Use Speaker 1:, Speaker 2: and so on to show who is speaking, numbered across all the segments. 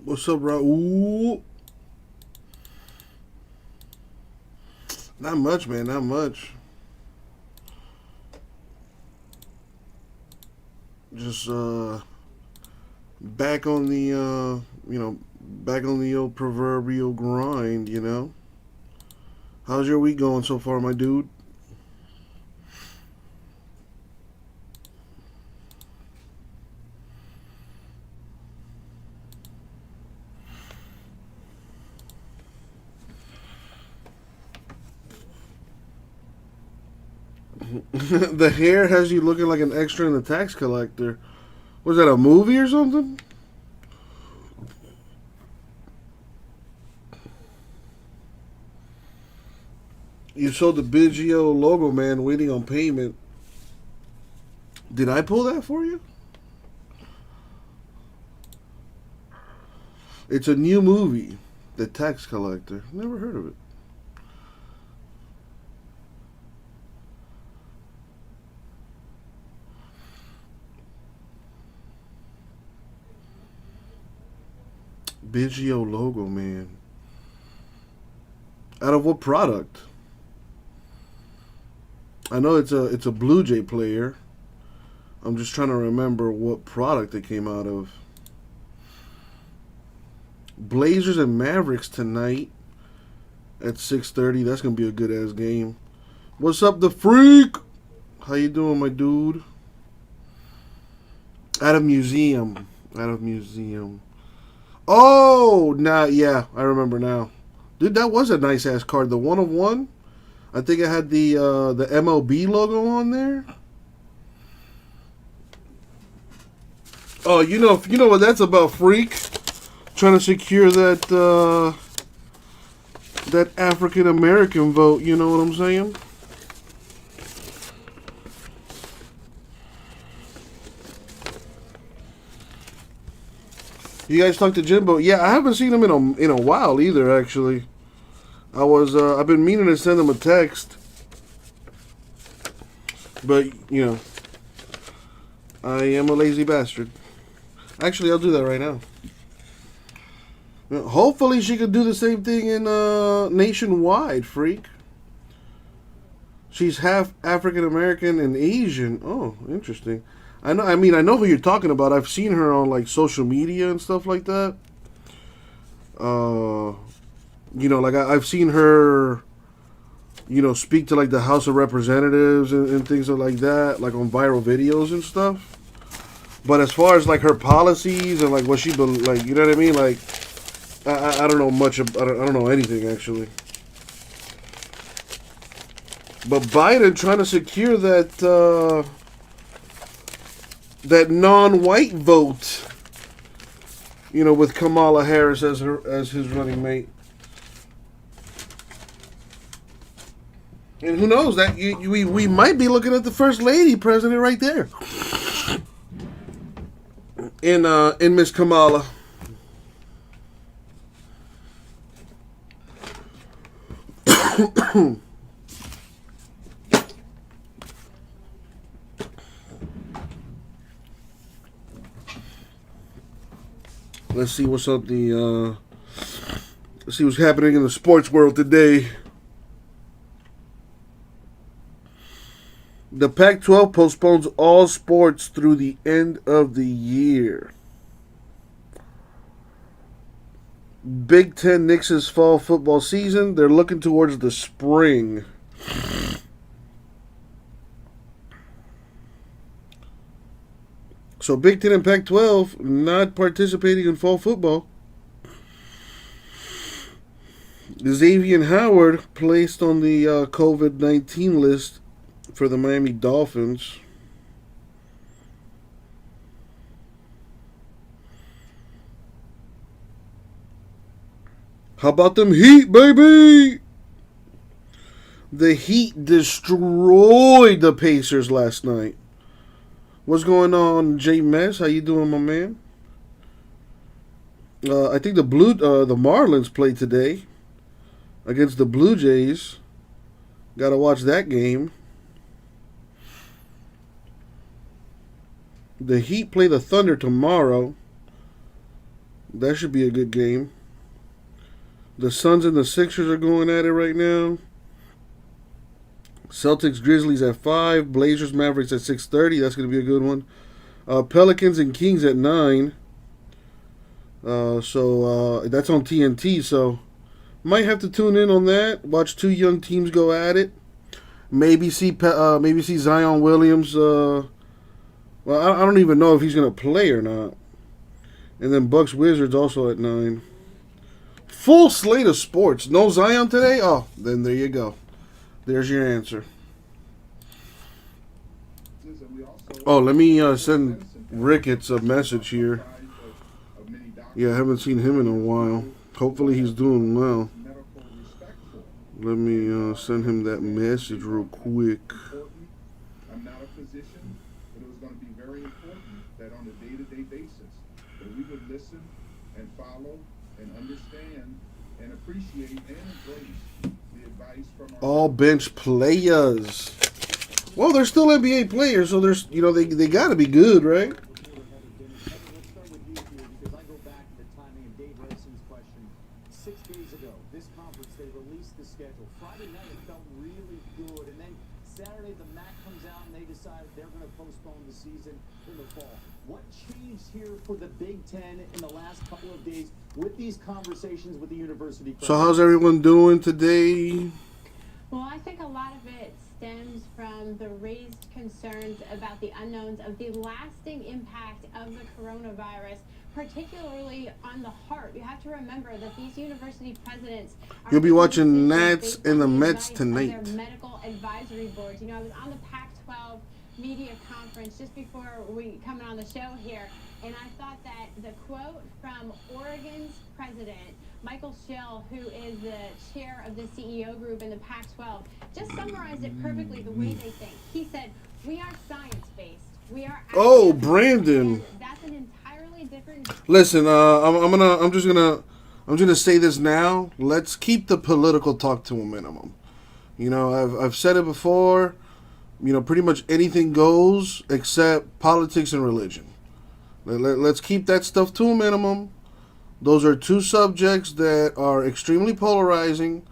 Speaker 1: What's up, bro? Ooh. Not much, man. Not much. Just back on the back on the old proverbial grind. How's your week going so far, my dude? The hair has you looking like an extra in the tax collector. Was that a movie or something? You sold the Biggio logo, man, waiting on payment. Did I pull that for you? It's a new movie, The Tax Collector. Never heard of it. Biggio logo, man. Out of what product? I know it's a Blue Jay player. I'm just trying to remember what product it came out of. Blazers and Mavericks tonight at 6:30. That's gonna be a good ass game. What's up, the freak? How you doing, my dude? Out of museum. Out of museum. Oh, nah, yeah, I remember now. Dude, that was a nice ass card. The 1 of 1. I think it had the MLB logo on there. Oh, you know what that's about, freak. Trying to secure that African American vote. You know what I'm saying? You guys talked to Jimbo? Yeah, I haven't seen him in a while either. Actually, I've been meaning to send him a text, but I am a lazy bastard. Actually, I'll do that right now. Hopefully, she could do the same thing in nationwide, freak. She's half African American and Asian. Oh, interesting. I know. I mean, I know who you're talking about. I've seen her on like social media and stuff like that. Uh, like I've seen her, speak to like the House of Representatives and things like that, like on viral videos and stuff. But as far as like her policies and like what she like, you know what I mean? Like, I don't know much. I don't know anything actually. But Biden trying to secure that non-white vote, with Kamala Harris as his running mate. And who knows, that we might be looking at the first lady president right there. In Miss Kamala. Let's see what's up. Let's see what's happening in the sports world today. The Pac-12 postpones all sports through the end of the year. Big Ten nixes fall football season. They're looking towards the spring. So Big Ten and Pac-12 not participating in fall football. Xavier Howard placed on the COVID-19 list for the Miami Dolphins. How about them Heat, baby? The Heat destroyed the Pacers last night. What's going on, J Mess? How you doing, my man? I think the Marlins played today against the Blue Jays. Got to watch that game. The Heat play the Thunder tomorrow. That should be a good game. The Suns and the Sixers are going at it right now. Celtics Grizzlies at 5. Blazers Mavericks at 6:30. That's going to be a good one. Pelicans and Kings at 9. So that's on TNT. So might have to tune in on that. Watch two young teams go at it. Maybe see Zion Williams. Well, I don't even know if he's going to play or not. And then Bucks Wizards also at 9. Full slate of sports. No Zion today? Oh, then there you go. There's your answer. Oh, let me send Ricketts a message here. Yeah, I haven't seen him in a while. Hopefully he's doing well. Let me send him that message real quick. I'm not a physician, but it was going to be very important that on a day-to-day basis that we would listen and follow and understand and appreciate and embrace the advice from our all bench players. Well, they're still NBA players, so there's they got to be good, right?
Speaker 2: For the Big Ten in the last couple of days with these conversations with the university.
Speaker 1: So how's everyone doing today?
Speaker 3: Well, I think a lot of it stems from the raised concerns about the unknowns of the lasting impact of the coronavirus, particularly on the heart. You have to remember that these university presidents are
Speaker 1: You'll be watching Nats and the Mets tonight.
Speaker 3: Their medical advisory boards. I was on the Pac-12 media conference just before we come on the show here, and I thought that the quote from Oregon's president, Michael Schill, who is the chair of the CEO group in the Pac-12, just summarized it perfectly the way they think. He said, "We are science-based. We are."
Speaker 1: Oh, Brandon.
Speaker 3: That's an entirely different.
Speaker 1: Listen, I'm just gonna say this now. Let's keep the political talk to a minimum. I've said it before. Pretty much anything goes except politics and religion. Let's keep that stuff to a minimum. Those are two subjects that are extremely polarizing,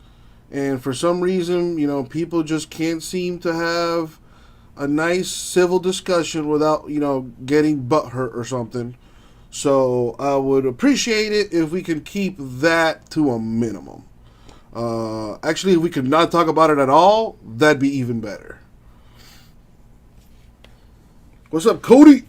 Speaker 1: and for some reason, people just can't seem to have a nice civil discussion without, getting butthurt or something. So I would appreciate it if we can keep that to a minimum. Actually, if we could not talk about it at all, that'd be even better. What's up, Cody?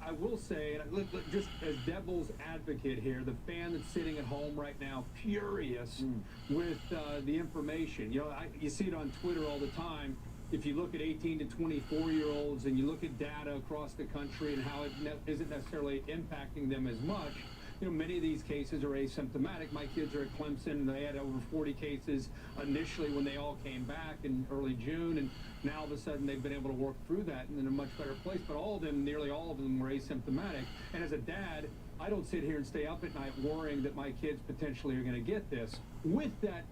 Speaker 2: I will say, and just as devil's advocate here, the fan that's sitting at home right now, furious with the information. You see it on Twitter all the time. If you look at 18 to 24-year-olds and you look at data across the country and how it isn't necessarily impacting them as much, many of these cases are asymptomatic. My kids are at Clemson, and they had over 40 cases initially when they all came back in early June, and now all of a sudden they've been able to work through that and in a much better place. But nearly all of them were asymptomatic. And as a dad, I don't sit here and stay up at night worrying that my kids potentially are going to get this. With that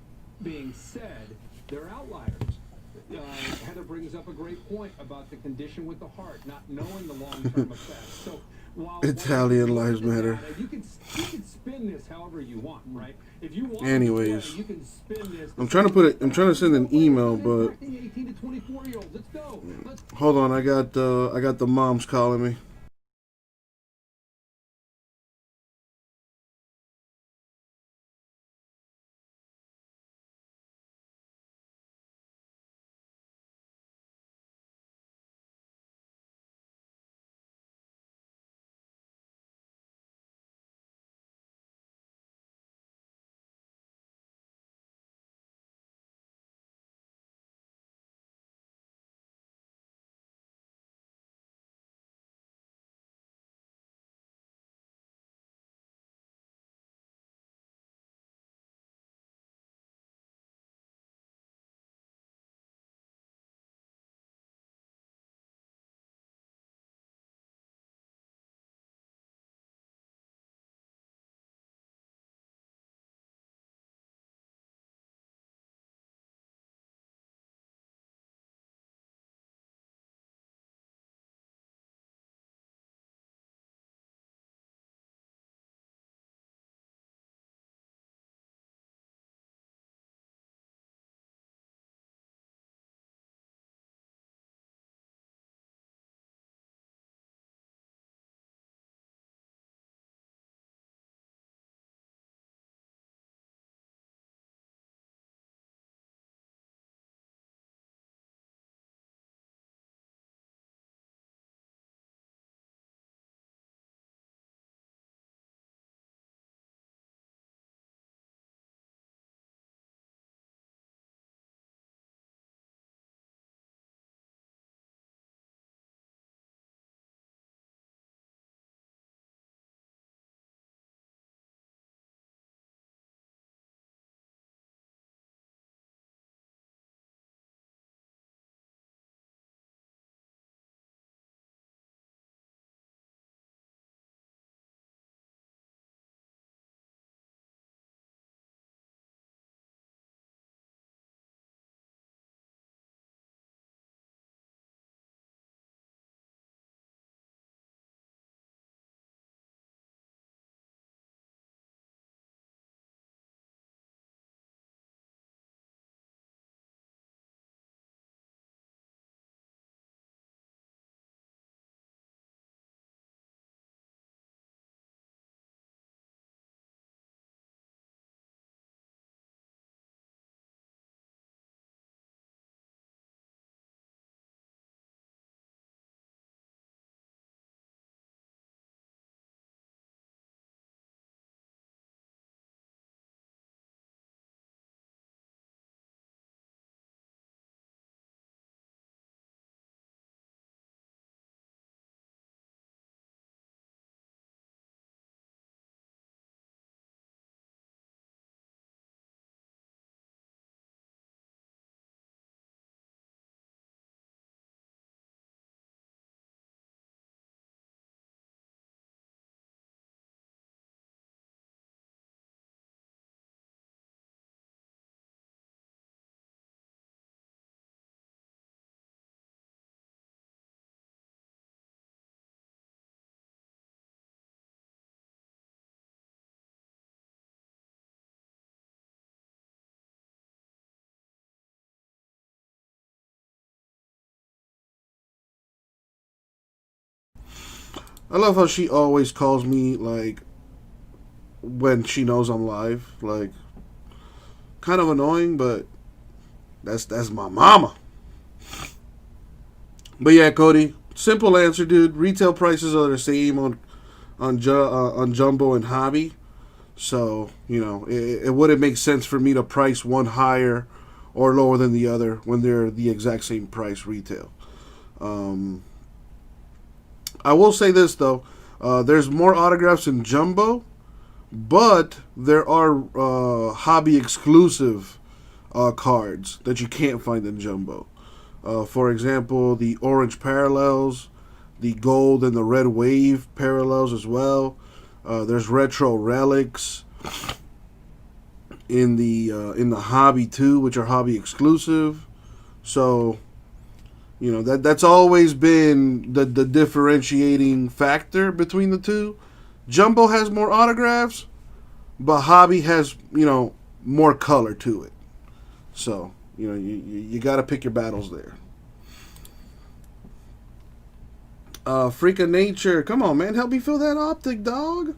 Speaker 2: being said, they're outliers. Heather brings up a great point about the condition with the heart, not knowing the long-term effects. So
Speaker 1: Italian Lives Matter.
Speaker 2: You can spin this however you want, right? If you want
Speaker 1: Anyways,
Speaker 2: to play, you can spin this.
Speaker 1: I'm trying to send an email, but
Speaker 2: 18 to 24-year-olds. Let's go.
Speaker 1: Hold on, I got the moms calling me. I love how she always calls me like when she knows I'm live. Like, kind of annoying, but that's my mama. But yeah, Cody, simple answer, dude. Retail prices are the same on Jumbo and Hobby, so it wouldn't make sense for me to price one higher or lower than the other when they're the exact same price retail. Um, I will say this though, there's more autographs in Jumbo, but there are Hobby exclusive cards that you can't find in Jumbo. For example, the orange parallels, the gold and the red wave parallels as well. There's retro relics in the hobby too, which are hobby exclusive. So that's always been the differentiating factor between the two. Jumbo has more autographs, but hobby has more color to it. So you got to pick your battles there. Freak of Nature, come on, man, help me fill that optic, dog.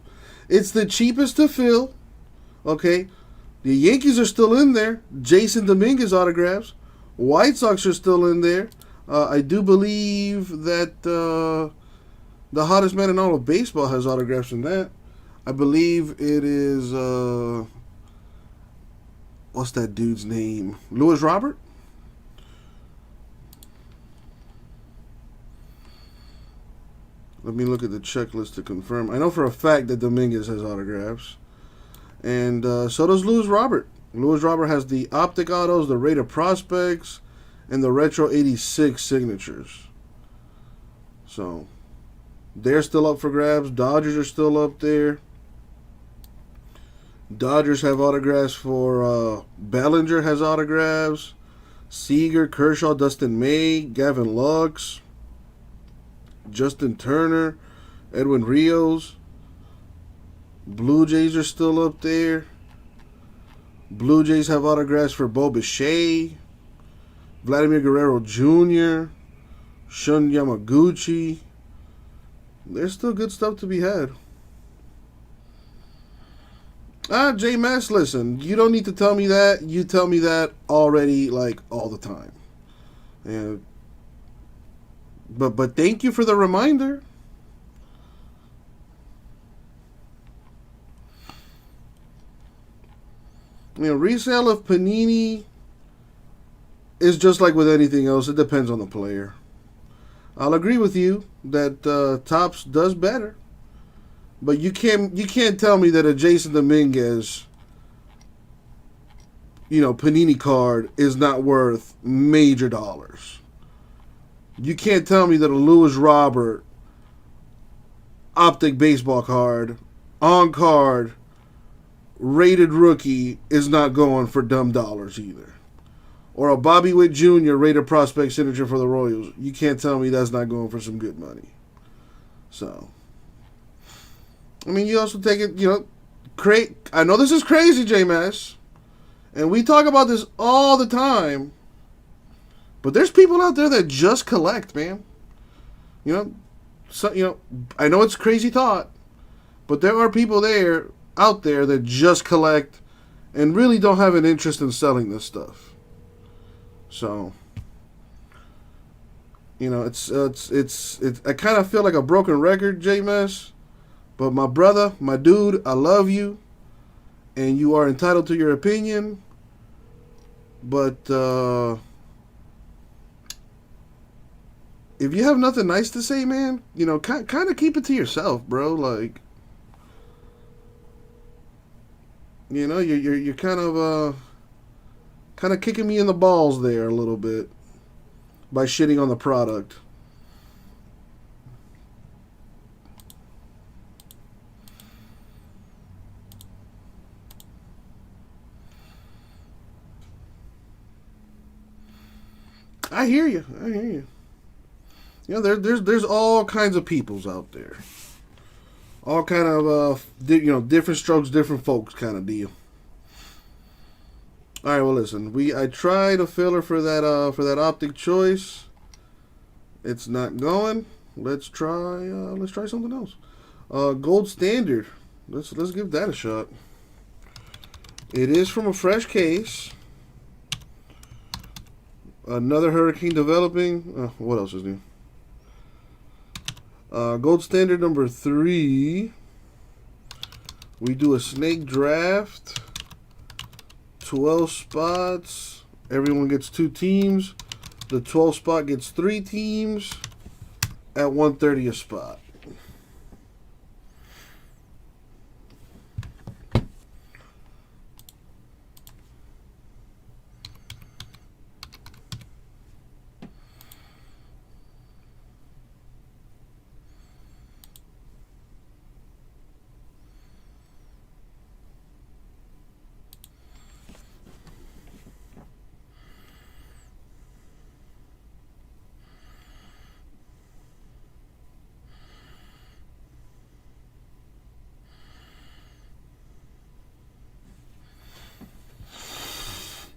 Speaker 1: It's the cheapest to fill. Okay, the Yankees are still in there. Jason Dominguez autographs. White Sox are still in there. I do believe that the hottest man in all of baseball has autographs in that. I believe it is what's that dude's name? Louis Robert? Let me look at the checklist to confirm. I know for a fact that Dominguez has autographs. And so does Louis Robert. Louis Robert has the Optic Autos, the Rated Prospects, and the Retro 86 signatures. So, they're still up for grabs. Dodgers are still up there. Dodgers have autographs for Bellinger has autographs. Seager, Kershaw, Dustin May, Gavin Lux, Justin Turner, Edwin Rios. Blue Jays are still up there. Blue Jays have autographs for Bo Bichette, Vladimir Guerrero Jr., Shun Yamaguchi. There's still good stuff to be had. J Mass, listen, you don't need to tell me that. You tell me that already, like, all the time. And But thank you for the reminder. Resale of Panini is just like with anything else. It depends on the player. I'll agree with you that Topps does better, but you can't tell me that a Jason Dominguez, Panini card is not worth major dollars. You can't tell me that a Louis Robert optic baseball card, on card, rated rookie is not going for dumb dollars either. Or a Bobby Witt Jr. rated prospect signature for the Royals. You can't tell me that's not going for some good money. So, you also take it, I know this is crazy, J-Mass, and we talk about this all the time, but there's people out there that just collect, man. I know it's a crazy thought, but there are people out there that just collect and really don't have an interest in selling this stuff. So, it's I kind of feel like a broken record, J-Mess, but my brother, my dude, I love you, and you are entitled to your opinion, but if you have nothing nice to say, man, kind of keep it to yourself, bro. Like, you're kind of kicking me in the balls there a little bit by shitting on the product. I hear you. There's all kinds of peoples out there. All kind of different strokes, different folks kind of deal. All right, well, listen. I tried a filler for that optic choice. It's not going. let's try something else. Gold Standard. Let's give that a shot. It is from a fresh case. Another hurricane developing. What else is new? Gold Standard number 3. We do a snake draft. 12 spots. Everyone gets 2 teams. The 12 spot gets 3 teams at 130 a spot.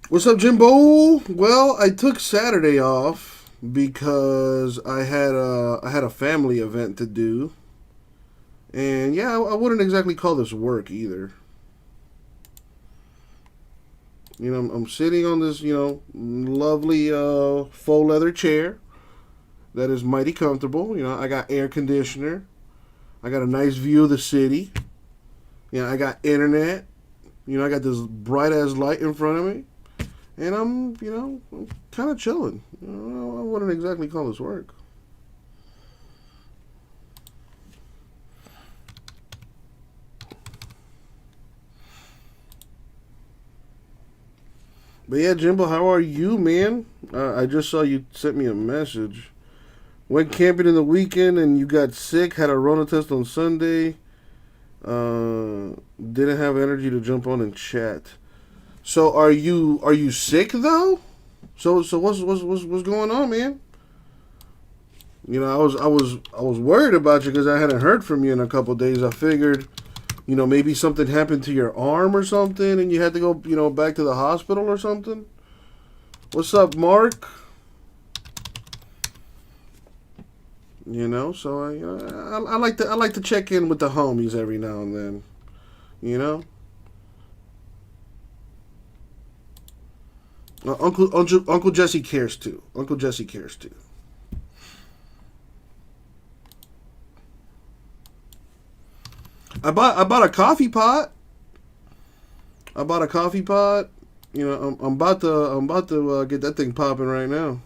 Speaker 1: What's up, Jimbo? Well, I took Saturday off because I had a family event to do, and yeah, I wouldn't exactly call this work either. You know, I'm sitting on this, lovely faux leather chair that is mighty comfortable. You know, I got air conditioner, I got a nice view of the city. You know, I got internet. You know, I got this bright ass light in front of me. And I'm kind of chilling. I wouldn't exactly call this work. But yeah, Jimbo, how are you, man? I just saw you sent me a message. Went camping in the weekend and you got sick, had a Rona test on Sunday. Didn't have energy to jump on and chat. So are you sick though? So what's going on, man? You know, I was worried about you because I hadn't heard from you in a couple days. I figured, maybe something happened to your arm or something, and you had to go, back to the hospital or something. What's up, Mark? So I like to check in with the homies every now and then. Uncle Jesse cares too. Uncle Jesse cares too. I bought a coffee pot. I'm about to get that thing popping right now.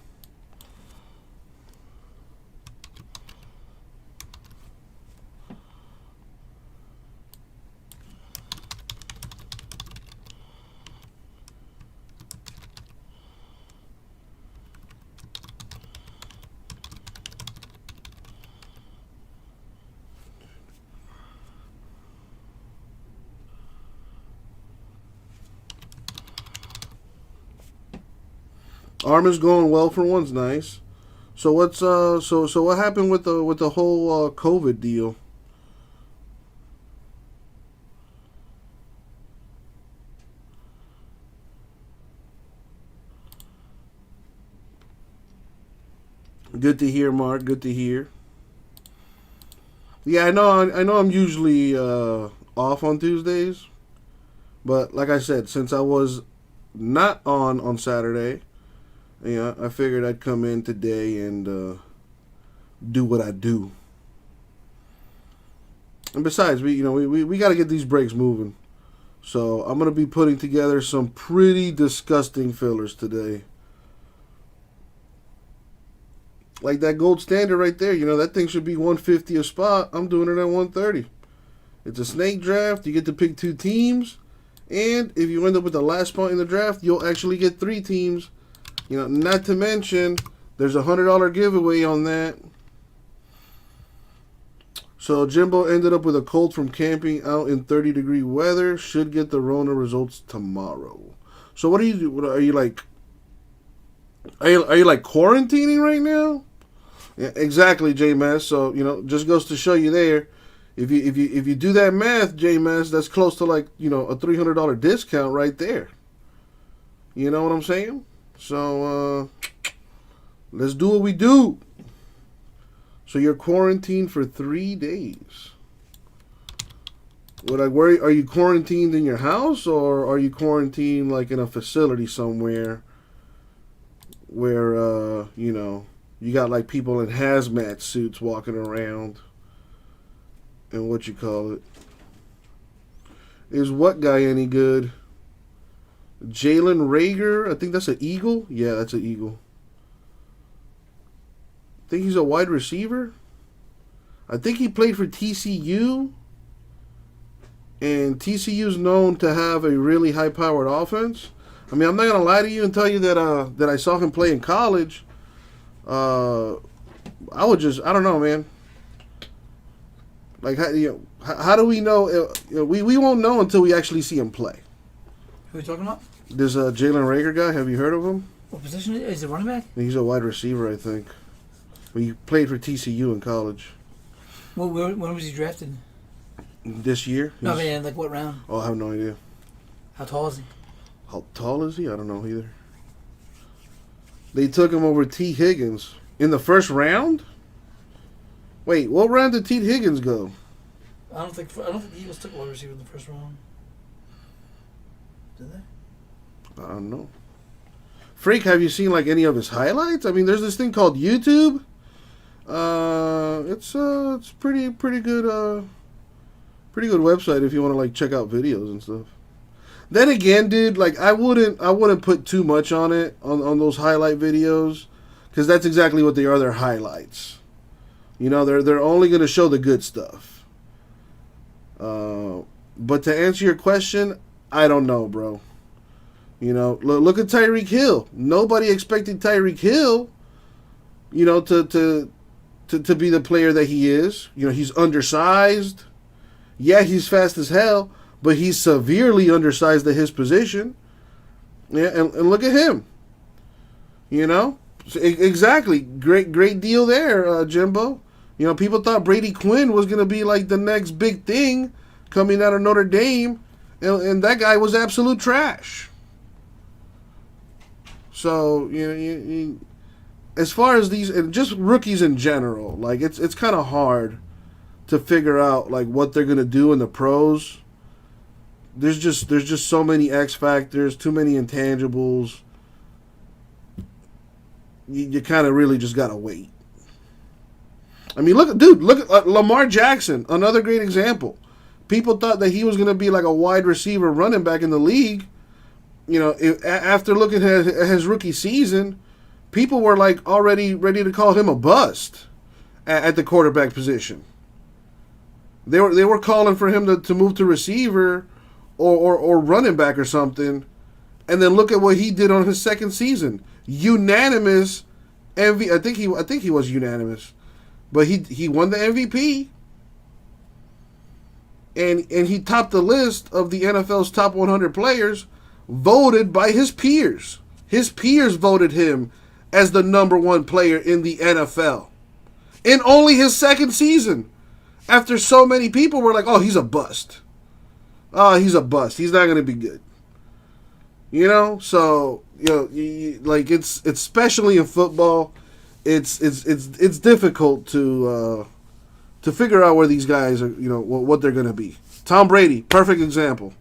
Speaker 1: Arm is going well for once, nice. So what's so what happened with the whole COVID deal? Good to hear, Mark. Good to hear. Yeah, I know I'm usually off on Tuesdays, but like I said, since I was not on Saturday, I figured I'd come in today and do what I do. And besides, we got to get these breaks moving. So I'm gonna be putting together some pretty disgusting fillers today. Like that gold standard right there, that thing should be 150 a spot. I'm doing it at 130. It's a snake draft. You get to pick 2 teams, and if you end up with the last spot in the draft, you'll actually get 3 teams. Not to mention, there's a $100 giveaway on that. So Jimbo ended up with a cold from camping out in 30-degree weather. Should get the Rona results tomorrow. So what do you do? What are you like? Are you like quarantining right now? Yeah, exactly, J Mass. So just goes to show you there. If you do that math, J Mass, that's close to like a $300 discount right there. You know what I'm saying? So let's do what we do. So you're quarantined for 3 days. What, like, where are you quarantined in your house, or are you quarantined like in a facility somewhere where you got like people in hazmat suits walking around and what you call it? Is what guy any good? Jalen Rager, I think that's an Eagle. Yeah, that's an Eagle. I think he's a wide receiver. I think he played for TCU. And TCU is known to have a really high-powered offense. I mean, I'm not gonna lie to you and tell you that that I saw him play in college. I don't know, man. Like, how do we know? We won't know until we actually see him play.
Speaker 4: Who are you talking about?
Speaker 1: This Jalen Rager guy. Have you heard of him?
Speaker 4: What position is he? Running back?
Speaker 1: He's a wide receiver, I think. But he played for TCU in college.
Speaker 4: Well, when was he drafted?
Speaker 1: This year?
Speaker 4: No, man, like what round?
Speaker 1: Oh, I have no idea.
Speaker 4: How tall is he?
Speaker 1: How tall is he? I don't know either. They took him over T. Higgins in the first round. Wait, what round did T. Higgins go?
Speaker 4: I don't think the Eagles took a wide receiver in the first round. Did they?
Speaker 1: I don't know. Freak, have you seen like any of his highlights? I mean, there's this thing called YouTube. It's pretty good. Pretty good website if you want to like check out videos and stuff. Then again, dude, like I wouldn't put too much on it on those highlight videos, because that's exactly what they are. They're highlights. You know, they're only going to show the good stuff. But to answer your question, I don't know, bro. You know, look at Tyreek Hill. Nobody expected Tyreek Hill, you know, to be the player that he is. You know, he's undersized. Yeah, he's fast as hell, but he's severely undersized at his position. Yeah, and look at him. You know? Exactly. Great deal there, Jimbo. You know, people thought Brady Quinn was going to be like the next big thing coming out of Notre Dame, and that guy was absolute trash. So, you as far as these, and just rookies in general, like it's kind of hard to figure out like what they're gonna do in the pros. There's just so many X factors, too many intangibles. You kind of really just gotta wait. I mean, look at Lamar Jackson, another great example. People thought that he was gonna be like a wide receiver running back in the league. You know, after looking at his rookie season, people were like already ready to call him a bust at the quarterback position. They were calling for him to move to receiver or running back or something, and then look at what he did on his second season. Unanimous MVP. I think he was unanimous, but he won the MVP, and he topped the list of the NFL's top 100 players, voted by his peers. His peers voted him as the number one player in the NFL in only his second season. After so many people were like, "Oh, he's a bust. Oh, he's a bust. He's not going to be good." You know, so like it's especially in football, it's difficult to figure out where these guys are. You know what they're going to be. Tom Brady, perfect example.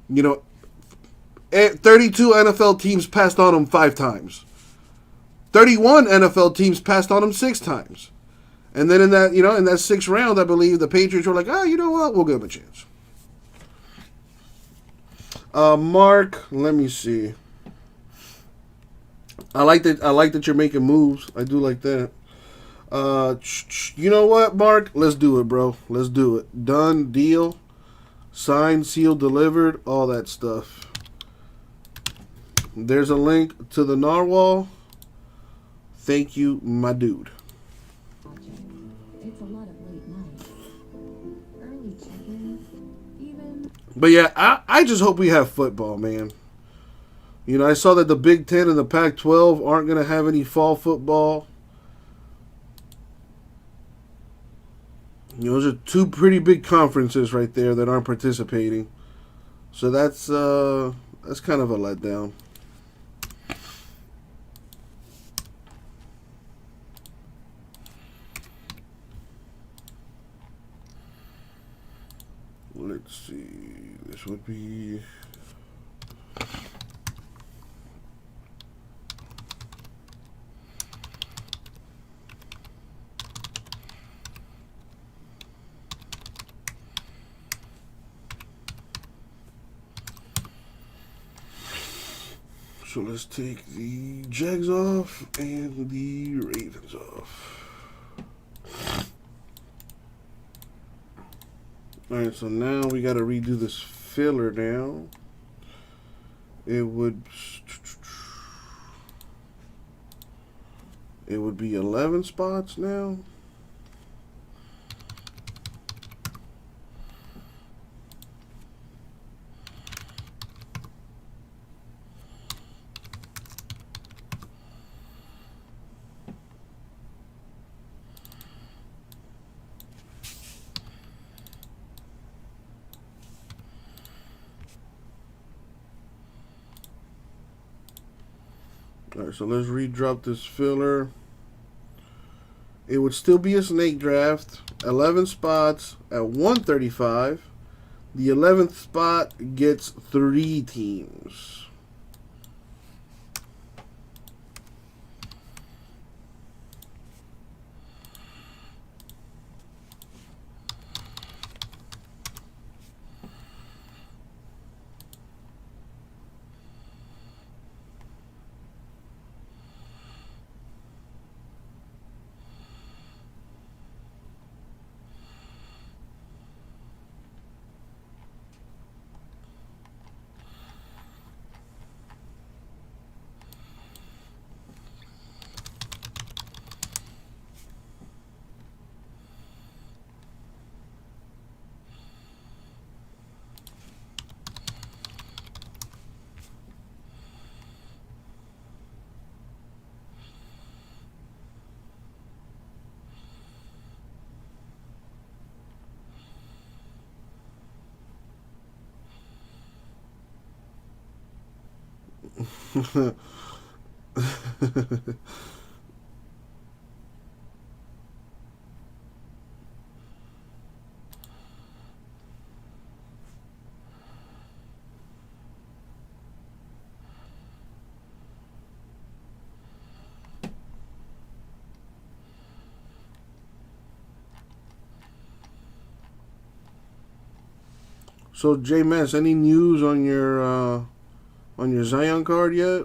Speaker 1: You know, 32 NFL teams passed on him 5 times. 31 NFL teams passed on him 6 times. And then in that 6th round, I believe the Patriots were like, "Oh, you know what? We'll give him a chance." Mark, let me see. I like that you're making moves. I do like that. You know what, Mark? Let's do it, bro. Let's do it. Done deal. Signed, sealed, delivered. All that stuff. There's a link to the narwhal. Thank you, my dude.
Speaker 5: It's a lot of late nights, early check-ins, even.
Speaker 1: But yeah, I just hope we have football, man. You know, I saw that the Big Ten and the Pac-12 aren't going to have any fall football. You know, those are 2 pretty big conferences right there that aren't participating. So that's kind of a letdown. let's see. This would be. So let's take the Jags off and the Ravens off. Alright, so now we gotta redo this filler now. It would be 11 spots now. Alright, so let's redrop this filler. It would still be a snake draft. 11 spots at 135. The 11th spot gets 3 teams. So J-Mess, any news on your Zion card yet?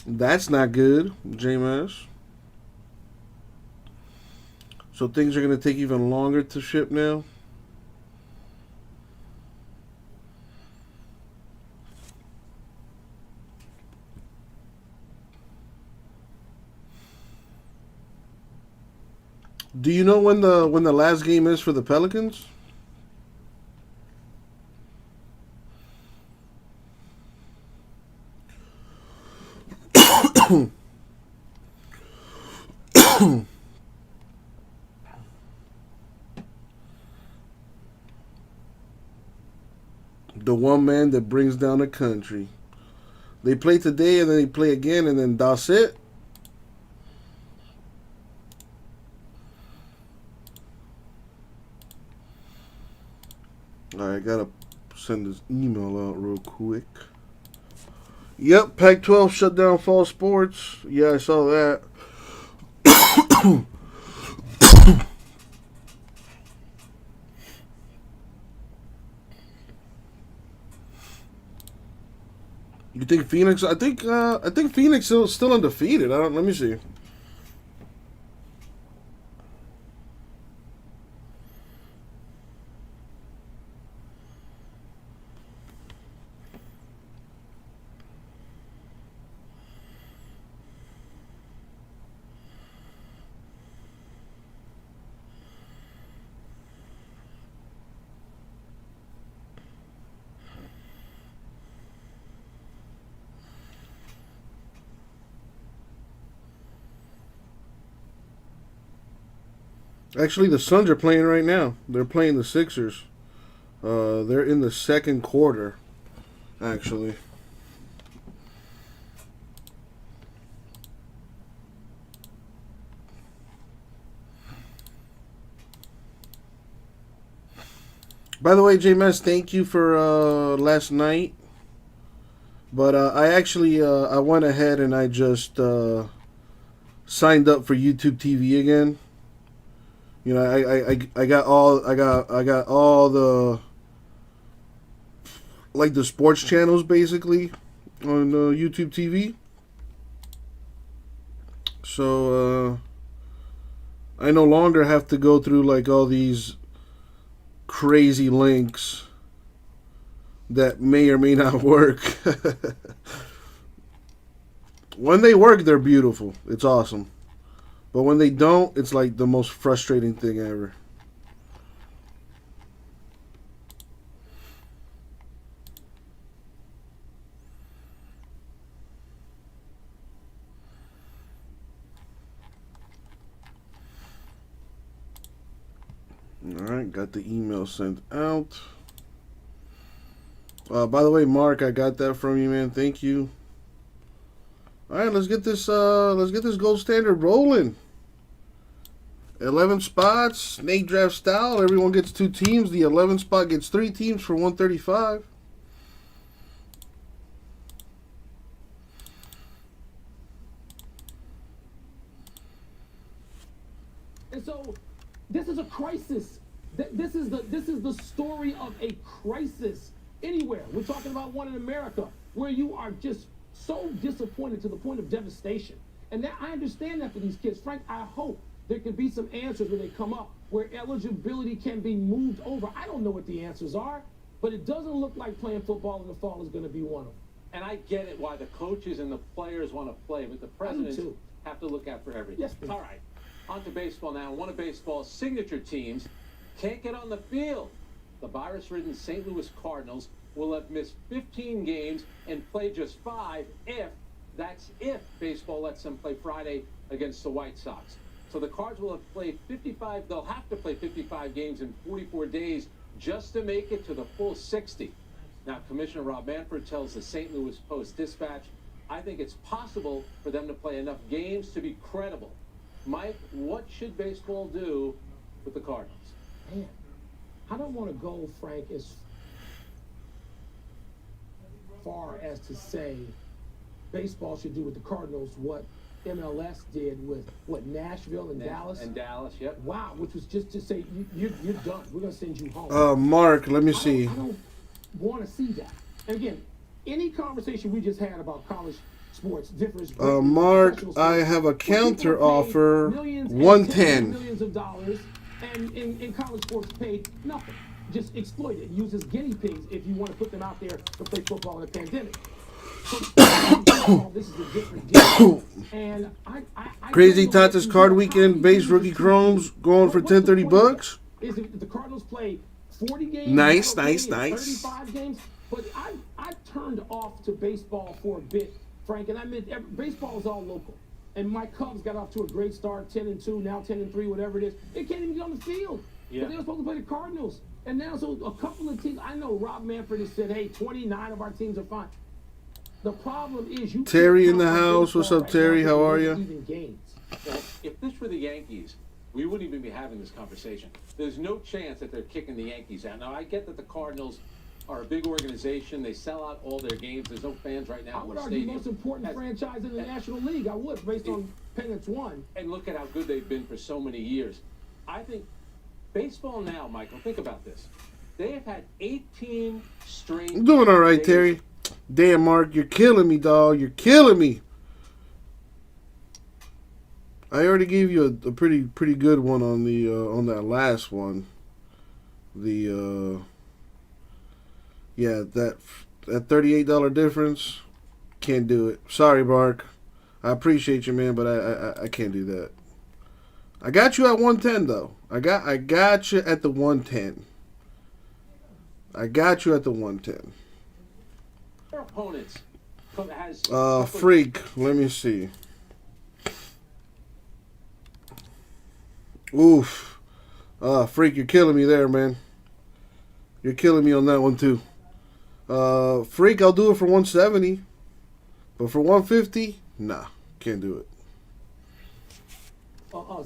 Speaker 1: That's not good, J-Mess. So things are going to take even longer to ship now? Do you know when the last game is for the Pelicans? The one man that brings down the country. They play today and then they play again and then that's it. Alright, I gotta send this email out real quick. Yep, Pac-12 shut down fall sports. Yeah, I saw that. You think Phoenix? I think Phoenix is still undefeated. I don't. Let me see. Actually, the Suns are playing right now. They're playing the Sixers. They're in the second quarter, actually. By the way, JMS, thank you for last night. But I actually I went ahead and I just signed up for YouTube TV again. You know, I got all the like the sports channels basically on YouTube TV. So I no longer have to go through like all these crazy links that may or may not work. When they work, they're beautiful. It's awesome. But when they don't, it's like the most frustrating thing ever. Alright, got the email sent out. By the way, Mark, I got that from you, man. Thank you. Alright, let's get this gold standard rolling. 11 spots, snake draft style. Everyone gets 2 teams. The 11 spot gets 3 teams for 135.
Speaker 6: And so, this is a crisis. This is the story of a crisis anywhere. We're talking about one in America where you are just so disappointed to the point of devastation. And that, I understand that for these kids. Frank, I hope there can be some answers when they come up where eligibility can be moved over. I don't know what the answers are, but it doesn't look like playing football in the fall is going to be one of them.
Speaker 2: And I get it why the coaches and the players want to play, but the presidents have to look out for everything.
Speaker 6: Yes, please.
Speaker 2: All right, on to baseball now. One of baseball's signature teams can't get on the field. The virus-ridden St. Louis Cardinals will have missed 15 games and play just 5 if baseball lets them play Friday against the White Sox. So the Cards will have played 55, they'll have to play 55 games in 44 days just to make it to the full 60. Now, Commissioner Rob Manfred tells the St. Louis Post-Dispatch, I think it's possible for them to play enough games to be credible. Mike, what should baseball do with the Cardinals?
Speaker 6: Man, I don't want to go, Frank, as far as to say baseball should do with the Cardinals what MLS did with Nashville and Dallas.
Speaker 2: And Dallas, yep.
Speaker 6: Wow, which was just to say you're done. We're gonna send you home.
Speaker 1: Mark, let me see.
Speaker 6: I don't want to see that. And again, any conversation we just had about college sports differs.
Speaker 1: Mark, I have a counter offer. 110.
Speaker 6: Millions of dollars, and in college sports paid nothing. Just exploit it. Use as guinea pigs if you want to put them out there to play football in a pandemic. So, this is a different deal. And I
Speaker 1: Crazy Tatas Card Weekend base rookie chromes going for $10-$30.
Speaker 6: Is if the Cardinals play 40 games,
Speaker 1: Nice.
Speaker 6: 35 games. But I turned off to baseball for a bit, Frank, and I meant baseball is all local. And my Cubs got off to a great start, 10-2, now 10-3, whatever it is. They can't even get on the field.
Speaker 2: Yeah.
Speaker 6: But they were supposed to play the Cardinals. And now, so a couple of teams, I know Rob Manfred has said, hey, 29 of our teams are fine. The problem is you.
Speaker 1: Terry in the house. What's up, Terry? How are you?
Speaker 6: Even games.
Speaker 2: Well, if this were the Yankees, we wouldn't even be having this conversation. There's no chance that they're kicking the Yankees out. Now, I get that the Cardinals are a big organization. They sell out all their games. There's no fans right now
Speaker 6: I
Speaker 2: in
Speaker 6: would
Speaker 2: the
Speaker 6: argue
Speaker 2: stadium.
Speaker 6: most important franchise in the National League. I would, based on pennants won.
Speaker 2: And look at how good they've been for so many years. I think baseball now, Michael, think about this. They have had 18 straight.
Speaker 1: I'm doing all right, Terry. Damn, Mark, you're killing me, dog. You're killing me. I already gave you a pretty good one on the on that last one. The yeah, that $38 difference, can't do it. Sorry, Mark. I appreciate you, man, but I can't do that. I got you at 110 though. I got you at the 110. I got you at the 110.
Speaker 2: Their opponents has
Speaker 1: freak. Let me see. Oof. Freak, you're killing me there, man. You're killing me on that one too. Freak, I'll do it for 170, but for 150, nah, can't do it.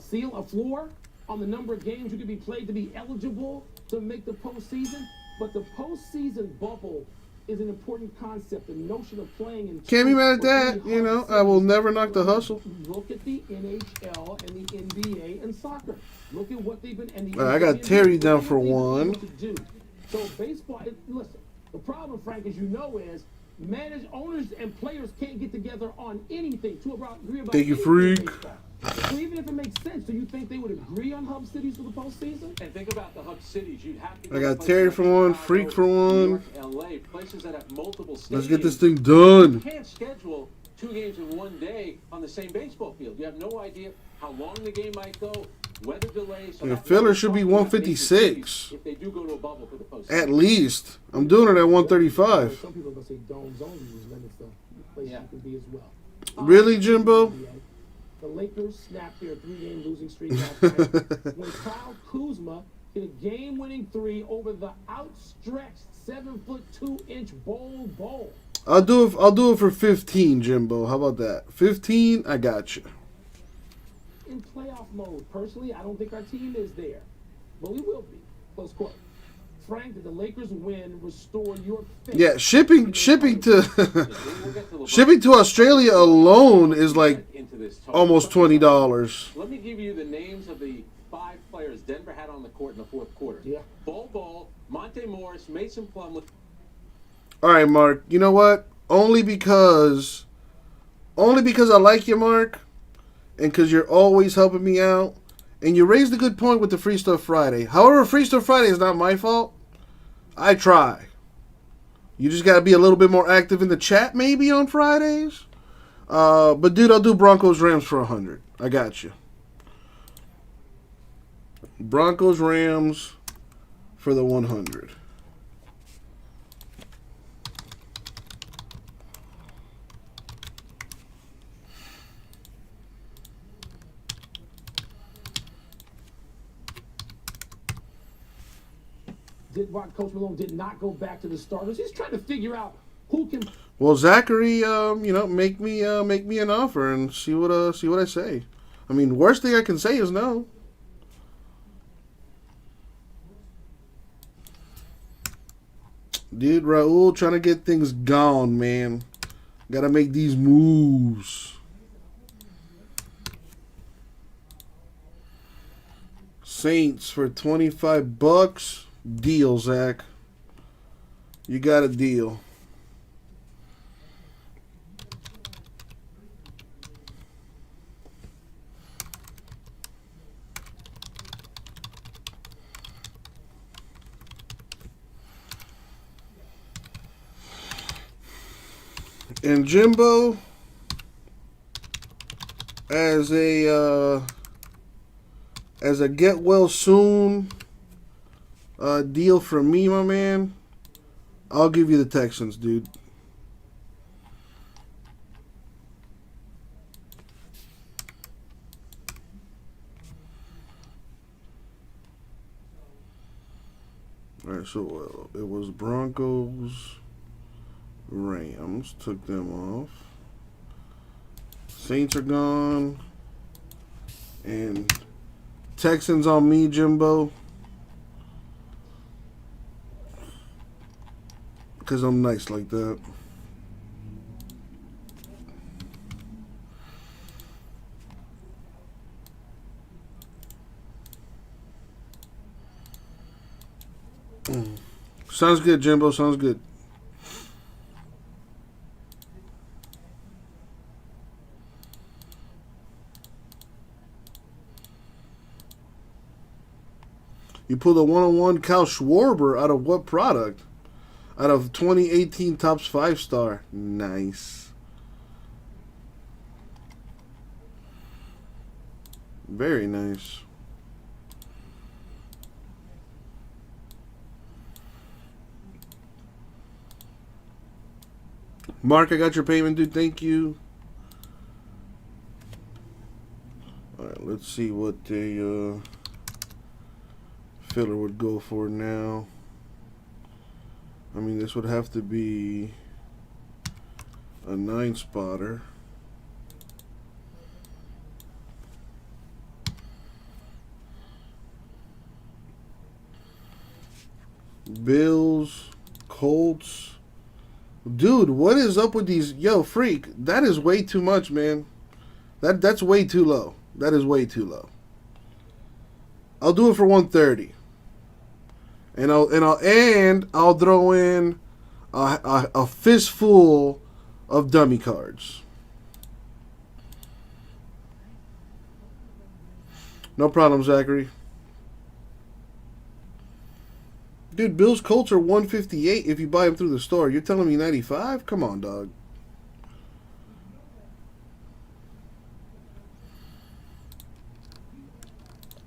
Speaker 6: Seal a floor on the number of games you can be played to be eligible to make the postseason. But the postseason bubble is an important concept. The notion of playing in
Speaker 1: Can't be mad at that. You know, I will never knock the hustle.
Speaker 6: Look at the NHL and the NBA and soccer. Look at what they've been. And the
Speaker 1: I got Terry down for one.
Speaker 6: So baseball. Listen, the problem, Frank, as you know, is owners and players can't get together on anything to agree about.
Speaker 1: Thank you, Freak.
Speaker 6: So even if it makes sense, do you think they would agree on hub cities for the postseason?
Speaker 2: And think about the hub cities. You'd have to.
Speaker 1: I got Terry for one, Freak for one.
Speaker 2: LA, places that have multiple stadiums.
Speaker 1: Let's get this thing done.
Speaker 2: You can't schedule 2 games in one day on the same baseball field. You have no idea how long the game might go, weather delays. So
Speaker 1: filler should be 156.
Speaker 2: If they do go to a bubble for the postseason.
Speaker 1: At least. I'm doing it at 135.
Speaker 6: Some people are going to say domes only limits the place you can be as well.
Speaker 1: Really, Jimbo?
Speaker 6: The Lakers snapped their 3-game losing streak last night when Kyle Kuzma hit a game-winning 3 over the outstretched 7'2" bowl.
Speaker 1: I'll do it for 15, Jimbo. How about that? 15, I got you.
Speaker 6: In playoff mode, personally, I don't think our team is there, but we will be. Close quote. Frank, did the Lakers win restore your faith?
Speaker 1: Yeah, shipping to shipping to Australia alone is like almost $20.
Speaker 2: Let me give you the names of the 5 players Denver had on the court in the fourth quarter.
Speaker 6: Yeah.
Speaker 2: Bol, Monte Morris, Mason Plumlee.
Speaker 1: All right, Mark. You know what? Only because I like you, Mark, and because you're always helping me out. And you raised a good point with the Free Stuff Friday. However, Free Stuff Friday is not my fault. I try. You just got to be a little bit more active in the chat maybe on Fridays. But, dude, I'll do Broncos-Rams for 100. I got you. Broncos-Rams for the 100.
Speaker 6: Coach Malone did not go back to the starters. He's trying to figure out who can.
Speaker 1: Well, Zachary, make me an offer and see what I say. I mean, worst thing I can say is no. Dude, Raul trying to get things gone, man. Gotta make these moves. Saints for $25. Deal, Zach. You got a deal. And Jimbo, as a get well soon deal from me, my man, I'll give you the Texans, dude. All right, so it was Broncos, Rams, took them off. Saints are gone. And Texans on me, Jimbo. Because I'm nice like that. Sounds good, Jimbo. Sounds good. You pulled a 101 Kyle Schwarber out of what product? Out of 2018 Topps 5-star. Nice. Very nice. Mark, I got your payment, dude. Thank you. All right, let's see what they filler would go for now. I mean, this would have to be a 9-spotter. Bills, Colts. Dude, what is up with these? Yo, Freak, that is way too much, man. That's way too low. That is way too low. I'll do it for 130. And I'll throw in a fistful of dummy cards. No problem, Zachary. Dude, Bills Colts are 158 if you buy them through the store. You're telling me 95? Come on, dog.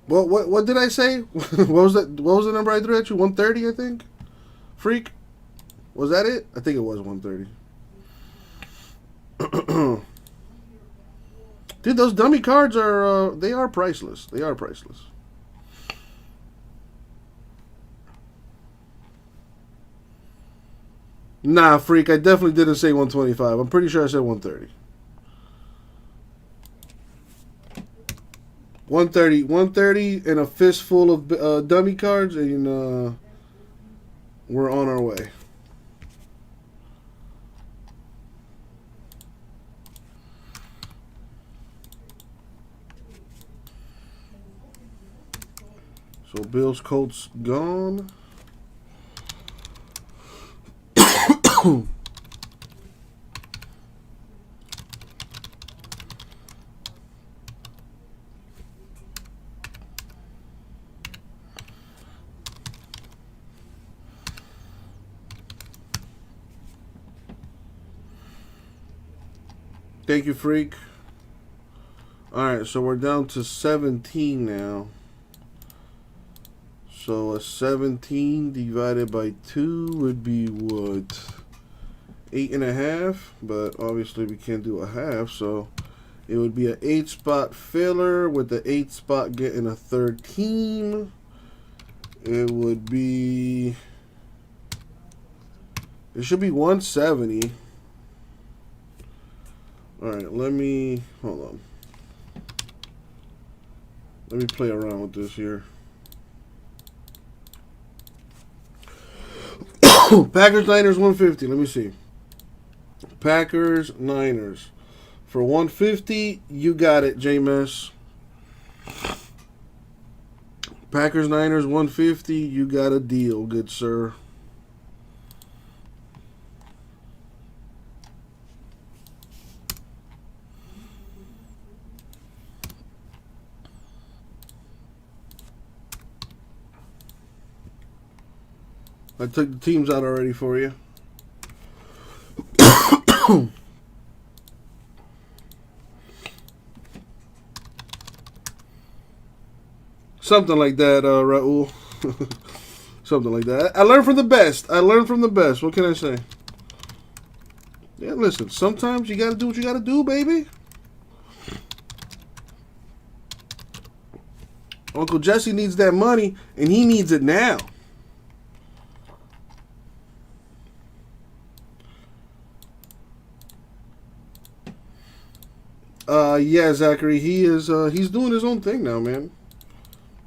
Speaker 1: What did I say? What was the number I threw at you? 130, I think. Freak. Was that it? I think it was 130. Dude, those dummy cards are they are priceless. They are priceless. Nah, Freak, I definitely didn't say 125. I'm pretty sure I said 130. 130 and a fistful of dummy cards, and we're on our way. So Bills Colts gone. Thank you, Freak. Alright, so we're down to 17 now. So a 17 divided by 2 would be what? 8.5, but obviously we can't do a half, so it would be an 8-spot filler with the 8 spot getting a 13. It would be, it should be 170. Alright, hold on. Let me play around with this here. Packers, Niners, 150. Let me see. Packers, Niners. For 150, you got it, Jameis. Packers, Niners, 150. You got a deal, good sir. I took the teams out already for you. Something like that, Raul. Something like that. I learned from the best. What can I say? Yeah, listen. Sometimes you gotta do what you gotta do, baby. Uncle Jesse needs that money, and he needs it now. Yeah, Zachary, he's doing his own thing now, man.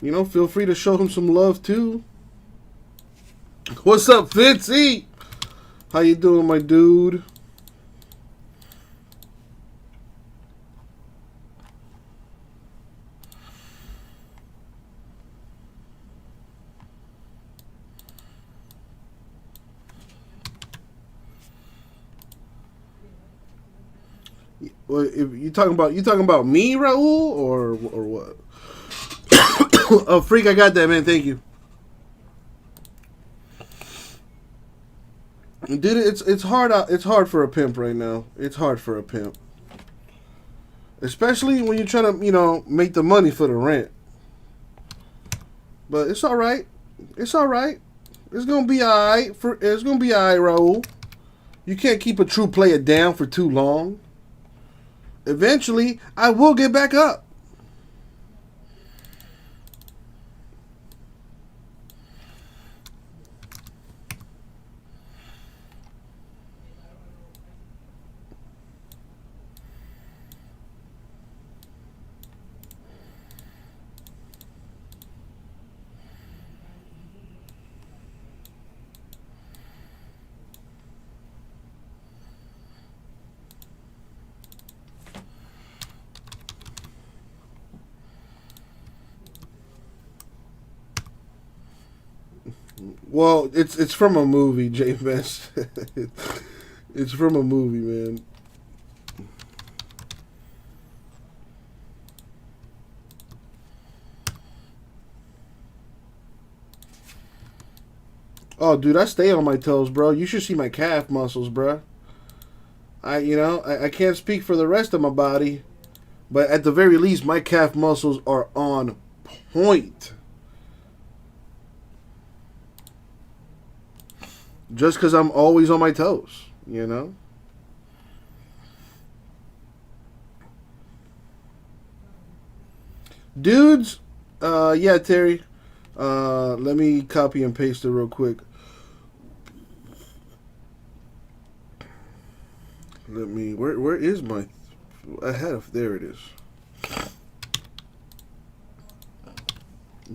Speaker 1: You know, feel free to show him some love too. What's up, Fitzy? How you doing, my dude? Well, if you talking about me, Raul, or what? Oh, Freak, I got that, man. Thank you. Dude, it's hard out. It's hard for a pimp right now. It's hard for a pimp, especially when you're trying to, make the money for the rent. But it's all right. It's all right. It's gonna be all right. It's gonna be all right, Raul. You can't keep a true player down for too long. Eventually, I will get back up. Well, it's from a movie, J-Mess. It's from a movie, man. Oh, dude, I stay on my toes, bro. You should see my calf muscles, bro. I can't speak for the rest of my body, but at the very least, my calf muscles are on point. Just because I'm always on my toes, you know? Dudes, yeah, Terry. Let me copy and paste it real quick. Where is my, there it is.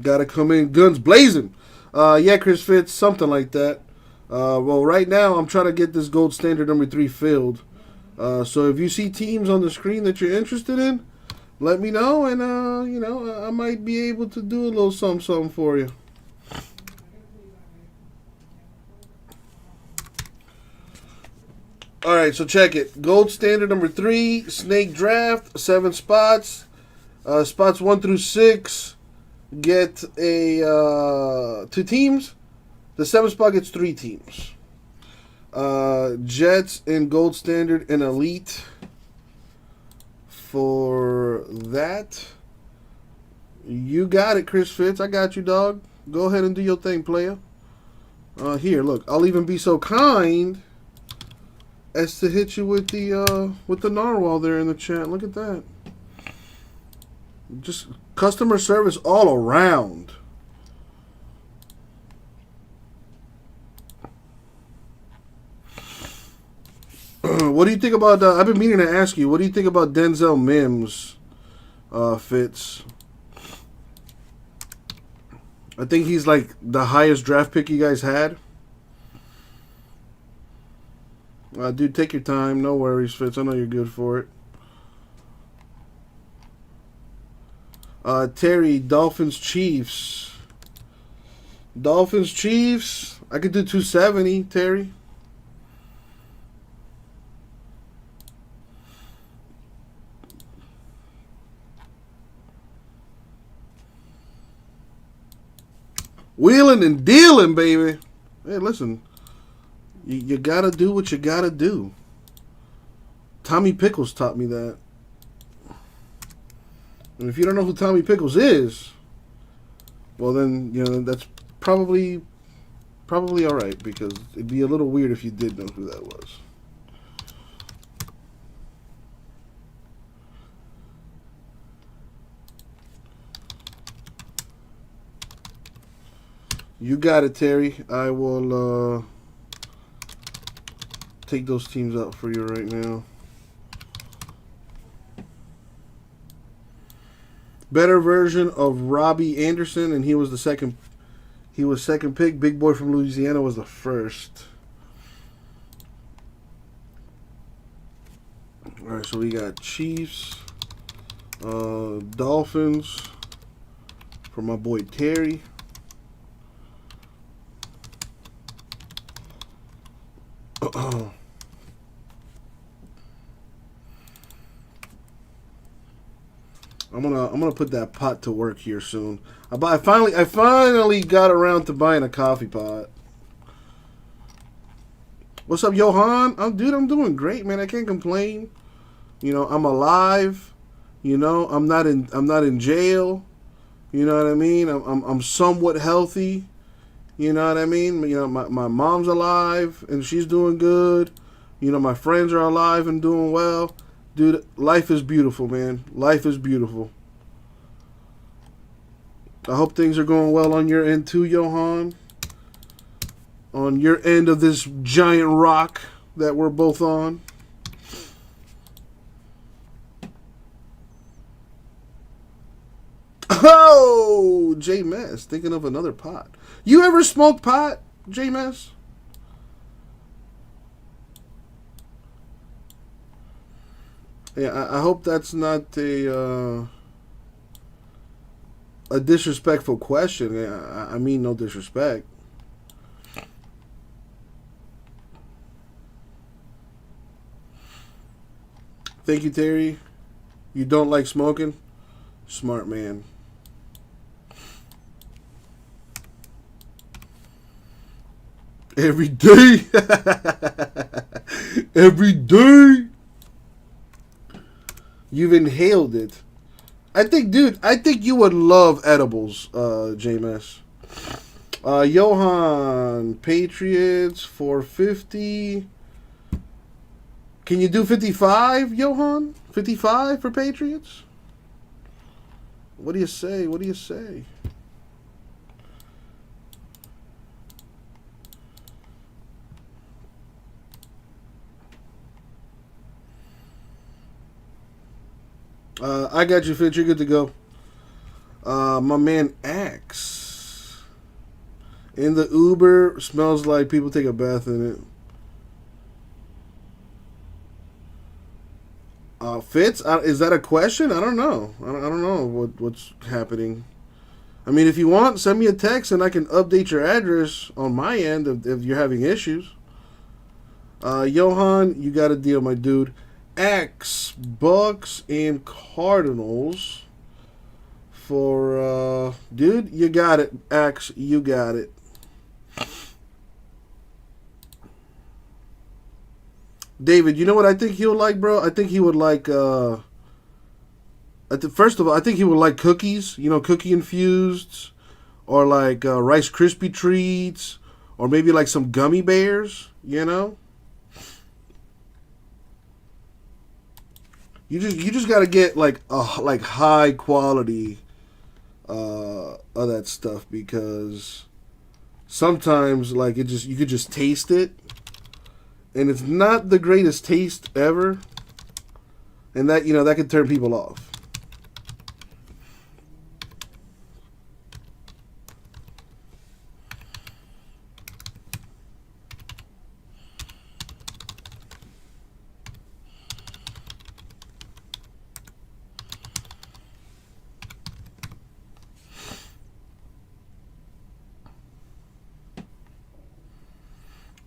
Speaker 1: Gotta come in guns blazing. Yeah, Chris Fitz, something like that. Well, right now I'm trying to get this gold standard number 3 filled. So if you see teams on the screen that you're interested in, let me know, and I might be able to do a little something for you. All right, so check it. Gold standard number 3, snake draft, 7 spots. Spots 1 through 6 get a 2 teams. The 7th spot gets 3 teams. Jets in gold standard and elite. For that, you got it, Chris Fitz. I got you, dog. Go ahead and do your thing, player. Here, look. I'll even be so kind as to hit you with the narwhal there in the chat. Look at that. Just customer service all around. What do you think about? I've been meaning to ask you. What do you think about Denzel Mims, Fitz? I think he's like the highest draft pick you guys had. Dude, take your time. No worries, Fitz. I know you're good for it. Terry, Dolphins, Chiefs. Dolphins, Chiefs. I could do 270, Terry. Wheeling and dealing, baby. Hey, listen. You gotta do what you gotta do. Tommy Pickles taught me that. And if you don't know who Tommy Pickles is, well then, that's probably alright, because it'd be a little weird if you did know who that was. You got it, Terry. I will take those teams out for you right now. Better version of Robbie Anderson, and he was the second. He was second pick. Big Boy from Louisiana was the first. All right, so we got Chiefs, Dolphins for my boy Terry. I'm gonna put that pot to work here soon. I finally got around to buying a coffee pot. What's up, Johan? Dude, I'm doing great, man. I can't complain. I'm alive. I'm not in jail. You know what I mean? I'm somewhat healthy. You know what I mean? My mom's alive and she's doing good. My friends are alive and doing well. Dude, life is beautiful, man. Life is beautiful. I hope things are going well on your end too, Johan. On your end of this giant rock that we're both on. Oh, J-Mess, thinking of another pot. You ever smoke pot, J-Mess? Yeah, I hope that's not a disrespectful question. I mean no disrespect. Thank you, Terry. You don't like smoking? Smart man. Every day. Every day. You've inhaled it. I think you would love edibles, JMS. Johan, Patriots, 450. Can you do 55, Johan? 55 for Patriots? What do you say? What do you say? I got you, Fitz. You're good to go. My man Axe. In the Uber, smells like people take a bath in it. Fitz, is that a question? I don't know. I don't know what's happening. I mean, if you want, send me a text and I can update your address on my end if you're having issues. Johan, you got a deal, my dude. X, Bucks, and Cardinals for, dude, you got it. X, you got it. David, you know what I think he'll like, bro? I think he would like, first of all, I think he would like cookies, you know, cookie infused, or like Rice Krispie treats, or maybe like some gummy bears, you know? You just gotta get like high quality of that stuff, because sometimes like you could just taste it, and it's not the greatest taste ever, and that, you know, that could turn people off.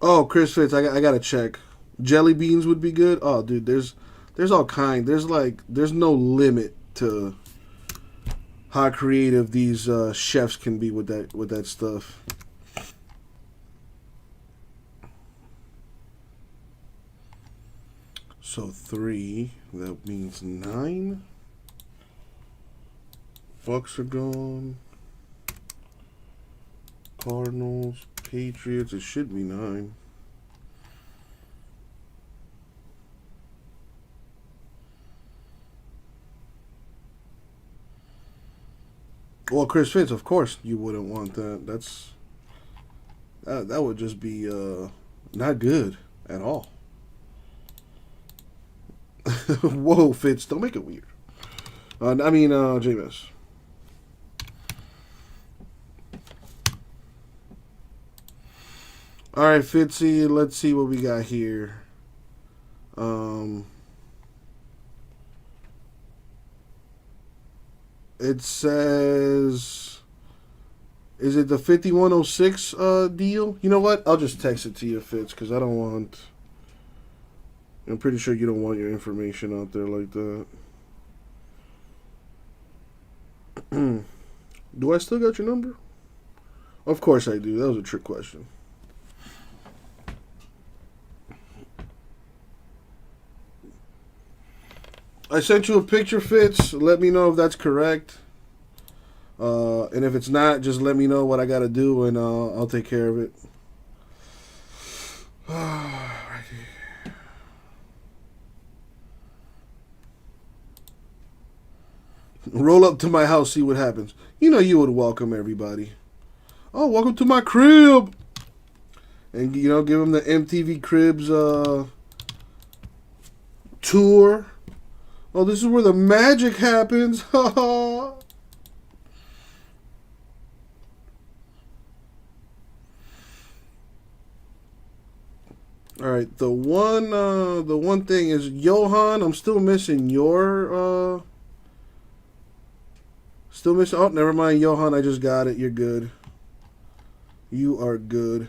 Speaker 1: Oh, Chris Fitz, I gotta check. Jelly beans would be good. Oh, dude, there's all kind. There's no limit to how creative these chefs can be with that stuff. So 3, that means 9. Bucks are gone. Cardinals, Patriots, it should be 9. Well, Chris Fitz, of course you wouldn't want that. That would just be not good at all. Whoa, Fitz, don't make it weird. JMS. All right, Fitzy, let's see what we got here. It says, is it the 5106 deal? You know what? I'll just text it to you, Fitz, because I'm pretty sure you don't want your information out there like that. Do I still got your number? Of course I do. That was a trick question. I sent you a picture, Fitz. Let me know if that's correct. And if it's not, just let me know what I got to do, and I'll take care of it. Right here. Roll up to my house, see what happens. You know you would welcome everybody. Oh, welcome to my crib. And, you know, give them the MTV Cribs tour. Oh, this is where the magic happens. All right, the one thing is, Johan, I'm still missing your oh, never mind, Johan, I just got it. You're good. You are good.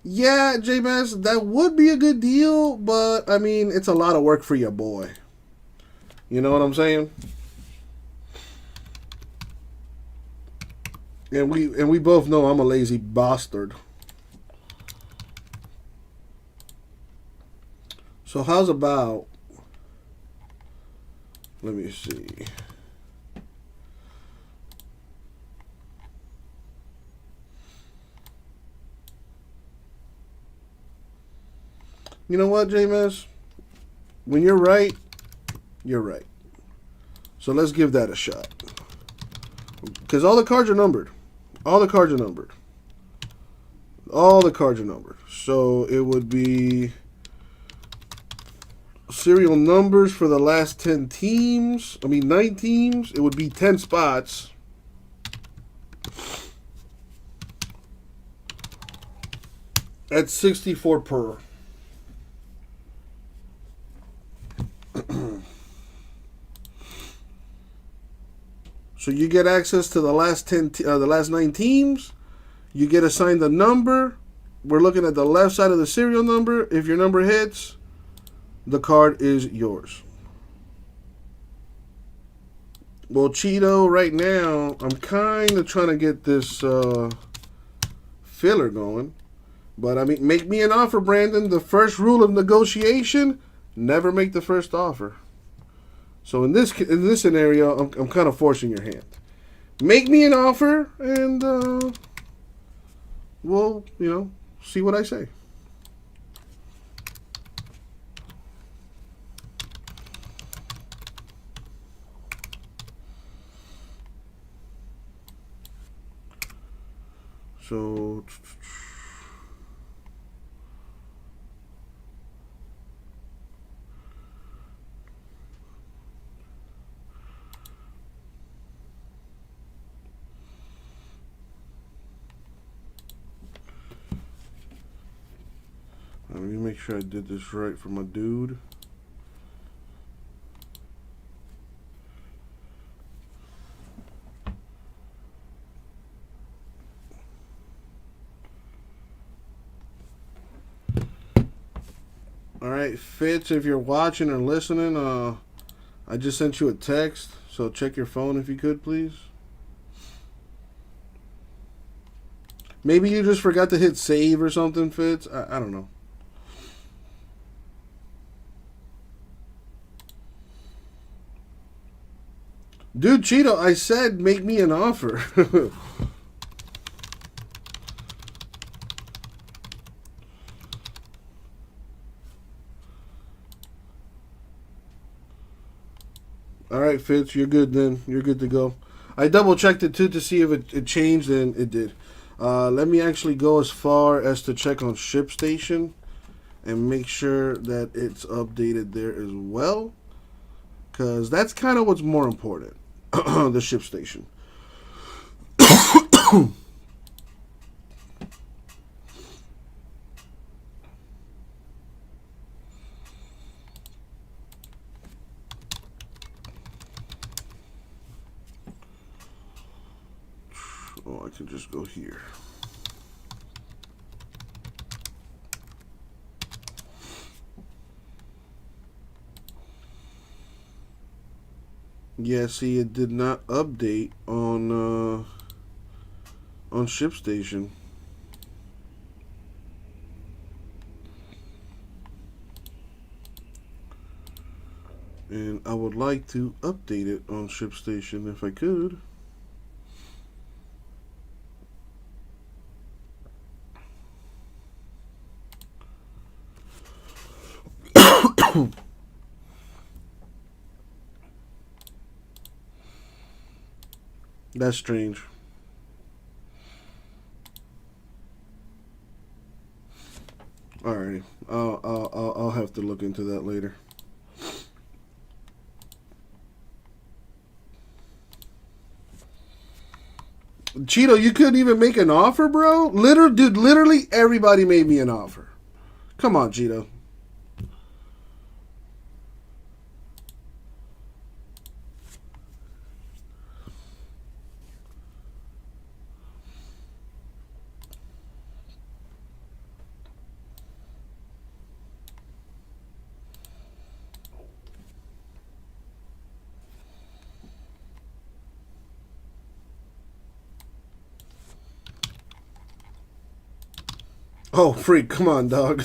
Speaker 1: Yeah, J-Mass, that would be a good deal, but I mean, it's a lot of work for your boy. You know what I'm saying? And we both know I'm a lazy bastard. So how's about, let me see. You know what, J-Mess? When you're right, you're right. So let's give that a shot. Because all the cards are numbered. All the cards are numbered. All the cards are numbered. So it would be serial numbers for the last 10 teams. 9 teams. It would be 10 spots. At 64 per. So you get access to the last the last 9 teams. You get assigned the number. We're looking at the left side of the serial number. If your number hits, the card is yours. Well, Cheeto, right now, I'm kind of trying to get this filler going. But, make me an offer, Brandon. The first rule of negotiation, never make the first offer. So in this scenario, I'm kind of forcing your hand. Make me an offer, and we'll, see what I say. So let me make sure I did this right for my dude. Alright, Fitz, if you're watching or listening, I just sent you a text, so check your phone if you could, please. Maybe you just forgot to hit save or something, Fitz. I don't know. Dude, Cheeto, I said make me an offer. Alright, Fitz, you're good then. You're good to go. I double checked it too to see if it changed, and it did. Let me actually go as far as to check on ShipStation and make sure that it's updated there as well. Because that's kind of what's more important. The ShipStation. Oh, I can just go here. Yeah, see, it did not update on ShipStation. And I would like to update it on ShipStation if I could. That's strange. Alrighty, I'll have to look into that later. Cheeto, you couldn't even make an offer, bro? Literally everybody made me an offer. Come on, Cheeto. Oh, freak! Come on, dog.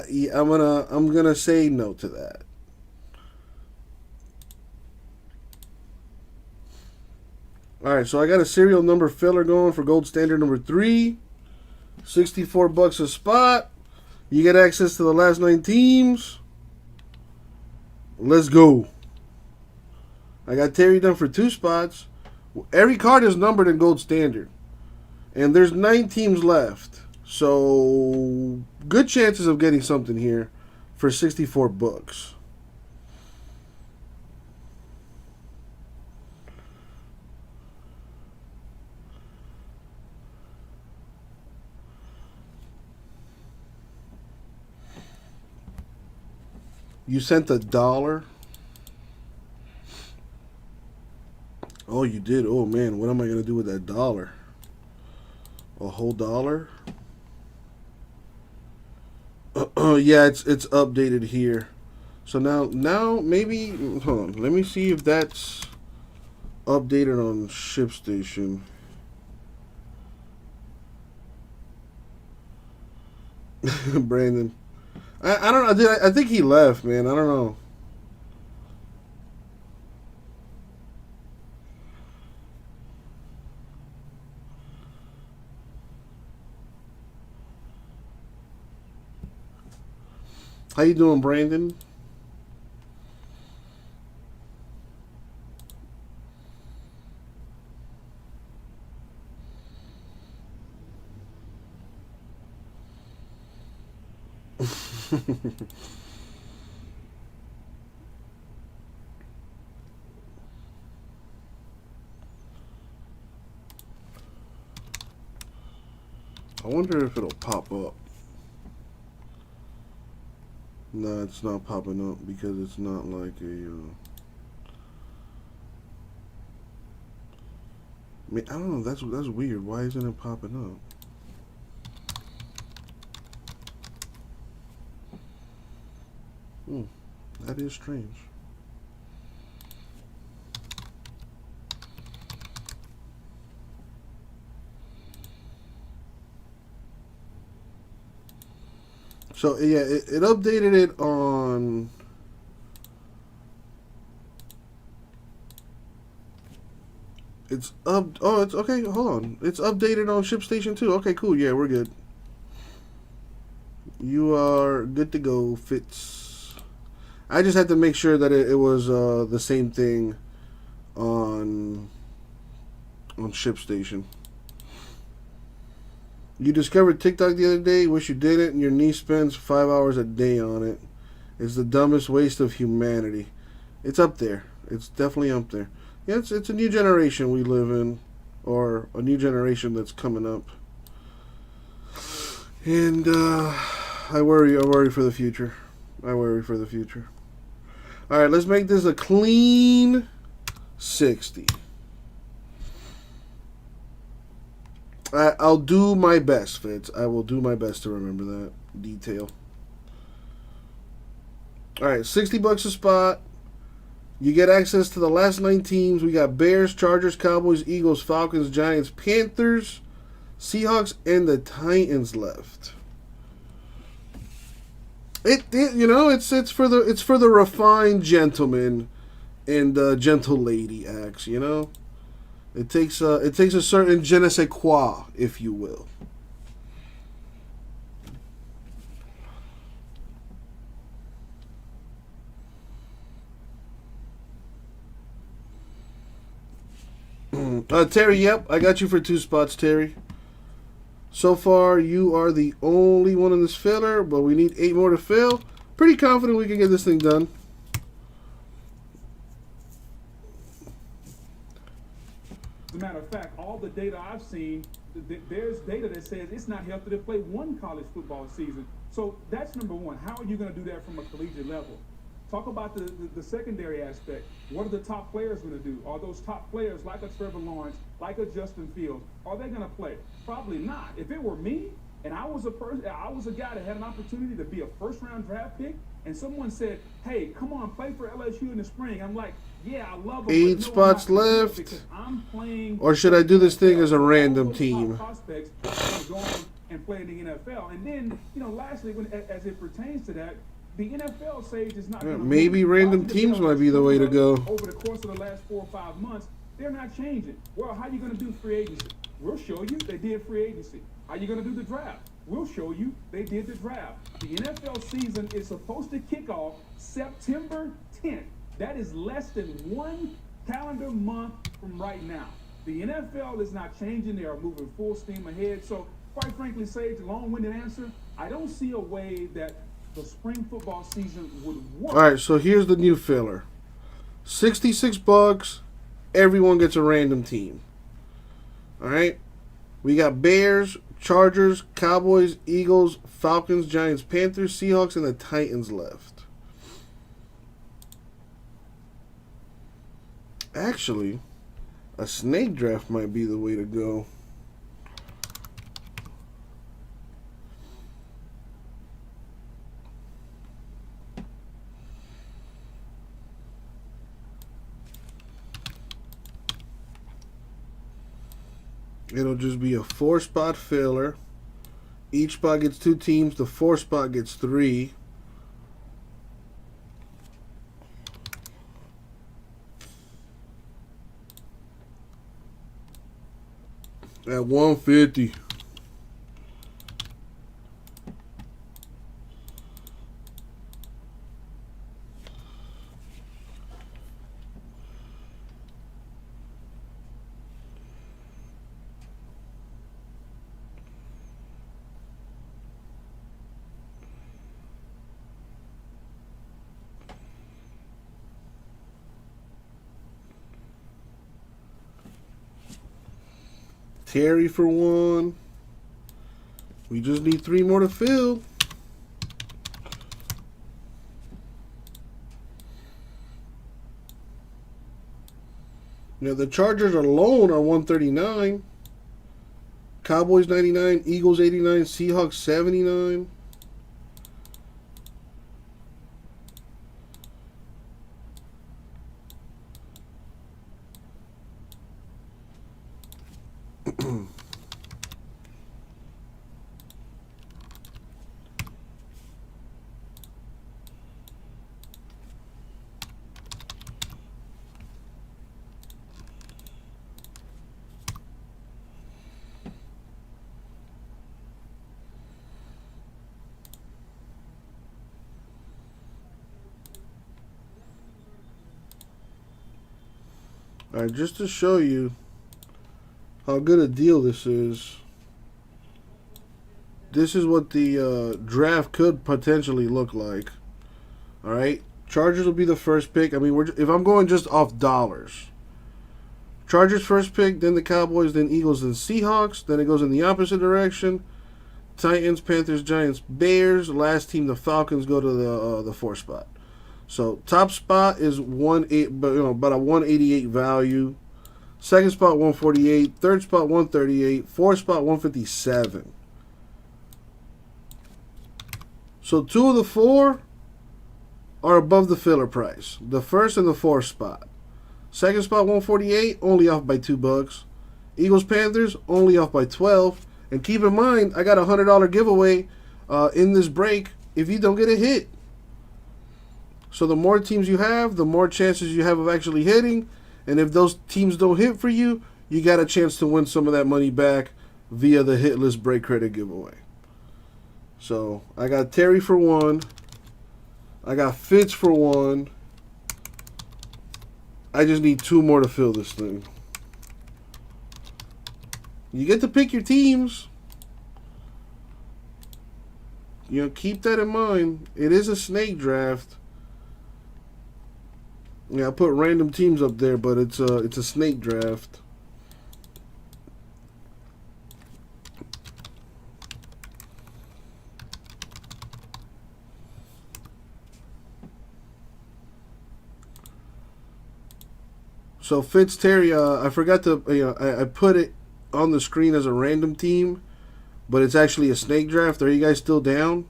Speaker 1: Yeah, I'm gonna say no to that. All right, so I got a serial number filler going for gold standard number 3. $64 a spot. You get access to the last 9 teams. Let's go. I got Terry done for 2 spots. Every card is numbered in gold standard. And there's 9 teams left. So, good chances of getting something here for 64 bucks. You sent $1? Oh, you did? Oh, man. What am I going to do with that dollar? A whole dollar? Oh, yeah, it's updated here. So now maybe... Hold on. Let me see if that's updated on ShipStation. Brandon. I don't know. I think he left, man. I don't know. How you doing, Brandon? I wonder if it'll pop up. No, it's not popping up because it's not like a... I mean, I don't know. That's weird. Why isn't it popping up? That is strange. So yeah, it updated it on. It's up. Oh, it's okay. Hold on. It's updated on ShipStation too. Okay, cool. Yeah, we're good. You are good to go, Fitz. I just had to make sure that it was the same thing on ShipStation. You discovered TikTok the other day. Wish you didn't. And your niece spends 5 hours a day on it. It's the dumbest waste of humanity. It's up there. It's definitely up there. Yeah, it's a new generation we live in, or a new generation that's coming up. And I worry for the future. I worry for the future. All right, let's make this a clean 60. I'll do my best, Fitz. I will do my best to remember that detail. All right, $60 a spot. You get access to the last 9 teams. We got Bears, Chargers, Cowboys, Eagles, Falcons, Giants, Panthers, Seahawks, and the Titans left. It's for the refined gentleman and gentle lady acts. It takes a certain je ne sais quoi, if you will. Terry, yep, I got you for 2 spots, Terry. So far, you are the only one in this filler, but we need 8 more to fill. Pretty confident we can get this thing done.
Speaker 6: As a matter of fact, all the data I've seen, there's data that says it's not healthy to play one college football season. So that's number one. How are you going to do that from a collegiate level? Talk about the secondary aspect. What are the top players going to do? Are those top players like a Trevor Lawrence, like a Justin Fields, are they going to play? Probably not. If it were me and I was a guy that had an opportunity to be a first-round draft pick
Speaker 7: And someone said, "Hey, come on, play for LSU in the spring." I'm like, "Yeah, I love them."
Speaker 1: 8
Speaker 7: but no,
Speaker 1: spots
Speaker 7: I'm not gonna do it
Speaker 1: left.
Speaker 7: because I'm playing.
Speaker 1: Or should I do this thing as a
Speaker 7: NFL.
Speaker 1: random
Speaker 7: All those
Speaker 1: team?
Speaker 7: top prospects are going and playing the NFL. And then, lastly, as it pertains to that, the NFL sage is not.
Speaker 1: Yeah,
Speaker 7: gonna
Speaker 1: maybe
Speaker 7: move.
Speaker 1: random
Speaker 7: Watching
Speaker 1: teams
Speaker 7: development
Speaker 1: might be the way to go.
Speaker 7: Over the course of the last 4 or 5 months, they're not changing. Well, how are you going to do free agency? We'll show you. They did free agency. How are you going to do the draft? We'll show you. They did the draft. The NFL season is supposed to kick off September 10th. That is less than 1 calendar month from right now. The NFL is not changing. They are moving full steam ahead. So, quite frankly, Sage, long-winded answer, I don't see a way that the spring football season would work.
Speaker 1: All right, so here's the new filler. $66. Everyone gets a random team. All right. We got Bears, Chargers, Cowboys, Eagles, Falcons, Giants, Panthers, Seahawks, and the Titans left. Actually, a snake draft might be the way to go. It'll just be a 4-spot filler. Each spot gets 2 teams. The 4th spot gets 3. At 150. Terry for 1. We just need 3 more to fill. Now the Chargers alone are 139. Cowboys 99, Eagles 89, Seahawks 79. All right, just to show you how good a deal this is what the draft could potentially look like. All right, Chargers will be the first pick. I mean, if I'm going just off dollars, Chargers first pick, then the Cowboys, then Eagles, then Seahawks. Then it goes in the opposite direction. Titans, Panthers, Giants, Bears. Last team, the Falcons, go to the 4th spot. So top spot is about a 188 value. Second spot 148. Third spot 138. Fourth spot 157. So 2 of the 4 are above the filler price. The first and the 4th spot. Second spot 148, only off by $2. Eagles, Panthers, only off by 12. And keep in mind, I got a $100 giveaway in this break if you don't get a hit. So the more teams you have, the more chances you have of actually hitting. And if those teams don't hit for you, you got a chance to win some of that money back via the Hitless break credit giveaway. So I got Terry for 1. I got Fitz for 1. I just need 2 more to fill this thing. You get to pick your teams. Keep that in mind. It is a snake draft. Yeah, I put random teams up there, but it's a snake draft. So Fitz Terry, I forgot to, I put it on the screen as a random team, but it's actually a snake draft. Are you guys still down?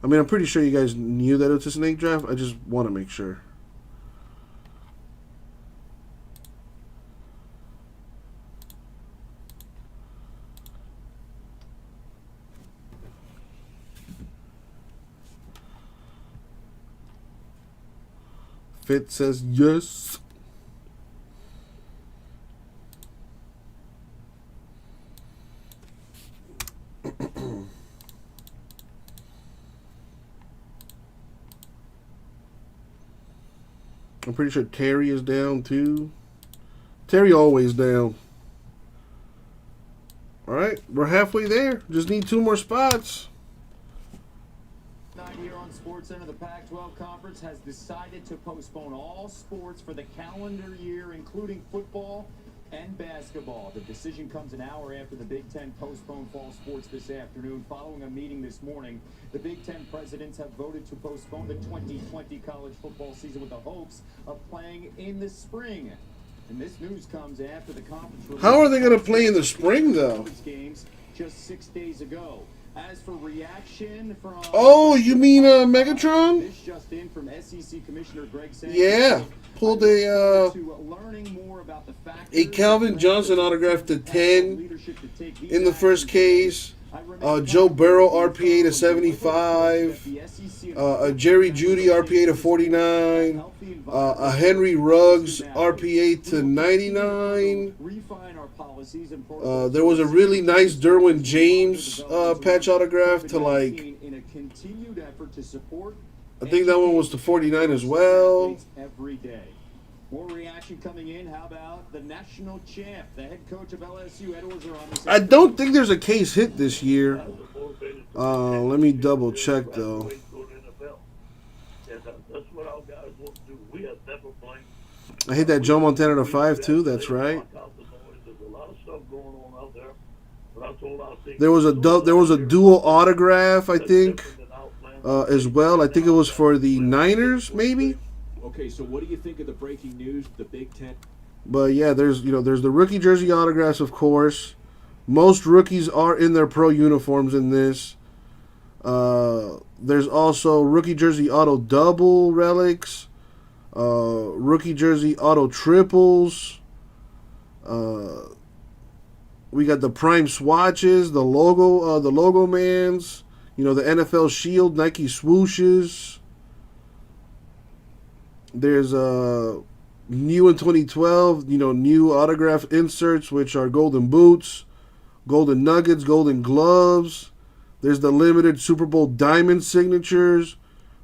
Speaker 1: I mean, I'm pretty sure you guys knew that it's a snake draft. I just want to make sure. Fit says yes. I'm pretty sure Terry is down too. Terry always down. All right, we're halfway there. Just need 2 more spots.
Speaker 8: Tonight here on SportsCenter, the Pac-12 Conference has decided to postpone all sports for the calendar year, including football and basketball. The decision comes an hour after the Big Ten postponed fall sports this afternoon. Following a meeting this morning, the Big Ten presidents have voted to postpone the 2020 college football season with the hopes of playing in the spring. And this news comes after the conference.
Speaker 1: How are they going to play in the spring, though?
Speaker 8: Games just 6 days ago. As for reaction from...
Speaker 1: Oh, you mean Megatron?
Speaker 8: This just in from SEC Commissioner Greg Sankey.
Speaker 1: Yeah, pulled a
Speaker 8: learning more about the
Speaker 1: a Calvin Johnson autograph to 10 in the first case. Joe Burrow RPA to 75. A Jerry Jeudy RPA to 49. A Henry Ruggs RPA to 99. There was a really nice Derwin James patch autograph to like... I think that one was to 49 as well.
Speaker 8: Every day. More reaction coming in. How about the national champ, the head coach of LSU, Ed Orgeron?
Speaker 1: I don't think there's a case hit this year. Let me double check though. I hit that Joe Montana to 5 too. That's right. There was a dual autograph, I think, as well. I think it was for the Niners, maybe.
Speaker 9: Okay, so what do you think of the breaking news? The Big Ten.
Speaker 1: But yeah, there's the rookie jersey autographs, of course. Most rookies are in their pro uniforms in this. There's also rookie jersey auto double relics, rookie jersey auto triples. We got the prime swatches, the logo mans. The NFL shield, Nike swooshes. There's new in 2012, new autograph inserts, which are golden boots, golden nuggets, golden gloves. There's the limited Super Bowl diamond signatures,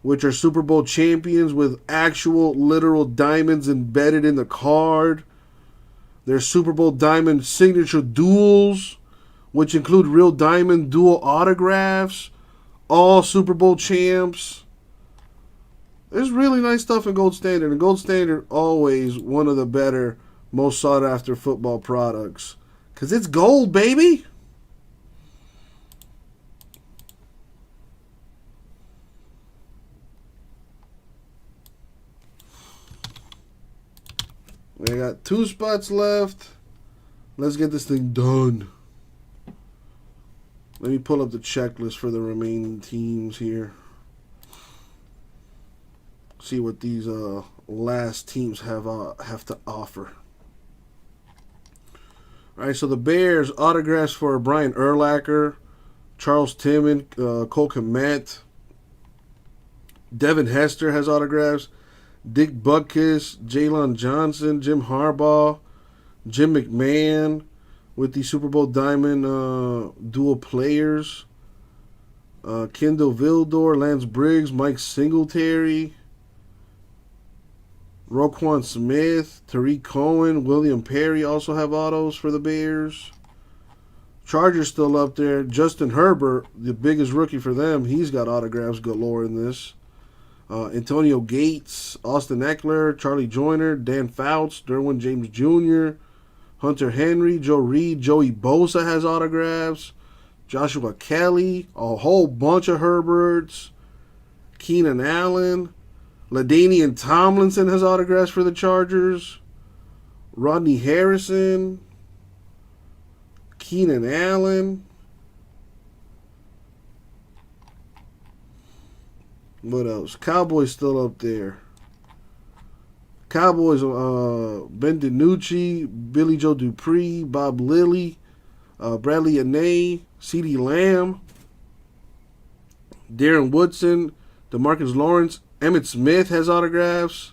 Speaker 1: which are Super Bowl champions with actual literal diamonds embedded in the card. There's Super Bowl diamond signature duels, which include real diamond dual autographs, all Super Bowl champs. There's really nice stuff in Gold Standard, and Gold Standard always one of the better, most sought after football products. Because it's gold, baby! We got 2 spots left. Let's get this thing done. Let me pull up the checklist for the remaining teams here. See what these last teams have to offer. All right, so the Bears autographs for Brian Urlacher, Charles Tillman, Cole Kmet. Devin Hester has autographs. Dick Butkus, Jalen Johnson, Jim Harbaugh, Jim McMahon with the Super Bowl Diamond dual players. Kendall Vildor, Lance Briggs, Mike Singletary, Roquan Smith, Tariq Cohen, William Perry also have autos for the Bears. Chargers still up there. Justin Herbert, the biggest rookie for them, he's got autographs galore in this. Antonio Gates, Austin Eckler, Charlie Joyner, Dan Fouts, Derwin James Jr., Hunter Henry, Joe Reed, Joey Bosa has autographs. Joshua Kelly, a whole bunch of Herberts. Keenan Allen. LaDainian Tomlinson has autographs for the Chargers. Rodney Harrison. Keenan Allen. What else? Cowboys still up there. Cowboys, Ben DiNucci, Billy Joe Dupree, Bob Lilly, Bradley Anae, CeeDee Lamb, Darren Woodson, DeMarcus Lawrence, Emmitt Smith has autographs,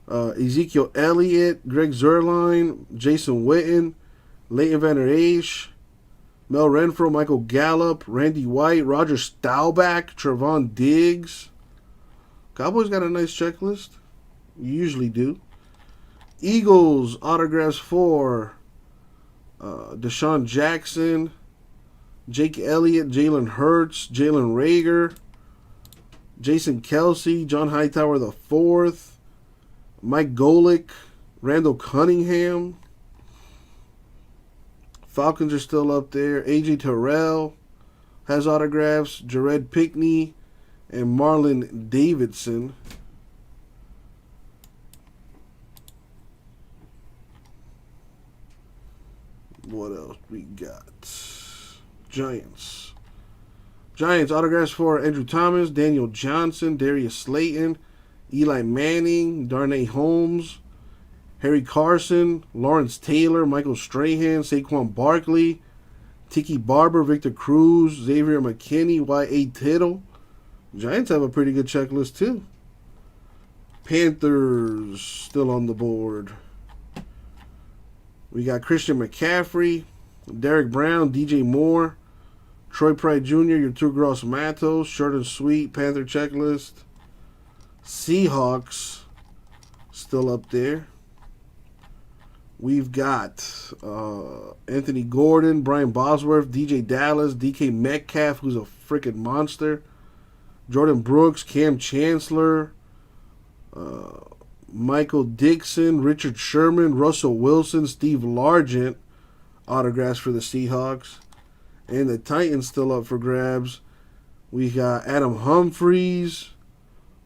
Speaker 1: Ezekiel Elliott, Greg Zuerlein, Jason Witten, Leighton Vander Esch, Mel Renfro, Michael Gallup, Randy White, Roger Staubach, Trevon Diggs. Cowboys got a nice checklist. You usually do. Eagles autographs for Deshaun Jackson, Jake Elliott, Jalen Hurts, Jalen Reagor, Jason Kelsey, John Hightower IV, Mike Golick, Randall Cunningham. Falcons are still up there. AJ Terrell has autographs. Jared Pinkney and Marlon Davidson. What else we got? Giants autographs for Andrew Thomas, Daniel Johnson, Darius Slayton, Eli Manning, Darnay Holmes, Harry Carson, Lawrence Taylor, Michael Strahan, Saquon Barkley, Tiki Barber, Victor Cruz, Xavier McKinney, Y.A. Tittle. Giants have a pretty good checklist too. Panthers still on the board. We got Christian McCaffrey, Derek Brown, DJ Moore, Troy Pride Jr., your two Gross Matos, short and sweet, Panther checklist. Seahawks still up there. We've got Anthony Gordon, Brian Bosworth, DJ Dallas, DK Metcalf, who's a freaking monster, Jordan Brooks, Cam Chancellor, Michael Dixon, Richard Sherman, Russell Wilson, Steve Largent, autographs for the Seahawks. And the Titans still up for grabs. We got Adam Humphries,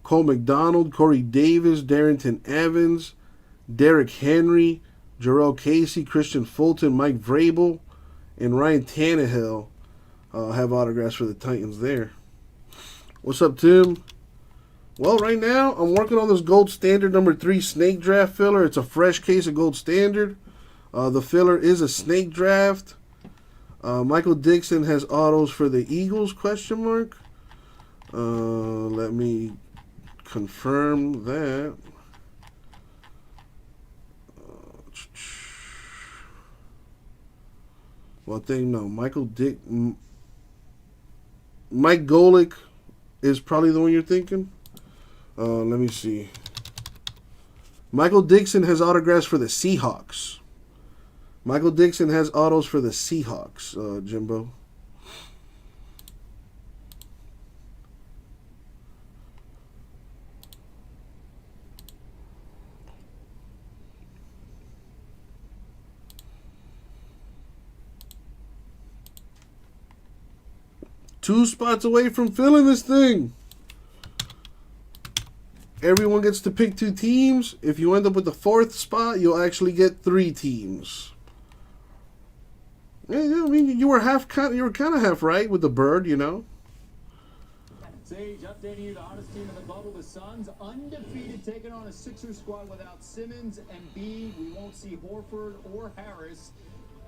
Speaker 1: Cole McDonald, Corey Davis, Darrington Evans, Derrick Henry, Jarrell Casey, Christian Fulton, Mike Vrabel, and Ryan Tannehill have autographs for the Titans there. What's up, Tim? Well, right now, I'm working on this Gold Standard number 3 Snake Draft filler. It's a fresh case of Gold Standard. The filler is a Snake Draft. Michael Dixon has autos for the Eagles, question mark. Let me confirm that. Well, thing no. Mike Golick is probably the one you're thinking. Let me see. Michael Dixon has autographs for the Seahawks. Michael Dixon has autos for the Seahawks, Jimbo. Two spots away from filling this thing. Everyone gets to pick 2 teams. If you end up with the 4th spot, you'll actually get 3 teams. Yeah, I mean, you were kind of half right with the bird, you know.
Speaker 8: Sage, updating you, the hottest team in the bubble, the Suns, undefeated, taking on a Sixers squad without Simmons and B. We won't see Horford or Harris.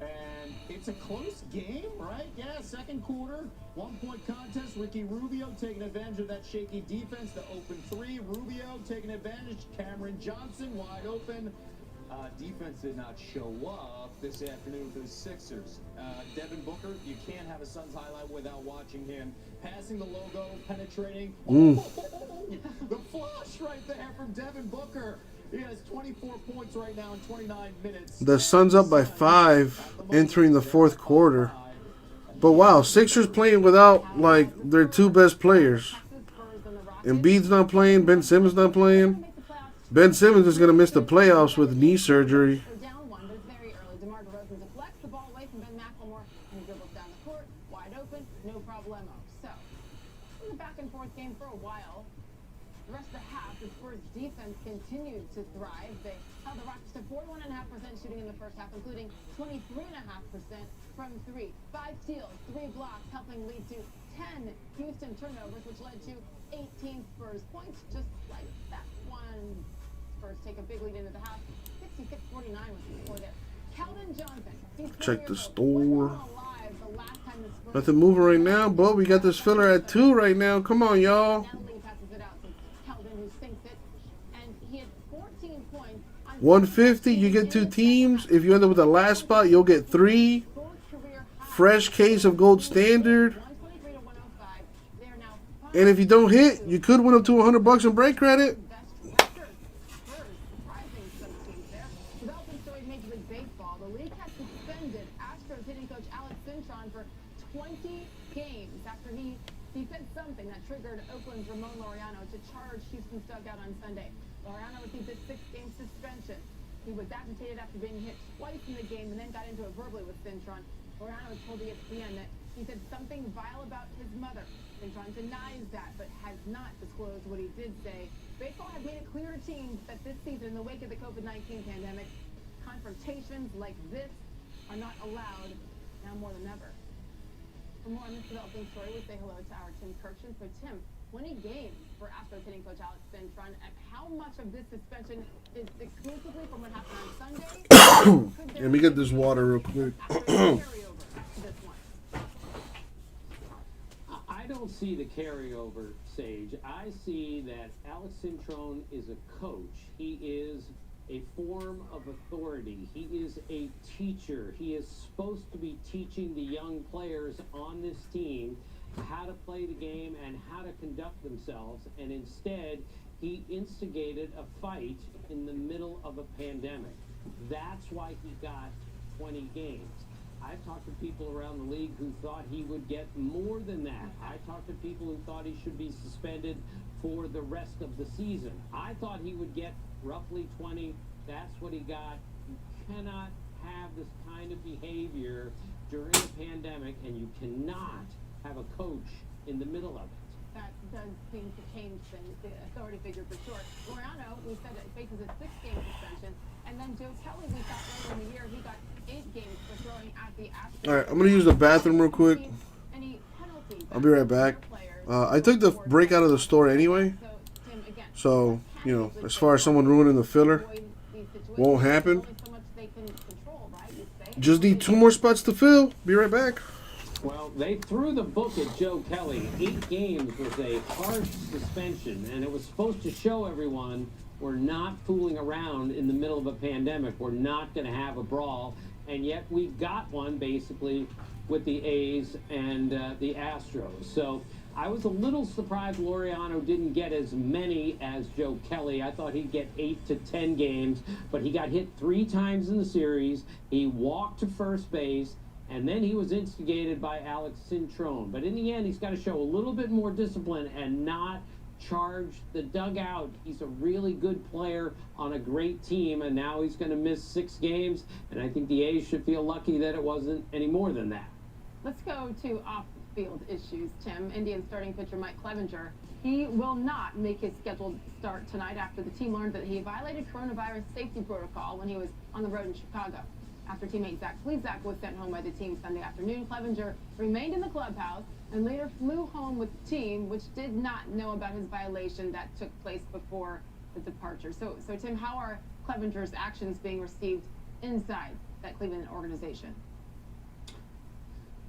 Speaker 8: And it's a close game, right? Yeah, second quarter, 1-point contest. Ricky Rubio taking advantage of that shaky defense. The open 3. Rubio taking advantage. Cameron Johnson wide open. Defense did not show up this afternoon for the Sixers. Devin Booker, you can't have a Suns highlight without watching him. Passing the logo, penetrating. The flush right there from Devin Booker. He has 24 points right now in 29 minutes.
Speaker 1: The Suns up by 5 entering the 4th quarter. But wow, Sixers playing without, like, their 2 best players. Embiid's not playing. Ben Simmons not playing. Ben Simmons is going to miss the playoffs with knee surgery.
Speaker 3: Down 1, but it's very early. DeMar DeRozan deflects the ball away from Ben McLemore and he dribbles down the court, wide open, no problemo. So, in the back and forth game for a while. The rest of the half, the Spurs defense continued to thrive. They held the Rockets to 41.5% shooting in the first half, including 23.5% from 3. 5 steals, 3 blocks, helping lead to 10 Houston turnovers, which led to 18 Spurs points, just like that one. Spurs take a big lead into the half. 66-49 was the score there. Keldon Johnson.
Speaker 1: Check the store.
Speaker 3: Alive the last time the Spurs
Speaker 1: Nothing moving right now, but we got this filler at 2 right now. Come on, y'all.
Speaker 3: Natalie passes it out to Keldon, who sinks it, and he had 14 points.
Speaker 1: 150, you get 2 teams. If you end up with the last spot, you'll get 3. Fresh case of gold standard. And if you don't hit, you could win up to $100 in break credit.
Speaker 3: The league has suspended Astros hitting coach Alex Cintron for 20 games after he said something that triggered Oakland's Ramon Laureano to charge Houston's dugout on Sunday. Laureano received a 6-game suspension. He was agitated after being hit twice in the game and then got into it verbally with Cintron. Laureano told ESPN that he said something vile about his mother. Cintron denies that, but has not disclosed what he did say. Baseball has made it clear to teams that this season, in the wake of the COVID-19 pandemic, confrontations like this are not allowed now more than ever. For more on this developing story, we say hello to our Tim Kirchner. So Tim, 20 games for Astros hitting coach Alex Cintron, and how much of this suspension is exclusively from what happened on Sunday?
Speaker 1: Let me get this water real quick.
Speaker 10: I don't see the carryover, Sage. I see that Alex Cintron is a coach. He is a form of authority. He is a teacher. He is supposed to be teaching the young players on this team how to play the game and how to conduct themselves. And instead, he instigated a fight in the middle of a pandemic. That's why he got 20 games. I've talked to people around the league who thought he would get more than that. I talked to people who thought he should be suspended for the rest of the season. I thought he would get roughly 20. That's what he got. You cannot have this kind of behavior during a pandemic, and you cannot have a coach in the middle of it.
Speaker 3: That does seem to change things, the authority figure for sure. Laureano, we said that faces a 6-game suspension. And then Joe Kelly, we thought earlier in the year, he got 8 games for throwing at the Astros.
Speaker 1: All right, I'm going to use the bathroom real quick.
Speaker 3: Any penalties?
Speaker 1: I'll be right back. I took the break out of the store anyway. So, you know, as far as someone ruining the filler, won't happen. Just need 2 more spots to fill. Be right back.
Speaker 10: Well, they threw the book at Joe Kelly. 8 games was a harsh suspension, and it was supposed to show everyone we're not fooling around in the middle of a pandemic. We're not going to have a brawl, and yet we got one basically with the A's and the Astros. So I was a little surprised Laureano didn't get as many as Joe Kelly. I thought he'd get 8 to 10 games, but he got hit 3 times in the series. He walked to first base, and then he was instigated by Alex Cintron. But in the end, he's got to show a little bit more discipline and not charge the dugout. He's a really good player on a great team, and now he's going to miss 6 games, and I think the A's should feel lucky that it wasn't any more than that.
Speaker 3: Let's go to off-field issues, Tim. Indian starting pitcher Mike Clevenger, he will not make his scheduled start tonight after the team learned that he violated coronavirus safety protocol when he was on the road in Chicago. After teammate Zach Plesac was sent home by the team Sunday afternoon, Clevenger remained in the clubhouse and later flew home with the team, which did not know about his violation that took place before the departure. So Tim, how are Clevenger's actions being received inside that Cleveland organization?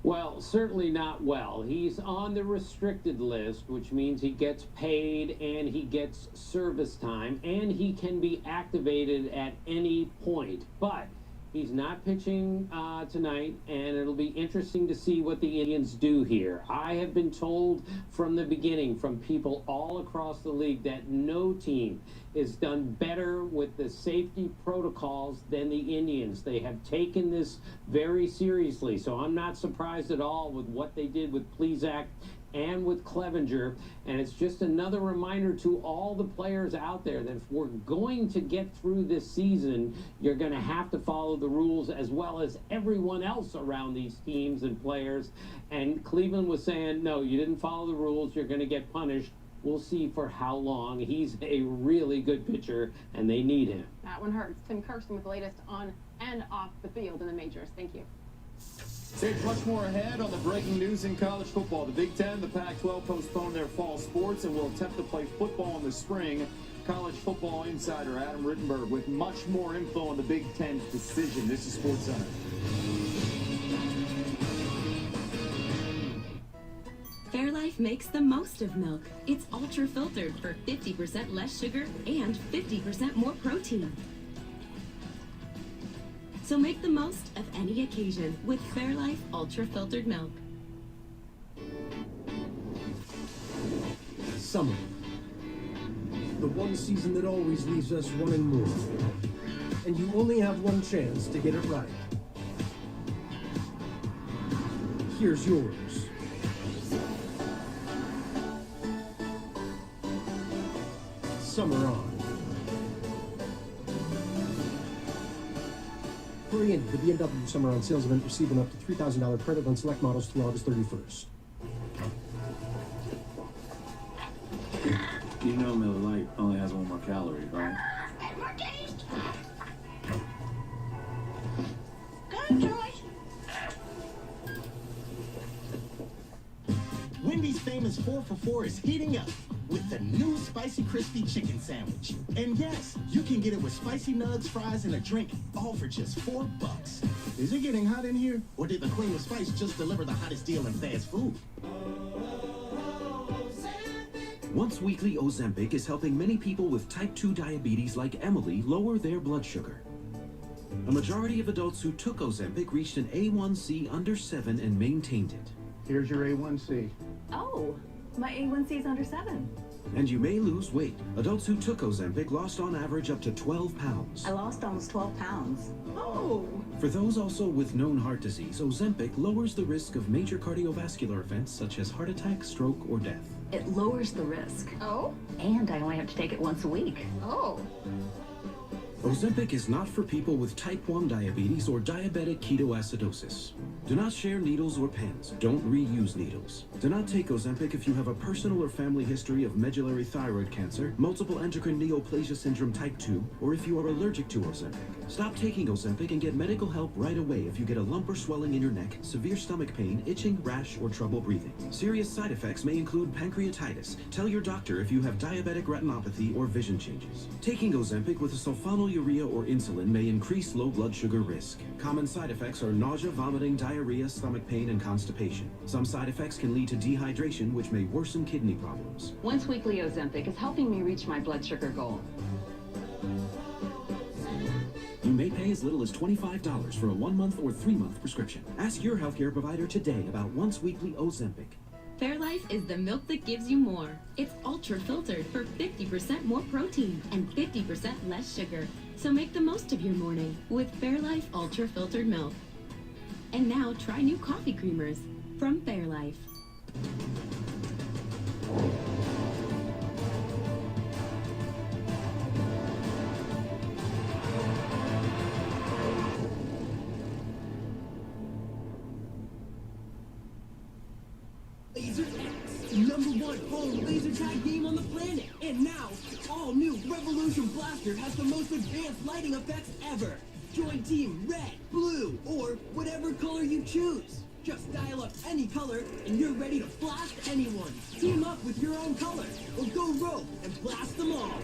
Speaker 10: Well, certainly not well. He's on the restricted list, which means he gets paid and he gets service time and he can be activated at any point. But he's not pitching tonight, and it'll be interesting to see what the Indians do here. I have been told from the beginning from people all across the league that no team is done better with the safety protocols than the Indians. They have taken this very seriously, so I'm not surprised at all with what they did with Plesac and with Clevenger, and it's just another reminder to all the players out there that if we're going to get through this season, you're going to have to follow the rules as well as everyone else around these teams and players. And Cleveland was saying, no, you didn't follow the rules, you're going to get punished. We'll see for how long. He's a really good pitcher, and they need him.
Speaker 3: That one hurts. Tim Kirsten with the latest on and off the field in the majors. Thank you.
Speaker 8: Say much more ahead on the breaking news in college football. The Big Ten, the Pac-12 postponed their fall sports and will attempt to play football in the spring. College football insider Adam Rittenberg with much more info on the Big Ten's decision. This is SportsCenter.
Speaker 11: Fairlife makes the most of milk. It's ultra filtered for 50% less sugar and 50% more protein. So make the most of any occasion with Fairlife ultra filtered milk.
Speaker 12: Summer. The one season that always leaves us wanting more. And you only have one chance to get it right. Here's yours. Summer on. Hurry in. The BMW Summer On sales event receiving up to $3,000 credit on select models through August 31st.
Speaker 9: You know Miller Lite only has one more calorie, right?
Speaker 13: Good choice. Wendy's famous 4 for $4 is heating up with the new Spicy Crispy Chicken Sandwich. And yes, you can get it with spicy nugs, fries, and a drink, all for just $4. Is it getting hot in here? Or did the Queen of Spice just deliver the hottest deal in fast food?
Speaker 14: Once weekly Ozempic is helping many people with type 2 diabetes like Emily lower their blood sugar. A majority of adults who took Ozempic reached an A1C under 7 and maintained it.
Speaker 15: Here's your A1C.
Speaker 16: Oh, my A1C is under 7.
Speaker 14: And you may lose weight. Adults who took Ozempic lost on average up to 12 pounds.
Speaker 16: I lost almost 12 pounds. Oh!
Speaker 14: For those also with known heart disease, Ozempic lowers the risk of major cardiovascular events such as heart attack, stroke, or death.
Speaker 16: It lowers the risk.
Speaker 5: Oh?
Speaker 16: And I only have to take it once a week.
Speaker 5: Oh.
Speaker 14: Ozempic is not for people with type 1 diabetes or diabetic ketoacidosis. Do not share needles or pens. Don't reuse needles. Do not take Ozempic if you have a personal or family history of medullary thyroid cancer, multiple endocrine neoplasia syndrome type 2, or if you are allergic to Ozempic. Stop taking Ozempic and get medical help right away if you get a lump or swelling in your neck, severe stomach pain, itching, rash, or trouble breathing. Serious side effects may include pancreatitis. Tell your doctor if you have diabetic retinopathy or vision changes. Taking Ozempic with a sulfonylurea or insulin may increase low blood sugar risk. Common side effects are nausea, vomiting, diarrhea, stomach pain, and constipation. Some side effects can lead to dehydration, which may worsen kidney problems.
Speaker 16: Once weekly Ozempic is helping me reach my blood sugar goal.
Speaker 14: You may pay as little as $25 for a 1-month or 3-month prescription. Ask your healthcare provider today about once weekly Ozempic.
Speaker 11: Fairlife is the milk that gives you more. It's ultra filtered for 50% more protein and 50% less sugar. So make the most of your morning with Fairlife ultra filtered milk. And now try new coffee creamers from Fairlife.
Speaker 17: Laser X, #1 home laser tag game on the planet. And now, all new Revolution Blaster has the most advanced lighting effects ever. Join Team Red, Blue, or whatever color you choose. Just dial up any color and you're ready to blast anyone. Team up with your own color or go rogue and blast them all.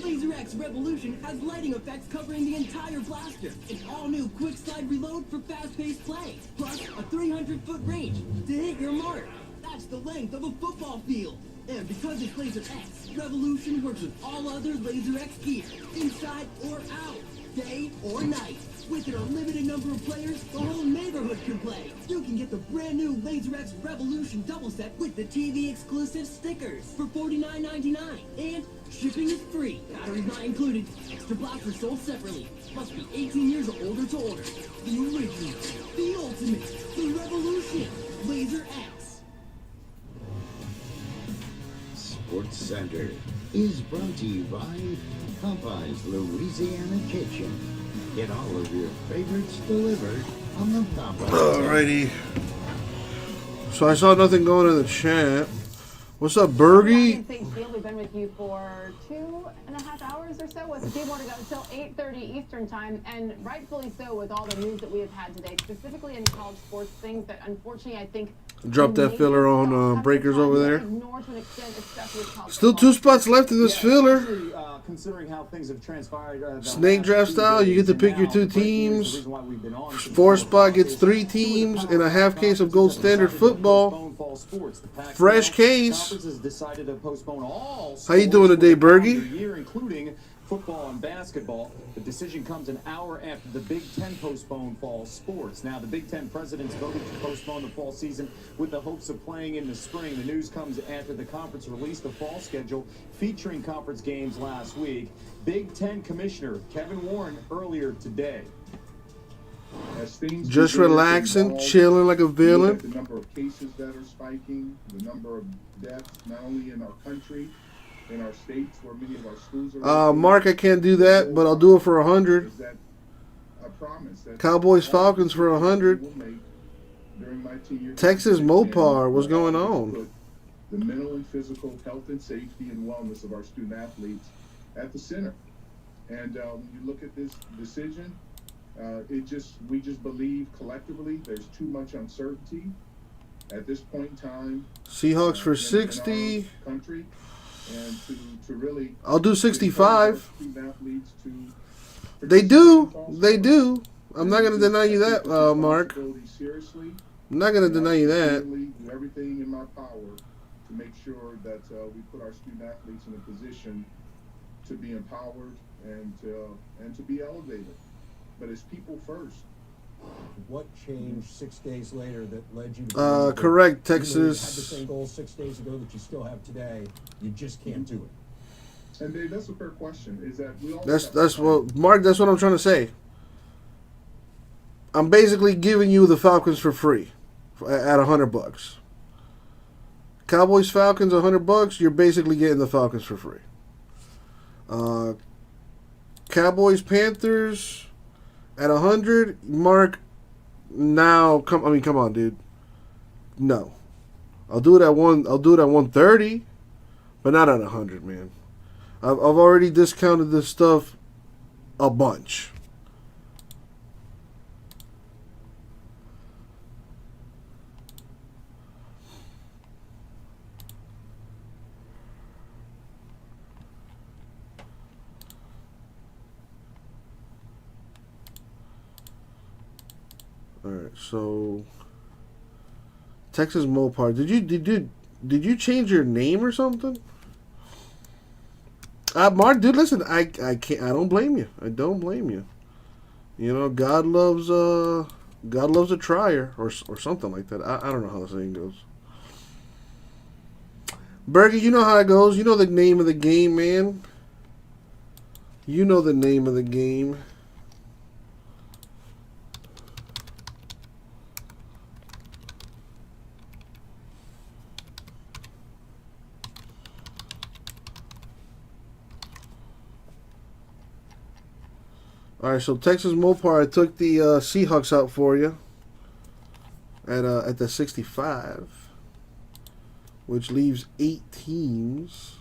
Speaker 17: Laser X Revolution has lighting effects covering the entire blaster. An all-new quick slide reload for fast-paced play. Plus a 300-foot range to hit your mark. That's the length of a football field. And because it's Laser X, Revolution works with all other Laser X gear, inside or out, day or night. With an unlimited number of players, the whole neighborhood can play. You can get the brand new Laser X Revolution double set with the TV exclusive stickers for $49.99. And shipping is free. Batteries not included. Extra blasters sold separately. Must be 18 years or older to order. The original, the ultimate, the Revolution, Laser X.
Speaker 18: Sports Center is brought to you by Popeye's Louisiana Kitchen. Get all of your favorites delivered on the Popeye.
Speaker 1: Alrighty. So I saw nothing going in the chat. What's up, Bergie?
Speaker 3: We've been with you for 2.5 hours or so. With a few more to go until 8:30 Eastern time, and rightfully so with all the news that we have had today, specifically in college sports, things that unfortunately I think
Speaker 1: Drop that filler on breakers over there. Still 2 spots left in this filler.
Speaker 8: Considering how things have transpired,
Speaker 1: Snake draft style, you get to pick your 2 teams. 4 spot gets 3 teams in a half case of gold standard football. Fresh case. How you doing today, Bergie?
Speaker 8: Including football and basketball. The decision comes an hour after the Big Ten postponed fall sports. Now, the Big Ten presidents voted to postpone the fall season with the hopes of playing in the spring. The news comes after the conference released the fall schedule featuring conference games last week. Big Ten Commissioner Kevin Warren earlier today.
Speaker 1: Just relaxing, chilling like a villain.
Speaker 15: The number of cases that are spiking, the number of deaths, not only in our country, in our states where many of our schools are.
Speaker 1: Mark, I can't do that, but I'll do it for 100. Cowboys Falcons for 100. Texas Mopar, what's going on?
Speaker 15: The mental and physical health and safety and wellness of our student athletes at the center. And when you look at this decision, we just believe collectively there's too much uncertainty at this point in time.
Speaker 1: Seahawks for 60.
Speaker 15: In our country. And to really,
Speaker 1: I'll do 65. They do. I'm not going to deny you that, Mark. I'm not going to deny you that.
Speaker 15: Do everything in my power to make sure that we put our student athletes in a position to be empowered and to be elevated. But it's people first.
Speaker 12: What changed 6 days later that led you to
Speaker 1: correct,
Speaker 12: that,
Speaker 1: Texas.
Speaker 12: You had the same goal 6 days ago that you still have today. You just can't do it.
Speaker 15: And Dave, that's a fair question. Is that we all
Speaker 1: that's what Mark. That's what I'm trying to say. I'm basically giving you the Falcons for free at $100. Cowboys Falcons $100. You're basically getting the Falcons for free. Cowboys Panthers at 100. Mark, now come on, dude. No, I'll do it at 130, but not at 100, man. I've already discounted this stuff a bunch. All right, so Texas Mopar. Did you change your name or something? Mark, dude, listen, I can't. I don't blame you. I don't blame you. You know, God loves a trier or something like that. I don't know how the saying goes. Bergie, you know how it goes. You know the name of the game, man. You know the name of the game. All right, so Texas Mopar, I took the Seahawks out for you at the 65, which leaves 8 teams.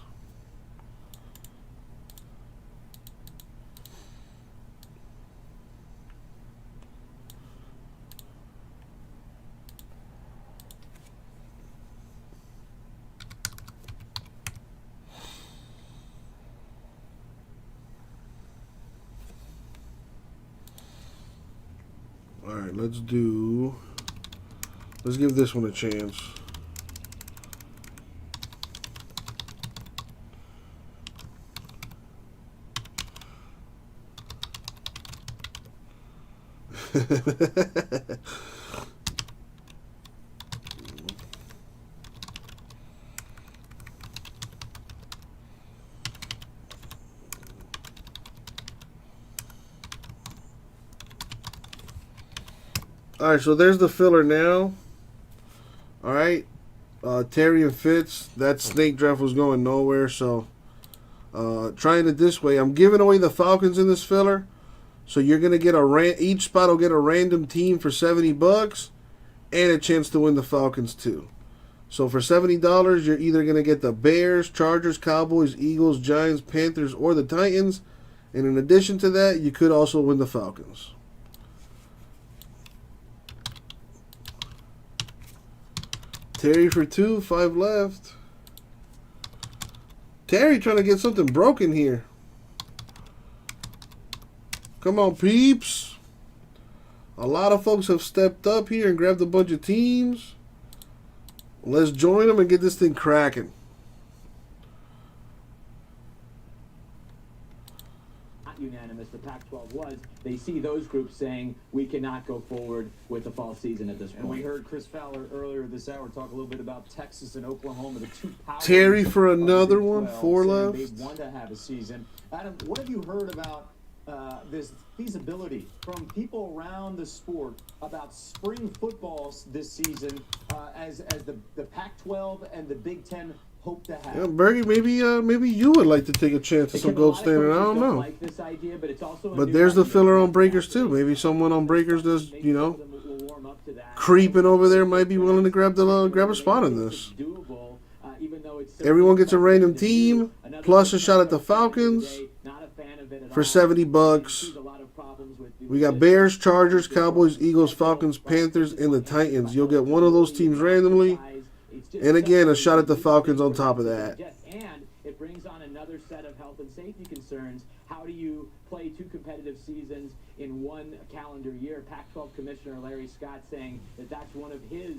Speaker 1: All right, let's give this one a chance. All right, so there's the filler now. All right, Terry and Fitz. That snake draft was going nowhere, so trying it this way. I'm giving away the Falcons in this filler, so you're gonna get each spot will get a random team for $70 and a chance to win the Falcons too. So for $70, you're either going to get the Bears, Chargers, Cowboys, Eagles, Giants, Panthers, or the Titans. And in addition to that, you could also win the Falcons. Terry for 2, 5 left. Terry trying to get something broken here. Come on, peeps. A lot of folks have stepped up here and grabbed a bunch of teams. Let's join them and get this thing cracking.
Speaker 8: Not unanimous, the Pac-12 was. They see those groups saying we cannot go forward with the fall season at this point.
Speaker 19: And we heard Chris Fowler earlier this hour talk a little bit about Texas and Oklahoma, the two powers.
Speaker 1: Terry for another one, 4 left.
Speaker 8: They want to have a season. Adam, what have you heard about this feasibility from people around the sport about spring football this season as the Pac-12 and the Big Ten hope to have?
Speaker 1: Yeah, Bergie, maybe you would like to take a chance at some gold standard. I don't know.
Speaker 8: Like this idea, but it's also
Speaker 1: but there's the filler on Breakers too. Maybe someone on Breakers does, you know, creeping over there might be willing to grab a spot in this. Everyone gets a random team plus a shot at the Falcons for $70. We got Bears, Chargers, Cowboys, Eagles, Falcons, Panthers, and the Titans. You'll get one of those teams randomly. And again, a shot at the Falcons on top of that.
Speaker 8: And it brings on another set of health and safety concerns. How do you play 2 competitive seasons in one calendar year? Pac-12 Commissioner Larry Scott saying that that's one of his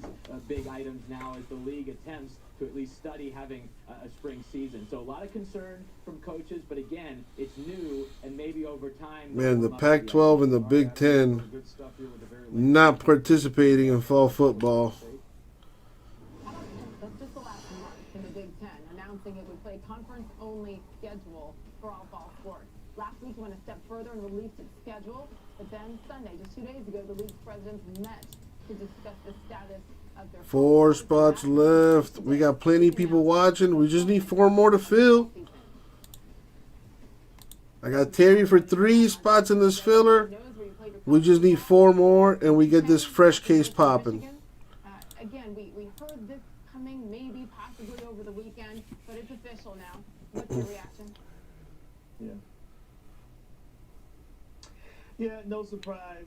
Speaker 8: big items now as the league attempts to at least study having a spring season. So a lot of concern from coaches, but again, it's new and maybe over time.
Speaker 1: Man, the Pac-12 and the Big Ten not participating in fall football.
Speaker 20: Just the last month in the Big Ten announcing it would play a conference-only schedule for all fall sports. Last week, it went a step further and released its schedule. But then Sunday, just 2 days ago, the league's presidents met to discuss the status of their
Speaker 1: 4 spots left. We got plenty of people watching. We just need 4 more to fill. I got Terry for 3 spots in this filler. We just need 4 more, and we get this fresh case popping.
Speaker 20: Again, we heard this coming maybe possibly over the weekend, but it's official now. What's your reaction?
Speaker 21: Yeah, no surprise,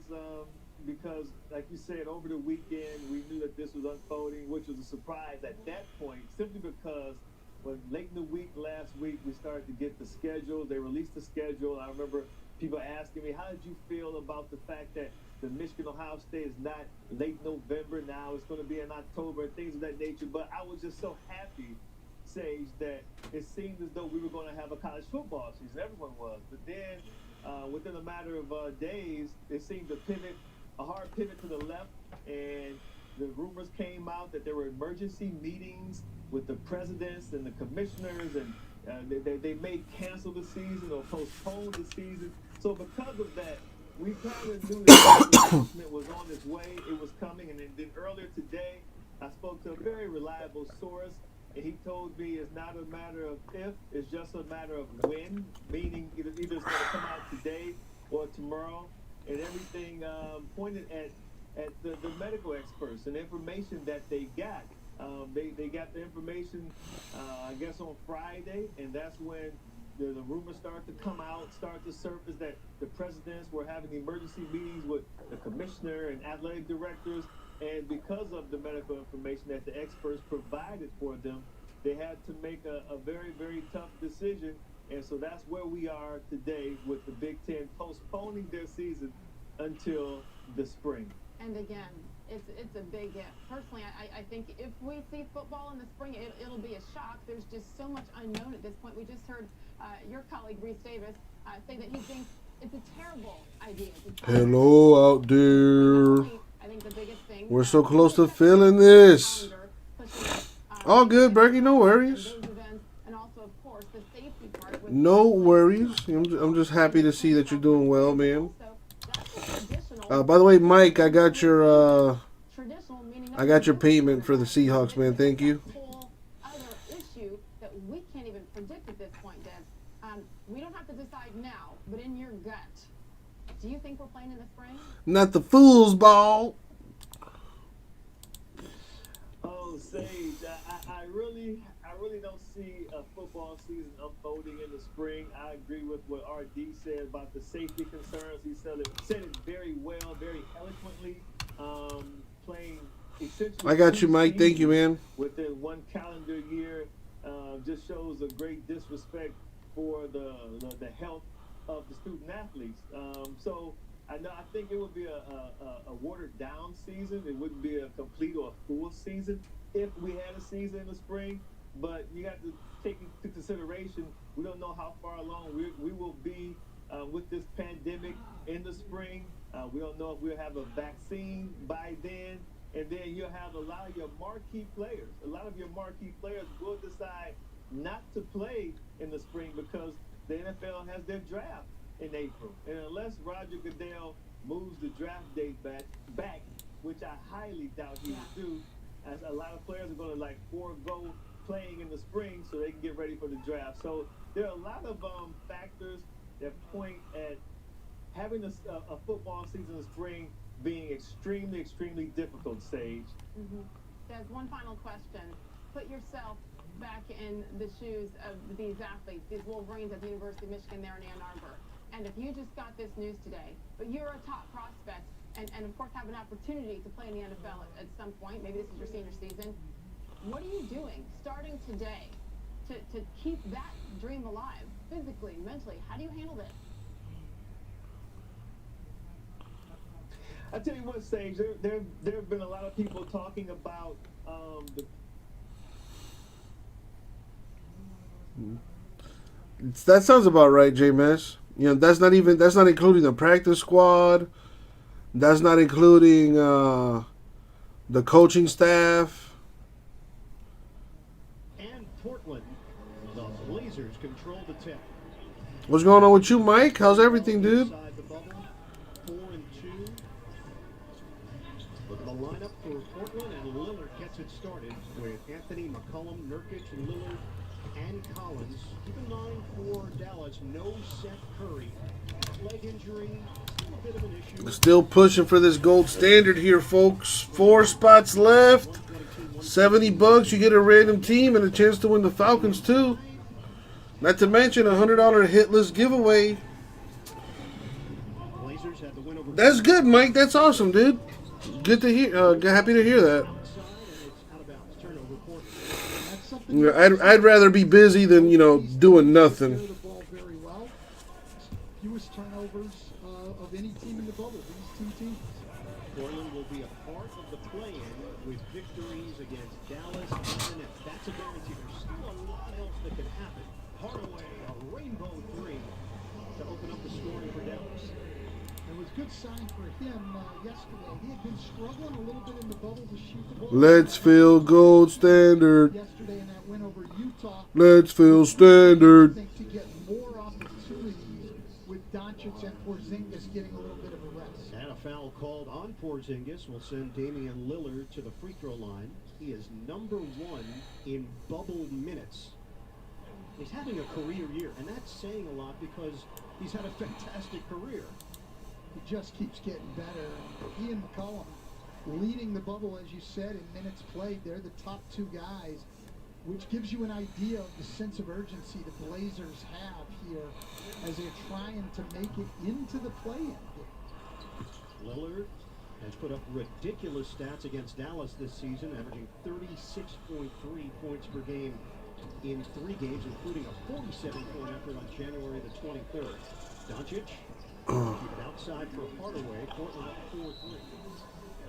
Speaker 21: because, like you said, over the weekend, we knew that this was unfolding, which was a surprise at that point, simply because when late in the week, last week, we started to get the schedule. They released the schedule. I remember people asking me, how did you feel about the fact that the Michigan-Ohio State is not late November now, it's going to be in October and things of that nature. But I was just so happy, Sage, that it seemed as though we were going to have a college football season. Everyone was. But then within a matter of days, it seemed to pivot, a hard pivot to the left, and the rumors came out that there were emergency meetings with the presidents and the commissioners, and they may cancel the season or postpone the season. So because of that, we kind of knew that the announcement was on its way. It was coming. And then earlier today, I spoke to a very reliable source, and he told me it's not a matter of if, it's just a matter of when, meaning either it's going to come out today or tomorrow. And everything pointed at the medical experts and the information that they got. They got the information, I guess, on Friday, and that's when the rumors start to come out, start to surface that the presidents were having emergency meetings with the commissioner and athletic directors, and because of the medical information that the experts provided for them, they had to make a very, very tough decision. And so that's where we are today with the Big Ten postponing their season until the spring.
Speaker 20: And again, it's a big if. Personally, I think if we see football in the spring, it'll be a shock. There's just so much unknown at this point. We just heard your colleague, Reese Davis, say that he thinks it's a terrible idea.
Speaker 1: Hello out there.
Speaker 20: I think the biggest thing,
Speaker 1: we're so close to filling this. All good, Bergie. No worries. No worries. I'm just happy to see that you're doing well, man. By the way, Mike, I got your payment for the Seahawks, man. Thank you.
Speaker 20: Other issue that we can't even predict at this point, Deb. We don't have to decide now, but in your gut, do you think we're playing in the spring?
Speaker 1: Not the fool's ball.
Speaker 21: Oh, Sage, I really don't see a football season unfolding in the spring. I agree with what RD said about the safety concerns. He said it very well, very eloquently. Playing essentially
Speaker 1: I got you,
Speaker 21: two
Speaker 1: Mike. Thank you,
Speaker 21: seasons
Speaker 1: man.
Speaker 21: within one calendar year just shows a great disrespect for the health of the student athletes. So I think it would be a watered down season. It wouldn't be a complete or a full season if we had a season in the spring. But you have to take into consideration we don't know how far along we will be with this pandemic in the spring. We don't know if we'll have a vaccine by then. And then you'll have a lot of your marquee players. A lot of your marquee players will decide not to play in the spring because the NFL has their draft in April. And unless Roger Goodell moves the draft date back, which I highly doubt he will do, as a lot of players are going to forego playing in the spring so they can get ready for the draft. So there are a lot of factors that point at having a football season in the spring being extremely, extremely difficult, Sage.
Speaker 20: Mm-hmm. There's one final question. Put yourself back in the shoes of these athletes, these Wolverines at the University of Michigan there in Ann Arbor. And if you just got this news today, but you're a top prospect and of course have an opportunity to play in the NFL at some point, maybe this is your senior season, what are you doing starting today to keep that dream alive physically, mentally? How do you handle this?
Speaker 21: I tell you what, Sage, there have been a lot of people talking about
Speaker 1: That sounds about right, J-Mesh. That's not including the practice squad. That's not including the coaching staff.
Speaker 4: And Portland, the Blazers control the tip.
Speaker 1: What's going on with you, Mike? How's everything, dude?
Speaker 4: 4-2. Look at the lineup for Portland, and Lillard gets it started with Anthony, McCollum, Nurkic, Lillard, and Collins. Keep in mind for Dallas, no Seth Curry. Leg injury, still a bit of an issue.
Speaker 1: Still pushing for this gold standard here, folks. 4 spots left. $70, you get a random team and a chance to win the Falcons too. Not to mention a $100 Hitless giveaway. That's good, Mike. That's awesome, dude. Good to hear. Happy to hear that. I'd rather be busy than doing nothing.
Speaker 22: The ball very well. Fewest turnovers of any team in the bubble. These two teams.
Speaker 4: Portland will be a part of the play-in with victories against Dallas and the Nets. That's a guarantee. There's still a lot else that can happen. Hardaway, a rainbow three to open up the scoring for Dallas.
Speaker 22: It was a good sign for him yesterday. He had been struggling a little bit in the bubble to shoot the ball.
Speaker 1: Let's feel gold standard.
Speaker 22: Yesterday in that win over Utah.
Speaker 1: Let's feel standard.
Speaker 22: I think to get more opportunities with Doncic and Porzingis getting a little bit of a rest.
Speaker 4: And a foul called on Porzingis will send Damian Lillard to the free throw line. He is #1 in bubble minutes. He's having a career year, and that's saying a lot because he's had a fantastic career.
Speaker 22: He just keeps getting better. He and McCollum leading the bubble, as you said, in minutes played. They're the top 2 guys, which gives you an idea of the sense of urgency the Blazers have here as they're trying to make it into the play-in.
Speaker 4: Lillard has put up ridiculous stats against Dallas this season, averaging 36.3 points per game in 3 games, including a 47-point effort on January the 23rd. Doncic, keep it outside for Hardaway. Portland up 4-3.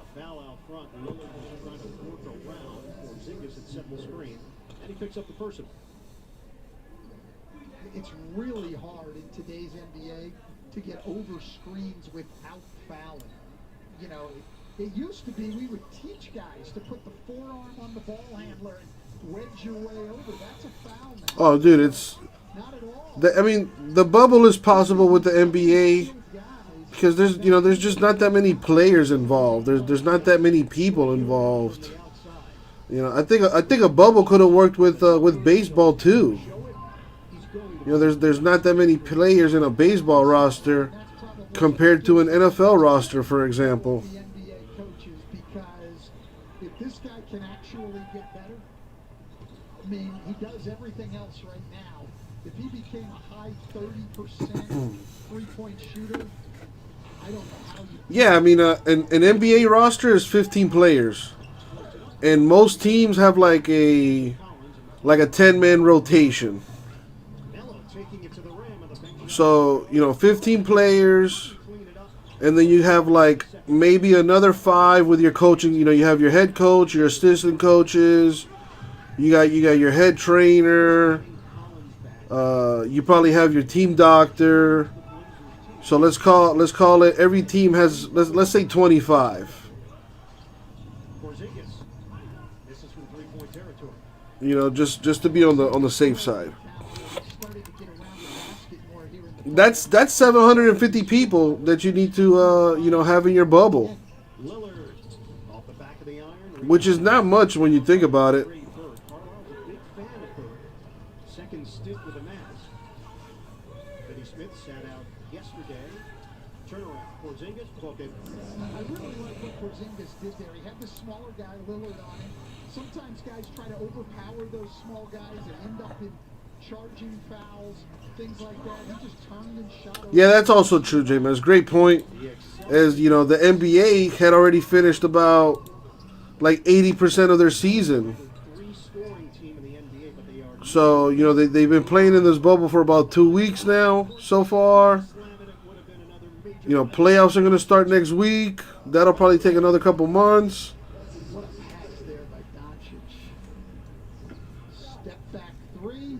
Speaker 4: A foul out front. Lillard was trying to work around. Porzingis had set the screen, and he picks up the personal.
Speaker 22: It's really hard in today's NBA to get over screens without fouling. It used to be we would teach guys to put the forearm on the ball handler and wedge your way over. That's a foul now.
Speaker 1: Oh, dude, it's...
Speaker 22: Not at all.
Speaker 1: The bubble is possible with the NBA because there's just not that many players involved. There's not that many people involved. I think a bubble could have worked with baseball too. There's not that many players in a baseball roster compared to an NFL roster, for example.
Speaker 22: The NBA coaches, because if this guy can actually I mean, he does everything else right now. If he became a high 30% three-point shooter, I don't know how you...
Speaker 1: Yeah, I mean, an NBA roster is 15 players. And most teams have like a 10-man rotation. So, 15 players, and then you have like maybe another 5 with your coaching. You have your head coach, your assistant coaches, you got your head trainer, you probably have your team doctor. So let's call it every team has let's say 25. Just to be on the safe side. That's 750 people that you need to have in your bubble, which is not much when you think about it.
Speaker 4: Second stint with the Mavs. Benny Smith sat out yesterday. Turnaround. Porzingis, okay.
Speaker 22: I really like what Porzingis did there. He had the smaller guy, Lillard, on him. Sometimes guys try to overpower those small guys and end up in charging fouls, things like that. He just turned and shot over.
Speaker 1: Yeah, that's also true, James. Great point. As the NBA had already finished about like 80% of their season. So, they've been playing in this bubble for about 2 weeks now so far. Playoffs are going to start next week. That'll probably take another couple months.
Speaker 22: What a pass there by Doncic. Step back three.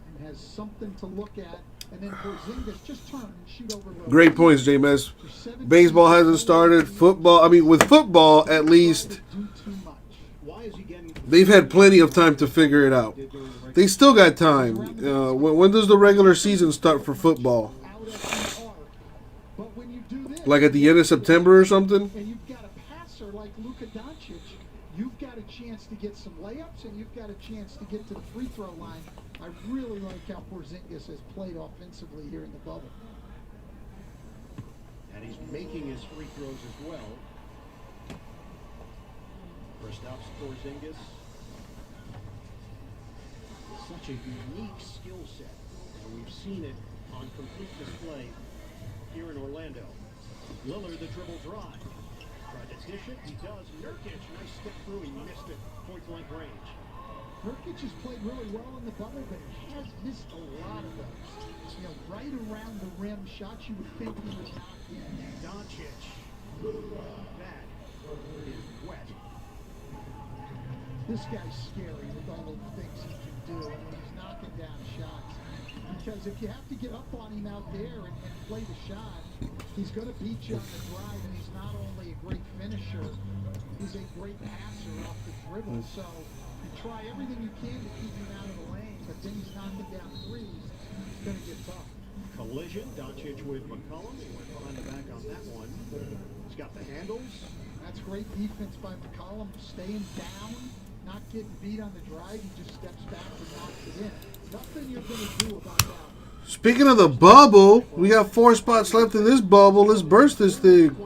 Speaker 22: And has something to look at. And then Porzingis just turn and shoot over low.
Speaker 1: Great points, James. Baseball hasn't started. Football, with football at least, they've had plenty of time to figure it out. They still got time. When does the regular season start for football? Like at the end of September or something?
Speaker 22: And you've got a passer like Luka Doncic. You've got a chance to get some layups, and you've got a chance to get to the free throw line. I really like how Porzingis has played offensively here in the bubble.
Speaker 4: And he's making his free throws as well. Kristaps Porzingis. Such a unique skill set, and we've seen it on complete display here in Orlando. Lillard, the dribble drive. Tried to dish it. He does. Nurkic, nice step through. He missed it. Point-blank range.
Speaker 22: Nurkic has played really well in the bubble, but he has missed a lot of those. Right around the rim, shots you would think he would knock in.
Speaker 4: Doncic. That is wet.
Speaker 22: This guy's scary with all of the things he can do when he's knocking down shots. Because if you have to get up on him out there and play the shot, he's going to beat you on the drive, and he's not only a great finisher, he's a great passer off the dribble. So you try everything you can to keep him out of the lane, but then he's knocking down threes. It's going to get tough.
Speaker 4: Collision. Doncic with McCollum. He went behind the back on that one. He's got the handles.
Speaker 22: That's great defense by McCollum, staying down, not getting beat on the drive. He just steps back and knocks it in. Nothing you're going to do about that.
Speaker 1: Speaking of the bubble, we got 4 spots left in this bubble. Let's burst this thing.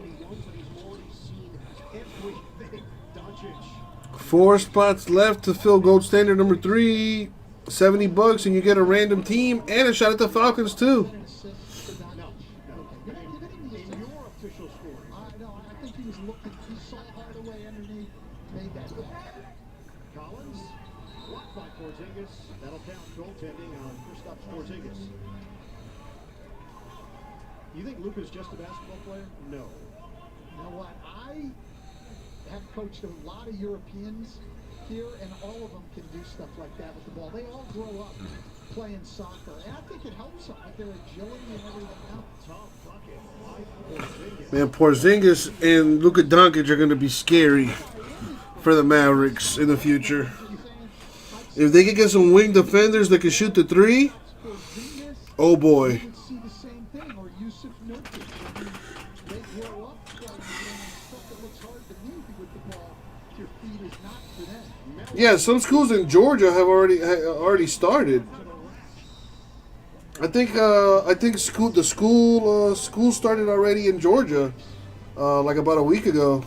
Speaker 1: 4 spots left to fill gold standard number 3. $70 and you get a random team and a shot at the Falcons too.
Speaker 4: Collins, blocked by Porzingis. That'll count goaltending on Kristaps Porzingis. You think Luka's just a basketball player? No.
Speaker 22: You know what? I have coached a lot of Europeans here, and all of them can do stuff like that with the ball. They all grow up playing soccer, and I think it helps them with their agility and everything else.
Speaker 1: Man, Porzingis and Luka Doncic are going to be scary for the Mavericks in the future. If they can get some wing defenders that can shoot the 3, oh boy. Yeah, some schools in Georgia have already started. I think the school started already in Georgia, like about a week ago.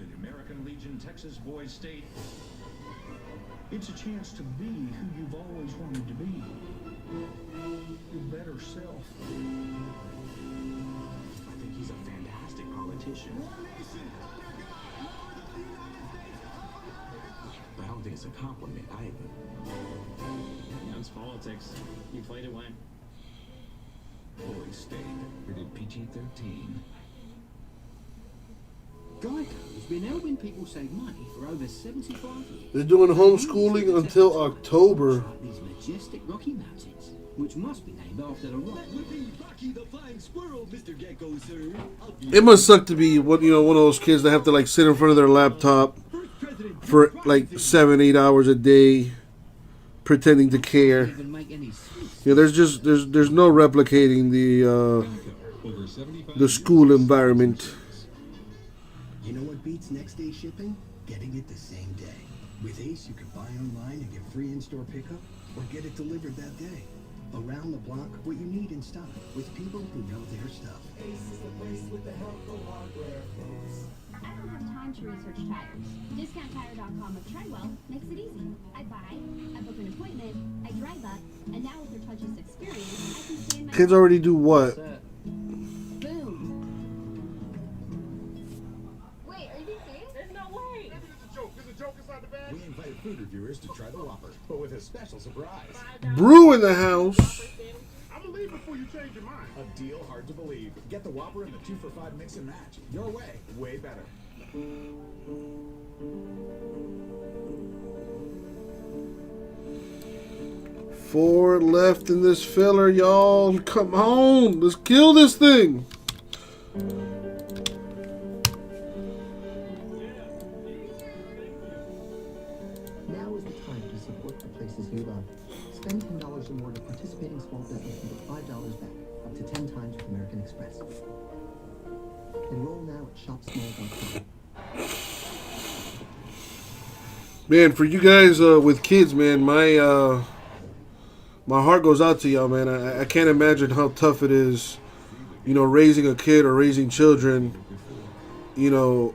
Speaker 2: the American Legion Texas Boys State. It's a chance to be who you've always wanted to be. Your better self.
Speaker 14: I think he's a fantastic politician. But I don't think it's a compliment either.
Speaker 6: That's politics. You played it when?
Speaker 2: Boys State, rated PG-13.
Speaker 23: Geico's been helping people save money for over 75 years.
Speaker 1: They're doing homeschooling until October.
Speaker 23: These majestic Rocky Mountains, which must be named after the rock.
Speaker 1: It must suck to be one of those kids that have to like sit in front of their laptop for like 7-8 hours a day, pretending to care. Yeah, there's no replicating the school environment.
Speaker 24: You know what beats next day shipping? Getting it the same day. With Ace, you can buy online and get free in-store pickup, or get it delivered that day. Around the block, what you need in stock, with people who know their stuff.
Speaker 17: Ace is the place with the help of hardware, folks.
Speaker 11: I don't have time to research tires. DiscountTire.com of Tridewell makes it easy. I buy, I book an appointment, I drive up, and now with their touchless experience, I can stay in my
Speaker 1: Kids already do what?
Speaker 11: Boom.
Speaker 20: Wait, are you being serious? There's no way.
Speaker 8: Maybe it's a joke. There's a joke inside the bag. We invited food reviewers to try the Whopper, but with a special surprise.
Speaker 1: Brew in the house.
Speaker 8: I'm gonna leave before you change your mind. A deal hard to believe. Get the Whopper and the 2 for $5 mix and match. Your way, way better.
Speaker 1: Four left in this filler, y'all. Come on, let's kill this thing.
Speaker 25: Now is the time to support the places you love. Spend $10 or more to participating small business and get $5 back, up to 10 times with American Express. Enroll now at shopsmall.com.
Speaker 1: Man, for you guys with kids, man, my heart goes out to y'all, man. I can't imagine how tough it is, raising a kid or raising children, during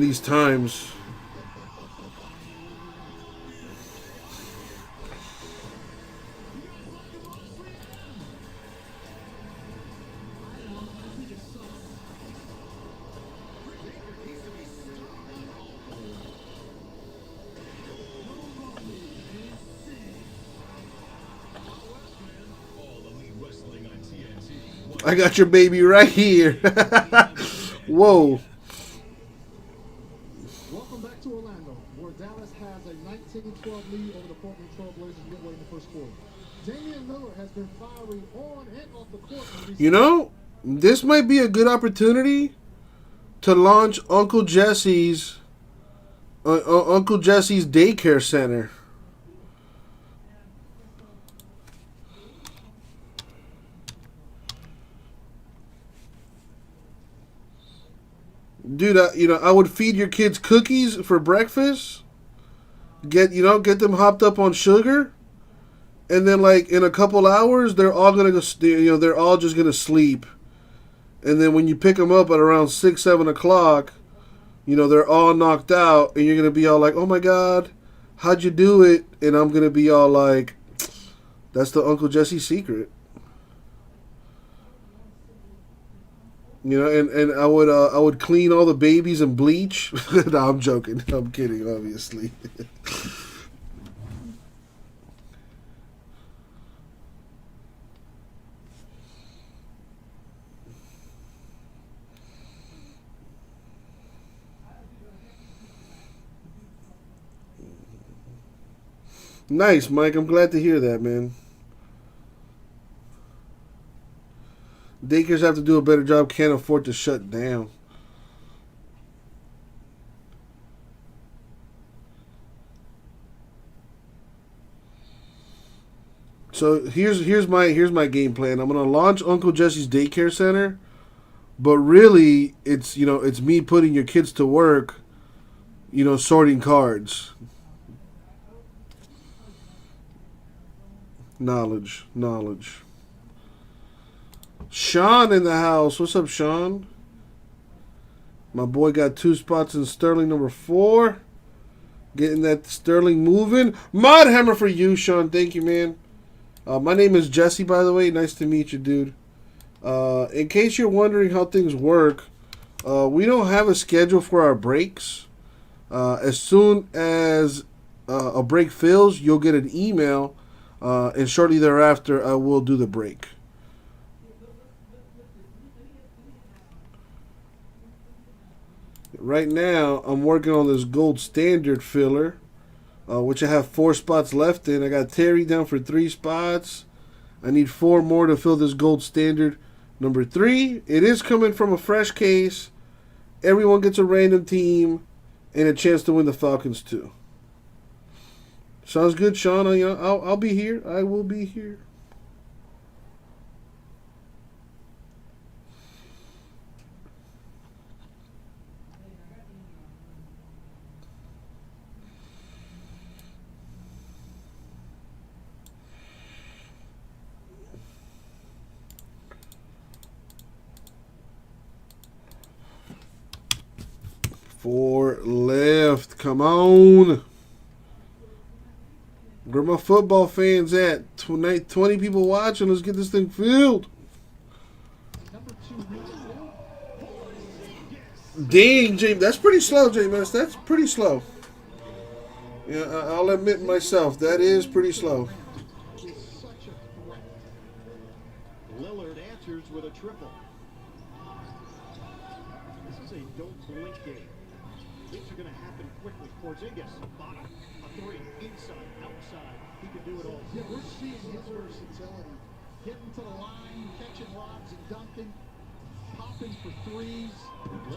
Speaker 1: these times. I got your baby right here. Whoa.
Speaker 22: Welcome back to Orlando, where Dallas has a 19-12 lead over the Portland Trail Blazers midway in the first quarter. Damian Lillard has been fiery on and off the court.
Speaker 1: This might be a good opportunity to launch Uncle Jesse's daycare center. Dude, I would feed your kids cookies for breakfast. Get them hopped up on sugar, and then like in a couple hours, they're all gonna go. They're all just gonna sleep, and then when you pick them up at around 6-7 o'clock, they're all knocked out, and you're gonna be all like, "Oh my God, how'd you do it?" And I'm gonna be all like, "That's the Uncle Jesse secret." And I would clean all the babies and bleach. No, I'm joking. I'm kidding, obviously. Nice, Mike. I'm glad to hear that, man. Daycares have to do a better job. Can't afford to shut down. So here's my game plan. I'm gonna launch Uncle Jesse's daycare center, but really it's me putting your kids to work, sorting cards. Knowledge. Sean in the house. What's up, Sean? My boy got 2 spots in Sterling number 4. Getting that Sterling moving. Mod Hammer for you, Sean. Thank you, man. My name is Jesse, by the way. Nice to meet you, dude. In case you're wondering how things work, we don't have a schedule for our breaks. As soon as a break fills, you'll get an email, and shortly thereafter, I will do the break. Right now, I'm working on this gold standard filler, which I have 4 spots left in. I got Terry down for 3 spots. I need 4 more to fill this gold standard number 3. It is coming from a fresh case. Everyone gets a random team and a chance to win the Falcons too. Sounds good, Sean. I'll be here. I will be here. Four left. Come on. Where my football fans at? 20 people watching. Let's get this thing filled. Dang, James. That's pretty slow, James. That's pretty slow. Yeah, I'll admit myself. That is pretty slow.
Speaker 4: Lillard answers with a triple. This is a don't blink game. Things are going to happen quickly. Porzingis, bottom, a 3, inside, outside. He can do it all.
Speaker 22: Yeah, we're seeing his versatility. Getting to the line, catching lobs and dunking, popping for threes.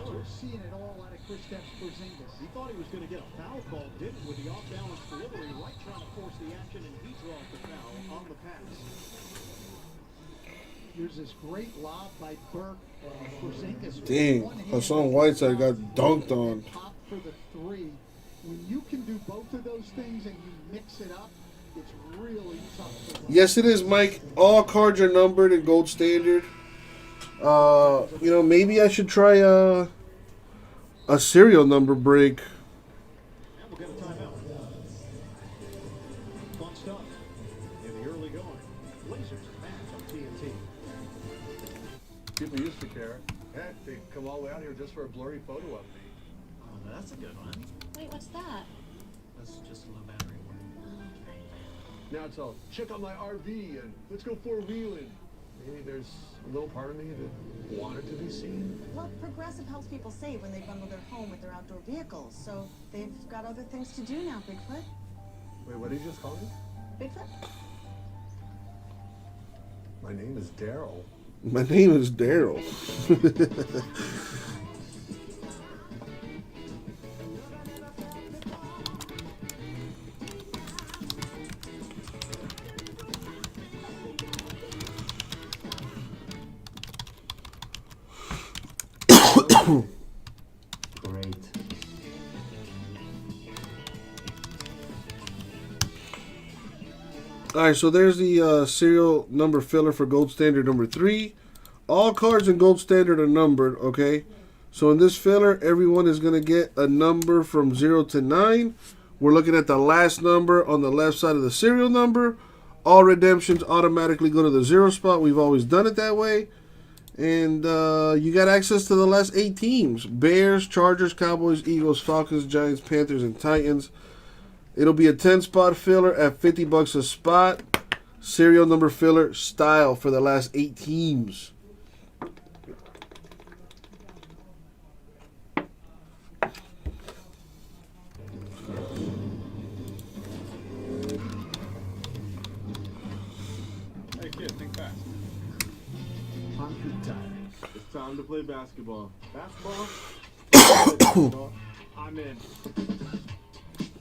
Speaker 22: We're seeing it all out of Kristaps Porzingis.
Speaker 4: He thought he was going to get a foul call, didn't, with the off-balance delivery, right trying to force the action, and he draws the foul on the pass.
Speaker 22: There's this great lob by Burke. Porzingis.
Speaker 1: Dang, Hassan Whiteside got dunked on.
Speaker 22: Pop for the 3. When you can do both of those things and you mix it up, it's really tough.
Speaker 1: Yes, it is, Mike. All cards are numbered in gold standard. Maybe I should try a serial number break.
Speaker 4: And we'll get a timeout. Fun stuff in the early going. Blazers match on TNT.
Speaker 5: People used to care. Heck, they come all the way out here just for a blurry photo of me.
Speaker 7: Oh, that's a good one.
Speaker 11: Wait, what's that?
Speaker 7: That's just a low battery one.
Speaker 5: Now it's all, check out my RV and let's go four-wheeling. Maybe there's a little part of me that wanted to be seen.
Speaker 9: Well, Progressive helps people save when they bundle their home with their outdoor vehicles, so they've got other things to do now, Bigfoot.
Speaker 5: Wait, what did you just call me?
Speaker 9: Bigfoot?
Speaker 5: My name is Daryl.
Speaker 1: My name is Daryl.
Speaker 7: Great.
Speaker 1: Alright, so there's the serial number filler for gold standard number 3. All cards in gold standard are numbered, okay? So in this filler, everyone is going to get a number from 0 to 9. We're looking at the last number on the left side of the serial number. All redemptions automatically go to the 0 spot. We've always done it that way. And you got access to the last 8 teams. Bears, Chargers, Cowboys, Eagles, Falcons, Giants, Panthers, and Titans. It'll be a 10-spot filler at $50 a spot. Serial number filler style for the last 8 teams.
Speaker 21: Hey kid, think fast. It's time to play basketball. Basketball? I'm in.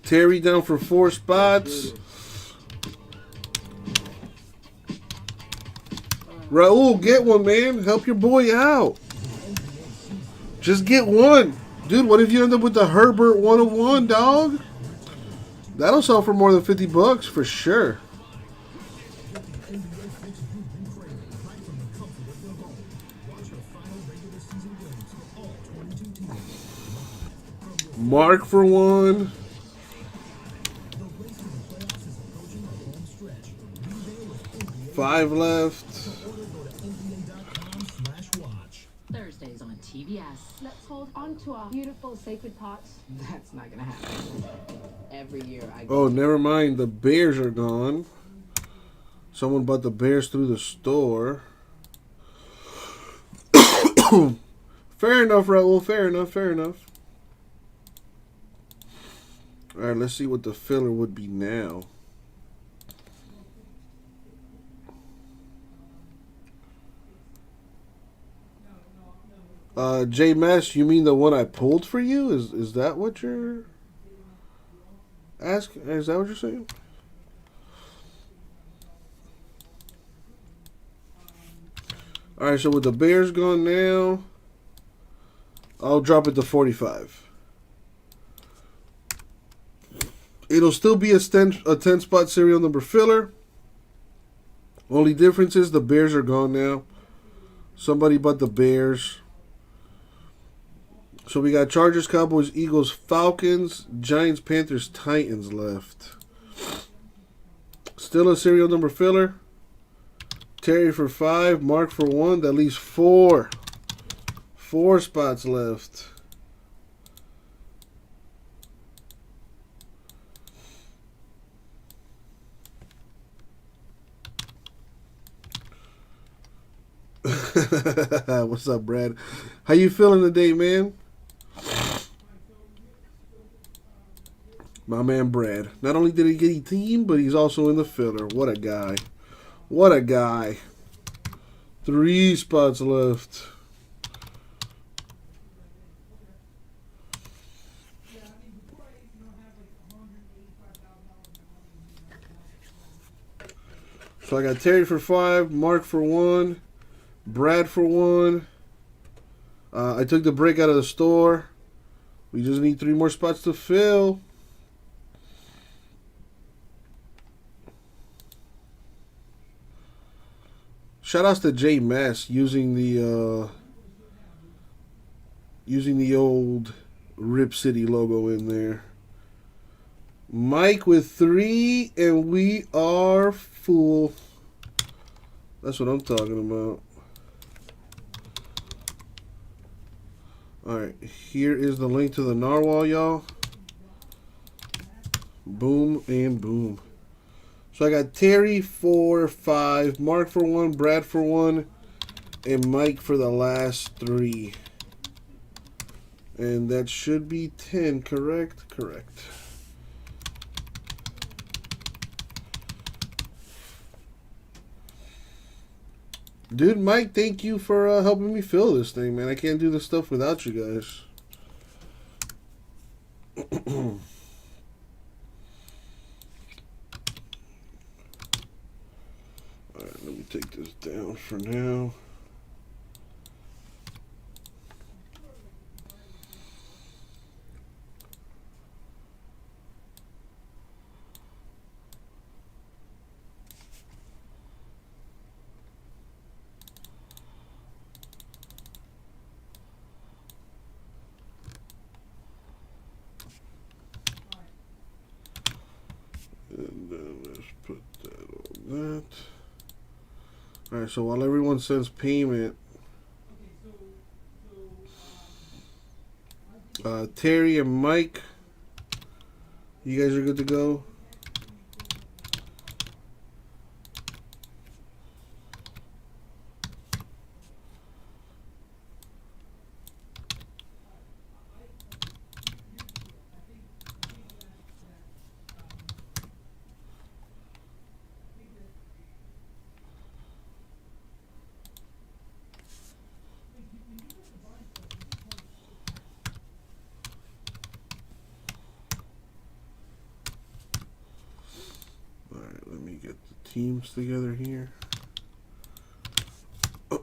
Speaker 1: Terry down for 4 spots. Raul, get one, man. Help your boy out. Just get one. Dude, what if you end up with the Herbert 101, dog? That'll sell for more than $50 for sure. Mark for 1. Five left.
Speaker 11: Thursdays on TBS.
Speaker 20: Let's hold on to our beautiful sacred pots.
Speaker 7: That's not gonna happen. Every year I go.
Speaker 1: Oh, never mind. The bears are gone. Someone bought the bears through the store. Fair enough, Raul. Fair enough. Fair enough. All right, let's see what the filler would be now. J Mesh, you mean the one I pulled for you? Is that what you're asking? Is that what you're saying? All right, so with the Bears gone now, I'll drop it to 45. It'll still be a 10 spot serial number filler. Only difference is the Bears are gone now. Somebody bought the Bears. So we got Chargers, Cowboys, Eagles, Falcons, Giants, Panthers, Titans left. Still a serial number filler. Terry for 5, Mark for 1. That leaves 4. 4 spots left. What's up, Brad? How you feeling today, man? My man Brad. Not only did he get a team, but he's also in the filler. What a guy. What a guy. 3 spots left. So I got Terry for 5, Mark for 1, Brad for 1. I took the break out of the store. We just need 3 more spots to fill. Shout outs to J Mess using the old Rip City logo in there. Mike with 3, and we are full. That's what I'm talking about. Alright, here is the link to the narwhal, y'all. Boom and boom. So I got Terry for 5, Mark for 1, Brad for 1, and Mike for the last 3. And that should be 10, correct? Correct. Dude, Mike, thank you for helping me fill this thing, man. I can't do this stuff without you guys. Alright, let me take this down for now. And then let's put that on that. Alright, so while everyone sends payment, Terry and Mike, you guys are good to go. Let me get the teams together here.
Speaker 4: He's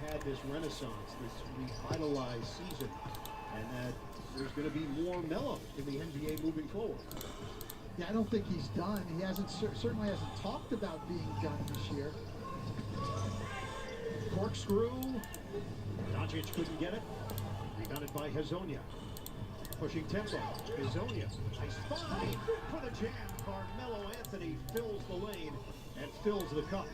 Speaker 4: had this renaissance, this revitalized season, and that there's going to be more mellow in the NBA moving forward.
Speaker 22: Yeah, I don't think he's done. He hasn't certainly hasn't talked about being done this year.
Speaker 4: corkscrew. Doncic couldn't get it. Rebounded by Hazonia. Pushing tempo. Hazonia. Nice find for the jam. Carmelo Anthony fills the lane and fills the cup.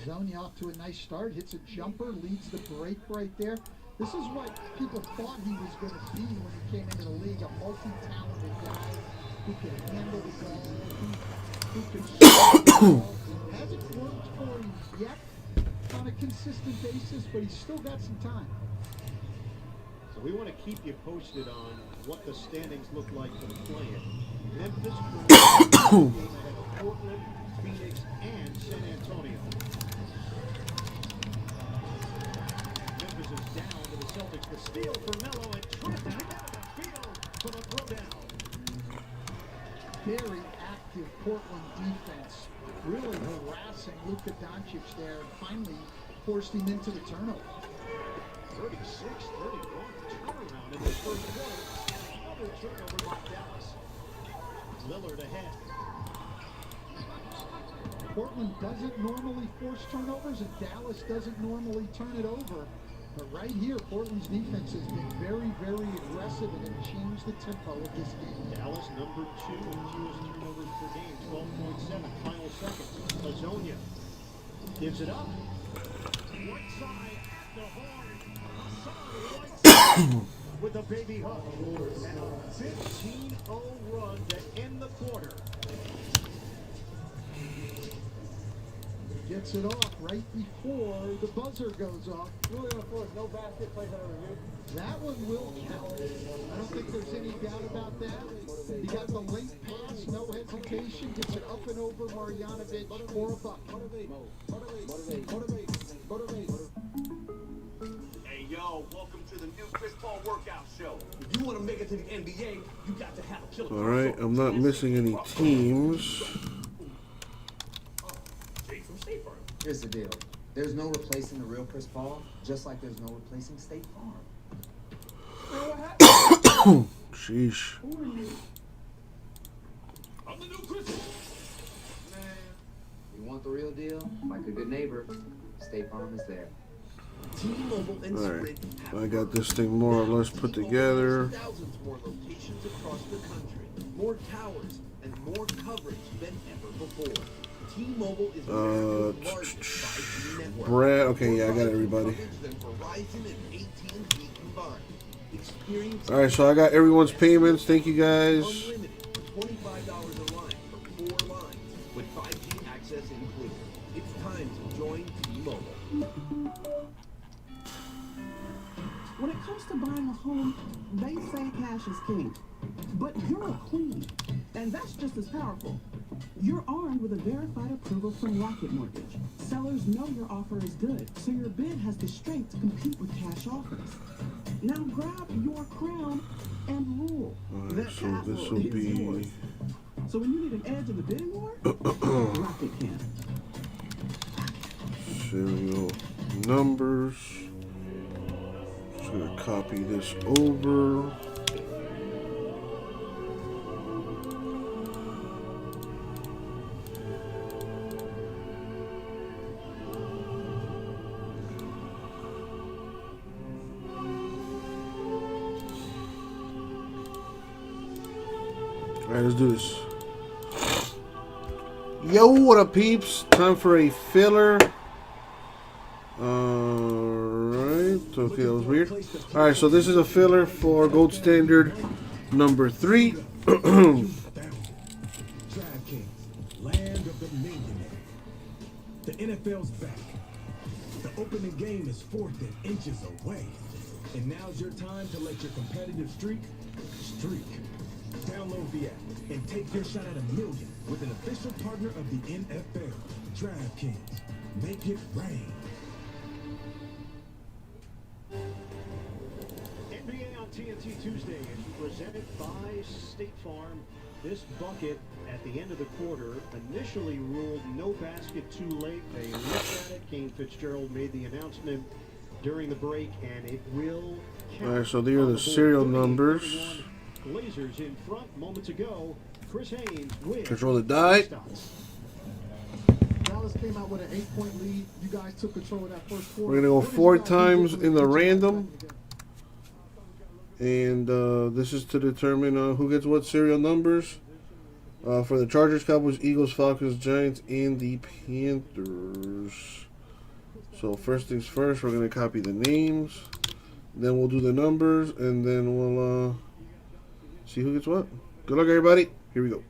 Speaker 22: Zoni off to a nice start, hits a jumper, leads the break right there. This is what people thought he was going to be when he came into the league, a multi-talented guy who can handle the ball, who can shoot the ball. Hasn't worked for him yet on a consistent basis, but he's still got some time.
Speaker 4: So we want to keep you posted on what the standings look like for the play-in. Memphis, Portland, Phoenix, and San Antonio. Memphis is down to the Celtics. The steal for Melo and tripped out of the field for the throwdown.
Speaker 22: Very active Portland defense, really harassing Luka Doncic there, and finally forced him into the turnover.
Speaker 4: 36-31 turnaround in this first quarter, and another turnover by Dallas. Lillard ahead.
Speaker 22: Portland doesn't normally force turnovers, and Dallas doesn't normally turn it over. But right here, Portland's defense has been very, very aggressive and it changed the tempo of this game.
Speaker 4: Dallas number 2 in fewest turnovers per game, 12.7 final seconds. Hazonia gives it up. Right side at the horn. Right side with a baby hug. And a 15-0 run to end the quarter.
Speaker 22: Gets it off right before the buzzer goes off.
Speaker 5: Really unfortunate. No basket plays out of review.
Speaker 22: That one will count. I don't think there's any doubt about that. He got the late pass, no hesitation, gets it up and over Marjanovic for a buck.
Speaker 3: Hey, yo, welcome to the new Chris Paul workout show. If you want to make it to the NBA, you got to have a killer.
Speaker 1: All right, I'm not missing any teams.
Speaker 10: Here's the deal. There's no replacing the real Chris Paul, just like there's no replacing State Farm.
Speaker 1: Sheesh.
Speaker 3: I'm the new Chris Paul.
Speaker 10: Man, you want the real deal? Like a good neighbor, State Farm is there.
Speaker 3: T-Mobile and
Speaker 1: Alright, I got this thing more or less put together.
Speaker 3: Thousands more locations across the country, more towers, and more coverage than ever before. T-Mobile is America's largest 5G network.
Speaker 1: Brad, okay, yeah, I got everybody. Alright, so I got everyone's payments. Thank you guys.
Speaker 3: Unlimited, $25 a line for 4 lines with 5G access included. It's time to join T-Mobile.
Speaker 17: When it comes to buying a home, they say cash is king. But you're a queen, and that's just as powerful. You're armed with a verified approval from Rocket Mortgage. Sellers know your offer is good, so your bid has the strength to compete with cash offers. Now grab your crown and rule.
Speaker 1: Alright, so this will be
Speaker 17: yours. So when you need an edge in the bidding war, Rocket can.
Speaker 1: Serial numbers. Just gonna copy this over. Alright, let's do this. Yo, what up, peeps? Time for a filler. Alright, okay, that was weird. Alright, so this is a filler for Gold Standard number 3.
Speaker 13: DraftKings, land of the millionaire. The NFL's back. The opening game is 4th and inches away. And now's your time to let your competitive streak. Download the app and take your shot at $1 million with an official partner of the NFL. DraftKings. Make it rain.
Speaker 4: NBA on TNT Tuesday is presented by State Farm. This bucket at the end of the quarter initially ruled no basket too late. They looked at it. Kane Fitzgerald made the announcement during the break, and it will count.
Speaker 1: Alright, so these are the serial numbers.
Speaker 4: Blazers in front moments ago. Chris Haynes wins.
Speaker 1: Control the die.
Speaker 22: Dallas Dallas came out with an 8-point lead. You guys took control of that first quarter.
Speaker 1: We're gonna go
Speaker 22: What did you
Speaker 1: 4
Speaker 22: guys do
Speaker 1: times
Speaker 22: differently
Speaker 1: in the
Speaker 22: to get you guys
Speaker 1: random.
Speaker 22: back in the game?
Speaker 1: And this is to determine who gets what serial numbers. For the Chargers, Cowboys, Eagles, Falcons, Giants, and the Panthers. So first things first, we're going to copy the names. Then we'll do the numbers. And then we'll see who gets what. Good luck, everybody. Here we go.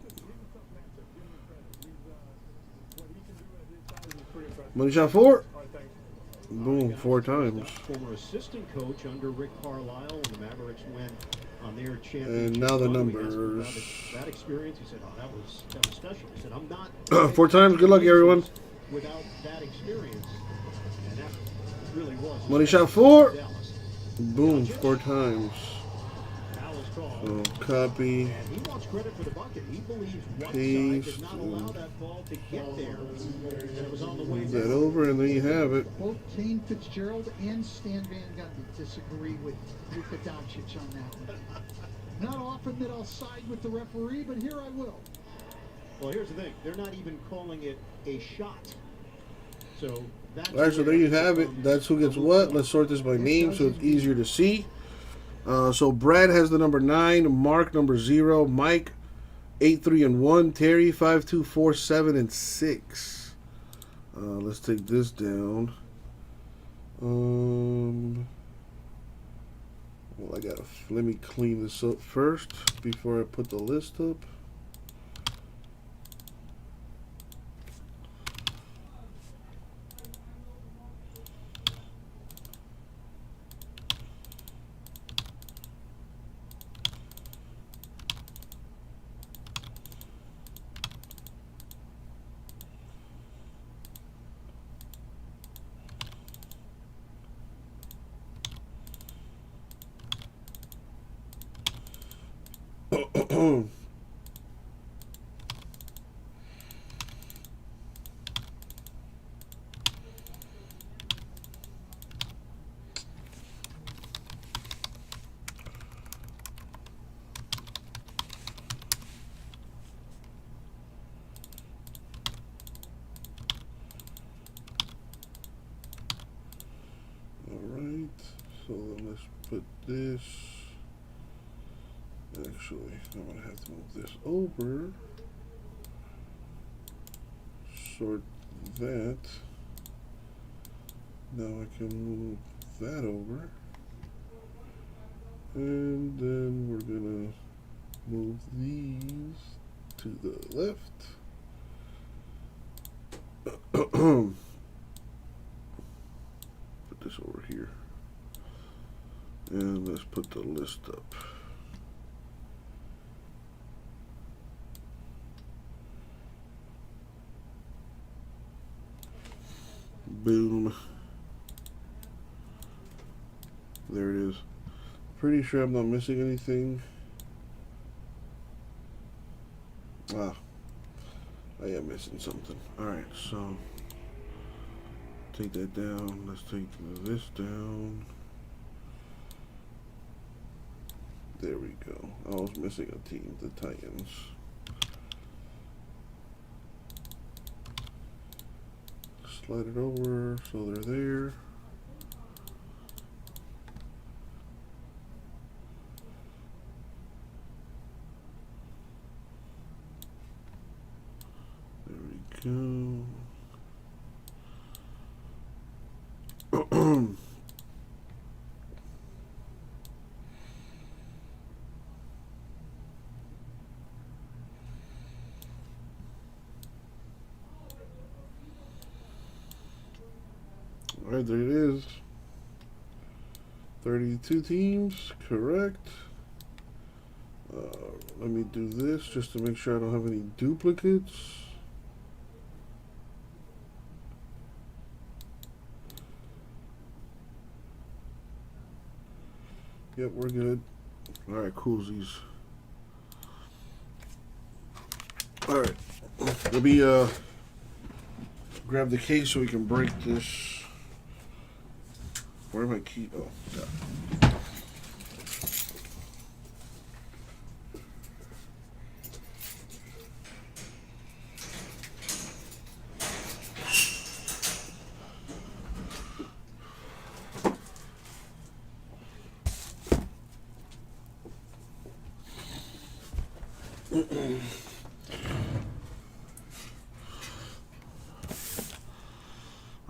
Speaker 1: Money shot 4. Boom, 4 times.
Speaker 4: Former assistant coach under Rick Carlisle when the Mavericks went on their championship.
Speaker 1: And now the
Speaker 4: run.
Speaker 1: numbers.
Speaker 4: That experience, he said, "Oh, that was special." He said, "I'm not
Speaker 1: 4 times. Good luck, everyone.
Speaker 4: without that experience." And that really was.
Speaker 1: Money shot 4. Boom, 4 times. So copy.
Speaker 4: And he wants credit for the bucket. He believes one
Speaker 1: Paste.
Speaker 4: side did not allow that ball to get there. And it was on the way
Speaker 1: Move that over, and there you have it.
Speaker 22: Both Kane Fitzgerald and Stan Van Gundy disagree with Luka Doncic on that one. Not often that I'll side with the referee, but here I will.
Speaker 4: Well, here's the thing. They're not even calling it a shot. So that's
Speaker 1: All right, so there you have it. That's who gets what. Let's sort this by name so it's easier to see. So Brad has the number 9, Mark number 0, Mike 8, 3, and 1, Terry 5, 2, 4, 7, and 6. Let's take this down. Well, let me clean this up first before I put the list up. Alright, so let's put this. Actually, I'm going to have to move this over. Sort that. Now I can move that over. And then we're going to move these to the left. Put this over here. And let's put the list up. Boom. There it is. Pretty sure I'm not missing anything. Ah, I am missing something. Alright, so take that down. Let's take this down. There we go. I was missing a team, the Titans. Slide it over so they're there. There we go. Alright, there it is. 32 teams, correct. Let me do this just to make sure I don't have any duplicates. Yep, we're good. Alright, coolsies. Alright, let me grab the case so we can break this. Where are my keys? Oh, God.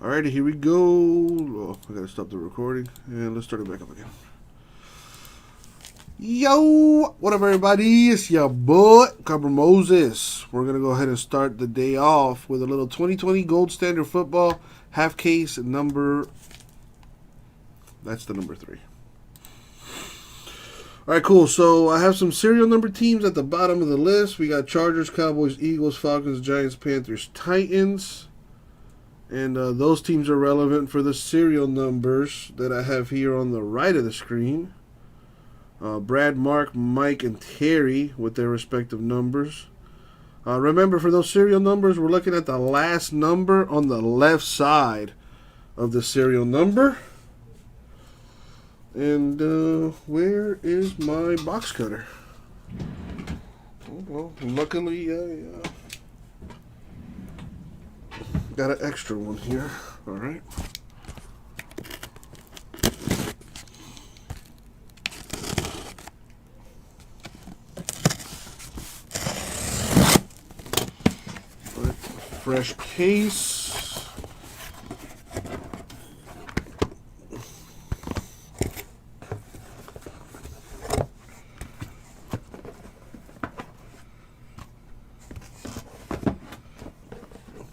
Speaker 1: Alrighty, here we go. Oh, I gotta stop the recording and let's start it back up again. Yo, what up, everybody? It's your boy, Cobra Moses. We're gonna go ahead and start the day off with a little 2020 Gold Standard Football half case number. That's the number 3. Alright, cool. So I have some serial number teams at the bottom of the list. We got Chargers, Cowboys, Eagles, Falcons, Giants, Panthers, Titans. And those teams are relevant for the serial numbers that I have here on the right of the screen. Brad, Mark, Mike, and Terry with their respective numbers. Remember, for those serial numbers, we're looking at the last number on the left side of the serial number. And where is my box cutter? Well, luckily, got an extra one here. All right. Fresh case.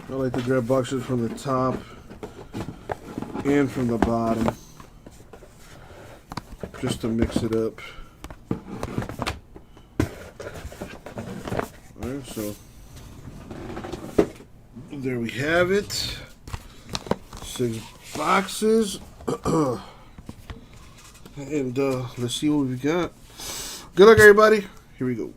Speaker 1: I like to grab boxes from the top and from the bottom just to mix it up. Alright, so there we have it. 6 boxes. And let's see what we got. Good luck, everybody. Here we go.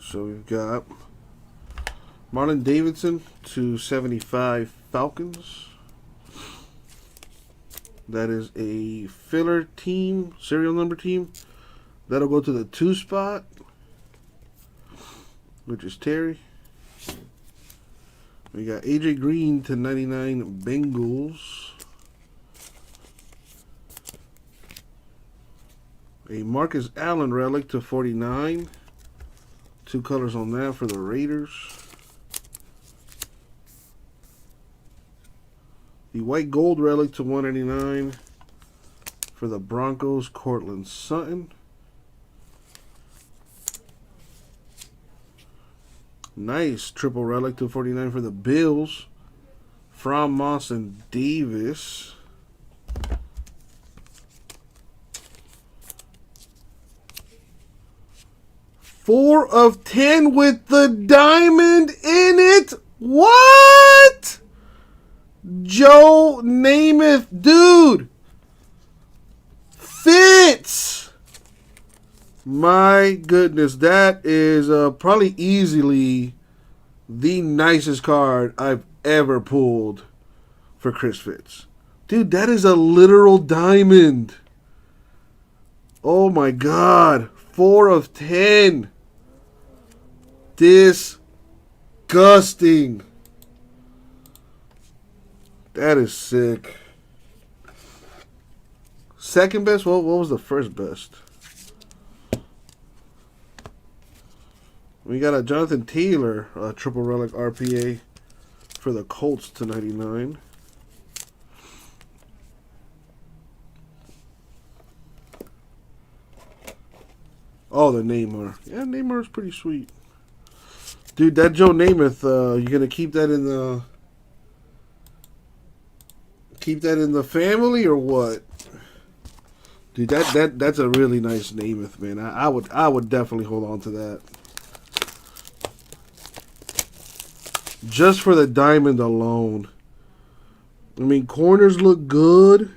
Speaker 1: So we've got Marlon Davidson /75 Falcons. That is a filler team, serial number team. That'll go to the 2 spot, which is Terry. We got AJ Green /99 Bengals. A Marcus Allen relic /49. 2 colors on that for the Raiders. The white gold relic /199 for the Broncos, Cortland Sutton. Nice triple relic /49 for the Bills, From Moss and Davis. Four of 10 with the diamond in it. What? Joe Namath, dude. Fits. My goodness, that is probably easily the nicest card I've ever pulled for Chris Fitz. Dude, that is a literal diamond. Oh my God. 4 of 10. Disgusting. That is sick. Second best? Well, what was the first best? We got a Jonathan Taylor triple relic RPA for the Colts /99. Oh, the Neymar. Yeah, Neymar is pretty sweet. Dude, that Joe Namath, you gonna keep that in the family or what? Dude, that's a really nice Namath, man. I would definitely hold on to that. Just for the diamond alone. I mean, corners look good.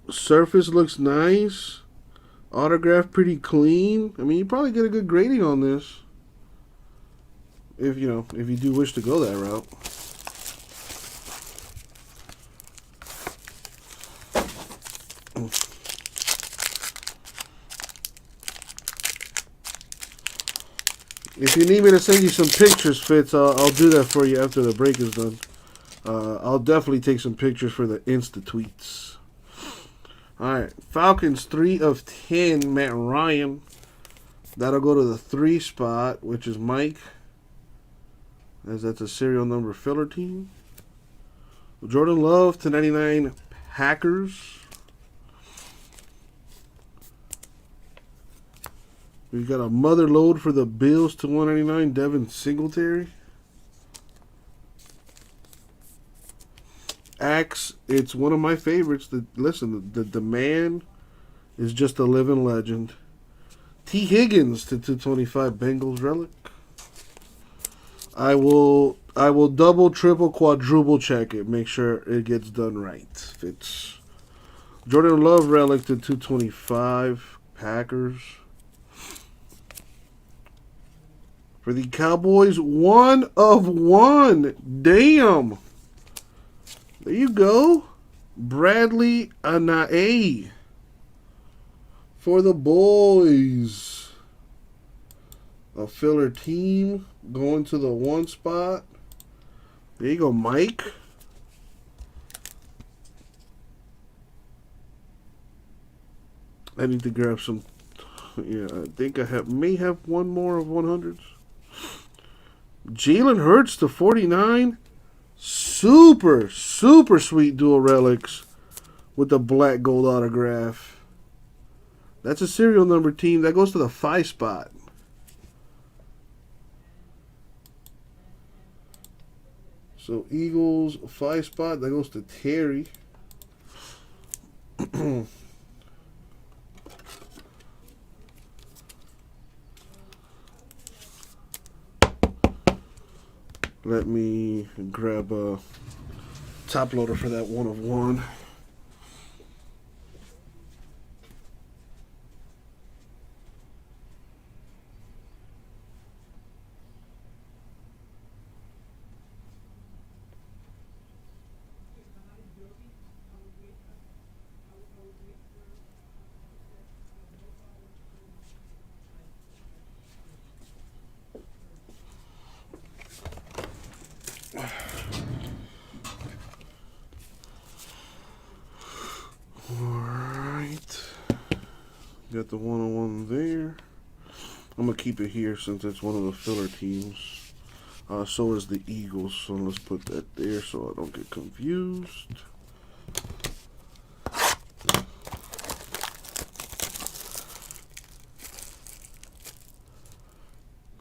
Speaker 1: Surface looks nice. Autograph pretty clean. I mean, you probably get a good grading on this. If you do wish to go that route. If you need me to send you some pictures, Fitz, I'll do that for you after the break is done. I'll definitely take some pictures for the Insta tweets. Alright, Falcons 3 of 10, Matt Ryan. That'll go to the 3 spot, which is Mike, as that's a serial number filler team. Jordan Love to 99, Packers. We've got a mother load for the Bills to 199, Devin Singletary. Axe, it's one of my favorites. Listen, the man is just a living legend. T. Higgins to 225, Bengals relic. I will double, triple, quadruple check it. Make sure it gets done right. Fits. Jordan Love relic to 225, Packers. For the Cowboys, 1 of 1. Damn. There you go. Bradley Anae. For the boys. A filler team going to the 1 spot. There you go, Mike. I need to grab some. Yeah, I think I may have one more of 100s. Jalen Hurts to 49. Super, super sweet dual relics with the black gold autograph. That's a serial number team. That goes to the 5 spot. So Eagles, 5 spot. That goes to Terry. Let me grab a top loader for that 1 of 1. Got the 101 there. I'm going to keep it here since it's one of the filler teams. So is the Eagles. So let's put that there so I don't get confused.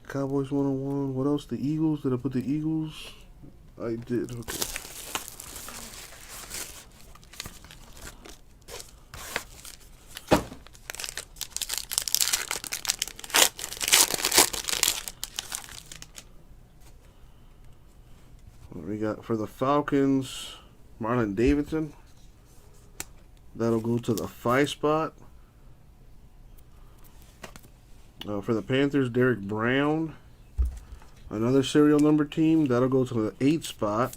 Speaker 1: Cowboys 101. What else? The Eagles. Did I put the Eagles? I did. Okay. We got for the Falcons, Marlon Davidson. That'll go to the 5 spot. For the Panthers, Derek Brown. Another serial number team. That'll go to the 8 spot.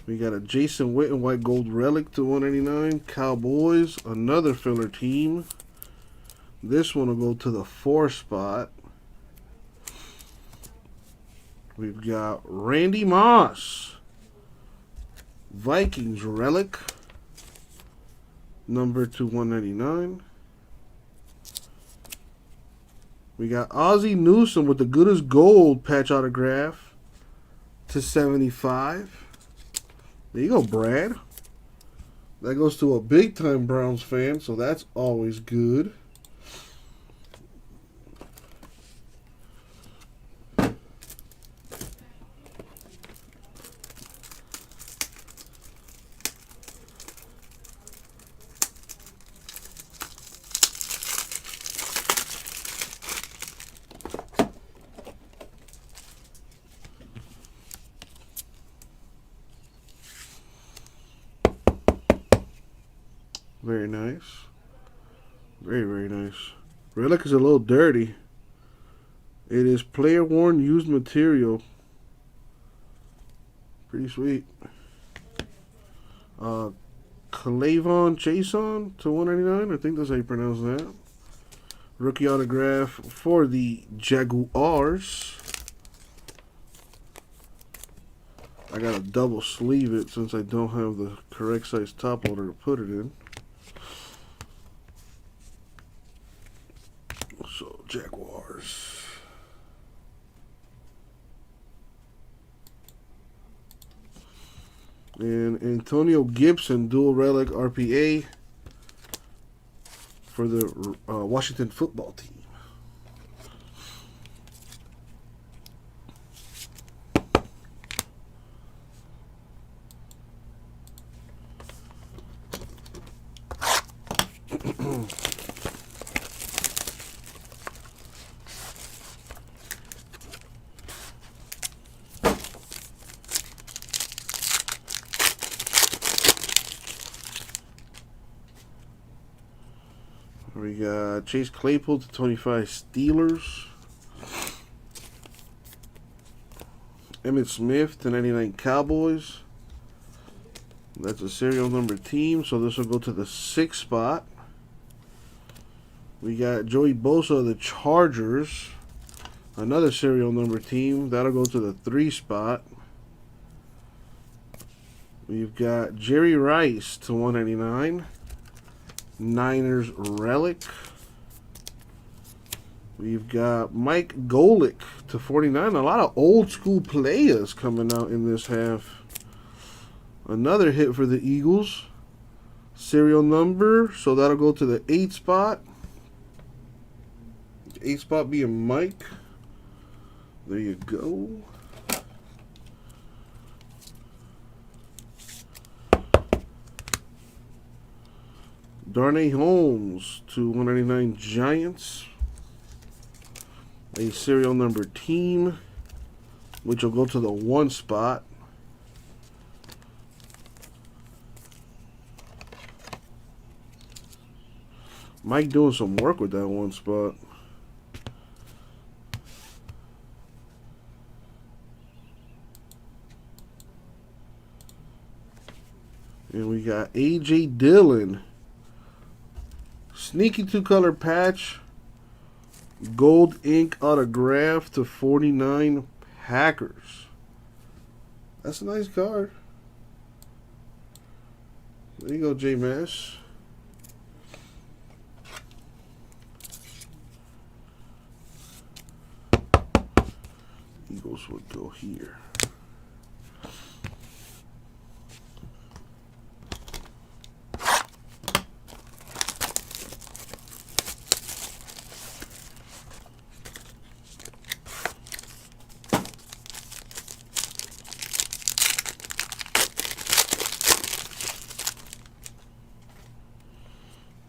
Speaker 1: We got a Jason Witten white gold relic to 199. Cowboys, another filler team. This one will go to the 4 spot. We've got Randy Moss, Vikings relic, number to 199. We got Ozzie Newsome with the good as gold patch autograph to 75. There you go, Brad. That goes to a big time Browns fan, so that's always good. Very nice. Very, very nice. Relic is a little dirty. It is player worn used material. Pretty sweet. Clavon Chason to 199. I think that's how you pronounce that. Rookie autograph for the Jaguars. I gotta double sleeve it since I don't have the correct size top loader to put it in. So, Jaguars. And Antonio Gibson, dual relic RPA for the Washington football team. We got Chase Claypool to 25 Steelers. Emmitt Smith to 99 Cowboys. That's a serial number team, so this will go to the 6th spot. We got Joey Bosa of the Chargers. Another serial number team. That'll go to the 3 spot. We've got Jerry Rice to 199. Niners relic. We've got Mike Golick to 49. A lot of old school players coming out in this half. Another hit for the Eagles. Serial number. So that'll go to the 8th spot. 8th spot being Mike. There you go. Darnay Holmes to 199 Giants. A serial number team, which will go to the 1 spot. Mike doing some work with that 1 spot. And we got A.J. Dillon. Sneaky 2-color patch. Gold ink autograph to 49 Packers. That's a nice card. There you go, J-Mass. Eagles would go here.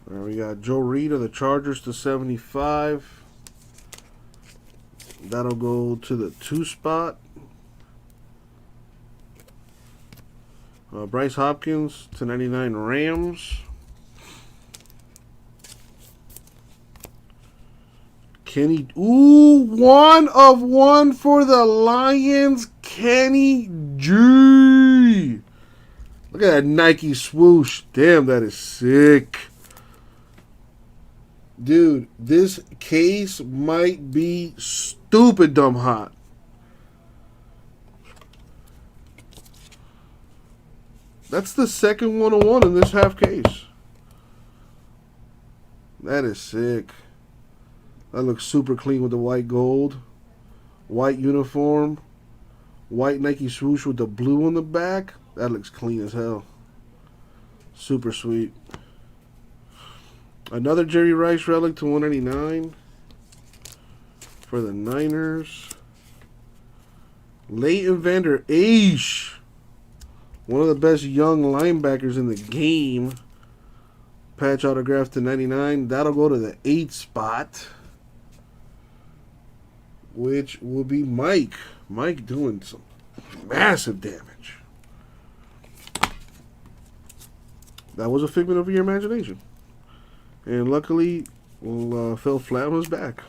Speaker 1: We got Joe Reed of the Chargers to 75. That'll go to the 2 spot. Bryce Hopkins to 99 Rams. Kenny, ooh, 1 of 1 for the Lions. Kenny G. Look at that Nike swoosh. Damn, that is sick. Dude, this case might be stupid dumb hot. That's the second 101 in this half case. That is sick. That looks super clean with the white gold. White uniform. White Nike swoosh with the blue on the back. That looks clean as hell. Super sweet. Another Jerry Rice relic to 199 for the Niners. Leighton Vander Esch, one of the best young linebackers in the game. Patch autograph to 99. That'll go to the 8th spot, which will be Mike. Mike doing some massive damage. That was a figment of your imagination. And luckily, fell flat on his back.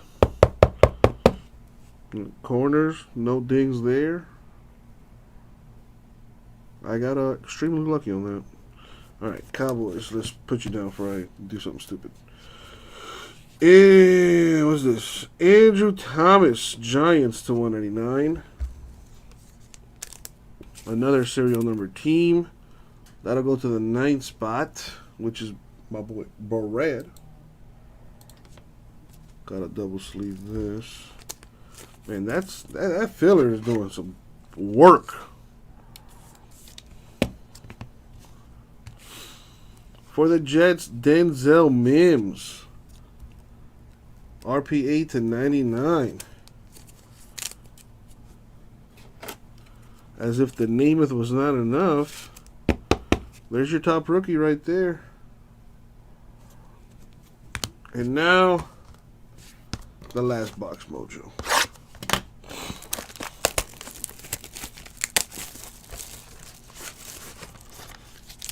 Speaker 1: Corners, no dings there. I got extremely lucky on that. Alright, Cowboys, let's put you down before I do something stupid. And what's this? Andrew Thomas, Giants to 199. Another serial number team. That'll go to the 9th spot, which is my boy Barrett. Gotta double sleeve this. Man, that filler is doing some work. For the Jets, Denzel Mims. RPA to 99. As if the Namath was not enough. There's your top rookie right there. And now, the last box mojo.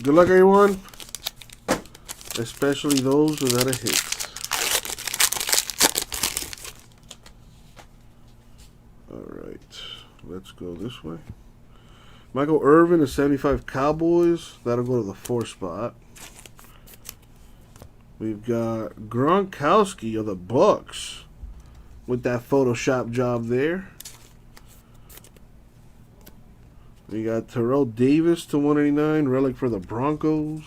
Speaker 1: Good luck, everyone. Especially those without a hit. Alright, let's go this way. Michael Irvin is 75 Cowboys. That'll go to the 4th spot. We've got Gronkowski of the Bucks with that Photoshop job there. We got Terrell Davis to 189, relic for the Broncos.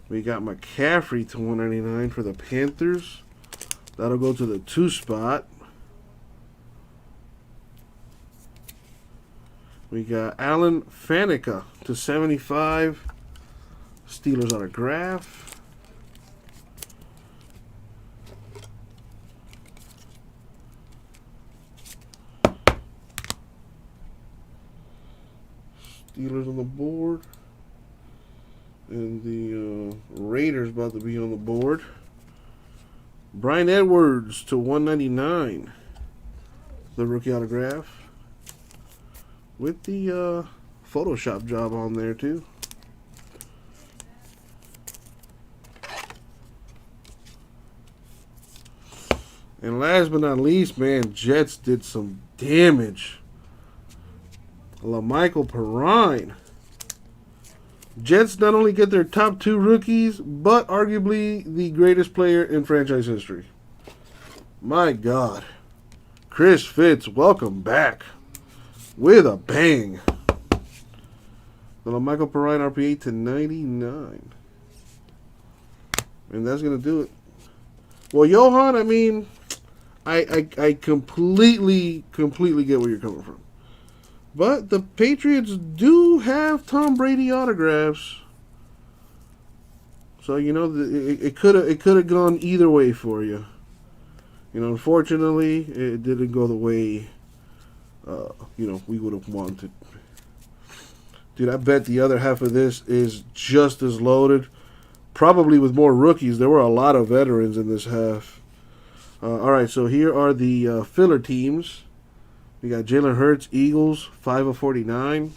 Speaker 1: We got McCaffrey to 199 for the Panthers. That'll go to the 2 spot. We got Alan Faneca to 75. Steelers autograph. Steelers on the board. And the Raiders about to be on the board. Brian Edwards to 199. The rookie autograph. With the Photoshop job on there too. And last but not least, man, Jets did some damage. LaMichael Perrine. Jets not only get their top 2 rookies, but arguably the greatest player in franchise history. My God. Chris Fitz, welcome back. With a bang. The LaMichael Perrine RPA to 99. And that's going to do it. Well, Johan, I mean, I completely get where you're coming from. But the Patriots do have Tom Brady autographs. So, you know, it could have gone either way for you. You know, unfortunately, it didn't go the way, you know, we would have wanted. Dude, I bet the other half of this is just as loaded. Probably with more rookies. There were a lot of veterans in this half. All right, so here are the filler teams. We got Jalen Hurts, Eagles, 5 of 49.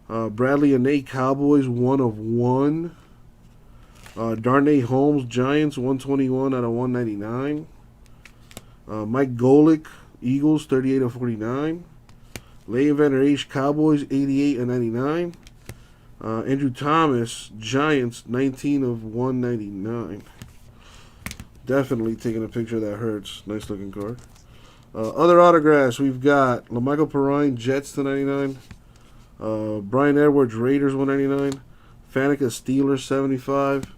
Speaker 1: Bradley and Nate, Cowboys, 1 of 1. Darnay Holmes, Giants, 121 out of 199. Mike Golick, Eagles, 38 of 49. Leighton Vander Esch, Cowboys, 88 of 99. Andrew Thomas, Giants, 19 of 199. Definitely taking a picture of that Hurts. Nice looking card. Other autographs, we've got LaMichael Perrine, Jets to 99. Brian Edwards, Raiders 199. Faneca, Steelers 75.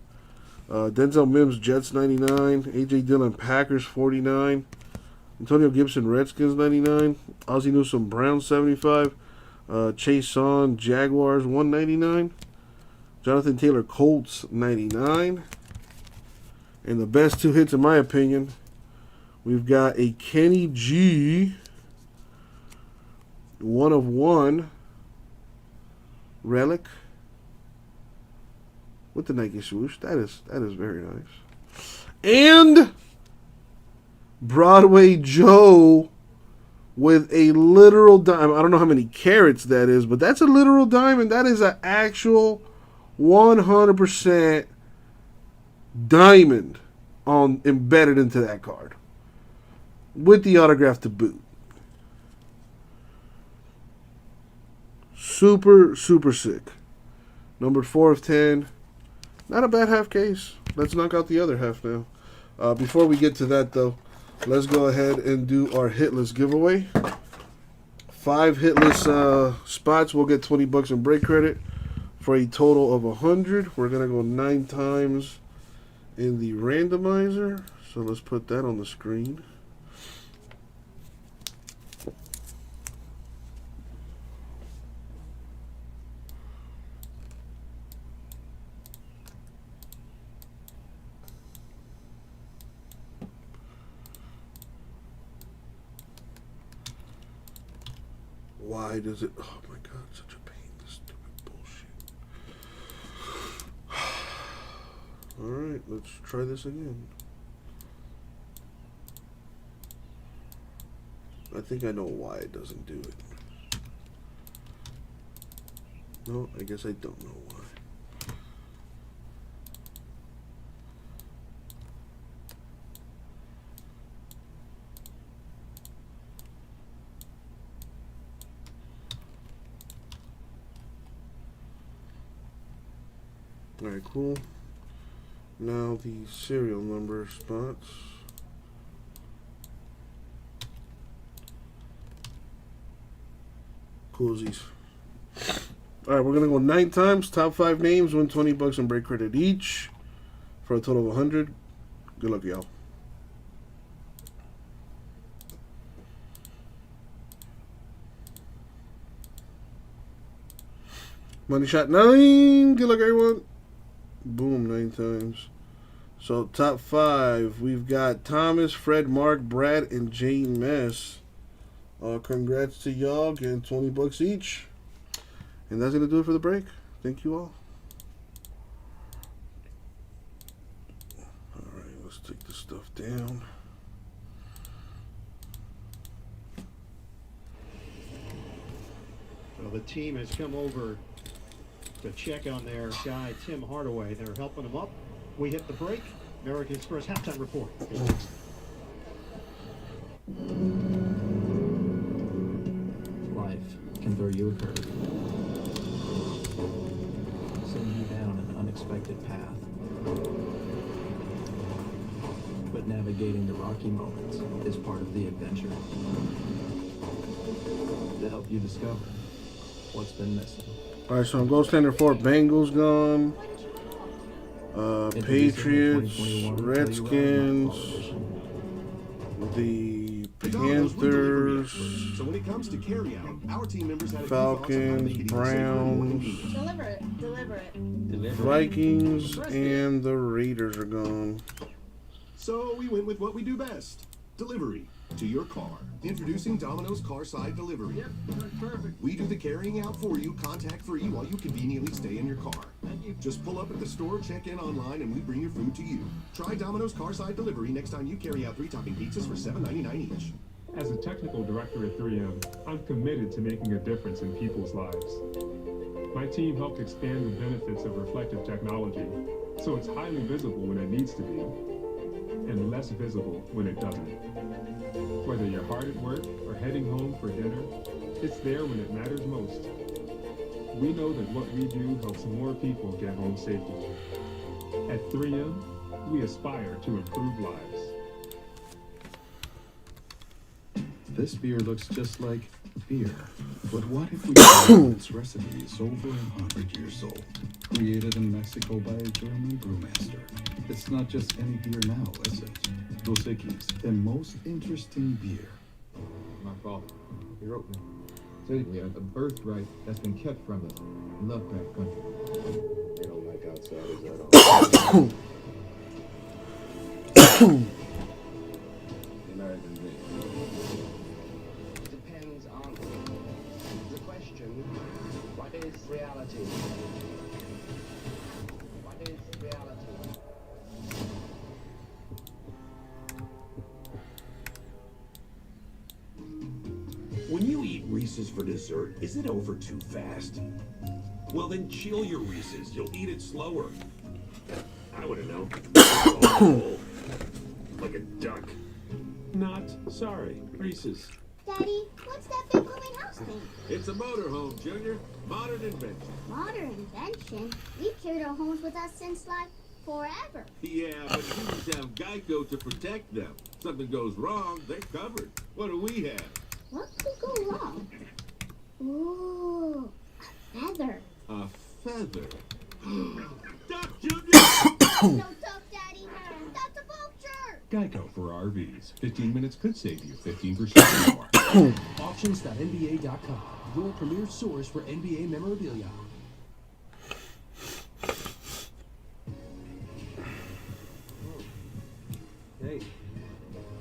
Speaker 1: Denzel Mims, Jets 99. A.J. Dillon, Packers 49. Antonio Gibson, Redskins 99. Ozzie Newsome, Browns 75. Chase Son, Jaguars 199. Jonathan Taylor, Colts 99. And the best 2 hits, in my opinion, we've got a Kenny G, 1 of 1 relic with the Nike swoosh. That is very nice. And Broadway Joe with a literal diamond. I don't know how many carats that is, but that's a literal diamond. That is an actual 100% diamond embedded into that card. With the autograph to boot. Super, super sick. Numbered 4 of 10. Not a bad half case. let's knock out the other half now. Before we get to that, though, let's go ahead and do our Hitless giveaway. 5 Hitless spots will get $20 in break credit for a total of 100. We're gonna go 9 times in the randomizer. So let's put that on the screen. Why does it? Oh my God, such a pain. This stupid bullshit. Alright, let's try this again. I think I know why it doesn't do it. No, I guess I don't know why. Alright, cool. Now the serial number spots. Coolsies. Alright, we're gonna go 9 times. Top 5 names win $20 in break credit each for a total of 100. Good luck, y'all. Money shot 9. Good luck, everyone. Boom, 9 times. So top 5, we've got Thomas, Fred, Mark, Brad, and Jane Mess. Congrats to y'all, getting $20 each. And that's gonna do it for the break. Thank you all. All right, let's take this stuff down.
Speaker 4: Well, the team has come over to check on their guy, Tim Hardaway. They're helping him up. We hit the break. American Express halftime report.
Speaker 12: Life can throw you a curve, send you down an unexpected path. But navigating the rocky moments is part of the adventure. To help you discover what's been missing.
Speaker 1: All right, so I'm gold standard 4. Bengals gone. Patriots, Redskins, the Panthers,
Speaker 15: so when it comes to carry out, our team members had
Speaker 1: Falcons, Browns,
Speaker 9: Deliver it.
Speaker 1: Vikings, and the Raiders are gone.
Speaker 15: So we went with what we do best. Delivery to your car. Introducing Domino's Carside Delivery.
Speaker 21: Yep, that's perfect.
Speaker 15: We do the carrying out for you, contact-free, while you conveniently stay in your car.
Speaker 21: Thank you.
Speaker 15: Just pull up at the store, check in online, and we bring your food to you. Try Domino's Carside Delivery next time you carry out 3-topping pizzas for $7.99 each.
Speaker 16: As a technical director at 3M, I'm committed to making a difference in people's lives. My team helped expand the benefits of reflective technology, so it's highly visible when it needs to be, and less visible when it doesn't. Whether you're hard at work or heading home for dinner, it's there when it matters most. We know that what we do helps more people get home safely. At 3M, we aspire to improve lives.
Speaker 18: This beer looks just like beer. But what if we found its recipe is over 100 years old? Created in Mexico by a German brewmaster. It's not just any beer now, is it? Dos Equis, the most interesting beer.
Speaker 19: My father, he wrote me. Said we have a birthright that's been kept from us in Lovecraft Country. They don't like outsiders at all. American dream.
Speaker 25: Depends on the question, what is reality? What is reality?
Speaker 26: When you eat Reese's for dessert, is it over too fast? Well, then chill your Reese's. You'll eat it slower. I would have known. Oh, like a duck. Not sorry, Reese's.
Speaker 27: Daddy, what's that big glowing house thing?
Speaker 26: It's a motorhome, Junior. Modern invention.
Speaker 27: Modern invention? We've carried our homes with us since, like, forever.
Speaker 26: Yeah, but humans have Geico to protect them. Something goes wrong, they're covered. What do we have?
Speaker 27: What could go wrong? Ooh, a feather.
Speaker 26: A feather. Duck Junior!
Speaker 27: No duck, Daddy. That's a vulture.
Speaker 2: Geico for RVs. 15 minutes could save you 15% more.
Speaker 6: Auctions.nba.com, your premier source for NBA memorabilia.
Speaker 5: Hey,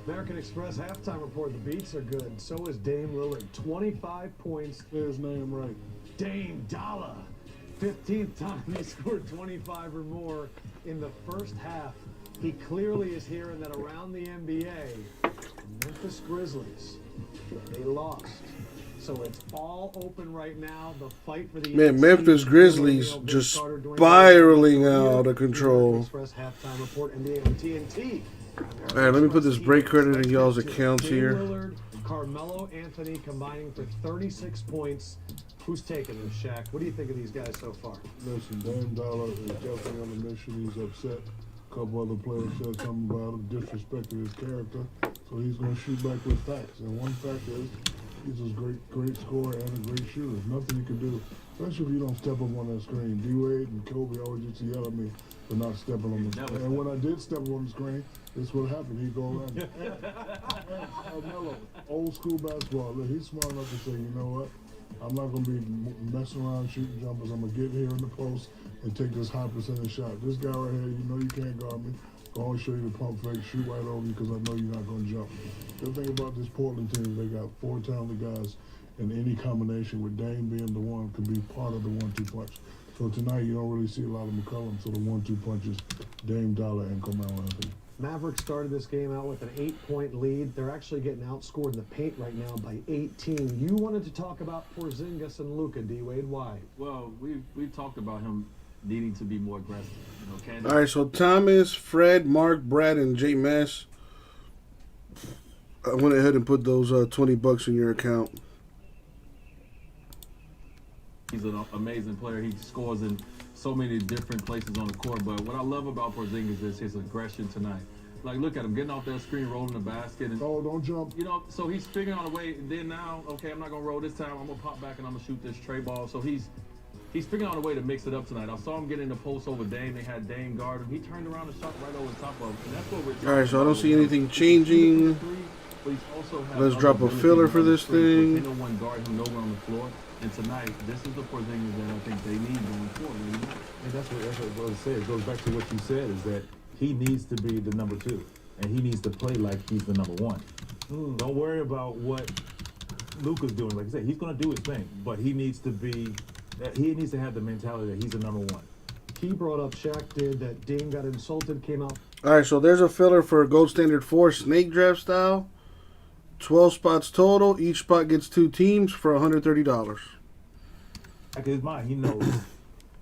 Speaker 5: American Express halftime report. The beats are good. So is Dame Lillard. 25 points.
Speaker 1: Get his name right.
Speaker 5: Dame Dollar. 15th time he scored 25 or more in the first half. He clearly is hearing that around the NBA, Memphis Grizzlies, they lost. So it's all open right now. The fight for the
Speaker 1: Man, Memphis Grizzlies just spiraling out of control.
Speaker 5: Express halftime report, NBA on TNT.
Speaker 1: All right, let me put this break credit in y'all's accounts
Speaker 5: Dame
Speaker 1: here.
Speaker 5: Lillard, Carmelo Anthony combining for 36 points. Who's taking this, Shaq? What do you think of these guys so far?
Speaker 8: Listen, Dame Dollar is definitely on a mission. He's upset. A couple other players said something about him, disrespected his character. So he's going to shoot back with facts. And one fact is, he's a great scorer and a great shooter. There's nothing you can do, especially if you don't step up on that screen. D-Wade and Kobe always used to yell at me for not stepping on the screen. And when I did step up on the screen, this is what happened. He'd go around. Carmelo, old school basketball. Look, he's smart enough to say, you know what? I'm not going to be messing around shooting jumpers. I'm going to get here in the post and take this high percentage shot. This guy right here, you know you can't guard me. Go and show you the pump fake, shoot right over you because I know you're not going to jump. The thing about this Portland team, they got 4 talented guys, and any combination with Dame being the one could be part of the 1-2 punch. So tonight you don't really see a lot of McCollum, so the 1-2 punches, Dame Dollar and Carmelo Anthony.
Speaker 5: Mavericks started this game out with an 8-point lead. They're actually getting outscored in the paint right now by 18. You wanted to talk about Porzingis and Luka, D-Wade. Why?
Speaker 11: Well, we've talked about him needing to be more aggressive. You know,
Speaker 1: All right, so Thomas, Fred, Mark, Brad, and J Mass. I went ahead and put those $20 in your account.
Speaker 11: He's an amazing player. He scores in so many different places on the court. But what I love about Porzingis is his aggression tonight. Like, look at him getting off that screen, rolling the basket. And,
Speaker 8: oh, don't jump.
Speaker 11: You know, so he's figuring out a way. And then now, okay, I'm not going to roll this time. I'm going to pop back and I'm going to shoot this tray ball. So he's figuring out a way to mix it up tonight. I saw him get in the post over Dame. They had Dame guard him. He turned around and shot right over the top of him. And that's what we're talking
Speaker 1: All right, so I don't
Speaker 11: about.
Speaker 1: see anything changing. Let's drop a filler for this thing.
Speaker 11: No one guard him nowhere on the floor. And tonight, this is the Porzingis that I think they need going forward.
Speaker 19: And that's what I was saying. It goes back to what you said, is that he needs to be the number 2. And he needs to play like he's the number 1. Don't worry about what Luka's doing. Like I said, he's going to do his thing. But he needs to have the mentality that he's the number 1.
Speaker 5: He brought up, Shaq did, that Dame got insulted, came out.
Speaker 1: All right, so there's a filler for Gold Standard 4 snake draft style. 12 spots total. Each spot gets 2 teams for $130.
Speaker 19: Like his mind, he knows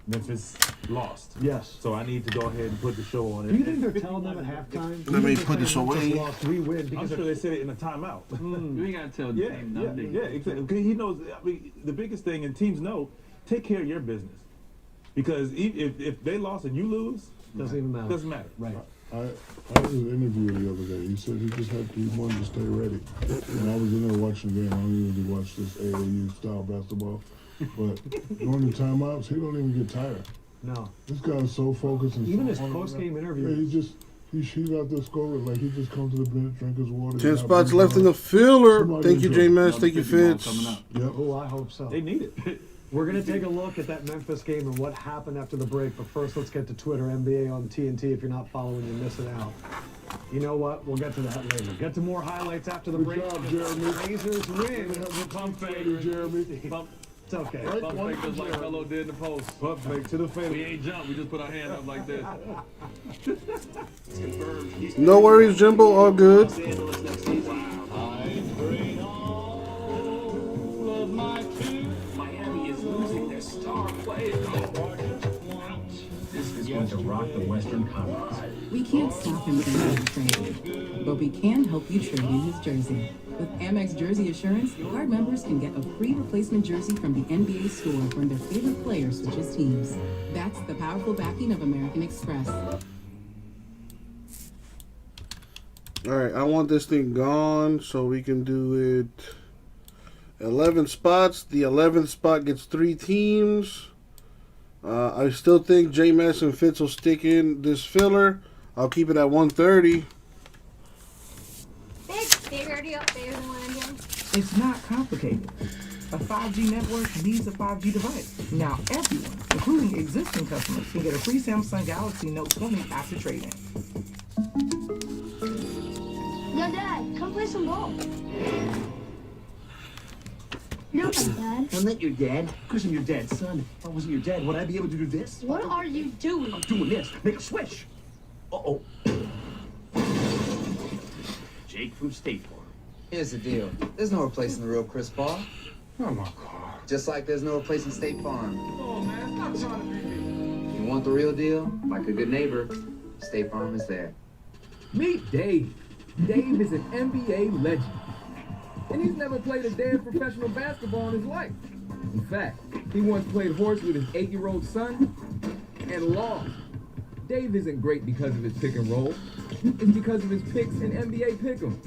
Speaker 19: Memphis lost.
Speaker 5: Yes.
Speaker 19: So I need to go ahead and put the show on it.
Speaker 5: Do you think they're telling them at halftime?
Speaker 1: Let me put this away.
Speaker 5: Lost, we win.
Speaker 19: I'm sure they said it in a timeout.
Speaker 11: You ain't got to tell the team nothing.
Speaker 19: Yeah, exactly. Because he knows. I mean, the biggest thing, and teams know, take care of your business. Because if they lost and you lose,
Speaker 5: doesn't even matter.
Speaker 19: Doesn't matter.
Speaker 5: Right.
Speaker 8: I was in an interview the other day. He said he wanted to stay ready. And I was in there watching the game. I don't usually watch this AAU style basketball. But during the timeouts, he don't even get tired.
Speaker 5: No.
Speaker 8: This guy's so focused. And
Speaker 5: even
Speaker 8: so
Speaker 5: his post-game interview.
Speaker 8: Yeah, he's out there scoring. Like, he just comes to the bench, drink his water.
Speaker 1: 10 spots left in the filler.
Speaker 8: Somebody
Speaker 1: Thank you, J Mass. Thank you, Fitz.
Speaker 8: Yep.
Speaker 5: Oh, I hope so.
Speaker 19: They need it.
Speaker 5: We're going to take a look at that Memphis game and what happened after the break. But first, let's get to Twitter, NBA on TNT. If you're not following, you're missing out. You know what? We'll get to that later. Get to more highlights after the break.
Speaker 8: Good job, Jeremy.
Speaker 5: Blazers win.
Speaker 8: Pump fake, Jeremy.
Speaker 5: It's okay.
Speaker 11: Pump fake just like Melo did in the post.
Speaker 19: Pump fake to the face.
Speaker 11: We ain't jump. We just put our hand up like this.
Speaker 1: No worries, Jimbo. All good.
Speaker 2: Miami is losing their star player. This is going to rock the Western Conference.
Speaker 14: We can't stop him from getting traded, but we can help you trade in his jersey. With Amex Jersey Assurance, card members can get a free replacement jersey from the NBA store when their favorite player switches teams. That's the powerful backing of American Express.
Speaker 1: Alright, I want this thing gone so we can do it 11 spots. The 11th spot gets 3 teams. I still think J-Mass and Fitz will stick in this filler. I'll keep it at 130.
Speaker 3: Bigger deal, bigger than landing.
Speaker 7: It's not complicated. A 5G network needs a 5G device. Now everyone, including existing customers, can get a free Samsung Galaxy Note 20 after trade-in.
Speaker 3: Yo, Dad, come play some ball. No, Dad.
Speaker 10: I'm not your dad. Of course I'm your dad's son. If I wasn't your dad, would I be able to do this?
Speaker 3: What are you doing?
Speaker 10: I'm doing this. Make a switch. Uh-oh. Jake from State Farm.
Speaker 17: Here's the deal. There's no replacing the real Chris Paul. Oh my God. Just like there's no replacing State Farm.
Speaker 10: Oh, man, stop trying to be me.
Speaker 17: You want the real deal? Like a good neighbor, State Farm is there.
Speaker 20: Meet Dave. Dave is an NBA legend. And he's never played a day of professional basketball in his life. In fact, he once played horse with his 8-year-old son and lost. Dave isn't great because of his pick and roll. It's because of his picks in NBA Pick'em.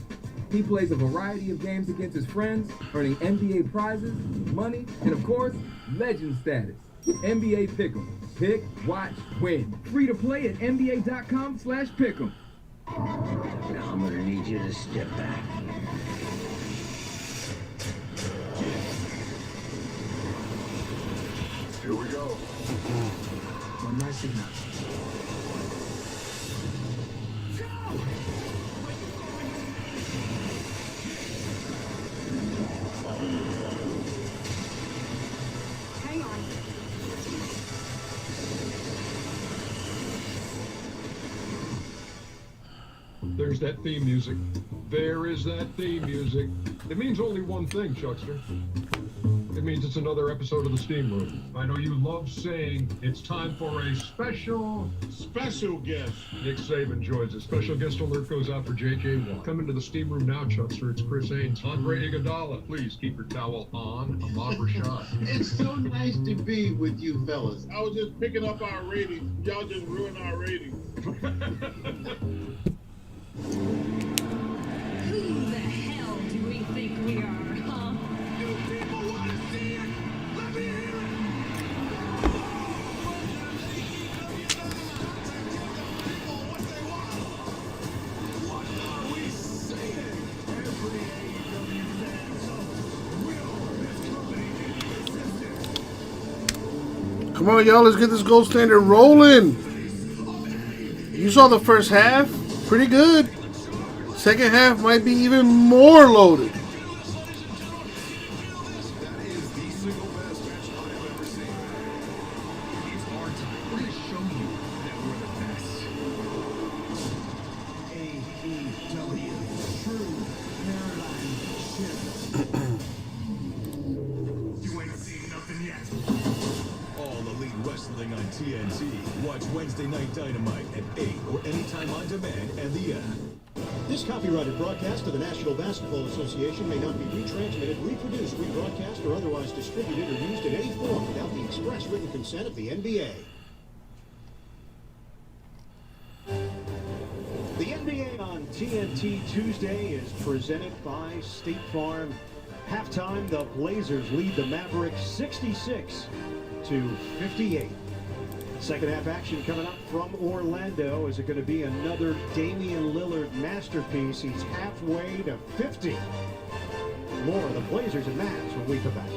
Speaker 20: He plays a variety of games against his friends, earning NBA prizes, money, and of course, legend status. NBA Pick'em. Pick, watch, win. Free to play at NBA.com/Pick'em.
Speaker 10: Now I'm gonna need you to step back.
Speaker 8: Here we go.
Speaker 10: One more signal.
Speaker 3: Hang on.
Speaker 23: There's that theme music. There is that theme music. It means only one thing, Chuckster. It means it's another episode of the Steam Room. I know you love saying it's time for a special guest. Nick Saban joins us. Special guest alert goes out for J.J. Watt. Come into the Steam Room now, Chuckster. It's Chris Haynes. Andre Iguodala. Please keep your towel on. Ahmad Rashad.
Speaker 24: It's so nice to be with you fellas. I was just picking up our ratings. Y'all just ruined our ratings.
Speaker 3: Who the hell do we think we are, huh?
Speaker 24: You people want to see it? Let me hear it! What are we seeing? Every AEW fan will this company in existence.
Speaker 1: Come on, y'all. Let's get this gold standard rolling. You saw the first half. Pretty good. Second half might be even more loaded.
Speaker 13: You ain't seen nothing yet. All Elite Wrestling on TNT. Watch Wednesday Night Dynamite at 8 or anytime on demand and the app.
Speaker 4: This copyrighted broadcast of the National Basketball Association may not be retransmitted, reproduced, rebroadcast, or otherwise distributed or used in any form without the express written consent of the NBA. The NBA on TNT Tuesday is presented by State Farm. Halftime, the Blazers lead the Mavericks 66-58. Second half action coming up from Orlando. Is it going to be another Damian Lillard masterpiece? He's halfway to 50. More of the Blazers and Mavs when we come back.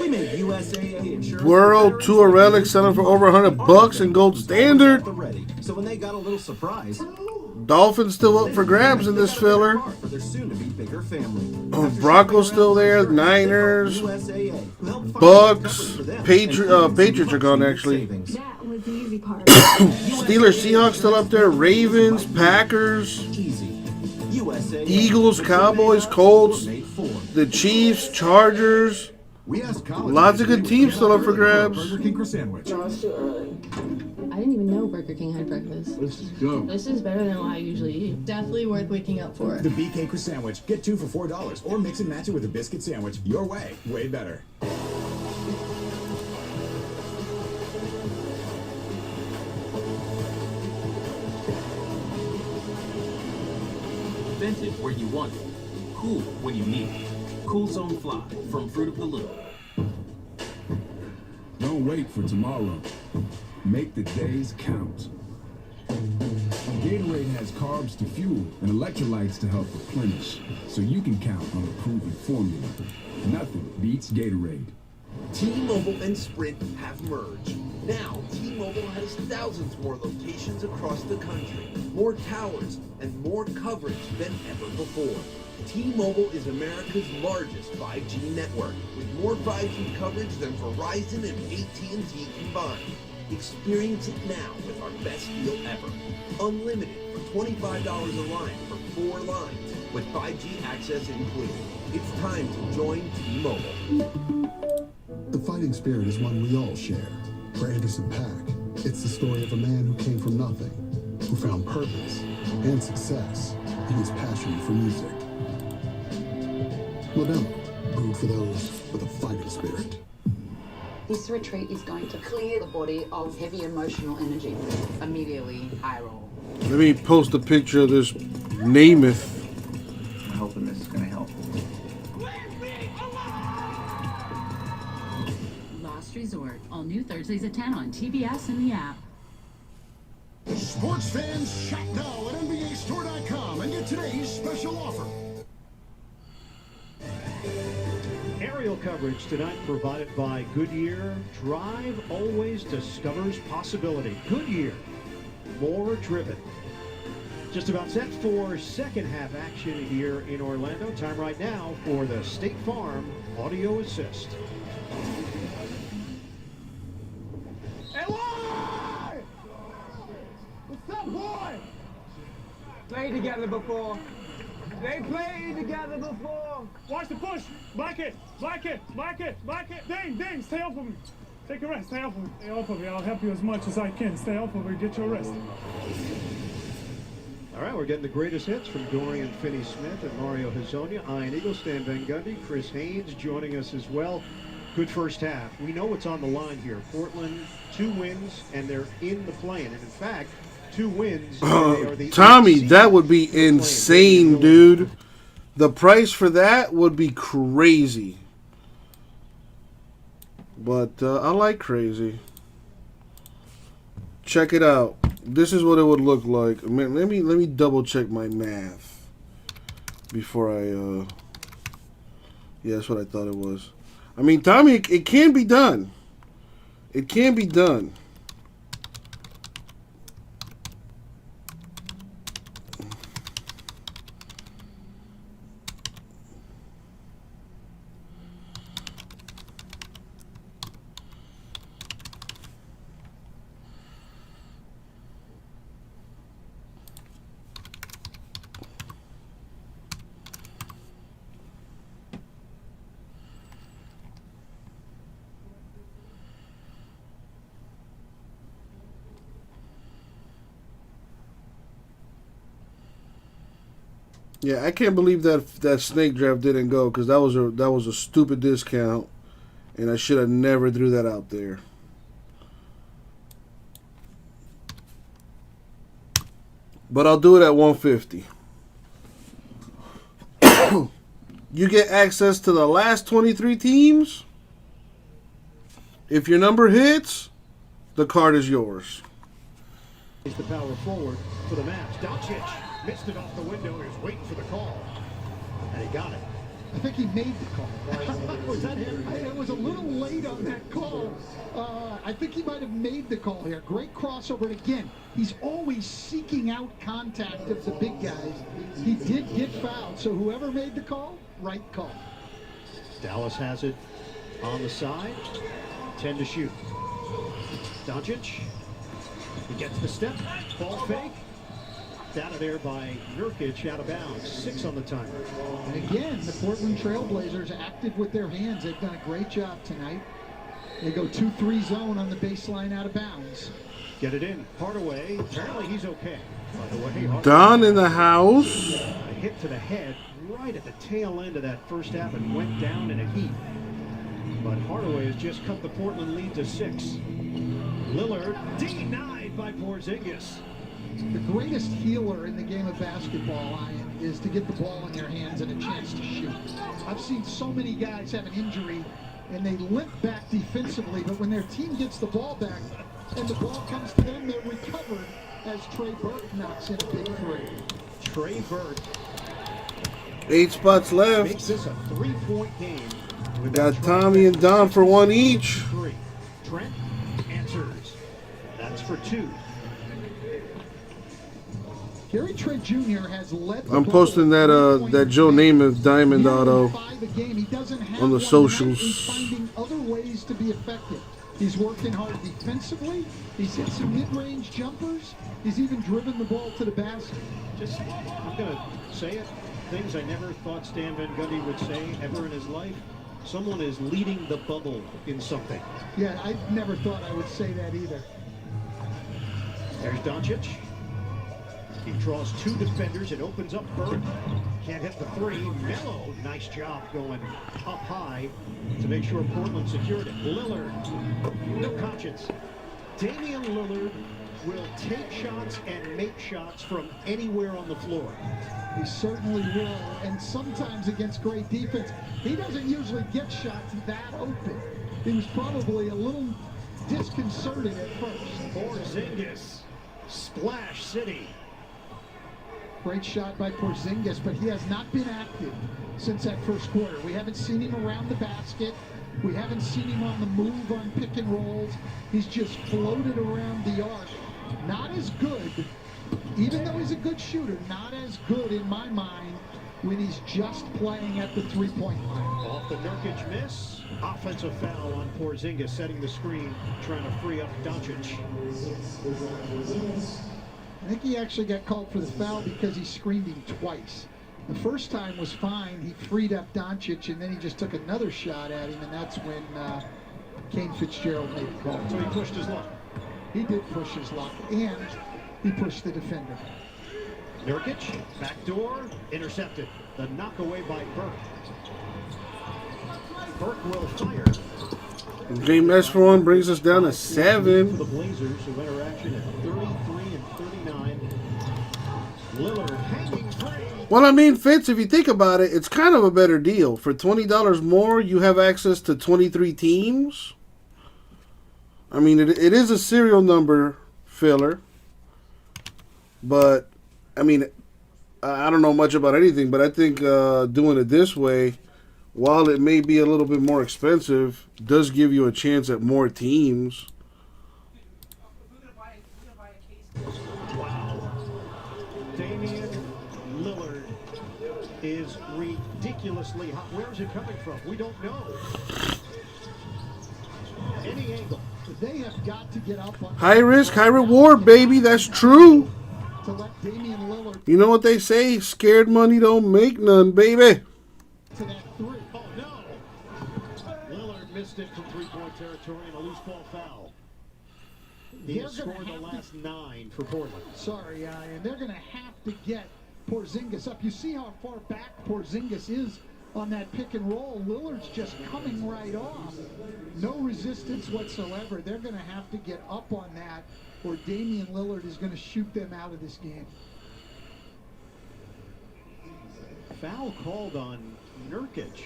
Speaker 10: We made USAA insurance.
Speaker 1: World Tour relics selling for over $100 in gold standard.
Speaker 10: So when they got a little surprise,
Speaker 1: Dolphins still up for grabs in this filler.
Speaker 10: for their soon-to-be bigger family.
Speaker 1: Broncos still there. Niners, Bucks, Patriots are gone actually.
Speaker 3: That was the easy part.
Speaker 1: Steelers, Seahawks still up there. Ravens, Packers, Eagles, Cowboys, Colts, the Chiefs, Chargers. Lots of good teams still up for grabs.
Speaker 13: Burger King sandwich.
Speaker 28: No, it's too early. I didn't even know Burger King had breakfast.
Speaker 13: This is good.
Speaker 28: This is better than what I usually eat. Definitely worth waking up for.
Speaker 13: The BK sandwich. Get 2 for $4 or mix and match it with a biscuit sandwich. Your way. Way better.
Speaker 9: scented where you want it. Cool when you need it. Cool Zone Fly from Fruit of the Loom.
Speaker 13: Don't wait for tomorrow. Make the days count. Gatorade has carbs to fuel and electrolytes to help replenish, so you can count on a proven formula. Nothing beats Gatorade.
Speaker 26: T-Mobile and Sprint have merged. Now, T-Mobile has thousands more locations across the country, more towers, and more coverage than ever before. T-Mobile is America's largest 5G network, with more 5G coverage than Verizon and AT&T combined. Experience it now with our best deal ever. Unlimited for $25 a line for 4 lines, with 5G access included. It's time to join T-Mobile.
Speaker 12: The fighting spirit is one we all share. For Anderson .Paak, it's the story of a man who came from nothing, who found purpose and success in his passion for music. Modelo, brewed for those with a fighting spirit.
Speaker 15: This retreat is going to clear the body of heavy emotional energy. Immediately, eye roll.
Speaker 1: Let me post a picture of this Namath.
Speaker 17: I'm hoping this is going to help.
Speaker 16: Lost Resort. All new Thursdays at 10 on TBS and the app.
Speaker 18: Sports fans, shop now at NBAstore.com and get today's special offer.
Speaker 4: Aerial coverage tonight provided by Goodyear. Drive always discovers possibility. Goodyear, more driven. Just about set for second half action here in Orlando. Time right now for the State Farm Audio Assist.
Speaker 5: Eli! What's up, boy? Played together before. They played together before.
Speaker 21: Watch the push. Black it. Black it. Black it. Black it. Ding. Stay off of me. Take a rest. Stay off of me. Stay off of me. I'll help you as much as I can. Stay off of me. Get your rest.
Speaker 4: All right, we're getting the greatest hits from Dorian Finney-Smith and Mario Hezonja. Ian Eagle, Stan Van Gundy, Chris Haynes joining us as well. Good first half. We know what's on the line here. Portland, 2 wins, and they're in the play-in. And in fact, 2 wins.
Speaker 1: Tommy, that would be insane, dude. The price for that would be crazy. But I like crazy. Check it out. This is what it would look like. Man, let me double check my math before I. Yeah, that's what I thought it was. I mean, Tommy, it can be done. It can be done. Yeah, I can't believe that snake draft didn't go, because that was a stupid discount, and I should have never threw that out there. But I'll do it at 150. You get access to the last 23 teams. If your number hits, the card is yours.
Speaker 4: He's the power forward for the Mavs. Doncic missed it off the window. He was waiting for the call, and he got it.
Speaker 22: I think he made the call. Was that him? It was a little late on that call. I think he might have made the call here. Great crossover. And again, he's always seeking out contact of the big guys. He did get fouled, so whoever made the call, right call.
Speaker 4: Dallas has it on the side. 10 to shoot. Doncic. He gets the step. Ball fake. Out of there by Nurkic, out of bounds. 6 on the timer.
Speaker 22: And again, the Portland Trailblazers active with their hands. They've done a great job tonight. They go 2-3 zone on the baseline, out of bounds.
Speaker 4: Get it in. Hardaway. Apparently he's okay. By the way,
Speaker 1: Don in the house.
Speaker 4: A hit to the head right at the tail end of that first half and went down in a heap. But Hardaway has just cut the Portland lead to 6. Lillard denied by Porzingis.
Speaker 22: The greatest healer in the game of basketball, Ian, is to get the ball in your hands and a chance to shoot. I've seen so many guys have an injury and they limp back defensively, but when their team gets the ball back and the ball comes to them, they're recovered as Trey Burke knocks in a big three.
Speaker 4: Trey Burke.
Speaker 1: 8 spots left.
Speaker 4: Makes this a 3-point game.
Speaker 1: We got Tommy and Don for 1 each.
Speaker 4: Trent answers. That's for 2.
Speaker 22: Gary Trent Jr. has led the
Speaker 1: I'm posting that that Joe Namath Diamond Auto on the socials.
Speaker 22: He's finding other ways to be effective. He's working hard defensively. He's hit some mid-range jumpers. He's even driven the ball to the basket.
Speaker 4: I'm going to say it. Things I never thought Stan Van Gundy would say ever in his life. Someone is leading the bubble in something.
Speaker 22: Yeah, I never thought I would say that either.
Speaker 4: There's Doncic. He draws 2 defenders. It opens up Burke. Can't hit the 3. Melo, nice job going up high to make sure Portland secured it. Lillard, no conscience. Damian Lillard will take shots and make shots from anywhere on the floor.
Speaker 22: He certainly will, and sometimes against great defense. He doesn't usually get shots that open. He was probably a little disconcerted at first.
Speaker 4: Porzingis, Splash City.
Speaker 22: Great shot by Porzingis, but he has not been active since that first quarter. We haven't seen him around the basket. We haven't seen him on the move on pick and rolls. He's just floated around the arc. Not as good, even though he's a good shooter, not as good in my mind when he's just playing at the three-point line.
Speaker 4: Off the Nurkic miss. Offensive foul on Porzingis, setting the screen, trying to free up Doncic.
Speaker 22: I think he actually got called for the foul because he screened him twice. The first time was fine. He freed up Doncic, and then he just took another shot at him, and that's when Kane Fitzgerald made the call.
Speaker 4: So he pushed his luck.
Speaker 22: He did push his luck, and he pushed the defender.
Speaker 4: Nurkic, backdoor, intercepted. The knockaway by Burke. Burke will fire.
Speaker 1: James for 1 brings us down to 7.
Speaker 4: The Blazers, who enter action at 33 and 39. Lillard hanging free.
Speaker 1: Well, I mean, Fitz, if you think about it, it's kind of a better deal. For $20 more, you have access to 23 teams. I mean, it is a serial number filler. But, I mean, I don't know much about anything, but I think doing it this way, while it may be a little bit more expensive, does give you a chance at more teams.
Speaker 4: Wow. Damian Lillard is ridiculously hot. Where is it coming from? We don't know. Any angle.
Speaker 22: They have got to get up on
Speaker 1: High risk, high reward, baby. That's true.
Speaker 22: to let Damian Lillard
Speaker 1: You know what they say? Scared money don't make none, baby.
Speaker 22: to that 3.
Speaker 4: Oh, no. Lillard missed it from three-point territory and a loose ball foul. He has scored the last 9 for Portland.
Speaker 22: Sorry, and they're going to have to get Porzingis up. You see how far back Porzingis is on that pick and roll. Lillard's just coming right off. No resistance whatsoever. They're going to have to get up on that, or Damian Lillard is going to shoot them out of this game.
Speaker 4: Foul called on Nurkic.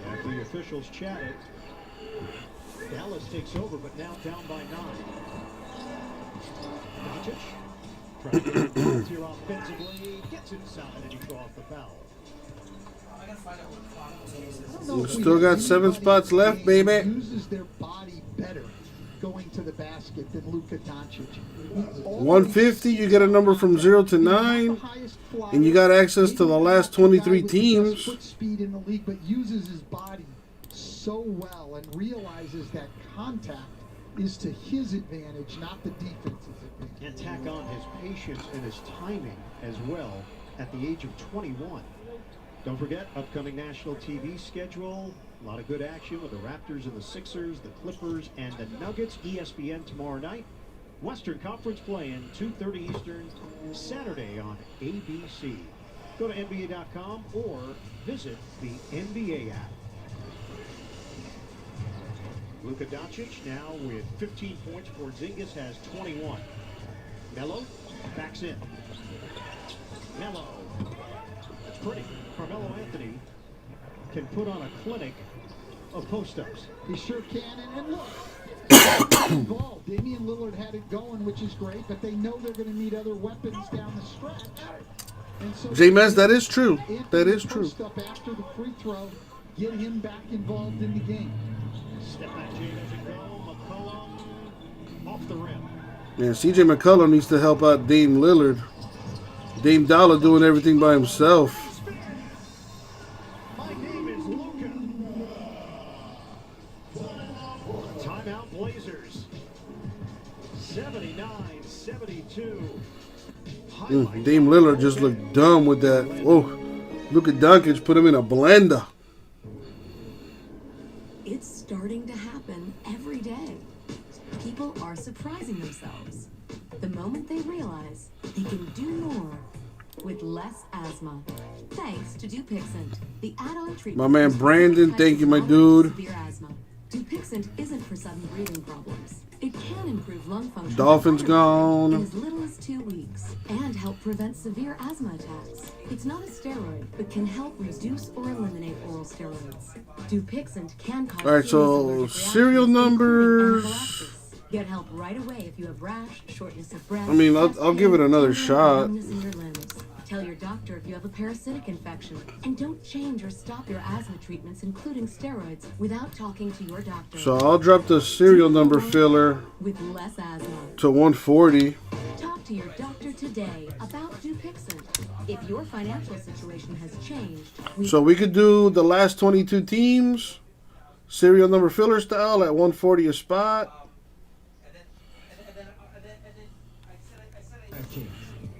Speaker 4: After the officials chatted, Dallas takes over, but now down by 9. Doncic trying to get it here offensively, gets inside, and he draws the foul.
Speaker 1: We still got 7 spots left, baby.
Speaker 22: Uses their body better going to the basket than Luka Doncic.
Speaker 1: 150, you get a number from 0 to 9, and you got access to the last 23 teams.
Speaker 22: Foot speed in the league, but uses his body so well and realizes that contact is to his advantage, not the defense's advantage.
Speaker 4: And tack on his patience and his timing as well at the age of 21. Don't forget, upcoming national TV schedule. A lot of good action with the Raptors and the Sixers, the Clippers, and the Nuggets. ESPN tomorrow night. Western Conference play-in, 2:30 Eastern, Saturday on ABC. Go to NBA.com or visit the NBA app. Luka Doncic now with 15 points. Porzingis has 21. Mello backs in. Mello. That's pretty. Carmelo Anthony can put on a clinic of post-ups.
Speaker 22: He sure can, and look. Involved. Damian Lillard had it going, which is great, but they know they're going to need other weapons down the stretch. And so
Speaker 1: J-Mez, that is true. That is true.
Speaker 22: Post-up after the free throw, get him back involved in the game.
Speaker 4: Step back, Jay, doesn't go. McCollum off the rim.
Speaker 1: Yeah, CJ McCollum needs to help out Dame Lillard. Dame Dollar doing everything by himself.
Speaker 4: My name is Luka. Timeout Blazers. 79-72.
Speaker 1: Dame Lillard just looked dumb with that. Oh, look at Doncic, put him in a blender.
Speaker 2: It's starting to happen every day. People are surprising themselves the moment they realize they can do more with less asthma. Thanks to Dupixent, the add-on treatment.
Speaker 1: My man Brandon, thank you, my dude.
Speaker 2: Severe asthma. Dupixent isn't for sudden breathing problems. It can improve lung function.
Speaker 1: Dolphins
Speaker 2: in
Speaker 1: gone.
Speaker 2: as little as 2 weeks and help prevent severe asthma attacks. It's not a steroid, but can help reduce or eliminate oral steroids. Dupixent can cause
Speaker 1: All right, so serial numbers.
Speaker 2: Get help right away if you have rash, shortness of breath.
Speaker 1: I mean, I'll give it another shot.
Speaker 2: numbness in your limbs. Tell your doctor if you have a parasitic infection. And don't change or stop your asthma treatments, including steroids, without talking to your doctor.
Speaker 1: So I'll drop the serial number filler
Speaker 2: with less asthma.
Speaker 1: to 140.
Speaker 2: Talk to your doctor today about Dupixent. If your financial situation has changed,
Speaker 1: So we could do the last 22 teams, serial number filler style at 140 a spot.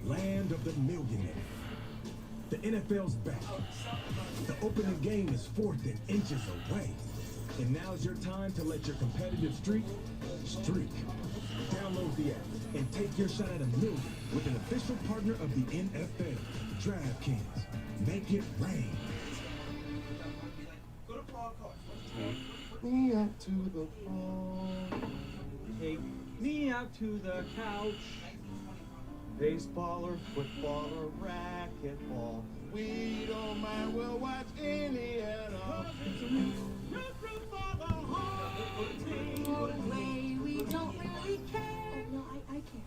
Speaker 13: Land of the millionaire. The NFL's back. The opening game is 4th and inches away. And now's your time to let your competitive streak. Download the app and take your shot at $1 million with an official partner of the NFL, DraftKings. Make it rain.
Speaker 6: Me out to the phone. Take me out to the couch. Baseball or football or racquetball. We don't mind, we'll watch any at all.
Speaker 2: we don't really care.
Speaker 6: No, I care.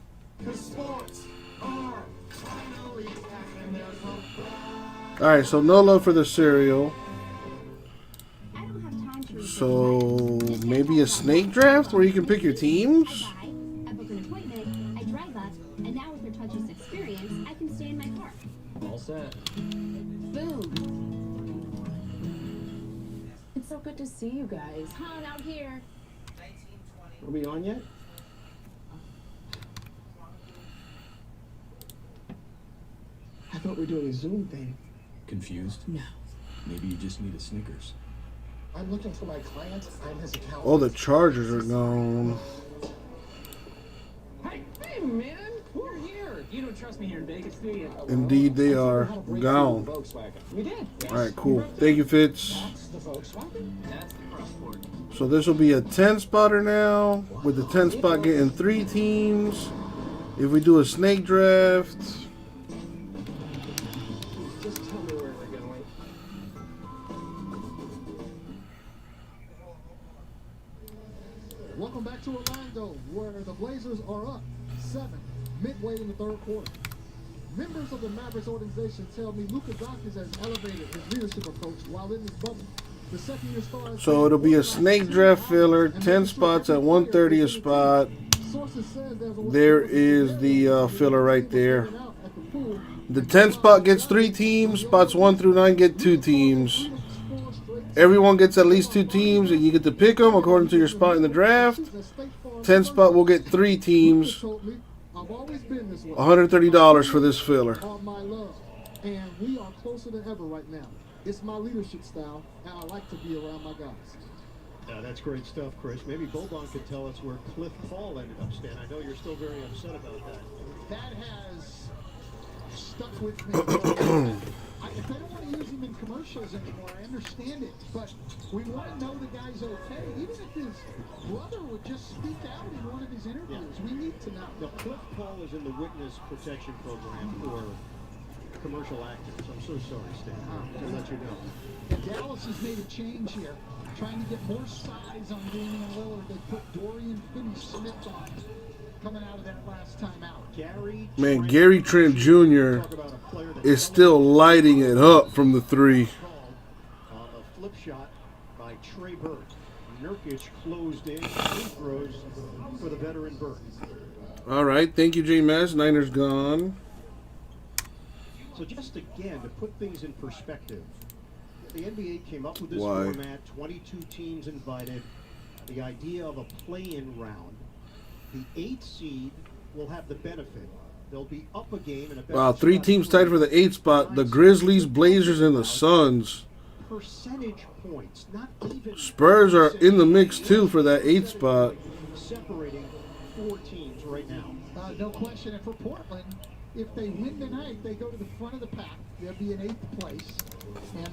Speaker 6: Cause sports are finally back and there's no pride.
Speaker 1: All right, so no love for the cereal. So maybe a snake draft where you can pick your teams.
Speaker 7: I booked an appointment, I drive up, and now with your touchless experience, I can stay in my car.
Speaker 6: All set.
Speaker 28: Boom. It's so good to see you guys.
Speaker 7: Hung out here.
Speaker 6: Are we on yet? I thought we were doing a Zoom thing.
Speaker 9: Confused?
Speaker 28: No.
Speaker 9: Maybe you just need a Snickers.
Speaker 6: I'm looking for my client. I'm his accountant.
Speaker 1: Oh, the Chargers are gone.
Speaker 6: Hey, man. We're here. You don't trust me here in Vegas, do you?
Speaker 1: Indeed, they are gone.
Speaker 6: We did.
Speaker 1: All right, cool. Thank you, Fitz.
Speaker 6: That's the Volkswagen. That's the cross-port.
Speaker 1: So this will be a 10-spotter now, with the 10 spot getting 3 teams. If we do a snake draft,
Speaker 6: Just tell me where we're going.
Speaker 22: Welcome back to Orlando, where the Blazers are up 7, midway in the third quarter. Members of the Mavericks organization tell me Luka Doncic has elevated his leadership approach while in his bubble. The second-year star.
Speaker 1: so it'll be a snake draft filler, 10 spots at 130 a spot. There is the filler right there. The 10 spot gets 3 teams. Spots 1 through 9 get 2 teams. Everyone gets at least 2 teams, and you get to pick them according to your spot in the draft. 10 spot will get 3 teams. $130 for this filler.
Speaker 22: My love, and we are closer than ever right now. It's my leadership style, and I like to be around my guys.
Speaker 4: That's great stuff, Chris. Maybe Boban could tell us where Cliff Paul ended up, Stan. I know you're still very upset about that.
Speaker 22: That has stuck with me. If they don't want to use him in commercials anymore, I understand it. But we want to know the guy's okay. Even if his brother would just speak out in one of his interviews, we need to know.
Speaker 4: Now, Cliff Paul is in the witness protection program for commercial actors. I'm so sorry, Stan. I'll let you know.
Speaker 22: And Dallas has made a change here, trying to get more size on Damian Lillard. They put Dorian Finney-Smith on coming out of that last time out.
Speaker 1: Man, Gary Trent Jr. is still lighting it up from the three.
Speaker 4: A flip shot by Trey Burke. Nurkic closed in. Free throws for the veteran Burke.
Speaker 1: All right, thank you, J-Mass. Niners gone.
Speaker 4: So just again, to put things in perspective, the NBA came up with this
Speaker 1: Why?
Speaker 4: format, 22 teams invited, the idea of a play-in round. The 8th seed will have the benefit. They'll be up a game and a
Speaker 1: Wow, 3 teams tied for the 8th spot. The Grizzlies, Blazers, and the Suns.
Speaker 4: Percentage points, not even.
Speaker 1: Spurs are in the mix, too, for that 8th spot.
Speaker 4: Separating 4 teams right now.
Speaker 22: No question. And for Portland, if they win tonight, they go to the front of the pack. They'll be in 8th place and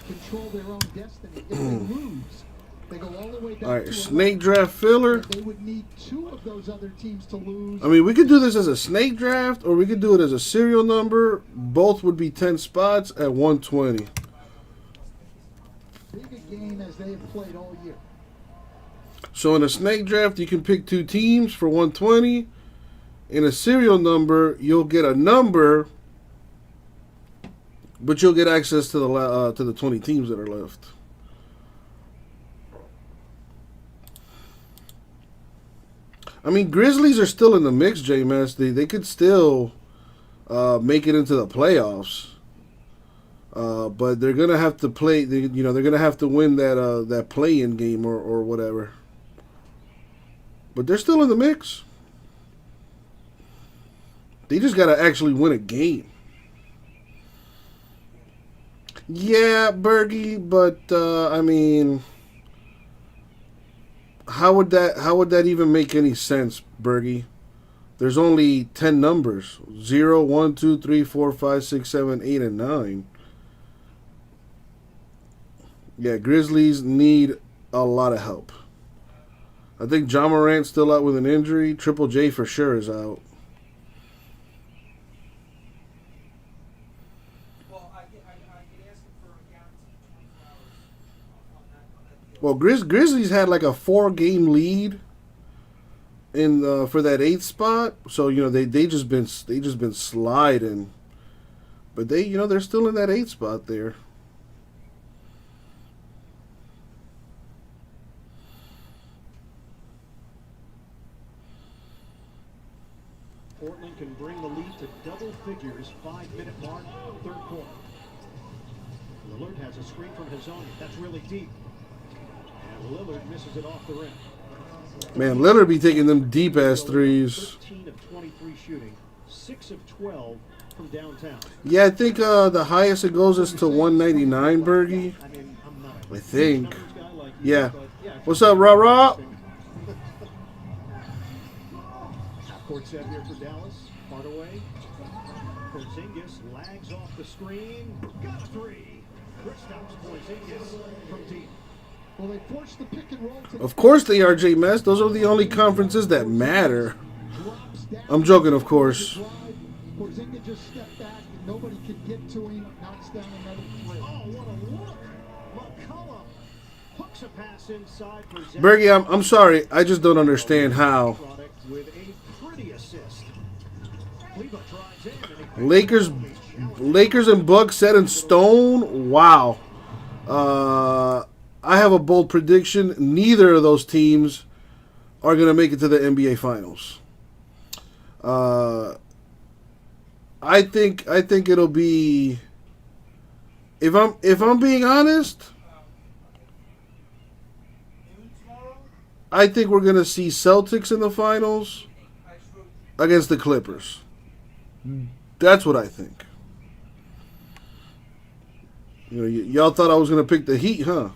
Speaker 22: control their own destiny. If they lose, they go all the way back.
Speaker 1: All right,
Speaker 22: to
Speaker 1: snake draft filler.
Speaker 22: They would need 2 of those other teams to lose.
Speaker 1: I mean, we could do this as a snake draft, or we could do it as a serial number. Both would be 10 spots at 120.
Speaker 22: Big a game as they have played all year.
Speaker 1: So in a snake draft, you can pick 2 teams for 120. In a serial number, you'll get a number, but you'll get access to the 20 teams that are left. I mean, Grizzlies are still in the mix, J-Mass. They could still make it into the playoffs, but they're gonna have to play. They're gonna have to win that play-in game or whatever. But they're still in the mix. They just gotta actually win a game. Yeah, Bergie, but I mean, how would that even make any sense, Bergie? There's only 10 numbers: 0, 1, 2, 3, 4, 5, 6, 7, 8, and 9. Yeah, Grizzlies need a lot of help. I think John Morant's still out with an injury. Triple J for sure is out. Well, Grizzlies had like a 4-game lead in for that 8th spot, so they just been sliding, but they're still in that 8th spot there.
Speaker 4: Portland can bring the lead to double figures, 5-minute mark, 3rd quarter. Lillard has a screen from his own. That's really deep. And Lillard misses it off the rim.
Speaker 1: Man, Lillard be taking them deep-ass threes.
Speaker 4: 13 of 23 shooting, 6 of 12 from downtown.
Speaker 1: Yeah, I think the highest it goes is to 199, Bergie. I think. Yeah. What's up, rah-rah?
Speaker 4: Half-court set here for Dallas. Hardaway. Porzingis lags off the screen. Got a 3. Chris stops Porzingis from deep.
Speaker 22: Well, they forced the pick and roll to
Speaker 1: Of course they are, J-Mass. Those are the only conferences that matter. I'm joking, of course.
Speaker 22: Porzingis just stepped back and nobody could get to him. Knocks down another 3.
Speaker 4: Oh, what a look! McCollum hooks a pass inside for Zach.
Speaker 1: Bergie, I'm sorry. I just don't understand how.
Speaker 4: With a pretty assist. Cleveland drives in and
Speaker 1: Lakers and Bucks set in stone. Wow. I have a bold prediction. Neither of those teams are going to make it to the NBA Finals. I think it'll be. If I'm being honest, I think we're going to see Celtics in the finals against the Clippers. That's what I think. Y'all thought I was going to pick the Heat, huh?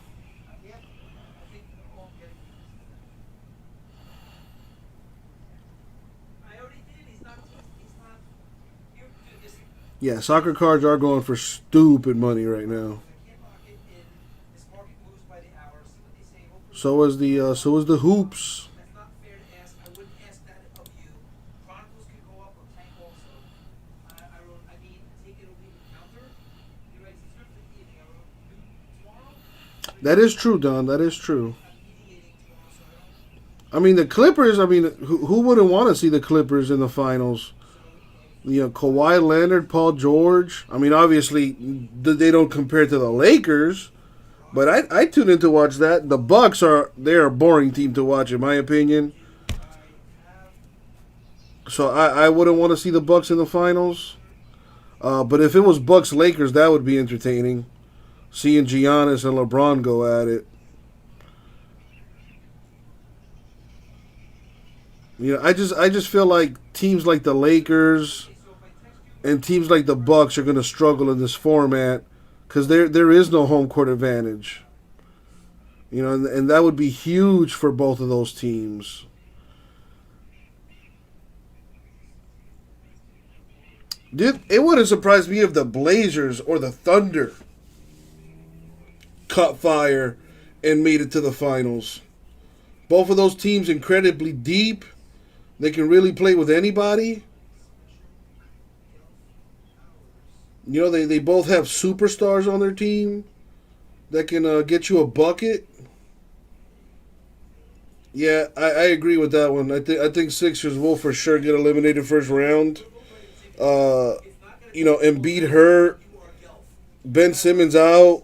Speaker 1: Yeah, soccer cards are going for stupid money right now. So is the hoops. That is true, Don. That is true. I mean, the Clippers. I mean, who wouldn't want to see the Clippers in the finals? You know, Kawhi Leonard, Paul George. I mean, obviously they don't compare to the Lakers, but I tune in to watch that. The Bucks they're a boring team to watch in my opinion. So I wouldn't want to see the Bucks in the finals. But if it was Bucks Lakers, that would be entertaining. Seeing Giannis and LeBron go at it. You know, I just feel like teams like the Lakers and teams like the Bucks are going to struggle in this format because there is no home court advantage. You know, and that would be huge for both of those teams. It wouldn't surprise me if the Blazers or the Thunder caught fire and made it to the finals. Both of those teams incredibly deep. They can really play with anybody. You know, they both have superstars on their team that can get you a bucket. Yeah, I agree with that one. I think Sixers will for sure get eliminated first round. You know, Embiid hurt, Ben Simmons out.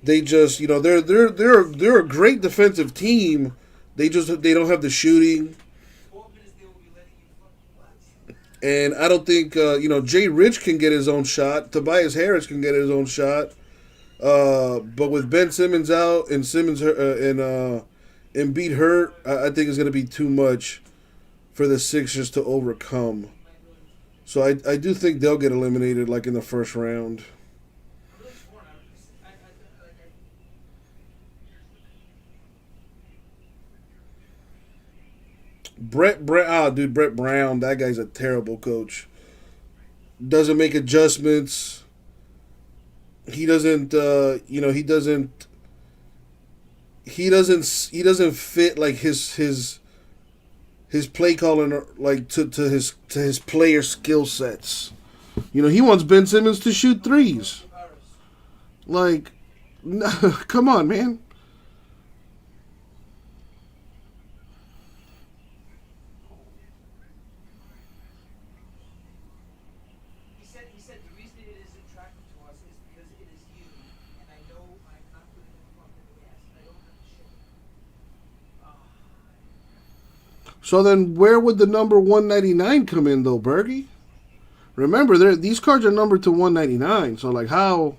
Speaker 1: They just, you know, they're a great defensive team. They don't have the shooting. And I don't think you know, Jay Rich can get his own shot. Tobias Harris can get his own shot. But with Ben Simmons out and Embiid hurt, I think it's going to be too much for the Sixers to overcome. So I do think they'll get eliminated like in the first round. Brett Brown, that guy's a terrible coach. Doesn't make adjustments. He doesn't, you know, he doesn't fit like his play calling like to his player skill sets. You know, he wants Ben Simmons to shoot threes. Like, no, come on, man. So then, where would the number 199 come in, though, Bergie? Remember, these cards are numbered to 199. So, like, how?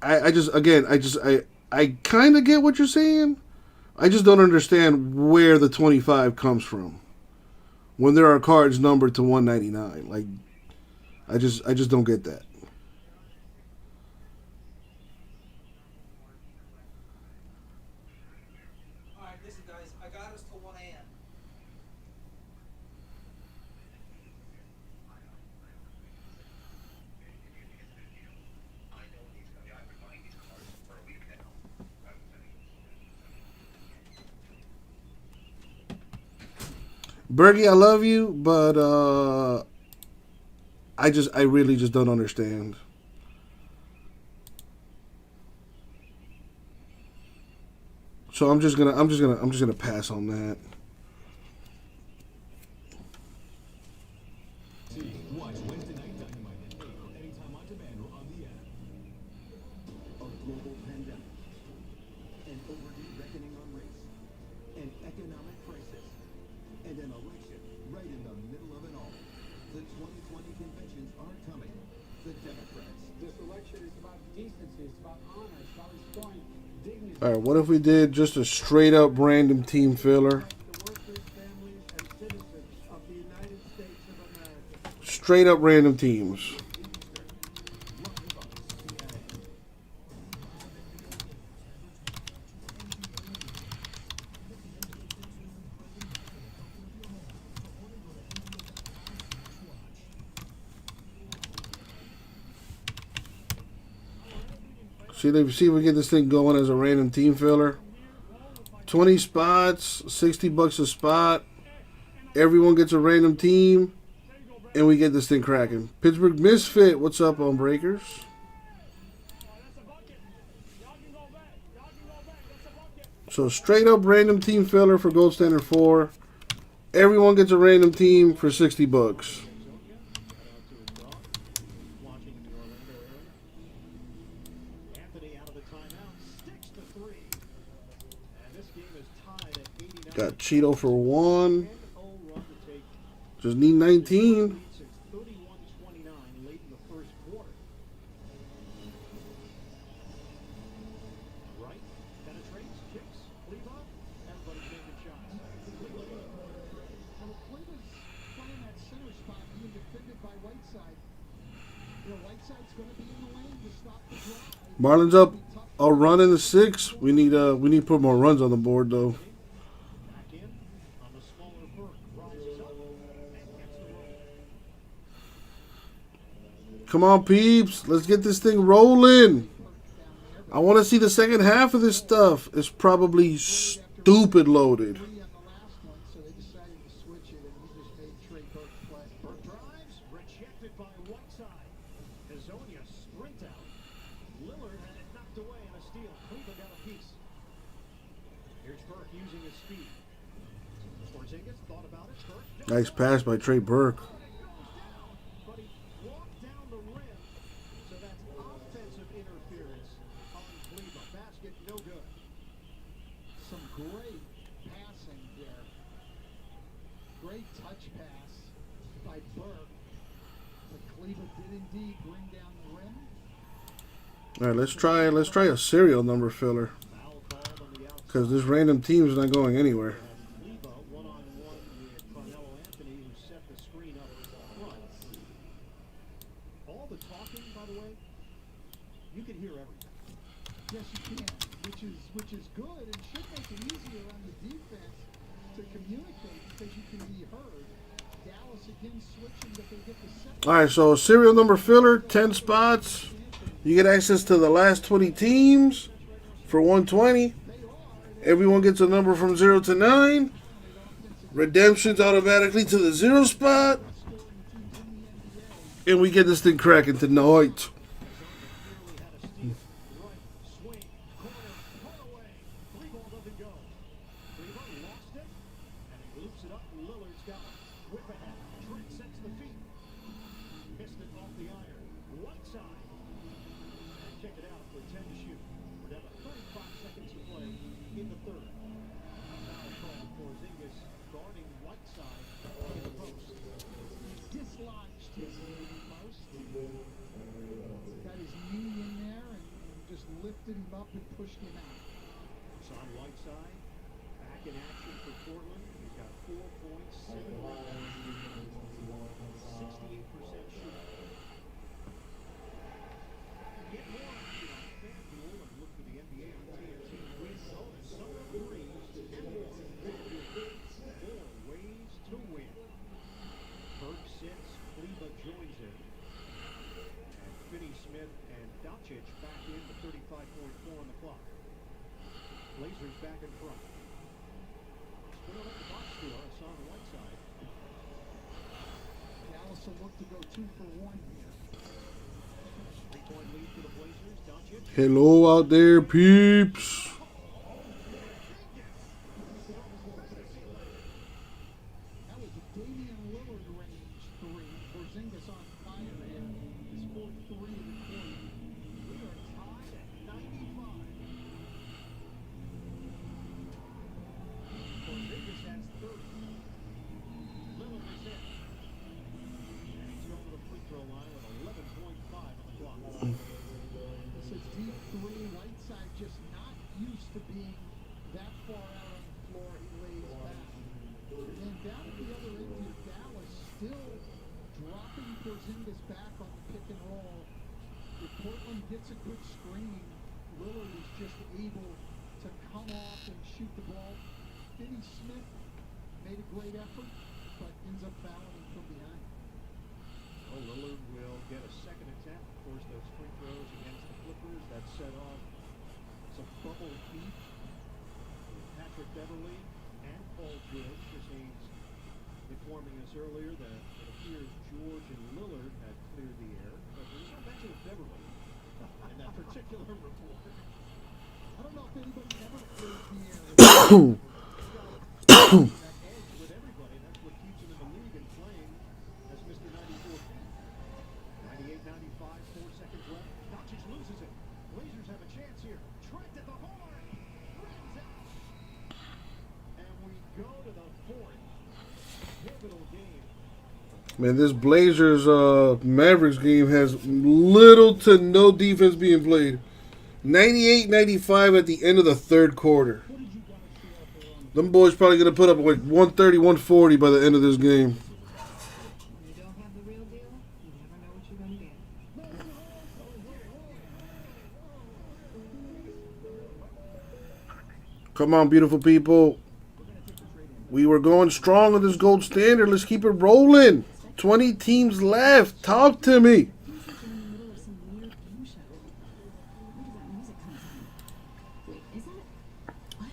Speaker 1: I kind of get what you're saying. I just don't understand where the 25 comes from when there are cards numbered to 199. Like, I just don't get that. Bergie, I love you, but I really just don't understand. So I'm just gonna pass on that.
Speaker 13: Watch Wednesday Night Dynamite at 8 anytime on demand or on the app. A global pandemic, an overdue reckoning on race, an economic crisis, and an election right in the middle of it all. The 2020 conventions are coming. The Democrats.
Speaker 8: This election is about decency. It's about honor. It's about restoring dignity.
Speaker 1: All right, what if we did just a straight up random team filler? Straight up random teams. See if we get this thing going as a random team filler. 20 spots, $60 a spot. Everyone gets a random team, and we get this thing cracking. Pittsburgh Misfit, what's up on Breakers? So straight up random team filler for Gold Standard 4. Everyone gets a random team for $60. Got Cheeto for 1. Just need 19. Marlins up a run in the 6th. We need to put more runs on the board though. Come on, peeps. Let's get this thing rolling. I want to see the second half of this stuff. It's probably stupid loaded. Nice pass by Trey Burke.
Speaker 22: Some great passing there. Great touch pass by Burke. But Cleveland did indeed bring down the rim.
Speaker 1: All right, let's try a serial number filler. Because this random team is not going anywhere.
Speaker 22: Yes, you can, which is good and should make it easier on the defense to communicate because you can be heard. Dallas again switching, but they get the second.
Speaker 1: All right, so serial number filler, 10 spots. You get access to the last 20 teams for $120. Everyone gets a number from 0 to 9. Redemptions automatically to the 0 spot. And we get this thing cracking tonight.
Speaker 22: Lifted him up and pushed him out.
Speaker 4: Sean Whiteside back in action for Portland. He's got 4 points, 7 rebounds, 68% shooting. Get more action on FanDuel and look for the NBA on TNT. Win bonus summer threes and more. 4 ways to win. Burke sits, Kleba joins him. And Finney Smith and Doncic back in to 35.4 on the clock. Blazers back in front. Spin on the box score, Hassan Whiteside.
Speaker 22: Dallas will look to go 2 for 1 here.
Speaker 4: 3-point lead for the Blazers. Doncic.
Speaker 1: Hello out there, peeps.
Speaker 22: That was a Damian Lillard range 3. Porzingis on fire here. His 4th 3 of the quarter. We are tied at 95.
Speaker 4: Porzingis has 30. Lillard is in. And he's over the free throw line with 11.5 on the clock.
Speaker 22: It's a deep 3. Whiteside just not used to being that far out on the floor. He lays back. And then down at the other end here, Dallas still dropping Porzingis back on the pick and roll. If Portland gets a good screen, Lillard is just able to come off and shoot the ball. Finney Smith made a great effort, but ends up fouling from behind.
Speaker 4: Well, Lillard will get a second attempt. Of course, those free throws against the Clippers that set off some bubble heat with Patrick Beverly and Paul George. Chris Haynes informing us earlier that it appears George and Lillard had cleared the air, but there was no mention of Beverly in that particular report.
Speaker 22: I don't know if anybody ever cleared the air.
Speaker 4: That edge with everybody, that's what keeps him in the league and playing as Mr. 94 feet. 98-95, 4 seconds left. Doncic loses it. Blazers have a chance here. Trent at the horn. Rims out. And we go to the fourth pivotal game.
Speaker 1: Man, this Blazers Mavericks game has little to no defense being played. 98-95 at the end of the third quarter. Them boys probably going to put up like 130, 140 by the end of this game.
Speaker 2: You don't have the real deal, you never know what you're going to get.
Speaker 1: Come on, beautiful people. We were going strong on this gold standard. Let's keep it rolling. 20 teams left. Talk to me.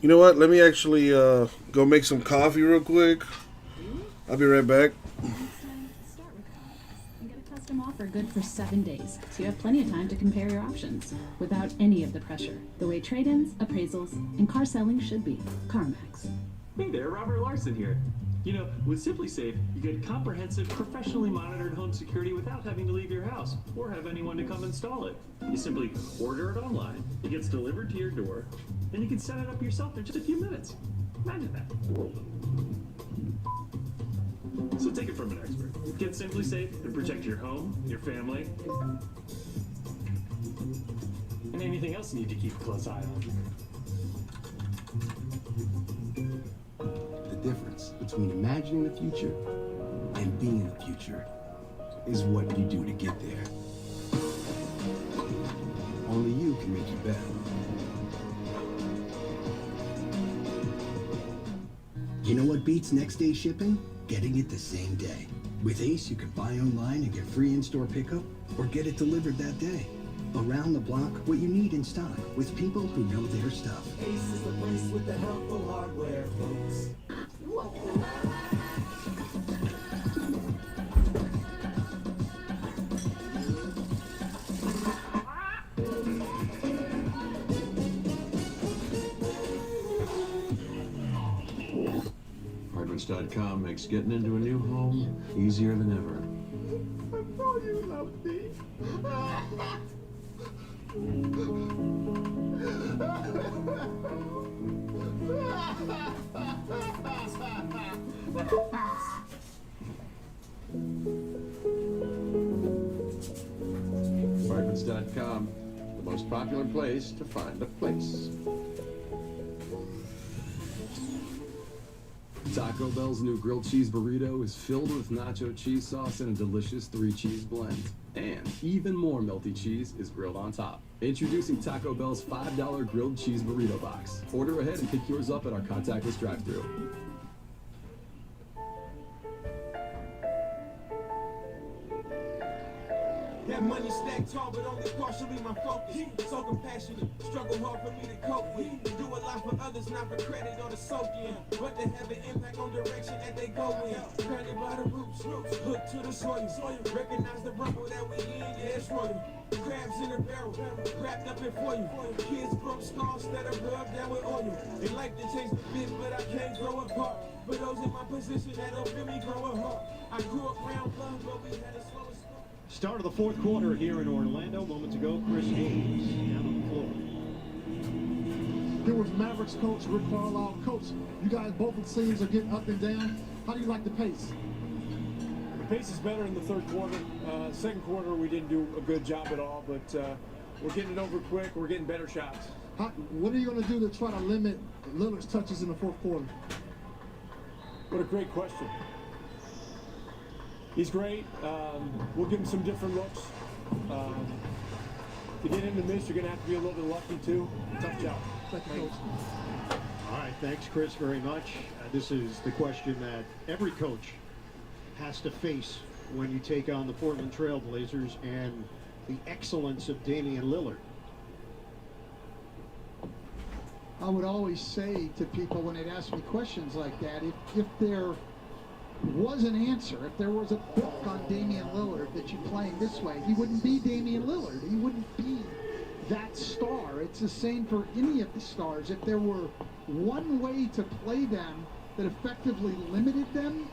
Speaker 1: You know what? Let me actually go make some coffee real quick. I'll be right back.
Speaker 16: And get a custom offer good for 7 days, so you have plenty of time to compare your options without any of the pressure. The way trade-ins, appraisals, and car selling should be. CarMax.
Speaker 10: Hey there, Robert Larson here. You know, with SimpliSafe, you get comprehensive, professionally monitored home security without having to leave your house or have anyone to come install it. You simply order it online, it gets delivered to your door, and you can set it up yourself in just a few minutes. Imagine that. So take it from an expert. Get SimpliSafe and protect your home, your family, and anything else you need to keep a close eye on.
Speaker 11: The difference between imagining the future and being the future is what you do to get there. Only you can make it better. You know what beats next day shipping? Getting it the same day. With Ace, you can buy online and get free in-store pickup or get it delivered that day. Around the block, what you need in stock with people who know their stuff.
Speaker 6: Ace is the place with the helpful hardware, folks.
Speaker 26: RipCityCards.com makes getting into a new home easier than ever.
Speaker 6: I know you love me.
Speaker 26: RipCityCards.com, the most popular place to find a place.
Speaker 14: Taco Bell's new grilled cheese burrito is filled with nacho cheese sauce and a delicious 3-cheese blend. And even more melty cheese is grilled on top. Introducing Taco Bell's $5 grilled cheese burrito box. Order ahead and pick yours up at our contactless drive-thru.
Speaker 6: That money stacked tall, but only partially my focus. So compassionate, struggle hard for me to cope with. Do a lot for others, not for credit or to soak in. But to have an impact on direction that they go in. Planted by the roots, hooked to the soil. Recognize the rumble that we in, yeah, it's royal. Crabs in a barrel, wrapped up in foil. Kids broke scars that are rubbed down with oil. They like to chase the bit, but I can't grow apart. For those in my position that don't feel me grow apart. I grew up around love, but we had a slow start.
Speaker 4: Start of the fourth quarter here in Orlando. Moments ago, Chris Haynes down on the floor.
Speaker 22: Here was Mavericks coach Rick Carlisle. Coach, you guys both of the teams are getting up and down. How do you like the pace?
Speaker 21: The pace is better in the third quarter. Second quarter, we didn't do a good job at all, but we're getting it over quick. We're getting better shots.
Speaker 22: What are you going to do to try to limit Lillard's touches in the fourth quarter?
Speaker 21: What a great question. He's great. We'll give him some different looks. To get him to miss, you're going to have to be a little bit lucky, too. Tough job.
Speaker 22: Thank you, Coach.
Speaker 4: All right, thanks, Chris, very much. This is the question that every coach has to face when you take on the Portland Trail Blazers and the excellence of Damian Lillard.
Speaker 22: I would always say to people when they'd ask me questions like that, if there was an answer, if there was a book on Damian Lillard that you play him this way, he wouldn't be Damian Lillard. He wouldn't be that star. It's the same for any of the stars. If there were one way to play them that effectively limited them,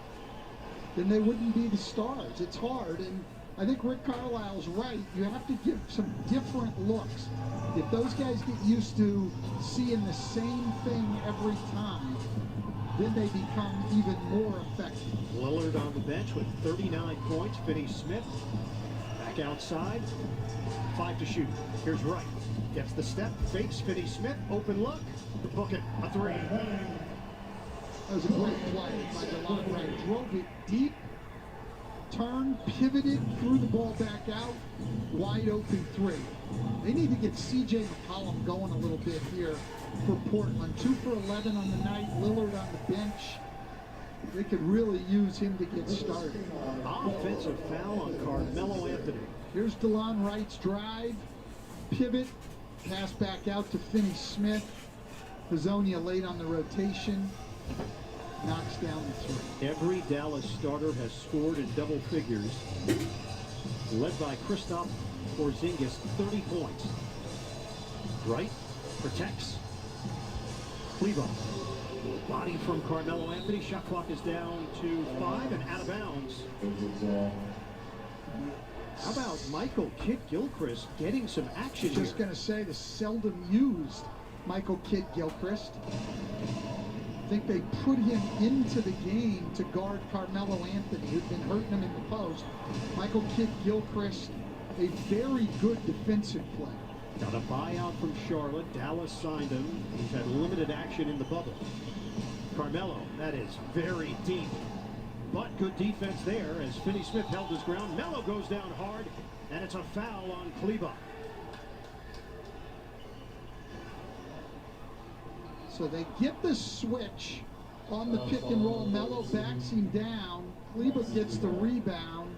Speaker 22: then they wouldn't be the stars. It's hard, and I think Rick Carlisle's right. You have to give some different looks. If those guys get used to seeing the same thing every time, then they become even more effective.
Speaker 4: Lillard on the bench with 39 points. Finney-Smith back outside. 5 to shoot. Here's Wright. Gets the step, fakes Finney-Smith. Open look. Book it. A 3.
Speaker 22: That was a great play by DeLon Wright. Drove it deep, turned, pivoted, threw the ball back out. Wide open 3. They need to get C.J. McCollum going a little bit here for Portland. 2 for 11 on the night. Lillard on the bench. They could really use him to get started.
Speaker 4: Offensive foul on Carmelo Anthony.
Speaker 22: Here's DeLon Wright's drive. Pivot. Pass back out to Finney-Smith. Hazonia late on the rotation. Knocks down the 3.
Speaker 4: Every Dallas starter has scored in double figures. Led by Kristaps Porzingis, 30 points. Wright protects. Cleveland. Body from Carmelo Anthony. Shot clock is down to 5 and out of bounds. How about Michael Kidd-Gilchrist getting some action here?
Speaker 22: Just going to say the seldom used Michael Kidd-Gilchrist. I think they put him into the game to guard Carmelo Anthony, who'd been hurting him in the post. Michael Kidd-Gilchrist, a very good defensive player.
Speaker 4: Got a buyout from Charlotte. Dallas signed him. He's had limited action in the bubble. Carmelo, that is very deep. But good defense there as Finney-Smith held his ground. Melo goes down hard, and it's a foul on Kleba.
Speaker 22: So they get the switch on the pick and roll. Melo backs him down. Kleba gets the rebound.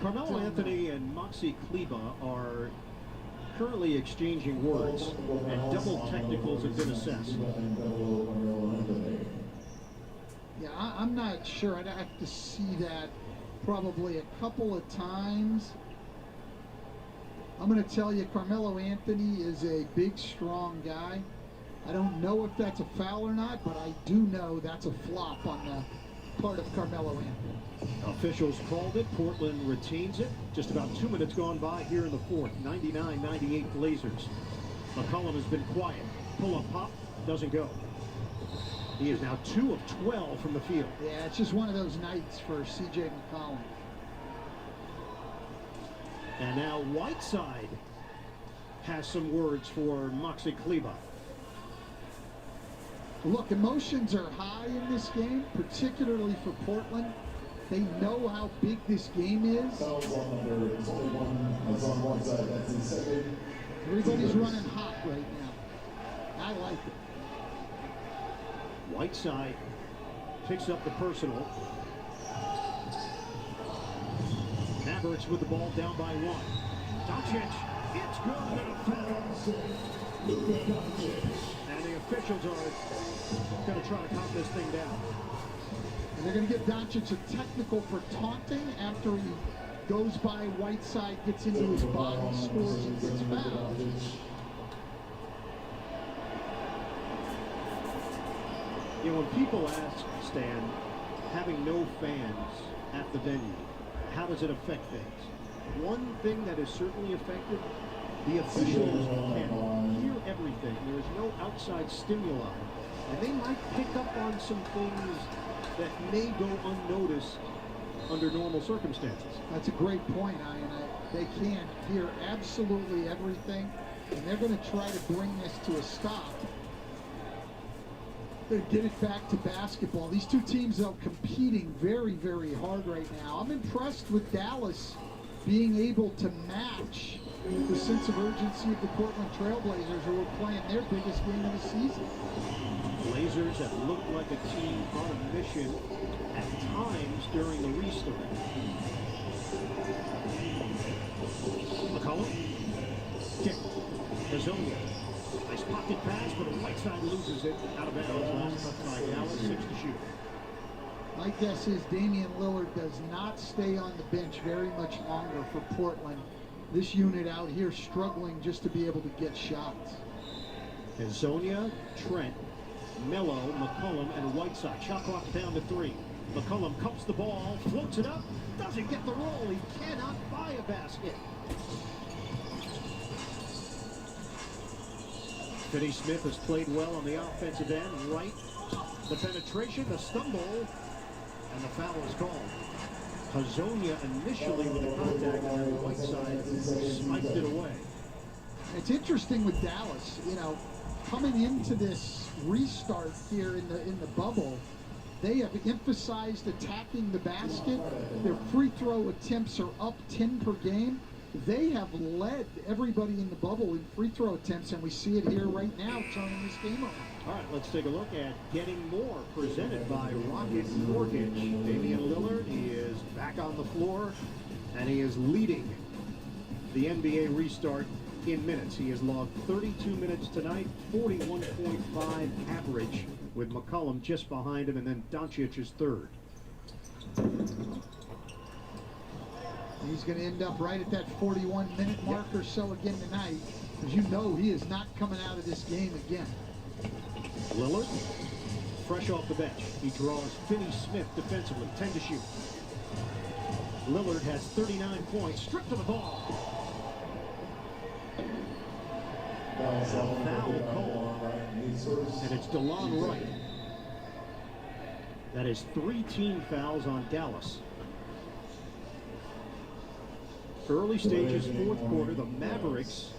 Speaker 4: Carmelo Anthony and Maxi Kleba are currently exchanging words, and double technicals have been assessed.
Speaker 22: Yeah, I'm not sure. I'd have to see that probably a couple of times. I'm going to tell you, Carmelo Anthony is a big, strong guy. I don't know if that's a foul or not, but I do know that's a flop on the part of Carmelo Anthony.
Speaker 4: Officials called it. Portland retains it. Just about 2 minutes gone by here in the fourth. 99-98 Blazers. McCollum has been quiet. Pull-up pop doesn't go. He is now 2 of 12 from the field.
Speaker 22: Yeah, it's just one of those nights for C.J. McCollum.
Speaker 4: And now Whiteside has some words for Maxi Kleba.
Speaker 22: Look, emotions are high in this game, particularly for Portland. They know how big this game is. Everybody's running hot right now. I like it.
Speaker 4: Whiteside picks up the personal. Mavericks with the ball down by 1. Doncic, it's good and a foul. And the officials are going to try to calm this thing down.
Speaker 22: And they're going to give Doncic a technical for taunting after he goes by Whiteside, gets into his body, scores, and gets fouled.
Speaker 4: You know, when people ask, Stan, having no fans at the venue, how does it affect things? One thing that is certainly affected, the officials can hear everything. There is no outside stimuli. And they might pick up on some things that may go unnoticed under normal circumstances.
Speaker 22: That's a great point, Ian. They can't hear absolutely everything, and they're going to try to bring this to a stop. They get it back to basketball. These two teams are competing very, very hard right now. I'm impressed with Dallas being able to match the sense of urgency of the Portland Trailblazers, who are playing their biggest game of the season.
Speaker 4: Blazers have looked like a team on a mission at times during the restart. McCollum, kick, Hazonia, Nice pocket pass, but Whiteside loses it out of bounds. Last touch by Dallas, 6 to shoot.
Speaker 22: My guess is Damian Lillard does not stay on the bench very much longer for Portland. This unit out here struggling just to be able to get shots.
Speaker 4: Hazonia, Trent, Mello, McCollum, and Whiteside. Shot clock down to 3. McCollum cups the ball, floats it up, doesn't get the roll. He cannot buy a basket. Finney-Smith has played well on the offensive end. Right, the penetration, the stumble, and the foul is called. Hazonia initially with the contact, and then Whiteside spiked it away.
Speaker 22: It's interesting with Dallas, you know, coming into this restart here in the bubble, they have emphasized attacking the basket. Their free throw attempts are up 10 per game. They have led everybody in the bubble in free throw attempts, and we see it here right now turning this game over.
Speaker 4: All right, let's take a look at Getting More, presented by Rocket Mortgage. Damian Lillard, he is back on the floor, and he is leading the NBA restart in minutes. He has logged 32 minutes tonight, 41.5 average, with McCollum just behind him, and then Doncic is third.
Speaker 22: He's going to end up right at that 41-minute mark or so again tonight, because you know he is not coming out of this game again.
Speaker 4: Lillard, fresh off the bench. He draws Finney-Smith defensively, 10 to shoot. Lillard has 39 points, stripped to the ball. Foul call, and it's DeLon Wright. That is 3 team fouls on Dallas. Early stages, fourth quarter, the Mavericks,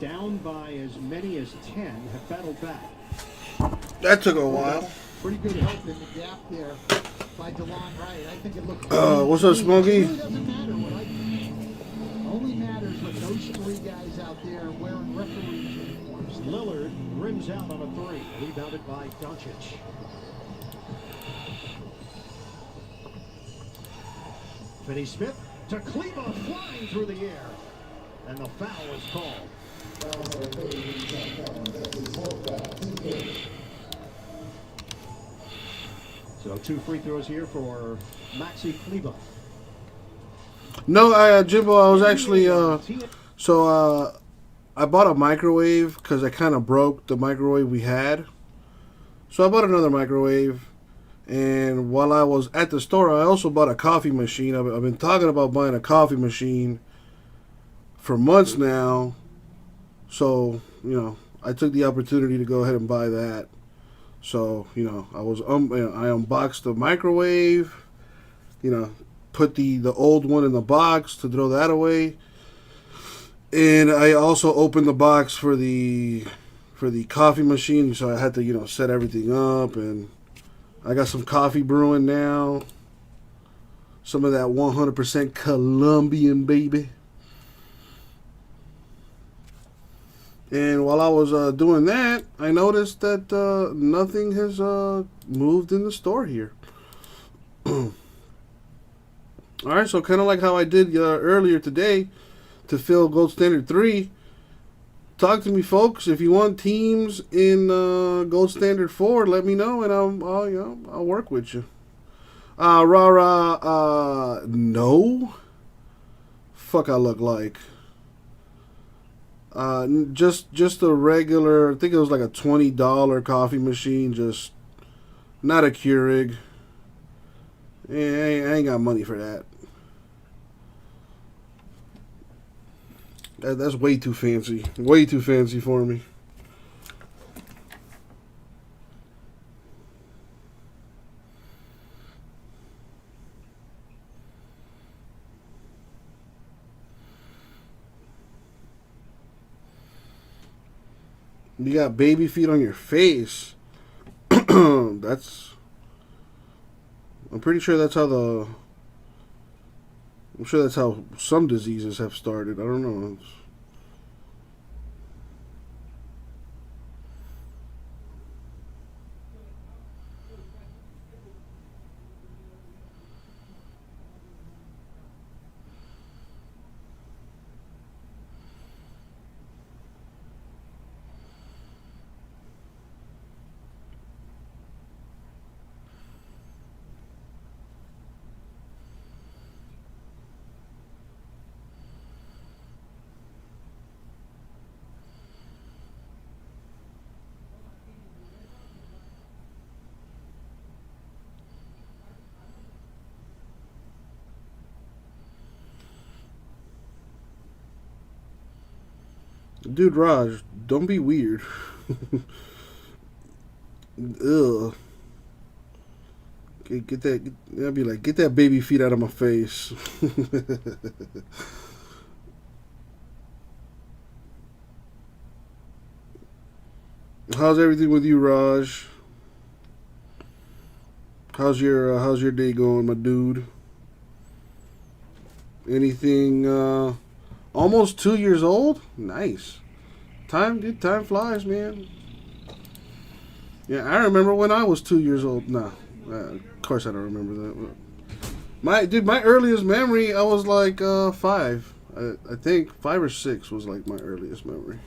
Speaker 4: down by as many as 10, have battled back.
Speaker 1: That took a while.
Speaker 22: Pretty good help in the gap there by DeLon Wright. I think it looked
Speaker 1: what's up, Smokey?
Speaker 22: It really doesn't matter what I think. Only matters when those 3 guys out there are wearing referee uniforms.
Speaker 4: Lillard rims out on a 3, rebounded by Doncic. Finney-Smith to Kleba, flying through the air, and the foul is called. So 2 free throws here for Maxi Kleba.
Speaker 1: No, Jimbo, I was actually, I bought a microwave because I kind of broke the microwave we had. So I bought another microwave. And while I was at the store, I also bought a coffee machine. I've been talking about buying a coffee machine for months now. So, you know, I took the opportunity to go ahead and buy that. So, you know, I unboxed the microwave, you know, put the old one in the box to throw that away. And I also opened the box for the coffee machine, so I had to, you know, set everything up, and I got some coffee brewing now. Some of that 100% Colombian, baby. And while I was doing that, I noticed that nothing has moved in the store here. Alright, so kind of like how I did earlier today to fill Gold Standard 3. Talk to me, folks. If you want teams in Gold Standard 4, let me know, and I'll work with you. No. Fuck, I look like. Just a regular. I think it was like a $20 coffee machine. Just not a Keurig. I ain't got money for that. That's way too fancy. Way too fancy for me. You got baby feet on your face. I'm pretty sure that's how I'm sure that's how some diseases have started. I don't know. Dude, Raj, don't be weird. Ugh. Get that. I'd be like, get that baby feet out of my face. How's everything with you, Raj? How's your day going, my dude? Anything? Almost 2 years old. Nice. Time flies, man. Yeah, I remember when I was 2 years old. Nah, of course I don't remember that. But my earliest memory, I was like 5. I think 5 or 6 was like my earliest memory.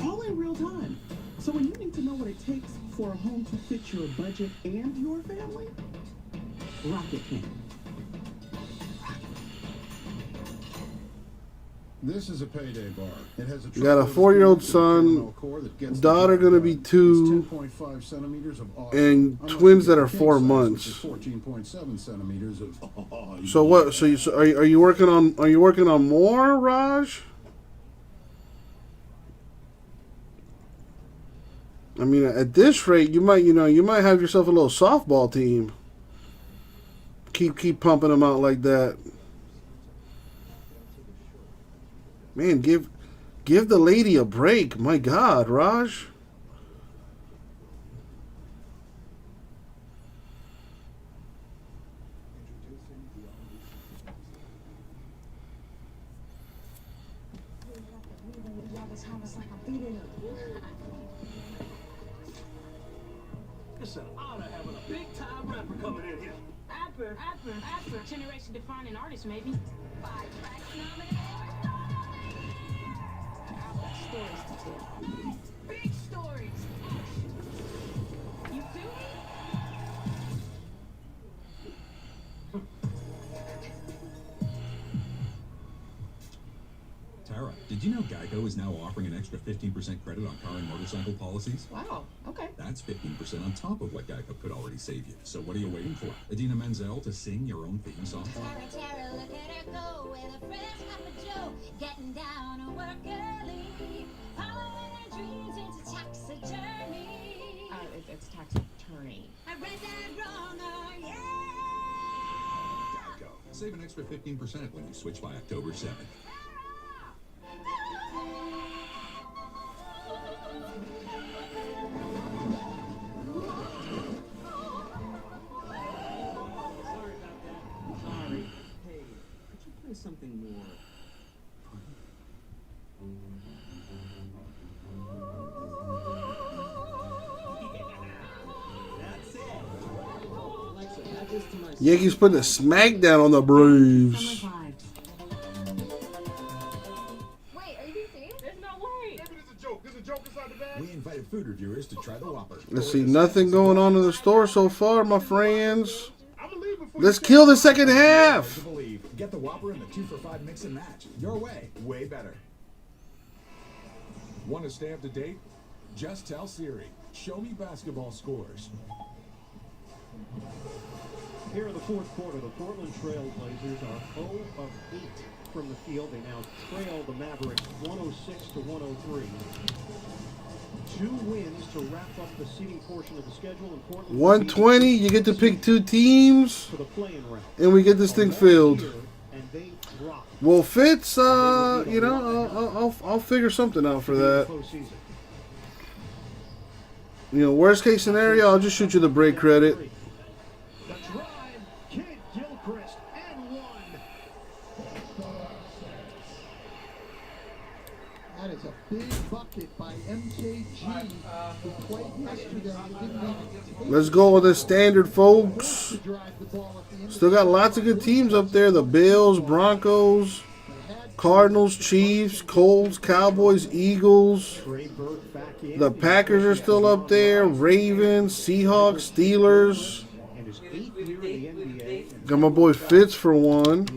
Speaker 3: All in real time. So when you need to know what it takes for a home to fit your budget and your family, Rocket can.
Speaker 18: This is a payday bar. It has a
Speaker 1: You got a 4-year-old son, daughter gonna be 2,
Speaker 18: 10.5 centimeters of
Speaker 1: and twins that are 4 months.
Speaker 18: 14.7 centimeters of.
Speaker 1: So what? So are you working on? Are you working on more, Raj? I mean, at this rate, you might have yourself a little softball team. Keep pumping them out like that. Man, give the lady a break. My God, Raj.
Speaker 3: It's an honor having a big time rapper coming in here.
Speaker 12: Rapper. Generation defining artist, maybe. 5 tracks nominated. I've got stories to tell. Big stories. You feel me?
Speaker 13: Tara, did you know Geico is now offering an extra 15% credit on car and motorcycle policies?
Speaker 15: Wow, okay.
Speaker 13: That's 15% on top of what Geico could already save you. So what are you waiting for? Adina Menzel to sing your own theme song?
Speaker 19: Tara, look at her go with a fresh cup of joe, getting down to work early, following her dreams into taxidermy.
Speaker 15: It's tax attorney.
Speaker 19: I read that wrong, oh yeah.
Speaker 13: Geico. Save an extra 15% when you switch by October 7th.
Speaker 10: Something more
Speaker 1: Yankees putting a smackdown on the Braves.
Speaker 19: Wait, are you serious?
Speaker 12: There's no way.
Speaker 18: Maybe there's a joke. There's a joke inside the bag.
Speaker 13: We invited food reviewers to try the Whopper.
Speaker 1: Let's see, nothing going on in the store so far, my friends. Let's kill the second half.
Speaker 13: Get the Whopper and the 2 for $5 mix and match. Your way, way better. Want to stay up to date? Just tell Siri. Show me basketball scores.
Speaker 4: Here in the fourth quarter, the Portland Trail Blazers are 0 of 8 from the field. They now trail the Mavericks 106 to 103. 2 wins to wrap up the seeding portion of the schedule. In Portland,
Speaker 1: 120, you get to pick 2 teams,
Speaker 4: for the play-in round.
Speaker 1: and we get this thing filled.
Speaker 4: And they drop.
Speaker 1: Well, Fitz, I'll figure something out for that. You know, worst case scenario, I'll just shoot you the break credit.
Speaker 4: The drive, Kid Gilchrist, and 1.
Speaker 22: That is a big bucket by MKG, who played yesterday and didn't even
Speaker 1: Let's go with the standard, folks. Still got lots of good teams up there. The Bills, Broncos, Cardinals, Chiefs, Colts, Cowboys, Eagles. The Packers are still up there. Ravens, Seahawks, Steelers. Got my boy Fitz for 1.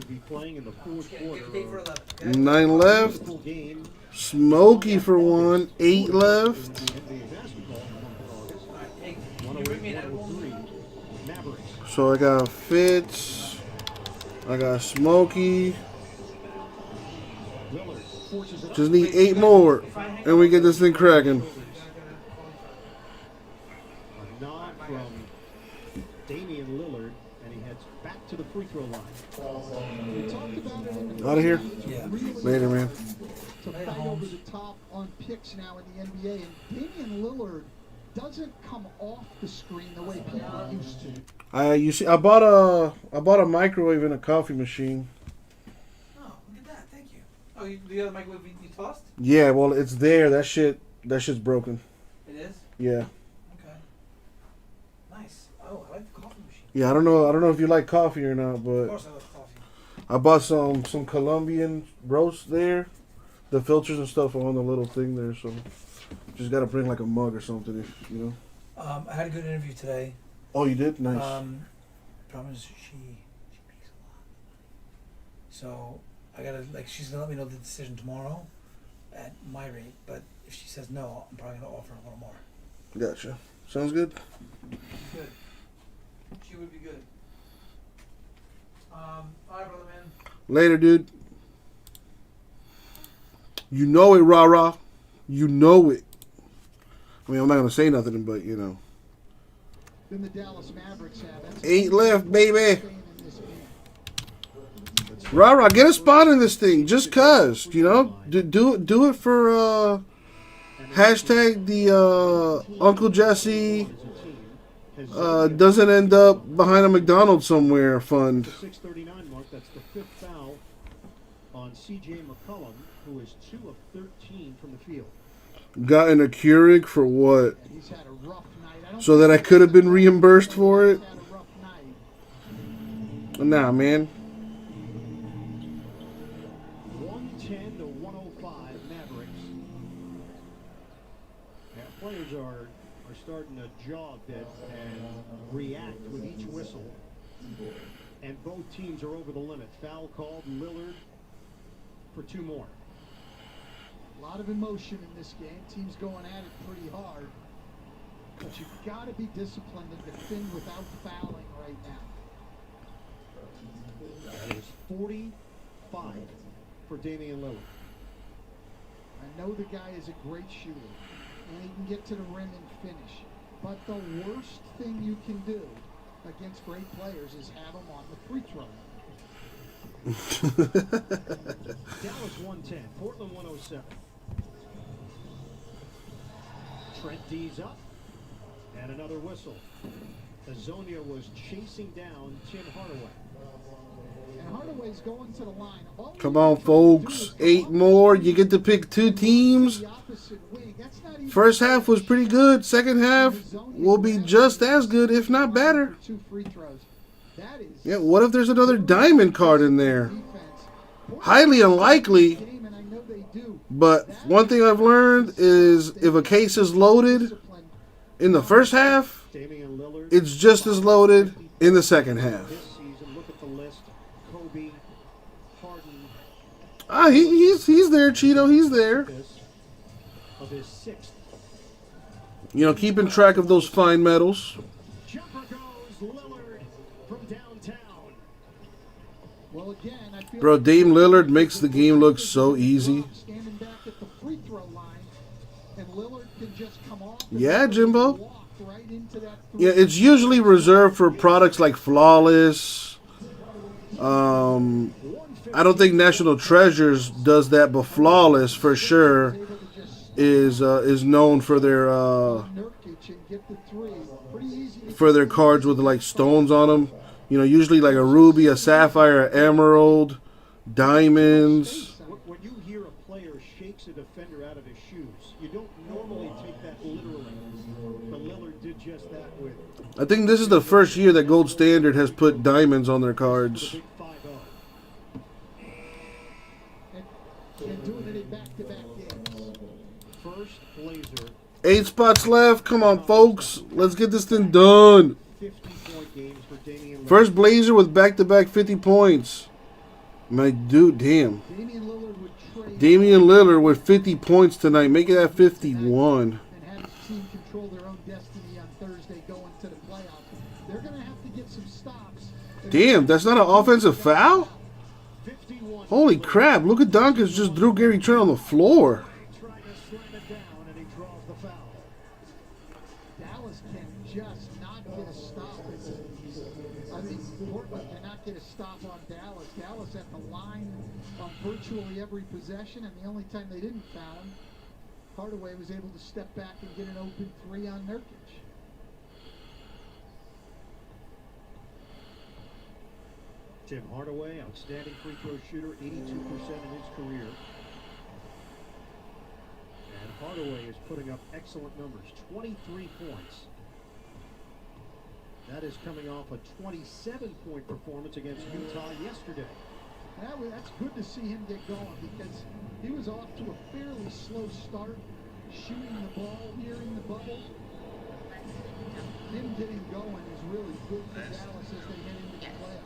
Speaker 1: 9 left. Smokey for 1. 8 left. So I got Fitz, I got Smokey. Just need 8 more, and we get this thing cracking.
Speaker 4: A nod from Damian Lillard, and he heads back to the free throw line.
Speaker 3: We talked about it in the
Speaker 1: Out of here.
Speaker 3: Yeah.
Speaker 1: Later, man.
Speaker 3: To fight over the top on picks now in the NBA, and Damian Lillard doesn't come off the screen the way people used to.
Speaker 1: You see, I bought a microwave and a coffee machine.
Speaker 5: Oh, look at that! Thank you. Oh, the other microwave you tossed?
Speaker 1: Yeah, well, it's there. That shit's broken.
Speaker 5: It is.
Speaker 1: Yeah.
Speaker 5: Okay. Nice. Oh, I like the coffee machine.
Speaker 1: Yeah, I don't know if you like coffee or not, but
Speaker 5: Of course I love coffee.
Speaker 1: I bought some Colombian roast there. The filters and stuff are on the little thing there, so just gotta bring like a mug or something, if you know.
Speaker 5: I had a good interview today.
Speaker 1: Oh, you did? Nice.
Speaker 5: Problem is she makes a lot. So I gotta she's gonna let me know the decision tomorrow at my rate. But if she says no, I'm probably gonna offer a little more.
Speaker 1: Gotcha. Sounds good.
Speaker 5: Good. She would be good. All right, brother man.
Speaker 1: Later, dude. You know it, rah-rah. You know it. I mean, I'm not gonna say nothing, but you know.
Speaker 3: Then the Dallas Mavericks have
Speaker 1: 8 left, baby. Rah-rah, get a spot in this thing, just cause, you know. Do it for hashtag the Uncle Jesse doesn't end up behind a McDonald's somewhere fund.
Speaker 4: The 6:39 mark. That's the 5th foul on C.J. McCollum, who is 2 of 13 from the field.
Speaker 1: Gotten a Keurig for what? So that I could have been reimbursed for it? Nah, man.
Speaker 4: 110 to 105 Mavericks. Yeah, players are starting to jaw a bit and react with each whistle. And both teams are over the limit. Foul called. Lillard for 2 more.
Speaker 3: A lot of emotion in this game. Teams going at it pretty hard. But you've got to be disciplined and defend without fouling right now.
Speaker 4: That is 45 for Damian Lillard.
Speaker 3: I know the guy is a great shooter, and he can get to the rim and finish. But the worst thing you can do against great players is have them on the free throw line.
Speaker 4: Dallas 110, Portland 107. Trent D's up, and another whistle. Azonia was chasing down Tim Hardaway.
Speaker 3: And Hardaway's going to the line.
Speaker 1: Come on, folks. 8 more. You get to pick 2 teams. First half was pretty good. Second half will be just as good, if not better. Yeah, what if there's another diamond card in there? Highly unlikely. But one thing I've learned is if a case is loaded in the first half, it's just as loaded in the second half. He's there, Cheeto. He's there. You know, keeping track of those fine metals. Bro, Dame Lillard makes the game look so easy. Yeah, Jimbo. Yeah, it's usually reserved for products like Flawless. I don't think National Treasures does that, but Flawless for sure is known for their cards with like stones on them. You know, usually like a ruby, a sapphire, an emerald, diamonds.
Speaker 4: When you hear a player shakes a defender out of his shoes, you don't normally take that literally. But Lillard did just that with.
Speaker 1: I think this is the first year that Gold Standard has put diamonds on their cards.
Speaker 3: And doing it in back-to-back games.
Speaker 4: First Blazer.
Speaker 1: 8 spots left. Come on, folks. Let's get this thing done.
Speaker 4: 50-point games for Damian Lillard.
Speaker 1: First Blazer with back-to-back 50 points. My dude, damn. Damian Lillard with 50 points tonight. Make it at 51.
Speaker 3: And have his team control their own destiny on Thursday going to the playoffs. They're going to have to get some stops
Speaker 1: Damn, that's not an offensive foul? Holy crap, look at Donkins just threw Gary Trent on the floor.
Speaker 3: Dallas can just not get a stop. I mean, Portland cannot get a stop on Dallas. Dallas at the line on virtually every possession, and the only time they didn't foul him, Hardaway was able to step back and get an open three on Nurkic.
Speaker 4: Tim Hardaway, outstanding free throw shooter, 82% in his career. And Hardaway is putting up excellent numbers, 23 points. That is coming off a 27-point performance against Utah yesterday.
Speaker 3: That's good to see him get going because he was off to a fairly slow start, shooting the ball here in the bubble. Him getting going is really good for Dallas as they head into the playoffs.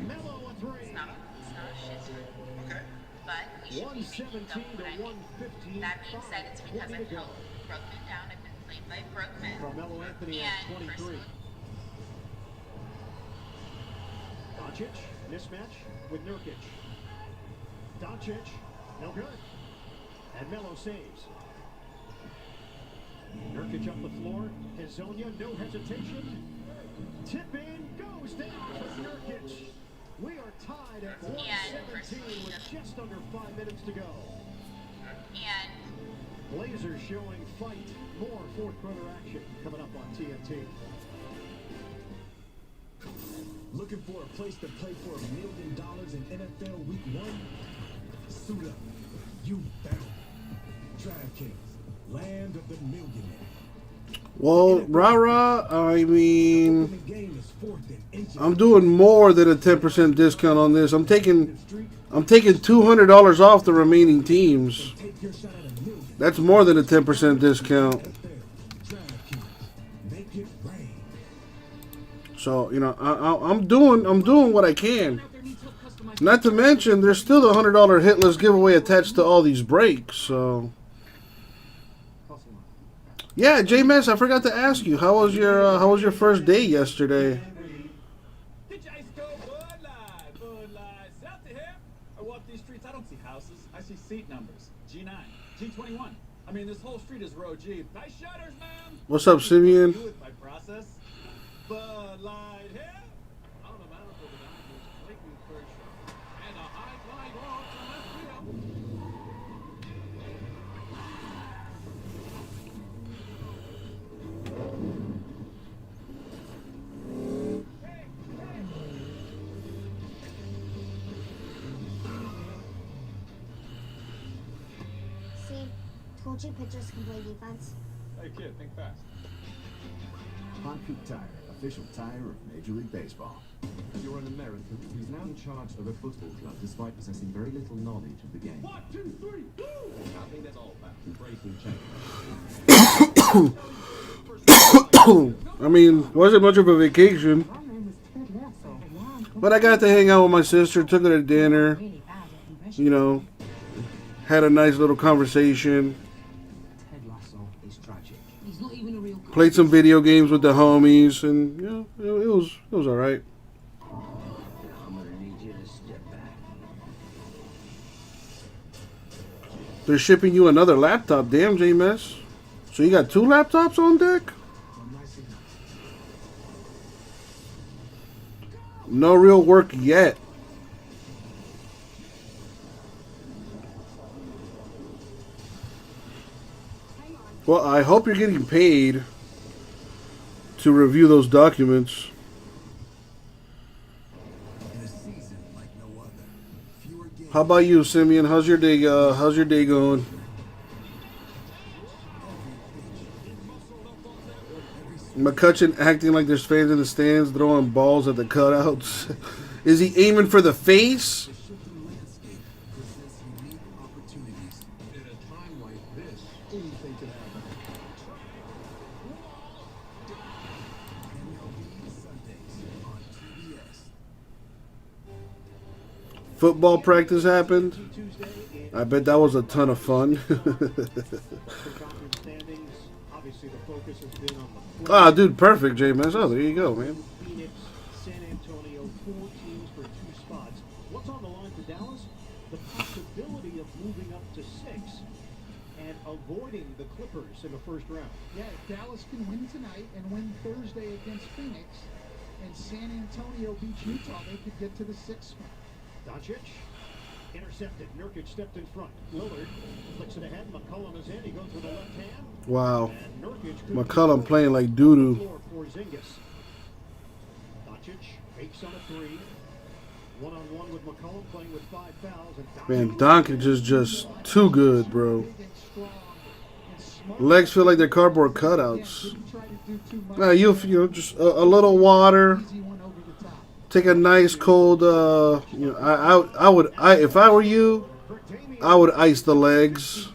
Speaker 4: Melo a three.
Speaker 7: It's not a shit time. Okay. But he should be thinking of what I mean. That being said, it's because I've held Brooklyn down. I've been played by Brooklyn.
Speaker 4: Carmelo Anthony at 23. Doncic, mismatch with Nurkic. Doncic, no good. And Melo saves. Nurkic up the floor. Hezonja, no hesitation. Tip in, goes down for Nurkic. We are tied at 117 with just under 5 minutes to go.
Speaker 7: And
Speaker 4: Blazers showing fight. More fourth quarter action coming up on TNT.
Speaker 13: Looking for a place to play for $1 million in NFL Week 1? Suit up. You found it. DraftKings, land of the millionaire.
Speaker 1: Well, I mean, I'm doing more than a 10% discount on this. I'm taking $200 off the remaining teams. That's more than a 10% discount. So, you know, I'm doing what I can. Not to mention, there's still the $100 Hitless giveaway attached to all these breaks. So, yeah, J-Mess, I forgot to ask you, how was your first day yesterday?
Speaker 8: Bud Light. Out to here. I walk these streets, I don't see houses. I see seat numbers. G9, G21. I mean, this whole street is row G. Nice shutters, man.
Speaker 1: What's up, Simeon?
Speaker 8: With my process. Bud Light here. I don't know, man. I don't know the doctors. Make me first. And a high flying wall to left field.
Speaker 17: See, told you pitchers can play defense.
Speaker 8: Hey, kid, think fast.
Speaker 20: On Peak Tire, official tire of Major League Baseball.
Speaker 14: You're an American who's now in charge of a football club despite possessing very little knowledge of the game.
Speaker 8: 1, 2, 3, go! I think that's all about
Speaker 14: Embracing change.
Speaker 1: I mean, wasn't much of a vacation. But I got to hang out with my sister, took her to dinner, you know, had a nice little conversation. Played some video games with the homies, and you know, it was all right. They're shipping you another laptop, damn, J-Mess. So you got 2 laptops on deck? No real work yet. Well, I hope you're getting paid to review those documents. How about you, Simeon? How's your day going? McCutcheon acting like there's fans in the stands throwing balls at the cutouts. Is he aiming for the face? Football practice happened. I bet that was a ton of fun. Ah, dude, perfect, J-Man. Oh, there you go, man.
Speaker 4: Phoenix, San Antonio, 4 possibility of moving up to 6 and avoiding the Clippers in the first round.
Speaker 3: Yeah, if Dallas can win tonight and win Thursday against Phoenix and San Antonio beats Utah, they could get to the 6th spot.
Speaker 4: Doncic intercepted. Nurkic stepped in front. Lillard flicks it ahead. McCollum is in. He goes with the left hand.
Speaker 1: Wow.
Speaker 4: And Nurkic
Speaker 1: McCollum playing like doo-doo.
Speaker 4: Porzingis. Doncic fakes on a 3. One-on-one with McCollum, playing with 5 fouls. And
Speaker 1: Man, Doncic is just too good, bro. Legs feel like they're cardboard cutouts. Nah, you know, just a little water. Take a nice cold. You know, if I were you, I would ice the legs.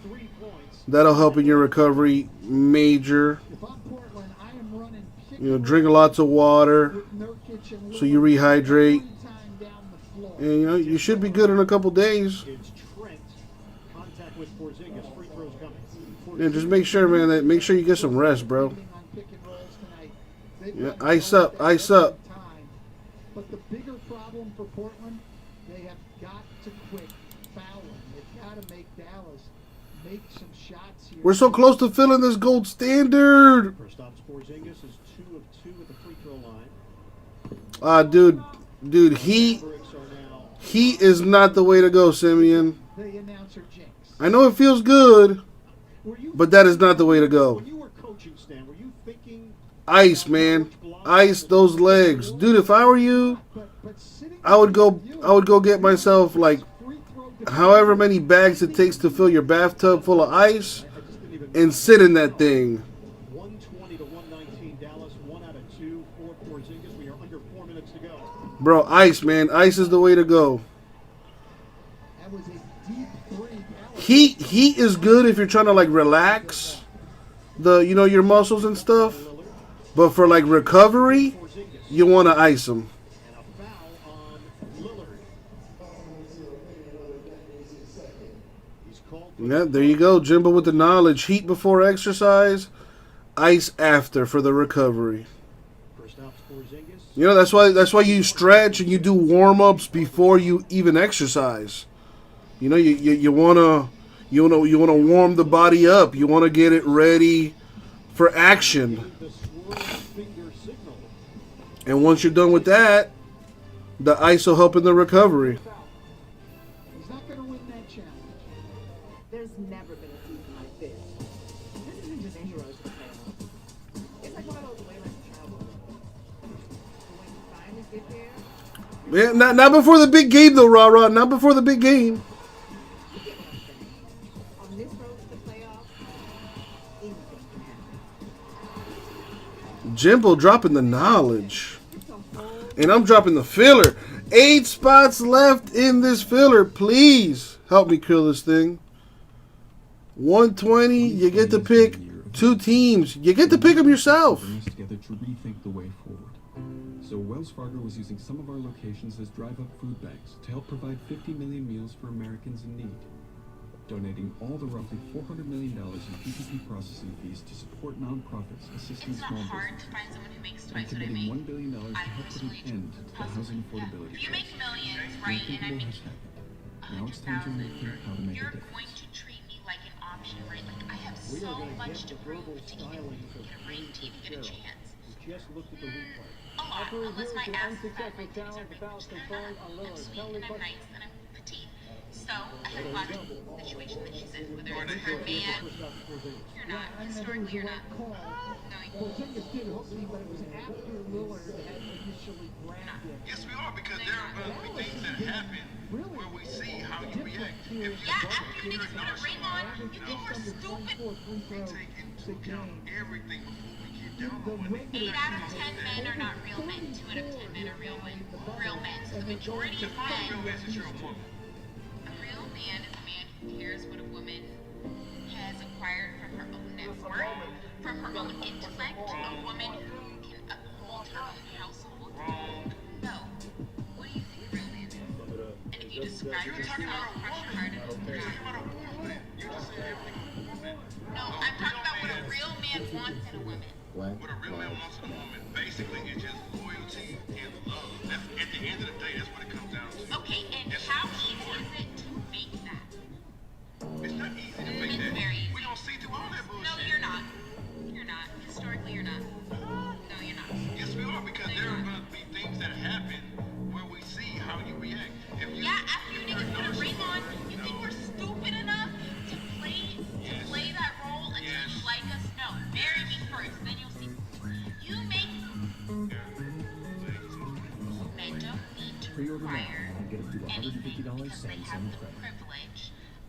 Speaker 1: That'll help in your recovery major. You know, drink lots of water so you rehydrate. And you know, you should be good in a couple days. Yeah, just make sure, man, that make sure you get some rest, bro. Yeah, ice up, ice up.
Speaker 3: But the bigger problem for Portland, they have got to quit fouling. They've got to make Dallas make some shots here.
Speaker 1: We're so close to filling this gold standard.
Speaker 4: Porzingis is 2 of 2 at the free throw line.
Speaker 1: Dude, he is not the way to go, Simeon.
Speaker 3: The announcer jinx.
Speaker 1: I know it feels good, but that is not the way to go.
Speaker 4: When you were coaching, Stan, were you thinking
Speaker 1: Ice, man. Ice those legs. Dude, if I were you, I would go get myself like however many bags it takes to fill your bathtub full of ice and sit in that thing.
Speaker 4: 120 to 119 Dallas, 1 out of 2 for Porzingis. We are under 4 minutes to go.
Speaker 1: Bro, ice, man. Ice is the way to go.
Speaker 3: That was a deep 3.
Speaker 1: Heat is good if you're trying to like relax your muscles and stuff. But for like recovery, you want to ice them. Yeah, there you go, Jimbo with the knowledge. Heat before exercise, ice after for the recovery. You know, that's why you stretch and you do warm-ups before you even exercise. You know, you wanna warm the body up. You wanna get it ready for action. And once you're done with that, the ice will help in the recovery.
Speaker 3: He's not going to win that challenge.
Speaker 2: There's never been a season like this. This isn't just any road to the playoffs. It's like one of those wayless travel. When you finally get there,
Speaker 1: Yeah, not before the big game though, rah-rah. Not before the big game.
Speaker 2: on this road to the playoffs, anything can happen.
Speaker 1: Jimbo dropping the knowledge. And I'm dropping the filler. 8 spots left in this filler. Please help me kill this thing. 120. You get to pick 2 teams. You get to pick them yourself.
Speaker 14: Together to rethink the way forward. So Wells Fargo was using some of our locations as drive-up food banks to help provide 50 million meals for Americans in need. Donating all the roughly $400 million in PPP processing fees to support nonprofits assisting small businesses, and committing $1 billion to help put an end to the housing affordability
Speaker 7: You make
Speaker 14: crisis.
Speaker 7: millions, right? And I
Speaker 14: Unthinkable
Speaker 7: make
Speaker 14: has happened. Now it's time to rethink how to make a
Speaker 7: you're
Speaker 14: difference.
Speaker 7: going to treat me like an option, right? Like I have so much to prove to even get a ring to even get a chance.
Speaker 4: Just looked at the replay.
Speaker 7: A lot, unless my ass is fat, my titties are big, which I'm sweet and I'm nice and I'm petite. So I have a lot of the situation that she's in, whether it's her man, you're not, historically you're not.
Speaker 3: Porzingis did hook me, but it was after Lillard had initially grabbed him.
Speaker 18: Yes, we are, because there are going to be things that happen where we see how you react.
Speaker 7: Yeah, after niggas put a ring on, you think we're stupid?
Speaker 18: We take into account everything before we get down on it.
Speaker 7: 8 out of 10 men are not real men. 2 out of 10 men are real men. So the majority of men. A real man is a man who cares what a woman has acquired from her own net worth, from her own intellect, a woman who can uphold her own household. No. What do you think a real man is? And if you describe yourself, crush your heart No, I'm talking about what a real man wants in a woman.
Speaker 18: What a real man wants in a woman, basically, is just loyalty and love. That's, at the end of the day, that's what it comes down to.
Speaker 7: Okay, and how easy is it to make that? anything
Speaker 13: $150
Speaker 7: because they have
Speaker 13: Samsung
Speaker 7: the
Speaker 13: credit.
Speaker 7: privilege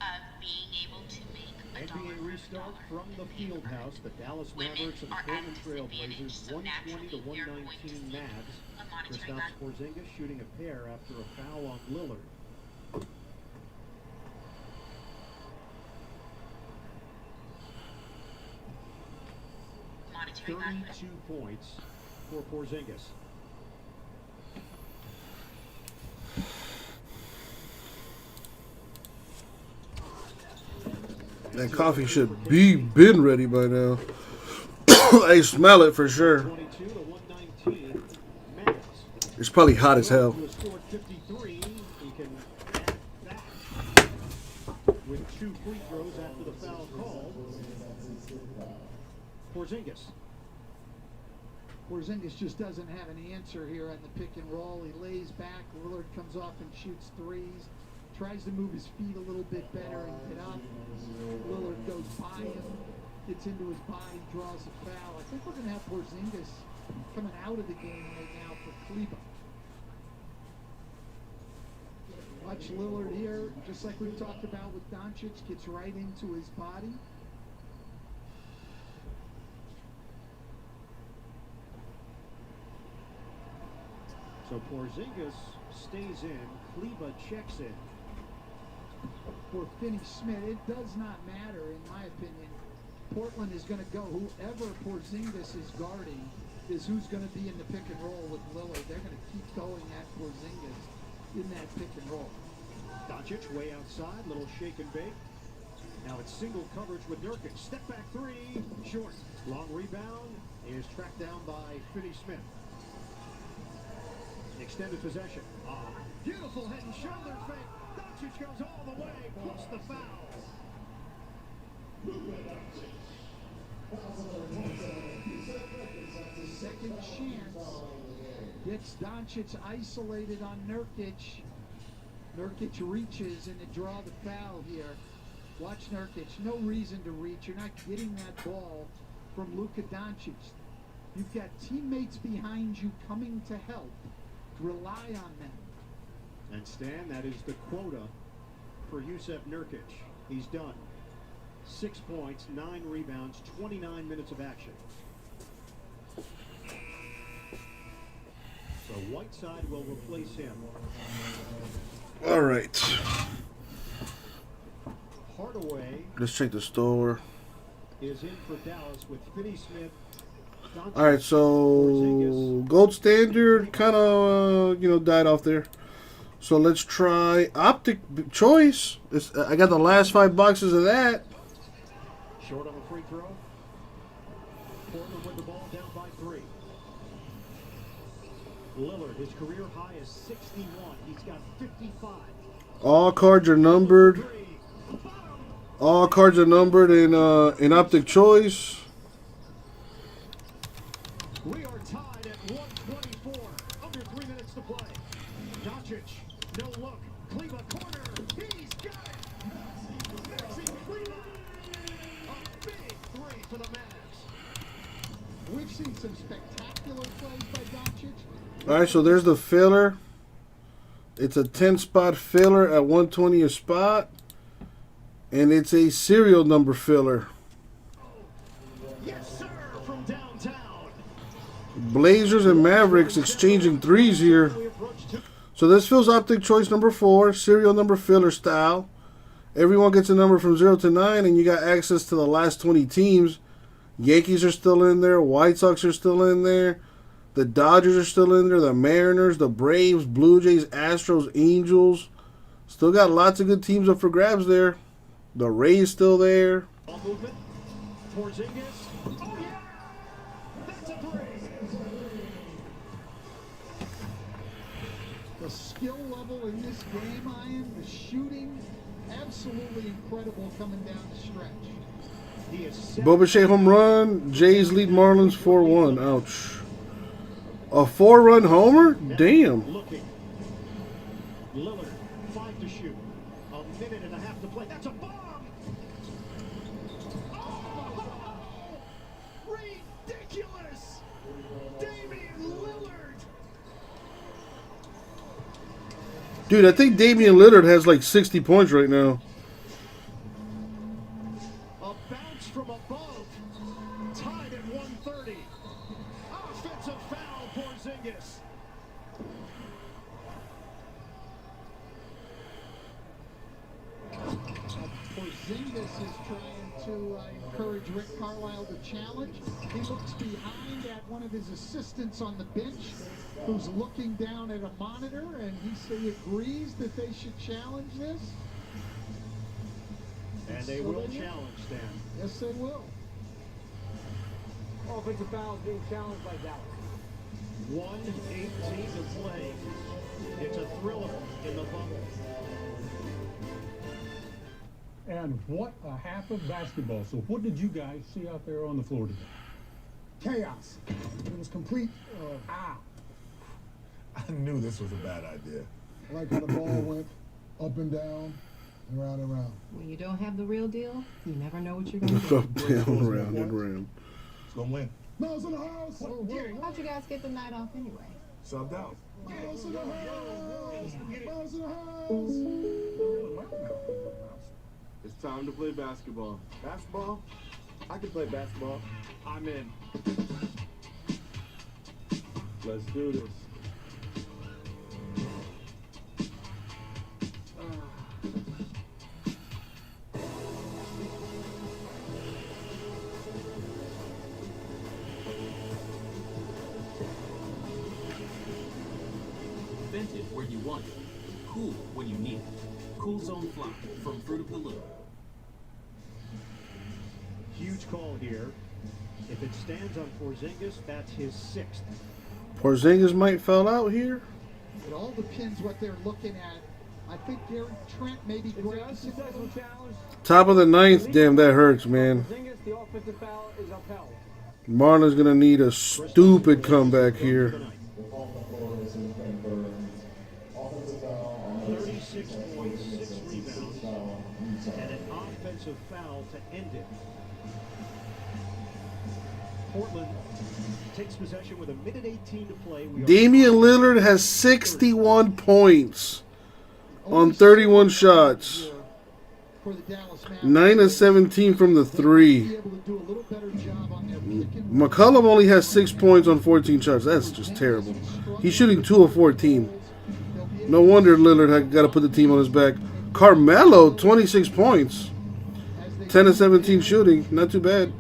Speaker 7: of being able to make a dollar
Speaker 4: NBA
Speaker 7: for
Speaker 4: restart
Speaker 7: dollar.
Speaker 4: from the field house. The Dallas
Speaker 7: Women
Speaker 4: Mavericks and the
Speaker 7: are at
Speaker 4: Portland
Speaker 7: a
Speaker 4: Trail
Speaker 7: disadvantage,
Speaker 4: Blazers,
Speaker 7: so
Speaker 4: 120 to
Speaker 7: naturally we are going to
Speaker 4: 119
Speaker 7: see
Speaker 4: Mavs.
Speaker 7: a monetary
Speaker 4: Kristaps
Speaker 7: value.
Speaker 4: Porzingis shooting a pair after a foul on Lillard.
Speaker 7: Monetary value.
Speaker 4: 32 points for Porzingis.
Speaker 1: That coffee should be been ready by now. I smell it for sure.
Speaker 4: 22 to 119. Mavs.
Speaker 1: It's probably hot as hell.
Speaker 4: Who has scored 53. He can add that with 2 free throws after the foul call. Porzingis.
Speaker 3: Porzingis just doesn't have an answer here on the pick and roll. He lays back. Lillard comes off and shoots threes. Tries to move his feet a little bit better and get up. Lillard goes by him, gets into his body, draws a foul. I think we're going to have Porzingis coming out of the game right now for Kleber. Watch Lillard here, just like we talked about with Doncic, gets right into his body.
Speaker 4: So Porzingis stays in. Kleber checks in.
Speaker 3: For Finney Smith, it does not matter, in my opinion. Portland is going to go. Whoever Porzingis is guarding is who's going to be in the pick and roll with Lillard. They're going to keep going at Porzingis in that pick and roll.
Speaker 4: Doncic way outside, little shake and bake. Now it's single coverage with Nurkic. Step back 3, short. Long rebound is tracked down by Finney Smith. Extended possession. Beautiful head and shoulder fake. Doncic goes all the way, plus the foul.
Speaker 3: Second chance gets Doncic isolated on Nurkic. Nurkic reaches and they draw the foul here. Watch Nurkic. No reason to reach. You're not getting that ball from Luka Doncic. You've got teammates behind you coming to help. Rely on them.
Speaker 4: And Stan, that is the quota for Jusuf Nurkic. He's done. 6 points, 9 rebounds, 29 minutes of action. So Whiteside will replace him.
Speaker 1: All right.
Speaker 4: Hardaway
Speaker 1: Let's check the store.
Speaker 4: is in for Dallas with Finney Smith. Doncic,
Speaker 1: All right, so gold standard kind of died off there. So let's try optic choice. I got the last 5 boxes of that.
Speaker 4: Short on the free throw. Portland with the ball down by 3. Lillard, his career high is 61. He's got 55.
Speaker 1: All cards are numbered. All cards are numbered in optic choice.
Speaker 4: We are tied at 124. Under 3 minutes to play. Doncic, no look. Kleber corner. He's got it. Maxi Kleber. A big 3 for the Mavs.
Speaker 3: We've seen some spectacular plays by Doncic.
Speaker 1: All right, so there's the filler. It's a 10-spot filler at 120 a spot. And it's a serial number filler.
Speaker 4: Yes, sir, from downtown.
Speaker 1: Blazers and Mavericks exchanging threes here. So this fills optic choice number 4, serial number filler style. Everyone gets a number from 0 to 9, and you got access to the last 20 teams. Yankees are still in there. White Sox are still in there. The Dodgers are still in there. The Mariners, the Braves, Blue Jays, Astros, Angels. Still got lots of good teams up for grabs there. The Rays still there.
Speaker 4: Ball movement. Porzingis. Oh, yeah. That's a 3.
Speaker 3: The skill level in this game, Ian, the shooting, absolutely incredible coming down the stretch.
Speaker 4: He is
Speaker 1: Boba Shea home run. Jays lead Marlins 4-1. Ouch. A 4-run homer? Damn.
Speaker 4: looking. Lillard, 5 to shoot. A minute and a half to play. That's a bomb. Oh, ridiculous. Damian Lillard.
Speaker 1: Dude, I think Damian Lillard has like 60 points right now.
Speaker 9: A bounce from above. Tied at 130. Offensive foul, Porzingis.
Speaker 3: Porzingis is trying to encourage Rick Carlisle to challenge. He looks behind at one of his assistants on the bench who's looking down at a monitor, and he agrees that they should challenge this.
Speaker 4: And they will challenge, Stan.
Speaker 3: Yes, they will.
Speaker 9: Offensive foul is being challenged by Dallas.
Speaker 4: 1:18 to play. It's a thriller in the bubble.
Speaker 21: And what a half of basketball. So what did you guys see out there on the floor today?
Speaker 18: Chaos. It was complete. I knew this was a bad idea. I like how the ball went up and down, and round and round.
Speaker 2: When you don't have the real deal, you never know what you're going to do.
Speaker 1: Up, down, round, and round.
Speaker 18: It's gonna win. Mouse in the house.
Speaker 2: How'd you guys get the night off anyway?
Speaker 18: Subbed out. Mouse in the house. Mouse in the house.
Speaker 11: It's time to play basketball. Basketball? I can play basketball. I'm in. Let's do this.
Speaker 10: Vented where you want it. Cool when you need it. Cool Zone Fly from Fruit of the Loom.
Speaker 4: Huge call here. If it stands on Porzingis, that's his 6th.
Speaker 1: Porzingis might foul out here.
Speaker 3: It all depends what they're looking at. I think Gary Trent may be great.
Speaker 9: Unsuccessful challenge.
Speaker 1: Top of the 9th. Damn, that hurts, man.
Speaker 9: Porzingis, the offensive foul is upheld.
Speaker 1: Marlon's gonna need a stupid comeback here.
Speaker 4: 36 points, 6 rebounds, and an offensive foul to end it. Portland takes possession with 1:18 to play.
Speaker 1: Damian Lillard has 61 points on 31 shots. 9 of 17 from the 3. McCollum only has 6 points on 14 shots. That's just terrible. He's shooting 2 of 14. No wonder Lillard had got to put the team on his back. Carmelo, 26 points. 10 of 17 shooting. Not too bad.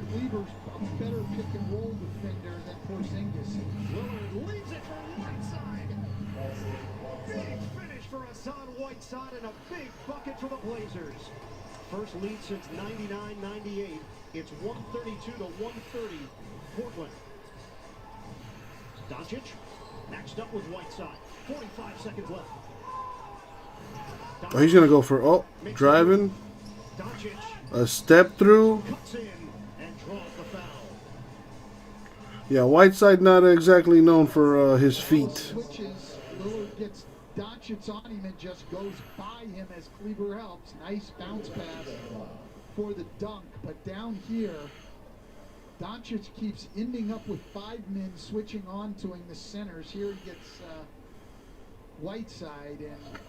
Speaker 4: And a big bucket for the Blazers. First lead since 99-98. It's 132 to 130. Portland. Doncic matched up with Whiteside. 45 seconds left.
Speaker 1: Oh, he's going to go for, driving. A step through.
Speaker 4: Cuts in and draws the foul.
Speaker 1: Yeah, Whiteside not exactly known for his feet.
Speaker 3: Lillard gets Doncic on him and just goes by him as Kleber helps. Nice bounce pass for the dunk. But down here, Doncic keeps ending up with 5 men switching on to him, the centers. Here he gets Whiteside, and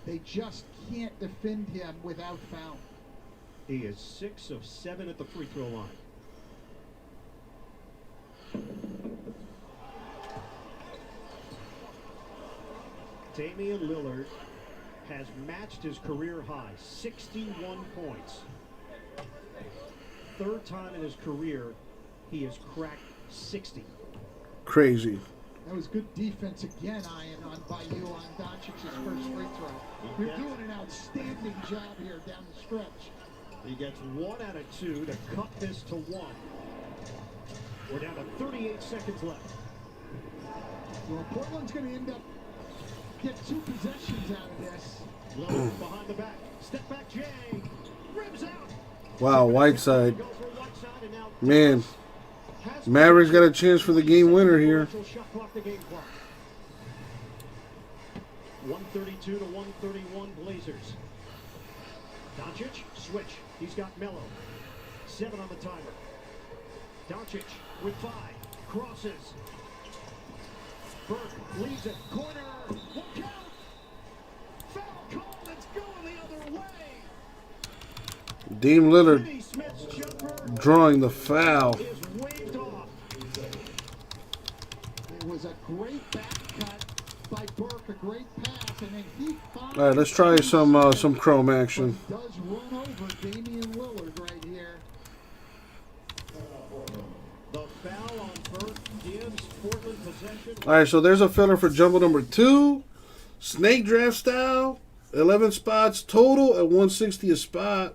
Speaker 3: they just can't defend him without foul.
Speaker 4: He is 6 of 7 at the free throw line. Damian Lillard has matched his career high, 61 points. 3rd time in his career he has cracked 60.
Speaker 1: Crazy.
Speaker 3: That was good defense again, Ian, by you on Doncic's first free throw. You're doing an outstanding job here down the stretch.
Speaker 4: He gets 1 out of 2 to cut this to 1. We're down to 38 seconds left.
Speaker 3: Well, Portland's going to end up get 2 possessions out of this.
Speaker 4: Lillard behind the back. Step back, Jay. Ribs out.
Speaker 1: Wow, Whiteside. Man, Mavericks got a chance for the game winner here.
Speaker 4: 132 to 131 Blazers. Doncic, switch. He's got Melo. 7 on the timer. Doncic with 5. Crosses. Burke leaves it. Corner. Look out.
Speaker 1: Dame Lillard drawing the foul.
Speaker 22: It was a great back cut by Burke, a great pass, and then he finds
Speaker 1: All right, let's try some chrome action.
Speaker 22: does run over Damian Lillard right here.
Speaker 4: The foul on Burke gives Portland possession.
Speaker 1: All right, so there's a filler for jumbo number 2. Snake draft style. 11 spots total at 160 a spot.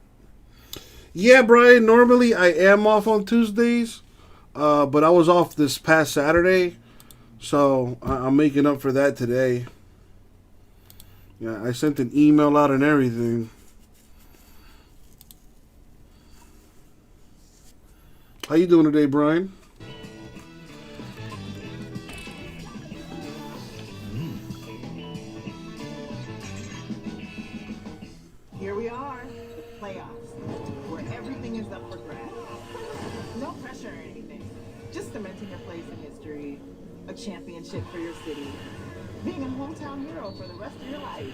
Speaker 1: Yeah, Brian, normally I am off on Tuesdays, but I was off this past Saturday, so I'm making up for that today. Yeah, I sent an email out and everything. How you doing today, Brian?
Speaker 2: Here we are, the playoffs, where everything is up for grabs. No pressure or anything. Just cementing your place in history, a championship for your city, being a hometown hero for the rest of your life.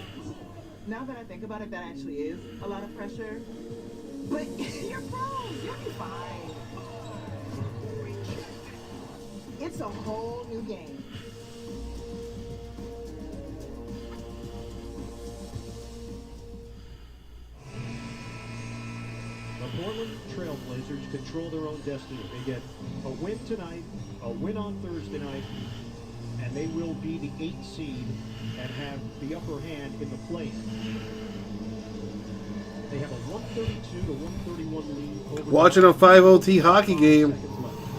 Speaker 2: Now that I think about it, that actually is a lot of pressure. But you're pros, you'll be fine. It's a whole new game.
Speaker 4: The Portland Trailblazers control their own destiny. They get a win tonight, a win on Thursday night, and they will be the 8th seed and have the upper hand in the play. They have a 132 to 131 lead over
Speaker 1: Watching a 5-0T hockey game.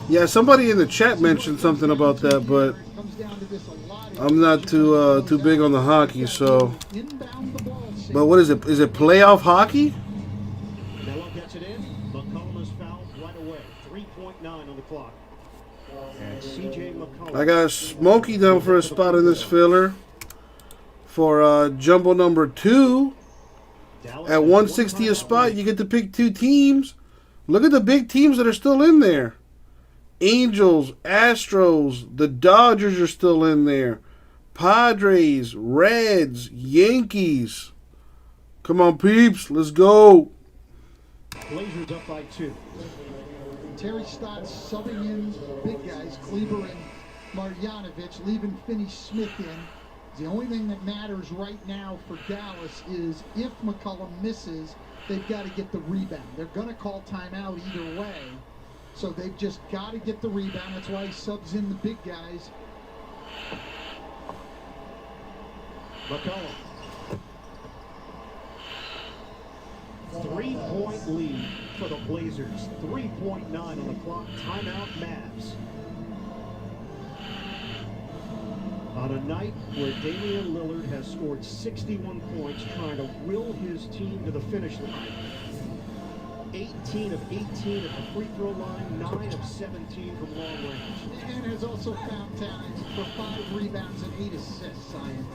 Speaker 1: Yeah, somebody in the chat mentioned something about that, but I'm not too big on the hockey. So, but what is it? Is it playoff hockey?
Speaker 4: Melo gets it in. McCollum is fouled right away. 3.9 on the clock. And CJ McCollum.
Speaker 1: I got Smokey down for a spot in this filler for jumbo number 2 at 160 a spot. You get to pick 2 teams. Look at the big teams that are still in there. Angels, Astros, the Dodgers are still in there. Padres, Reds, Yankees. Come on, peeps, let's go.
Speaker 4: Blazers up by 2.
Speaker 22: Terry Stotts subbing in big guys, Kleber and Marjanovic, leaving Finney Smith in. The only thing that matters right now for Dallas is if McCollum misses, they've got to get the rebound. They're going to call timeout either way. So they've just got to get the rebound. That's why he subs in the big guys.
Speaker 4: McCollum. 3-point lead for the Blazers. 3.9 on the clock. Timeout Mavs. On a night where Damian Lillard has scored 61 points trying to will his team to the finish line. 18 of 18 at the free throw line, 9 of 17 from long range.
Speaker 22: And has also found time for 5 rebounds and 8 assists, Zion.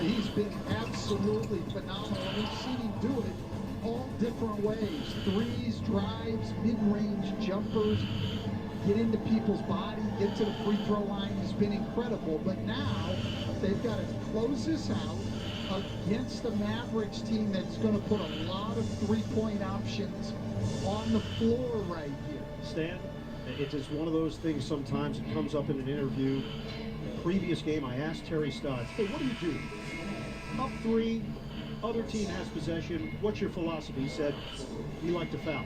Speaker 22: He's been absolutely phenomenal. We've seen him do it all different ways. Threes, drives, mid-range jumpers, get into people's body, get to the free throw line. He's been incredible. But now they've got to close this out against the Mavericks team that's going to put a lot of three-point options on the floor right here.
Speaker 4: Stan, it is one of those things sometimes it comes up in an interview. The previous game, I asked Terry Stotts, hey, what do you do? Up 3, other team has possession. What's your philosophy? He said, we like to foul.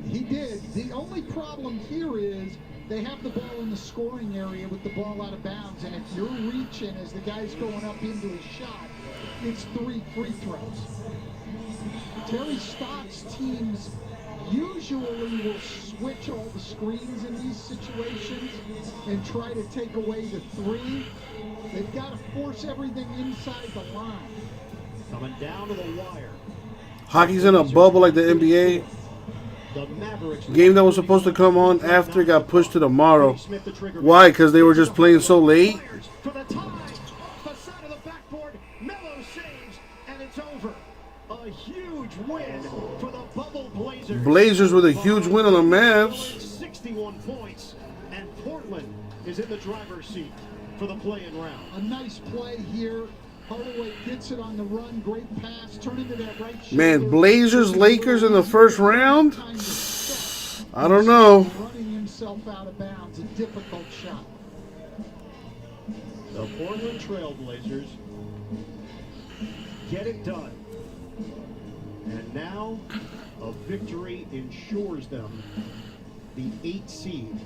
Speaker 22: He did. The only problem here is they have the ball in the scoring area with the ball out of bounds, and if you're reaching as the guy's going up into a shot, it's 3 free throws. Terry Stotts' teams usually will switch all the screens in these situations and try to take away the 3. They've got to force everything inside the line.
Speaker 4: Coming down to the wire.
Speaker 1: Hockey's in a bubble like the NBA.
Speaker 4: The Mavericks
Speaker 1: Game that was supposed to come on after got pushed to tomorrow. Why? Because they were just playing so late?
Speaker 4: For the tie, the side of the backboard, Melo saves, and it's over. A huge win for the Bubble Blazers.
Speaker 1: Blazers with a huge win on the Mavs.
Speaker 4: 61 points, and Portland is in the driver's seat for the play-in round.
Speaker 22: A nice play here Hardaway gets it on the run. Great pass. Turn into that right shoulder.
Speaker 1: Man, Blazers, Lakers in the first round? I don't know.
Speaker 22: Running himself out of bounds. A difficult shot.
Speaker 4: The Portland Trailblazers get it done. And now a victory ensures them the 8th seed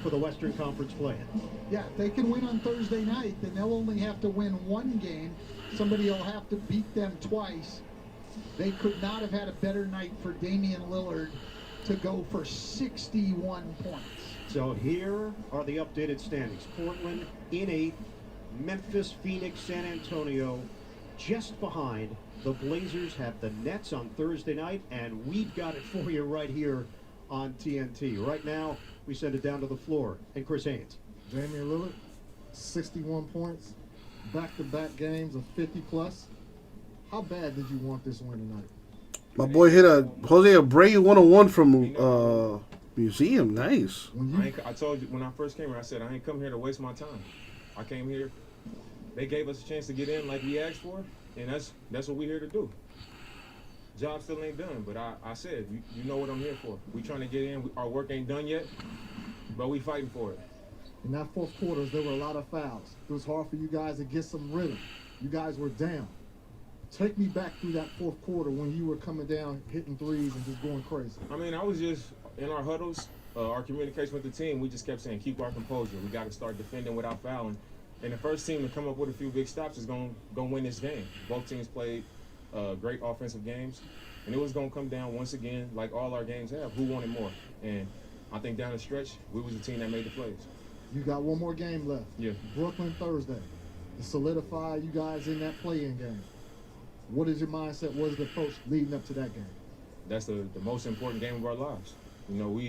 Speaker 4: for the Western Conference play-in.
Speaker 22: Yeah, if they can win on Thursday night, then they'll only have to win one game. Somebody will have to beat them twice. They could not have had a better night for Damian Lillard to go for 61 points.
Speaker 4: So here are the updated standings. Portland in 8th, Memphis, Phoenix, San Antonio just behind. The Blazers have the Nets on Thursday night, and we've got it for you right here on TNT. Right now, we send it down to the floor. And Chris Haynes.
Speaker 11: Damian Lillard, 61 points, back-to-back games of 50-plus. How bad did you want this win tonight?
Speaker 1: My boy hit a Jose Abreu 101 from Museum. Nice.
Speaker 6: I told you when I first came here, I said I ain't come here to waste my time. I came here. They gave us a chance to get in like we asked for, and that's what we're here to do. Job still ain't done, but I said, you know what I'm here for. We trying to get in. Our work ain't done yet, but we fighting for it.
Speaker 11: In that fourth quarter, there were a lot of fouls. It was hard for you guys to get some rhythm. You guys were down. Take me back through that fourth quarter when you were coming down, hitting threes and just going crazy.
Speaker 6: I mean, I was just in our huddles, our communication with the team. We just kept saying, keep our composure. We got to start defending without fouling. And the first team to come up with a few big stops is going to win this game. Both teams played great offensive games, and it was going to come down once again, like all our games have, who wanted more. And I think down the stretch, we was the team that made the plays.
Speaker 11: You got one more game left.
Speaker 6: Yeah.
Speaker 11: Brooklyn Thursday to solidify you guys in that play-in game. What is your mindset? What is the approach leading up to that game?
Speaker 6: That's the most important game of our lives. You know,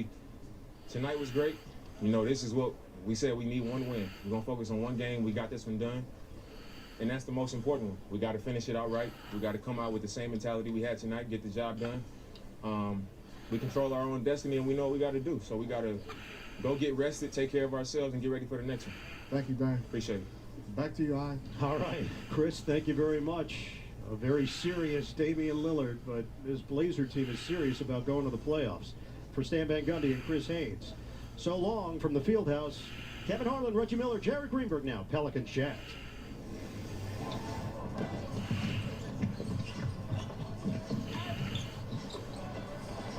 Speaker 6: tonight was great. You know, this is what we said we need one win. We're going to focus on one game. We got this one done. And that's the most important one. We got to finish it out right. We got to come out with the same mentality we had tonight, get the job done. We control our own destiny, and we know what we got to do. So we got to go get rested, take care of ourselves, and get ready for the next one.
Speaker 11: Thank you, Dan.
Speaker 6: Appreciate it.
Speaker 11: Back to you, Ian.
Speaker 4: All right, Chris, thank you very much. A very serious Damian Lillard, but this Blazer team is serious about going to the playoffs. For Stan Van Gundy and Chris Haynes. So long from the Fieldhouse, Kevin Harlan, Reggie Miller, Jared Greenberg now, Pelicans Jazz.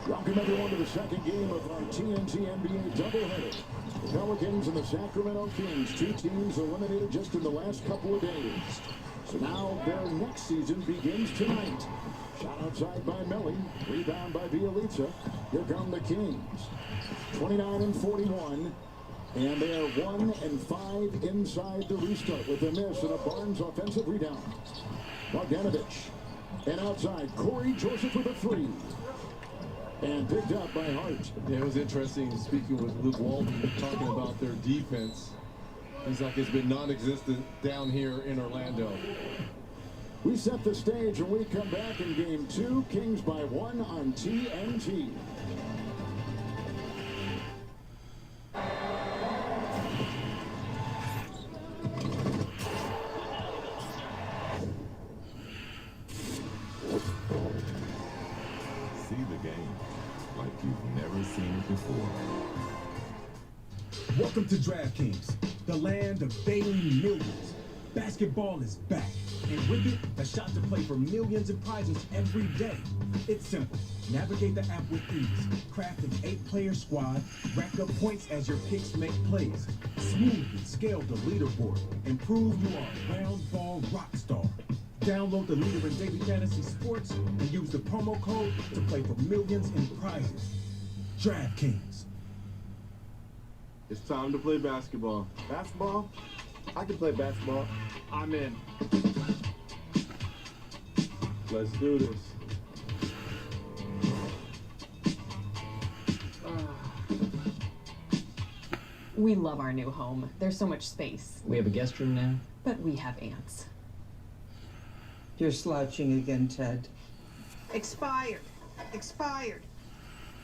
Speaker 16: Welcome everyone to the second game of our TNT NBA doubleheader. The Pelicans and the Sacramento Kings, two teams eliminated just in the last couple of days. So now their next season begins tonight. Shot outside by Melly, rebound by Bielitsa. Here come the Kings, 29-41, and they are 1-5 inside the restart with a miss and a Barnes offensive rebound. Bogdanovich, and outside Corey Joseph with a three. And picked up by Hart.
Speaker 23: Yeah, it was interesting speaking with Luke Walton, talking about their defense. He's like it's been non-existent down here in Orlando.
Speaker 16: We set the stage when we come back in game 2. Kings by 1 on TNT.
Speaker 13: See the game like you've never seen it before.
Speaker 24: Welcome to DraftKings, the land of daily millions. Basketball is back, and with it, a shot to play for millions in prizes every day. It's simple. Navigate the app with ease. Craft an 8-player squad, rack up points as your picks make plays. Smoothly scale the leaderboard and prove you are a round ball rock star. Download the Leader in Daily Fantasy Sports and use the promo code to play for millions in prizes. DraftKings.
Speaker 11: It's time to play basketball. Basketball? I can play basketball. I'm in. Let's do this.
Speaker 25: We love our new home. There's so much space.
Speaker 26: We have a guest room now?
Speaker 25: But we have ants.
Speaker 27: You're slouching again, Ted.
Speaker 2: Expired. Expired.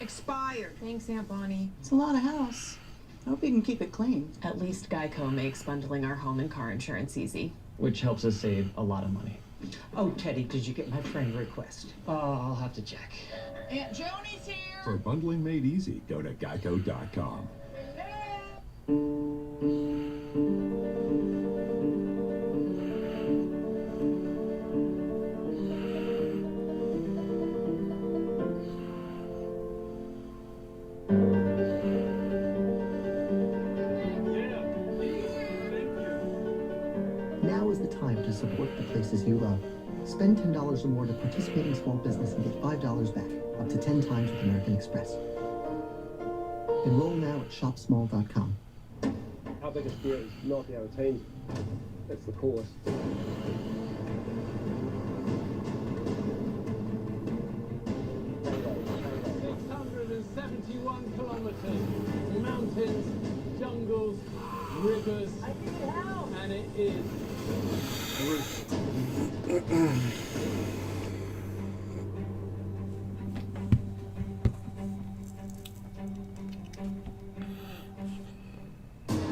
Speaker 2: Expired.
Speaker 25: Thanks, Aunt Bonnie.
Speaker 27: It's a lot of house. I hope you can keep it clean.
Speaker 25: At least Geico makes bundling our home and car insurance easy.
Speaker 5: which helps us save a lot of money.
Speaker 27: Oh, Teddy, did you get my friend request?
Speaker 5: I'll have to check.
Speaker 2: Aunt Joni's here.
Speaker 16: For bundling made easy, go to geico.com.
Speaker 12: Now is the time to support the places you love. Spend $10 or more to participating small business and get $5 back, up to 10 times with American Express. Enroll now at shopsmall.com.
Speaker 9: Our biggest fear is not the entertainment, it's the course. 671 kilometers, mountains, jungles, rivers, and it is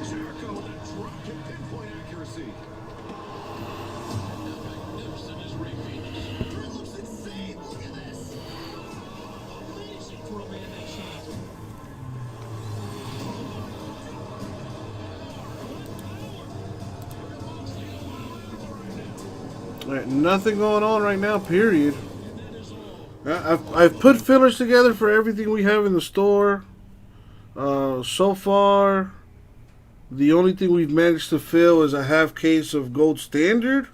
Speaker 13: Jericho with a drop kick pinpoint accuracy. Magnificent is Ray Phoenix. It looks insane. Look at this. Amazing for a man that shape.
Speaker 1: All right, nothing going on right now, period. I've put fillers together for everything we have in the store. So far, the only thing we've managed to fill is a half case of Gold Standard.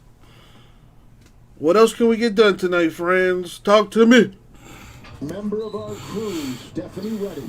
Speaker 1: What else can we get done tonight, friends? Talk to me.
Speaker 16: Member of our crew, Stephanie Reddy.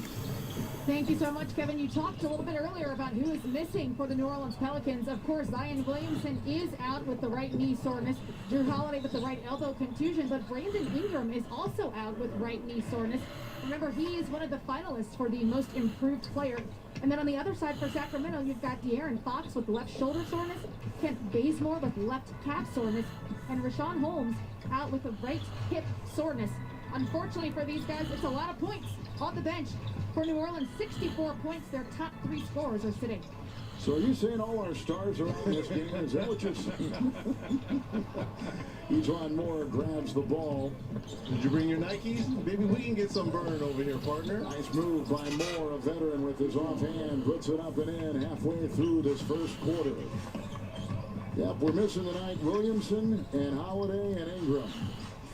Speaker 15: Thank you so much, Kevin. You talked a little bit earlier about who is missing for the New Orleans Pelicans. Of course, Zion Williamson is out with the right knee soreness. Drew Holiday with the right elbow contusion, but Brandon Ingram is also out with right knee soreness. Remember, he is one of the finalists for the most improved player. And then on the other side for Sacramento, you've got De'Aaron Fox with left shoulder soreness, Kent Bazemore with left calf soreness, and Rashawn Holmes out with the right hip soreness. Unfortunately for these guys, it's a lot of points on the bench. For New Orleans, 64 points. Their top three scorers are sitting.
Speaker 16: So are you saying all our stars are out in this game? Is that what you're saying? Ejuan Moore grabs the ball.
Speaker 23: Did you bring your Nikes? Maybe we can get some burn over here, partner.
Speaker 16: Nice move by Moore, a veteran with his offhand. Puts it up and in halfway through this first quarter. Yep, we're missing tonight Williamson and Holiday and Ingram.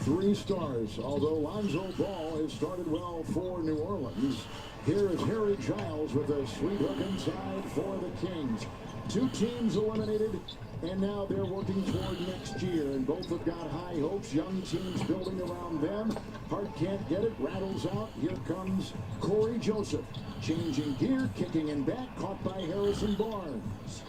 Speaker 16: 3 stars, although Lonzo Ball has started well for New Orleans. Here is Harry Giles with a sweet hook inside for the Kings. 2 teams eliminated, and now they're working toward next year. And both have got high hopes, young teams building around them. Hart can't get it, rattles out. Here comes Corey Joseph. Changing gear, kicking in back, caught by Harrison Barnes.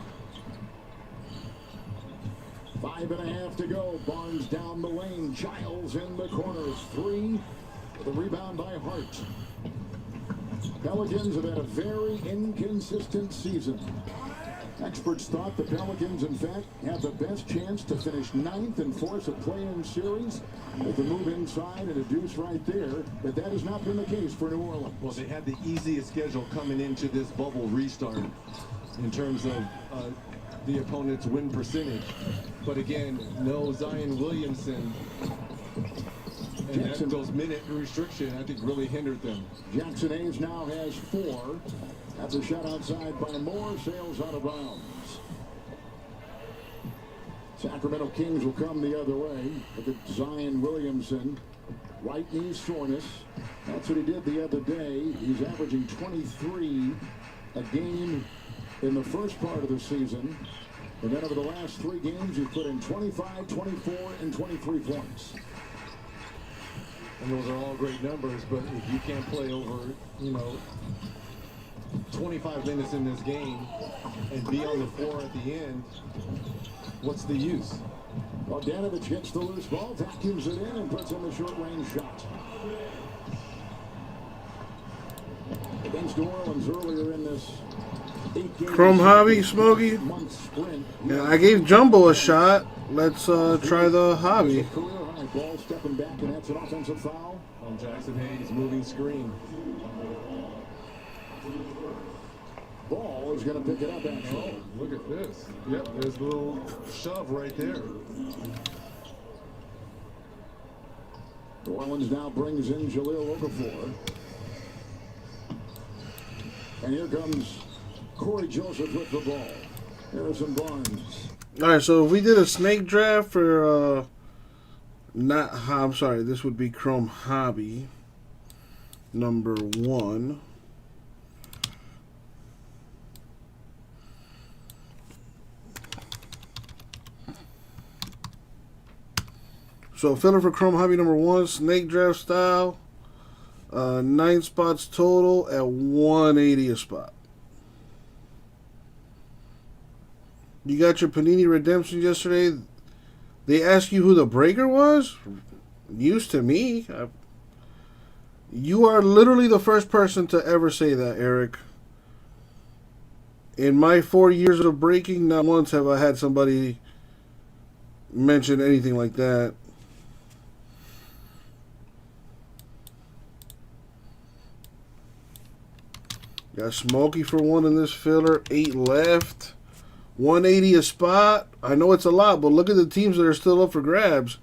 Speaker 16: 5.5 to go. Barnes down the lane. Giles in the corners. 3. The rebound by Hart. Pelicans have had a very inconsistent season. Experts thought the Pelicans, in fact, have the best chance to finish 9th and force a play-in series with the move inside and a deuce right there, but that has not been the case for New Orleans.
Speaker 23: Well, they had the easiest schedule coming into this bubble restart in terms of the opponent's win percentage. But again, no Zion Williamson. And
Speaker 16: Jackson,
Speaker 23: those minute restriction, I think, really hindered them.
Speaker 16: Jackson Hayes now has 4. That's a shot outside by Moore. Sails out of bounds. Sacramento Kings will come the other way. Look at Zion Williamson. Right knee soreness. That's what he did the other day. He's averaging 23 a game in the first part of the season. And then over the last 3 games, he's put in 25, 24, and 23 points.
Speaker 23: And those are all great numbers, but if you can't play over, 25 minutes in this game and be on the floor at the end, what's the use?
Speaker 16: Bogdanovich gets the loose ball, vacuums it in, and puts in the short-range shot. Against New Orleans earlier in this 8-game
Speaker 1: Chrome Hobby, Smokey. Yeah, I gave Jumbo a shot. Let's try the Hobby.
Speaker 16: Ball stepping back, and that's an offensive foul.
Speaker 23: On Jackson Hayes, moving screen.
Speaker 16: Ball is going to pick it up and
Speaker 23: Oh, look at this. Yep, there's a little shove right there.
Speaker 16: New Orleans now brings in Jaleel Okafor. And here comes Corey Joseph with the ball. Harrison Barnes.
Speaker 1: All right, so if we did a snake draft for I'm sorry, this would be Chrome Hobby number 1. So filler for Chrome Hobby number 1, snake draft style, 9 spots total at 180 a spot. You got your Panini redemption yesterday. They asked you who the breaker was? News to me. You are literally the first person to ever say that, Eric. In my 4 years of breaking, not once have I had somebody mention anything like that. Got Smokey for 1 in this filler. 8 left. 180 a spot. I know it's a lot, but look at the teams that are still up for grabs.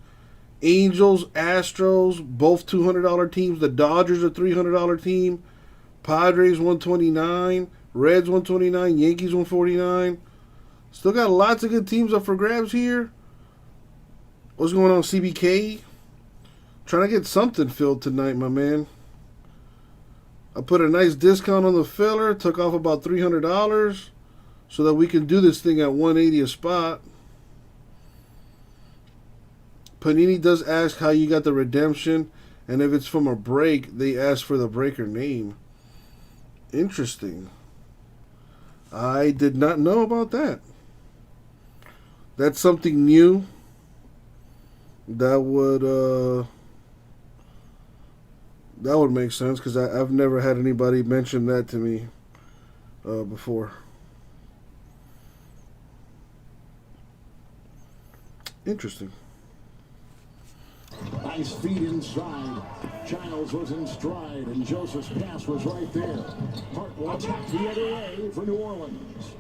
Speaker 1: Angels, Astros, both $200 teams. The Dodgers, a $300 team. Padres, 129. Reds, 129. Yankees, 149. Still got lots of good teams up for grabs here. What's going on, CBK? Trying to get something filled tonight, my man. I put a nice discount on the filler. Took off about $300 so that we can do this thing at 180 a spot. Panini does ask how you got the redemption, and if it's from a break, they ask for the breaker name. Interesting. I did not know about that. That's something new. That would make sense, because I've never had anybody mention that to me before. Interesting.
Speaker 16: Nice feed inside. Giles was in stride, and Joseph's pass was right there. Hart will attack the other way for New Orleans.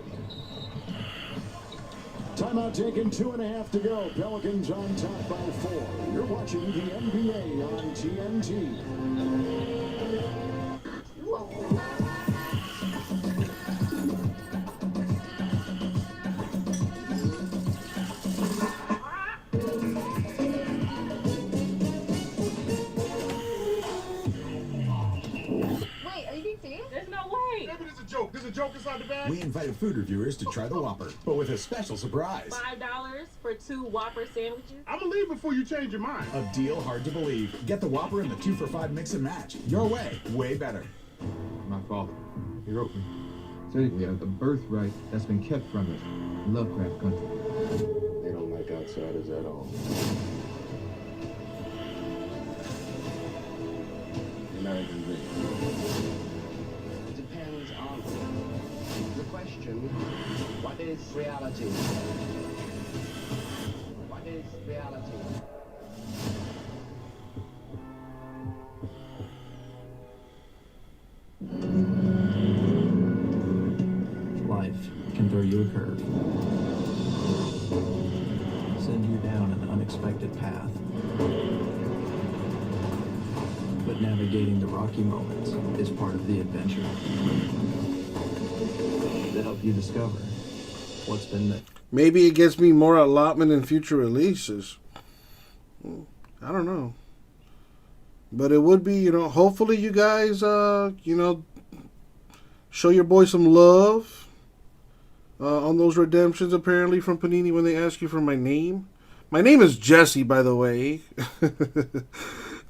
Speaker 16: Timeout taken, 2.5 to go. Pelicans on top by 4. You're watching the NBA on TNT.
Speaker 21: There's a joke inside the bag.
Speaker 7: We invited food reviewers to try the Whopper, but with a special surprise.
Speaker 8: $5 for 2 Whopper sandwiches.
Speaker 21: I'm gonna leave before you change your mind.
Speaker 7: A deal hard to believe. Get the Whopper in the 2 for $5 mix and match. Your way, way better.
Speaker 14: My father, he wrote me. Said we have the birthright that's been kept from us. Lovecraft country.
Speaker 23: They don't like outsiders at all. American dream.
Speaker 17: Depends on the question, what is reality? What is reality?
Speaker 5: Life can throw you a curve, send you down an unexpected path. But navigating the rocky moments is part of the adventure. To help you discover what's been there.
Speaker 1: Maybe it gets me more allotment in future releases. I don't know. But it would be, hopefully you guys, show your boy some love on those redemptions, apparently, from Panini when they ask you for my name. My name is Jesse, by the way.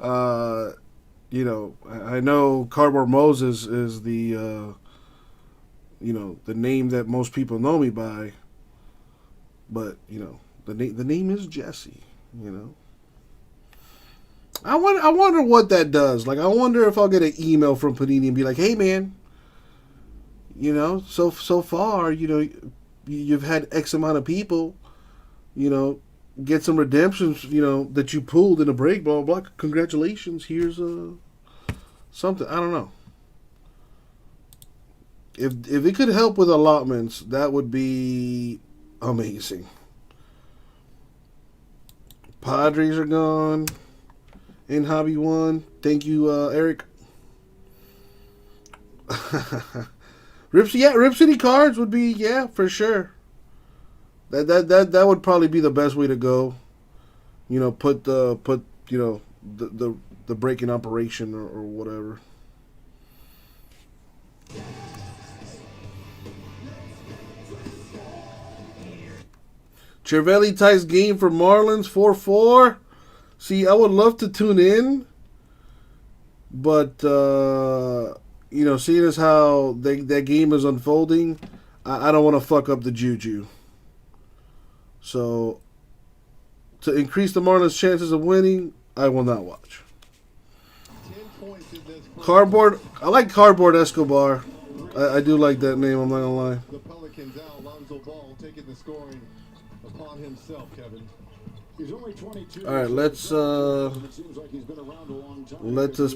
Speaker 1: I know Cardboard Moses is the, the name that most people know me by. But, the name is Jesse, I wonder what that does. Like, I wonder if I'll get an email from Panini and be like, hey, man, so far, you've had X amount of people, get some redemptions, that you pulled in a break, blah, blah, blah. Congratulations. Here's something. I don't know. If it could help with allotments, that would be amazing. Padres are gone in Hobby 1. Thank you, Eric. RipCityCards would be, yeah, for sure. That would probably be the best way to go. You know, put the break-in operation or whatever. Cervelli ties game for Marlins 4-4. See, I would love to tune in, but you know, seeing as how that game is unfolding, I don't want to fuck up the juju. So, to increase the Marlins' chances of winning, I will not watch. Cardboard. I like Cardboard Escobar. I do like that name. I'm not gonna lie.
Speaker 23: The Pelicans out. Lonzo Ball taking the scoring upon himself, Kevin.
Speaker 16: He's only 22.
Speaker 1: All right, let's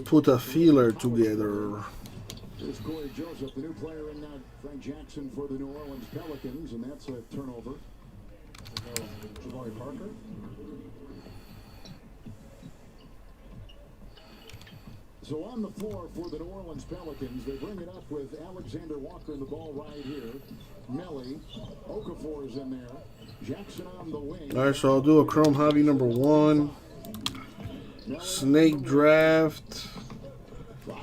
Speaker 1: put a feeler together.
Speaker 16: Here's Corey Joseph, the new player in Frank Jackson for the New Orleans Pelicans, and that's a turnover. Jabari Parker. So on the floor for the New Orleans Pelicans, they bring it up with Alexander Walker in the ball right here. Melly, Okafor is in there. Jackson on the wing.
Speaker 1: All right, so I'll do a Chrome Hobby number 1. Snake draft.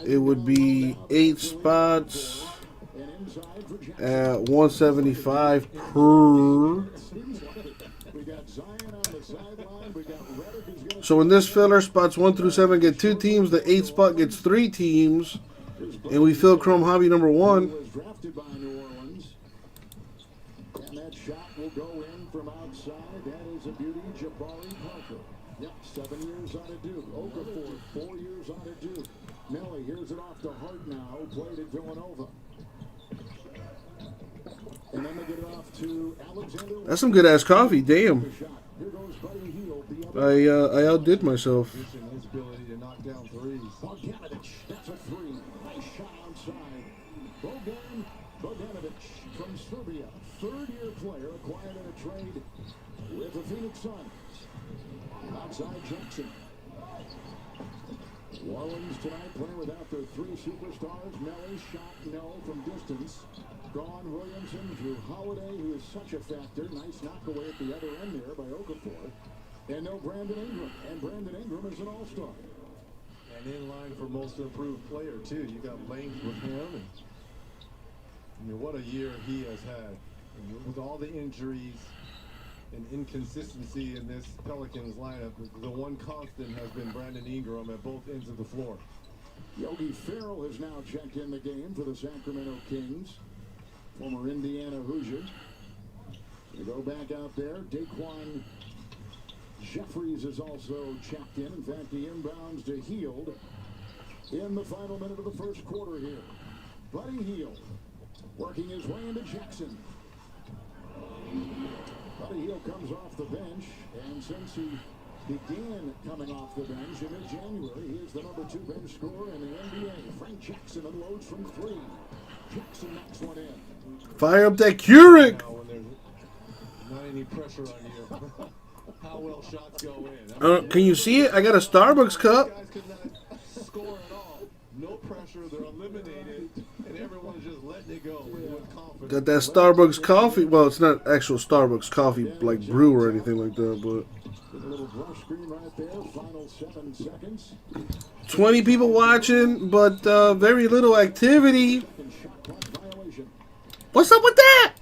Speaker 1: It would be 8 spots at 175 per. So in this filler, spots 1 through 7 get 2 teams. The 8th spot gets 3 teams, and we fill Chrome Hobby number 1.
Speaker 16: And that shot will go in from outside. That is a beauty, Jabari Parker. Yep, 7 years out of Duke. Okafor, 4 years out of Duke. Melly here's it off to Hart now, who played at Villanova. And then they get it off to Alexander.
Speaker 1: That's some good ass coffee. Damn. I outdid myself.
Speaker 23: His ability to knock down threes.
Speaker 16: Bogdanovich, that's a 3. Nice shot outside. Bogdanovich from Serbia, 3rd-year player acquired in a trade with the Phoenix Suns. Outside Jackson. New Orleans tonight playing without their 3 superstars. Melly shot no from distance. Gone Williamson, Drew Holiday, who is such a factor. Nice knockaway at the other end there by Okafor. And no Brandon Ingram. And Brandon Ingram is an all-star.
Speaker 23: And in line for most improved player, too. You got length with him. And, I mean, what a year he has had. And with all the injuries and inconsistency in this Pelicans lineup, the one constant has been Brandon Ingram at both ends of the floor.
Speaker 16: Yogi Ferrell has now checked in the game for the Sacramento Kings. Former Indiana Hoosier. They go back out there. Daquan Jeffries is also checked in. In fact, he inbounds to Hield in the final minute of the first quarter here. Buddy Hield working his way into Jackson. Buddy Hield comes off the bench, and since he began coming off the bench in mid-January, he is the number 2 bench scorer in the NBA. Frank Jackson unloads from 3. Jackson knocks one in.
Speaker 1: Fire up that Keurig.
Speaker 23: When there's not any pressure on you. How well shots go in.
Speaker 1: Can you see it? I got a Starbucks cup.
Speaker 23: Guys could not score at all. No pressure. They're eliminated, and everyone's just letting it go with confidence.
Speaker 1: Got that Starbucks coffee. Well, it's not actual Starbucks coffee like brew or anything like that, but
Speaker 16: a little brush screen right there. Final 7 seconds.
Speaker 1: 20 people watching, but very little activity. What's up with that?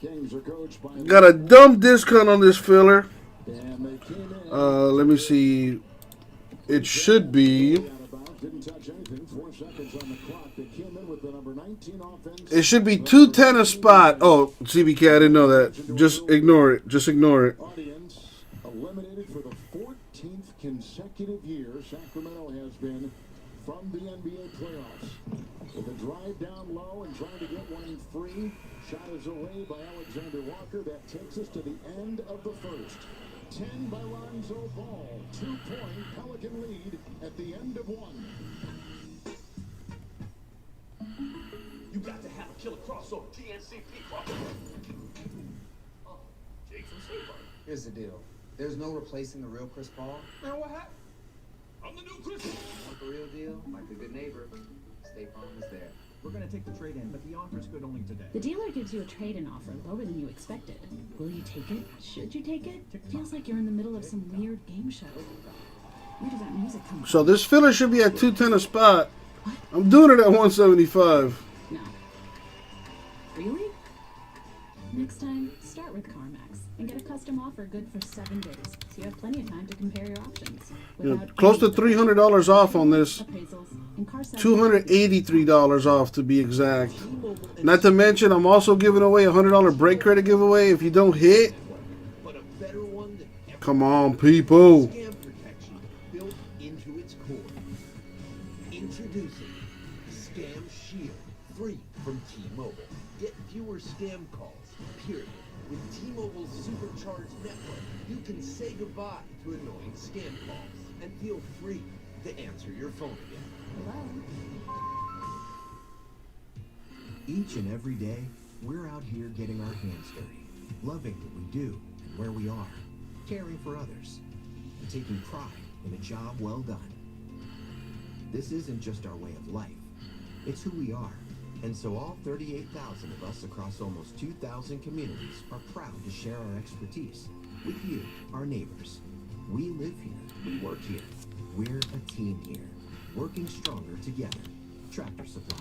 Speaker 16: Kings are coached by
Speaker 1: Got a dumb discount on this filler. Let me see. It should be. It should be 210 a spot. Oh, CBK, I didn't know that. Just ignore it. Just ignore it.
Speaker 16: Audience eliminated for the 14th consecutive year. Sacramento has been from the NBA playoffs. With a drive down low and trying to get one in free. Shot is away by Alexander Walker. That takes us to the end of the first. 10 by Lonzo Ball. 2-point Pelican lead at the end of 1.
Speaker 3: Here's the deal. There's no replacing the real Chris Paul.
Speaker 13: Man, what happened? I'm the new Chris.
Speaker 3: Want the real deal? Like a good neighbor, State Farm is there.
Speaker 10: We're going to take the trade in, but the offer's good only today.
Speaker 18: The dealer gives you a trade-in offer lower than you expected. Will you take it? Should you take it? Feels like you're in the middle of some weird game show. Where does that music come from?
Speaker 1: So this filler should be at 210 a spot. I'm doing it at 175.
Speaker 18: No. Really? Next time, start with CarMax and get a custom offer good for 7 days, so you have plenty of time to compare your options.
Speaker 1: Close to $300 off on this. $283 off to be exact. Not to mention, I'm also giving away a $100 break credit giveaway if you don't hit. Come on, people.
Speaker 17: Scam protection built into its core. Introducing Scam Shield, free from T-Mobile. Get fewer scam calls, period. With T-Mobile's supercharged network, you can say goodbye to annoying scam calls and feel free to answer your phone again.
Speaker 13: Each and every day, we're out here getting our hands dirty, loving what we do and where we are, caring for others, and taking pride in a job well done. This isn't just our way of life, it's who we are. And so all 38,000 of us across almost 2,000 communities are proud to share our expertise with you, our neighbors. We live here, we work here, we're a team here, working stronger together. Tractor Supply.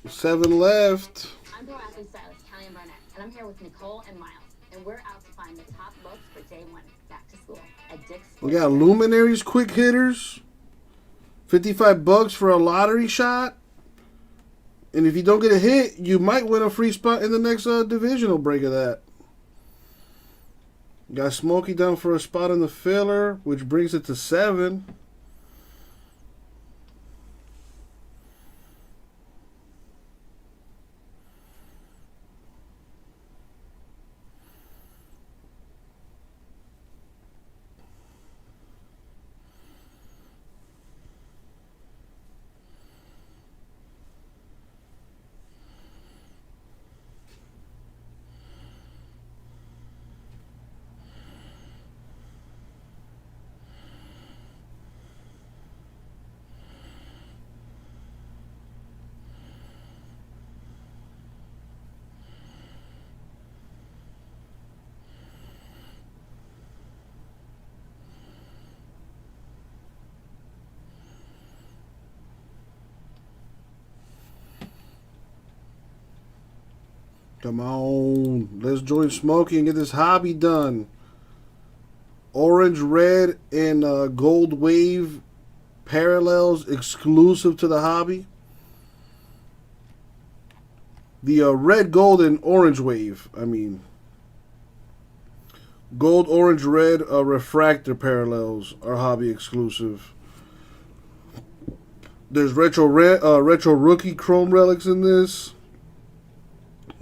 Speaker 1: 7 left.
Speaker 19: I'm pro athlete stylist Callie and Barnett, and I'm here with Nicole and Miles, and we're out to find the top looks for day one back to school at Dick's.
Speaker 1: We got Luminaries quick hitters. $55 for a lottery shot. And if you don't get a hit, you might win a free spot in the next divisional break of that. Got Smokey down for a spot in the filler, which brings it to 7. Come on. Let's join Smokey and get this hobby done. Orange, red, and gold wave parallels exclusive to the hobby. The red, gold, and orange wave. I mean, gold, orange, red refractor parallels are hobby exclusive. There's retro rookie chrome relics in this.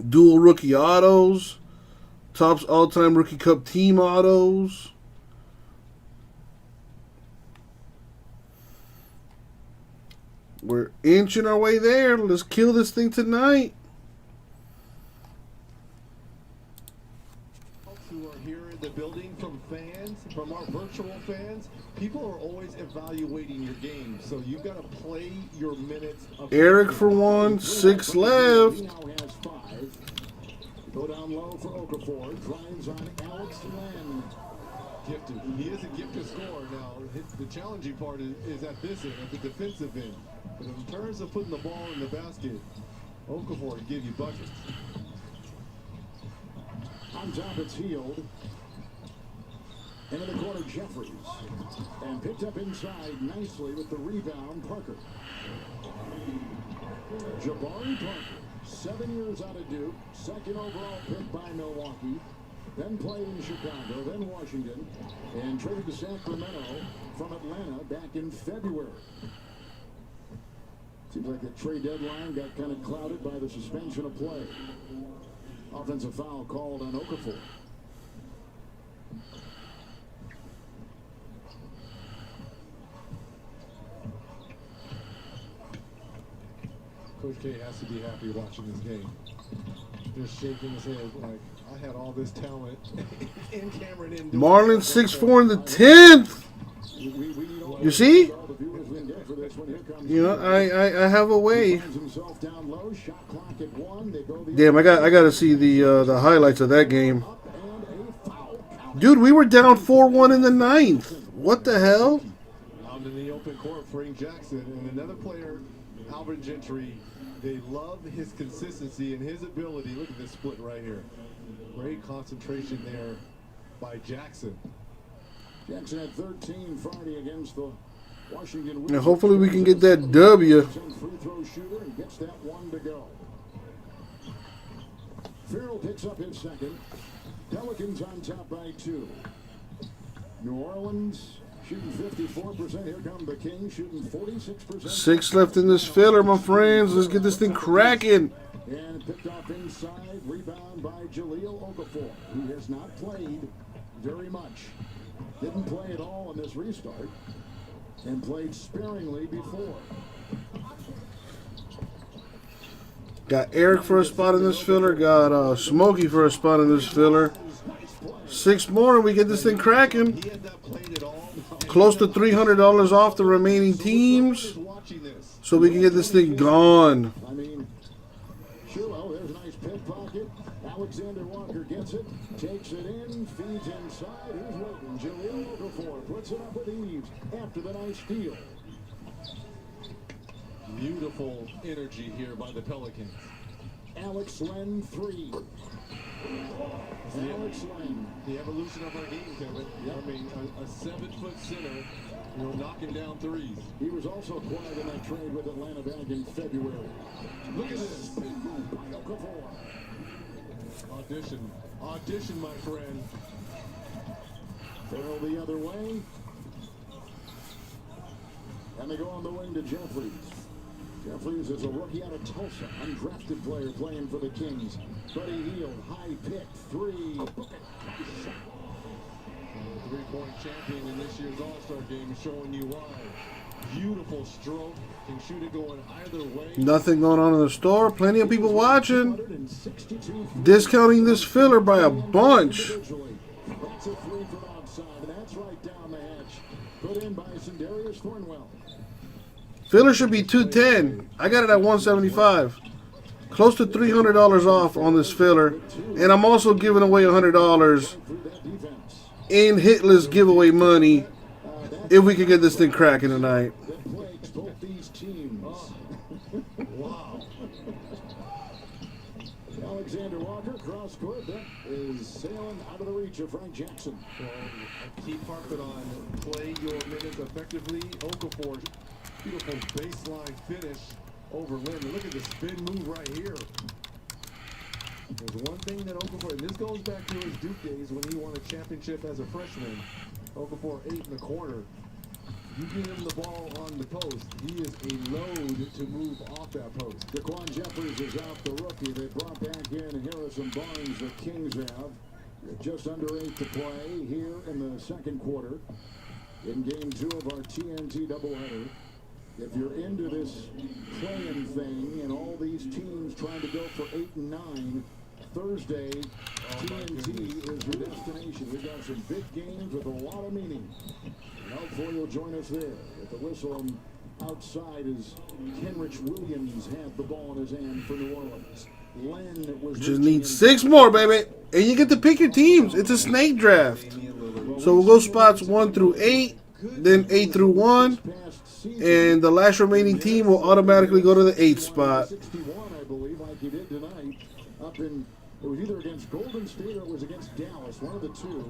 Speaker 1: Dual rookie autos. Topps all-time rookie cup team autos. We're inching our way there. Let's kill this thing tonight.
Speaker 23: Who are here in the building, from fans, from our virtual fans, people are always evaluating your game, so you've got to play your minutes.
Speaker 1: Eric for 1, 6 left.
Speaker 16: Go down low for Okafor. Drives on Alex Len.
Speaker 23: Gifted. He is a gifted scorer now. The challenging part is at this end, at the defensive end. But in terms of putting the ball in the basket, Okafor can give you buckets.
Speaker 16: On top, it's Healed. Into the corner, Jeffries. And picked up inside nicely with the rebound, Parker. Jabari Parker, 7 years out of Duke, second overall pick by Milwaukee. Then played in Chicago, then Washington, and traded to Sacramento from Atlanta back in February. Seems like the trade deadline got kind of clouded by the suspension of play. Offensive foul called on Okafor.
Speaker 23: Coach K has to be happy watching this game. Just shaking his head like, I had all this talent in Cameron indoors.
Speaker 1: Marlins 6-4 in the 10th. You see? You know, I have a way. Damn, I gotta see the highlights of that game. Dude, we were down 4-1 in the 9th. What the hell?
Speaker 23: Out in the open court, Frank Jackson and another player, Albert Gentry. They love his consistency and his ability. Look at this split right here. Great concentration there by Jackson.
Speaker 16: Jackson had 13 Friday against the Washington.
Speaker 1: And hopefully we can get that W.
Speaker 16: Free throw shooter and gets that one to go. Farrell picks up his second. Pelicans on top by 2. New Orleans shooting 54%. Here come the Kings shooting 46%.
Speaker 1: 6 left in this filler, my friends. Let's get this thing cracking.
Speaker 16: And picked off inside. Rebound by Jahlil Okafor, who has not played very much. Didn't play at all in this restart. And played sparingly before.
Speaker 1: Got Eric for a spot in this filler. Got Smokey for a spot in this filler. 6 more and we get this thing cracking. Close to $300 off the remaining teams. So we can get this thing gone.
Speaker 16: I mean, Shulo, there's a nice pickpocket. Alexander Walker gets it, takes it in, feeds inside. Who's waiting? Jahlil Okafor puts it up with ease after the nice steal.
Speaker 23: Beautiful energy here by the Pelicans.
Speaker 16: Alex Len 3. Alex Len.
Speaker 23: The evolution of our game, Kevin. Yep. I mean, a 7-foot center, you know, knocking down threes.
Speaker 16: He was also quiet in that trade with Atlanta back in February. Look at this big move by Okafor.
Speaker 23: Audition, my friend.
Speaker 16: Farrell the other way. And they go on the wing to Jeffries. Jeffries is a rookie out of Tulsa, undrafted player playing for the Kings. Buddy Hield, high pick, 3.
Speaker 23: Three-point champion in this year's All-Star game, showing you why. Beautiful stroke, can shoot it going either way.
Speaker 1: Nothing going on in the store. Plenty of people watching. Discounting this filler by a bunch.
Speaker 16: That's a 3 from outside, and that's right down the hatch. Put in by Sindarius Thornwell.
Speaker 1: Filler should be 210. I got it at 175. Close to $300 off on this filler. And I'm also giving away $100 in Hitless giveaway money if we can get this thing cracking tonight.
Speaker 16: Both these teams. Wow. Alexander Walker, cross court, that is sailing out of the reach of Frank Jackson.
Speaker 23: Well, keep carpet on, play your minutes effectively. Okafor, beautiful baseline finish over Lynn. Look at the spin move right here. There's one thing that Okafor, and this goes back to his Duke days when he won a championship as a freshman. Okafor 8 in the corner. You give him the ball on the post, he is a load to move off that post.
Speaker 16: Daquan Jeffries is out, the rookie. They brought back in Harrison Barnes, the Kings have. Just under 8 to play here in the second quarter. In game 2 of our TNT doubleheader. If you're into this playing thing and all these teams trying to go for 8 and 9, Thursday, TNT is your destination. We've got some big games with a lot of meaning. And hopefully you'll join us there. With the whistle outside as Kenrich Williams had the ball in his hand for New Orleans. Len was
Speaker 1: Just need 6 more, baby. And you get to pick your teams. It's a snake draft. So we'll go spots 1 through 8, then 8 through 1. And the last remaining team will automatically go to the 8th spot.
Speaker 16: 61, I believe, like he did tonight. Up in, it was either against Golden State or it was against Dallas, one of the two.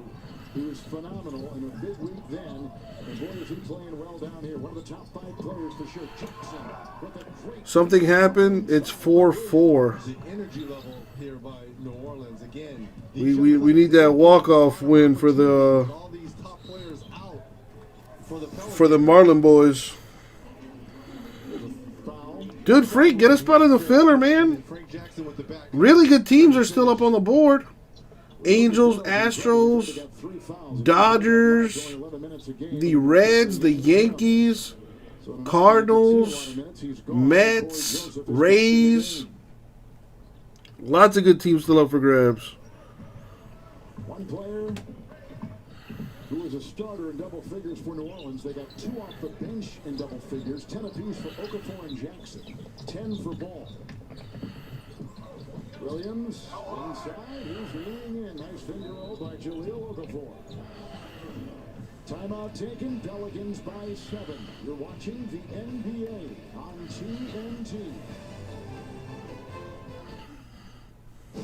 Speaker 16: He was phenomenal in a big week then. And boy, is he playing well down here. One of the top 5 players for sure. Jackson with a great.
Speaker 1: Something happened. It's 4-4.
Speaker 23: The energy level here by New Orleans again.
Speaker 1: We need that walk-off win for the
Speaker 23: all these top players out
Speaker 1: for the Marlin boys. Dude, Freak, get a spot in the filler, man. Really good teams are still up on the board. Angels, Astros, Dodgers, the Reds, the Yankees. Cardinals, Mets, Rays. Lots of good teams still up for grabs.
Speaker 16: One player who is a starter in double figures for New Orleans. They got 2 off the bench in double figures, 10 apiece for Okafor and Jackson, 10 for Ball. Williams inside, he's leaning in. Nice finger roll by Jahlil Okafor. Timeout taken, Pelicans by 7. You're watching the NBA on TNT.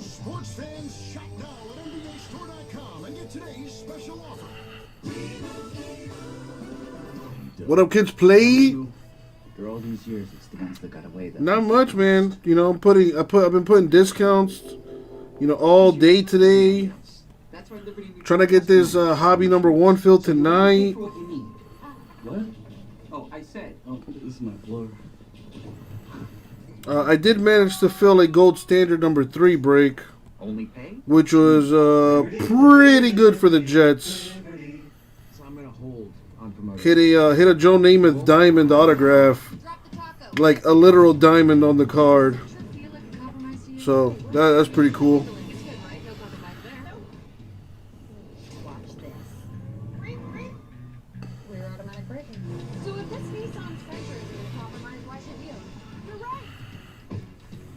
Speaker 16: Sports fans, shop now at NBAStore.com and get today's special offer.
Speaker 1: What up, kids? Play?
Speaker 4: After all these years, it's the ones that got away.
Speaker 1: Not much, man. You know, I've been putting discounts, you know, all day today. Trying to get this hobby number 1 filled tonight.
Speaker 4: What? Oh, I said. Oh, this is my floor.
Speaker 1: I did manage to fill a gold standard number 3 break,
Speaker 4: Only pay?
Speaker 1: which was pretty good for the Jets.
Speaker 4: So I'm gonna hold on promotion.
Speaker 1: Hit a Joe Namath diamond autograph, like a literal diamond on the card. So that's pretty cool.
Speaker 15: So if this Nissan's fender is compromised, why should you? You're right.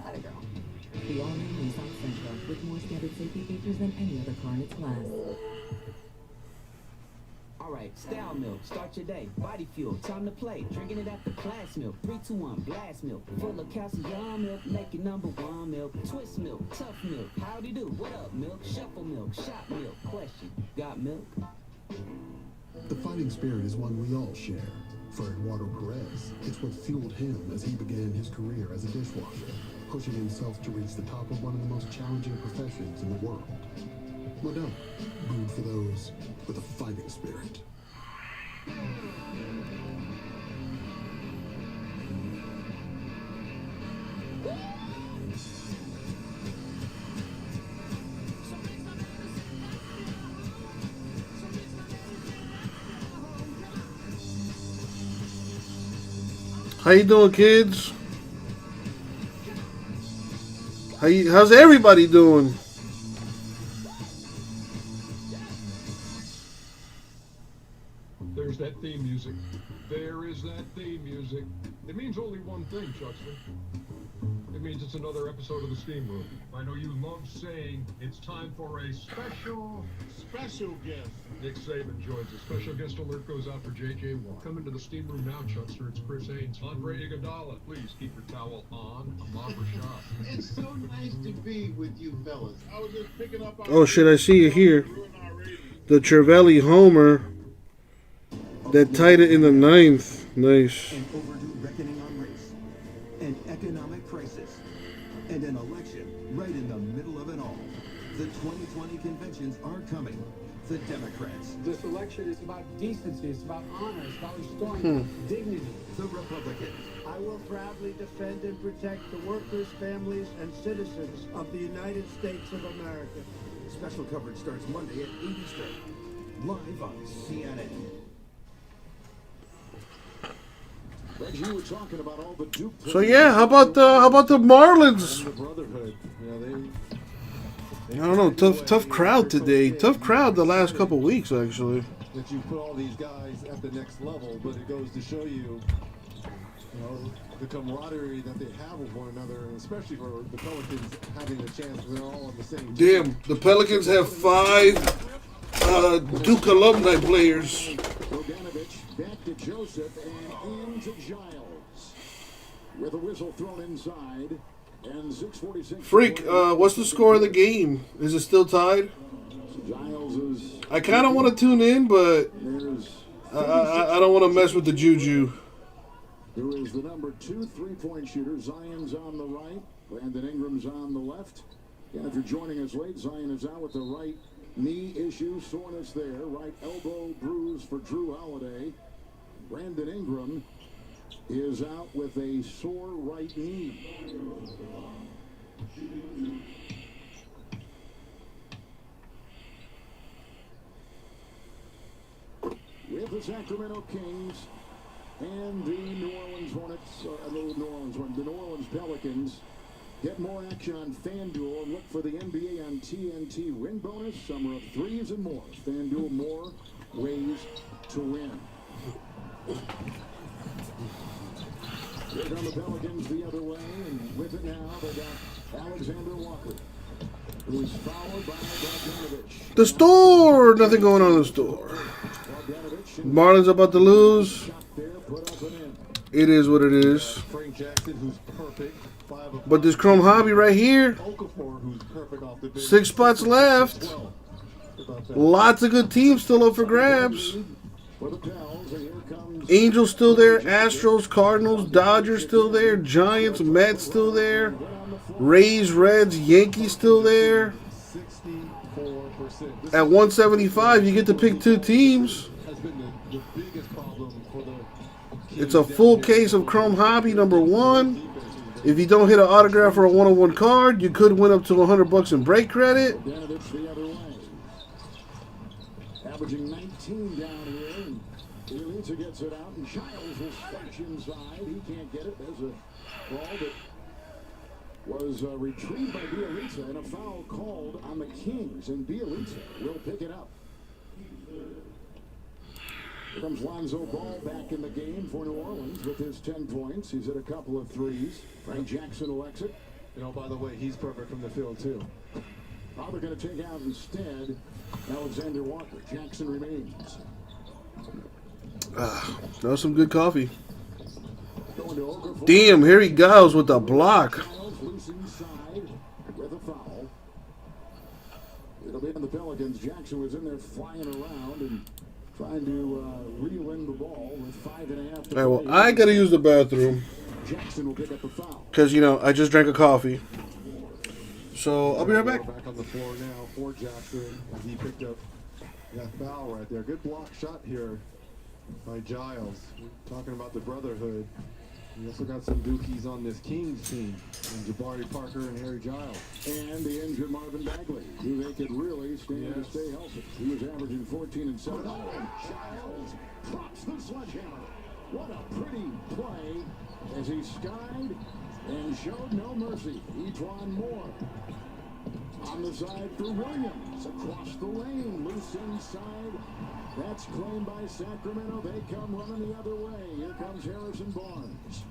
Speaker 15: Atta girl.
Speaker 6: The all-new Nissan Sentra with more standard safety features than any other car in its class.
Speaker 11: Alright, style milk, start your day. Body fuel, time to play. Drinking it at the class milk. 3, 2, 1, blast milk. Full of calcium milk, make it number 1 milk. Twist milk, tough milk. Howdy do, what up milk? Shuffle milk, shop milk. Question, got milk?
Speaker 7: The fighting spirit is one we all share. For Eduardo Perez, it's what fueled him as he began his career as a dishwasher, pushing himself to reach the top of one of the most challenging professions in the world. Modelo, brewed for those with a fighting spirit.
Speaker 1: How you doing, kids? How's everybody doing?
Speaker 20: There's that theme music. There is that theme music. It means only one thing, Chuckster. It means it's another episode of the Steam Room. I know you love saying it's time for a special guest. Nick Saban joins us. Special guest alert goes out for J.J. Watt. Come into the Steam Room now, Chuckster. It's Chris Haynes. Andre Iguodala. Please keep your towel on. Ahmad Rashad.
Speaker 22: It's so nice to be with you fellas. I was just picking up on...
Speaker 1: Oh shit, I see it here. The Cervelli homer that tied it in the 9th. Nice.
Speaker 13: An overdue reckoning on race, an economic crisis, and an election right in the middle of it all. The 2020 conventions are coming. The Democrats.
Speaker 10: This election is about decency, it's about honor, it's about restoring dignity.
Speaker 13: The Republicans.
Speaker 10: I will proudly defend and protect the workers, families, and citizens of the United States of America.
Speaker 13: Special coverage starts Monday at 8 Eastern. Live on CNN.
Speaker 16: Reg, you were talking about all the Duke.
Speaker 1: So yeah, how about the Marlins?
Speaker 16: The Brotherhood.
Speaker 1: I don't know, tough crowd today. Tough crowd the last couple weeks, actually.
Speaker 23: That you put all these guys at the next level, but it goes to show you, the camaraderie that they have with one another, and especially for the Pelicans having a chance, they're all on the same team.
Speaker 1: Damn, the Pelicans have 5 Duke alumni players.
Speaker 16: Bogdanovich back to Joseph and into Giles. With a whistle thrown inside. And 6:46.
Speaker 1: Freak, what's the score of the game? Is it still tied?
Speaker 16: Giles is.
Speaker 1: I kind of want to tune in, but I don't want to mess with the juju.
Speaker 16: Who is the number 2 3-point shooter? Zion's on the right. Brandon Ingram's on the left. And if you're joining us late, Zion is out with the right knee issue, soreness there. Right elbow bruise for Drew Holiday. Brandon Ingram is out with a sore right knee. With the Sacramento Kings And the New Orleans Hornets, the New Orleans Pelicans get more action on FanDuel and look for the NBA on TNT win bonus. Some are of threes and more. FanDuel, more ways to win. Here come the Pelicans the other way, and with it now, they got Alexander Walker, who's followed by Bogdanovich.
Speaker 1: The store! Nothing going on in the store. Marlins about to lose. It is what it is.
Speaker 23: Frank Jackson, who's perfect.
Speaker 1: But this Chrome Hobby right here, 6 spots left. Lots of good teams still up for grabs. Angels still there, Astros, Cardinals, Dodgers still there, Giants, Mets still there, Rays, Reds, Yankees still there. At 175, you get to pick 2 teams. It's a full case of Chrome Hobby number 1. If you don't hit an autograph or a one-on-one card, you could win up to $100 in break credit.
Speaker 16: Averaging 19 down here, and Bielitsa gets it out, and Giles will stretch inside. He can't get it. There's a ball that was retrieved by Bielitsa, and a foul called on the Kings, and Bielitsa will pick it up. Here comes Lonzo Ball back in the game for New Orleans with his 10 points. He's hit a couple of threes. Frank Jackson will exit.
Speaker 23: You know, by the way, he's perfect from the field, too.
Speaker 16: Now they're going to take out instead Alexander Walker. Jackson remains.
Speaker 1: That was some good coffee. Damn, here he goes with the block.
Speaker 16: Loose inside with a foul. It'll be on the Pelicans. Jackson was in there flying around and trying to reel in the ball with 5.5 to play.
Speaker 1: All right, well, I got to use the bathroom.
Speaker 16: Jackson will pick up the foul.
Speaker 1: Because, you know, I just drank a coffee. So, I'll be right back.
Speaker 23: Back on the floor now for Jackson. He picked up that foul right there. Good block shot here by Giles. We're talking about the brotherhood. We also got some Dookies on this Kings team. And Jabari Parker and Harry Giles.
Speaker 16: And the injured Marvin Bagley, who they could really stand to stay healthy. He was averaging 14 and 7. And Giles drops the sledgehammer. What a pretty play as he skied and showed no mercy. Etwan Moore on the side for Williams. Across the lane, loose inside. That's claimed by Sacramento. They come running the other way. Here comes Harrison Barnes.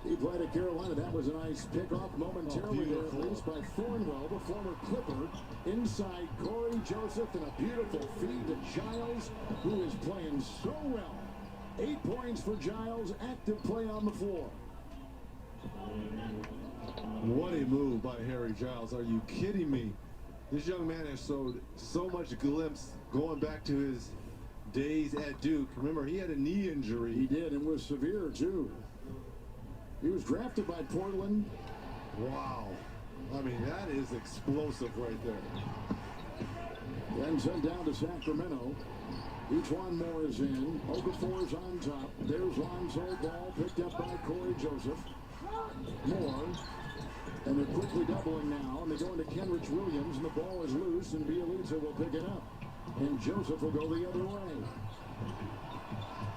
Speaker 16: He played at Carolina. That was a nice pickoff momentarily there, at least by Thornwell, the former Clipper. Inside Corey Joseph, and a beautiful feed to Giles, who is playing so well. 8 points for Giles, active play on the floor.
Speaker 23: What a move by Harry Giles. Are you kidding me? This young man has showed so much glimpse going back to his days at Duke. Remember, he had a knee injury.
Speaker 16: He did, and was severe, too. He was drafted by Portland.
Speaker 23: Wow. I mean, that is explosive right there.
Speaker 16: Then sent down to Sacramento. Etwan Moore is in. Okafor's on top. There's Lonzo Ball picked up by Corey Joseph. Moore. And they're quickly doubling now. And they go into Kenrich Williams. And the ball is loose. And Bielitsa will pick it up. And Joseph will go the other way.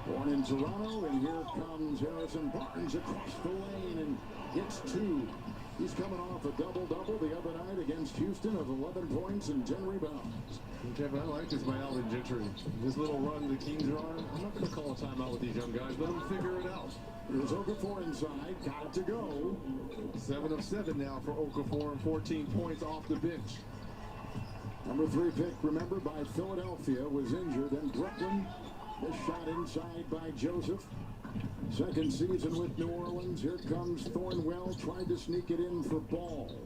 Speaker 16: Born in Toronto. And here comes Harrison Barnes across the lane. And gets 2. He's coming off a double-double the other night against Houston of 11 points and 10 rebounds.
Speaker 23: Kevin, I like this by Alvin Gentry. This little run the Kings are on. I'm not going to call a timeout with these young guys. Let them figure it out.
Speaker 16: Here's Okafor inside. Got it to go.
Speaker 23: 7 of 7 now for Okafor and 14 points off the bench.
Speaker 16: Number 3 pick, remember, by Philadelphia, was injured. And Brooklyn, this shot inside by Joseph. Second season with New Orleans. Here comes Thornwell. Tried to sneak it in for Ball.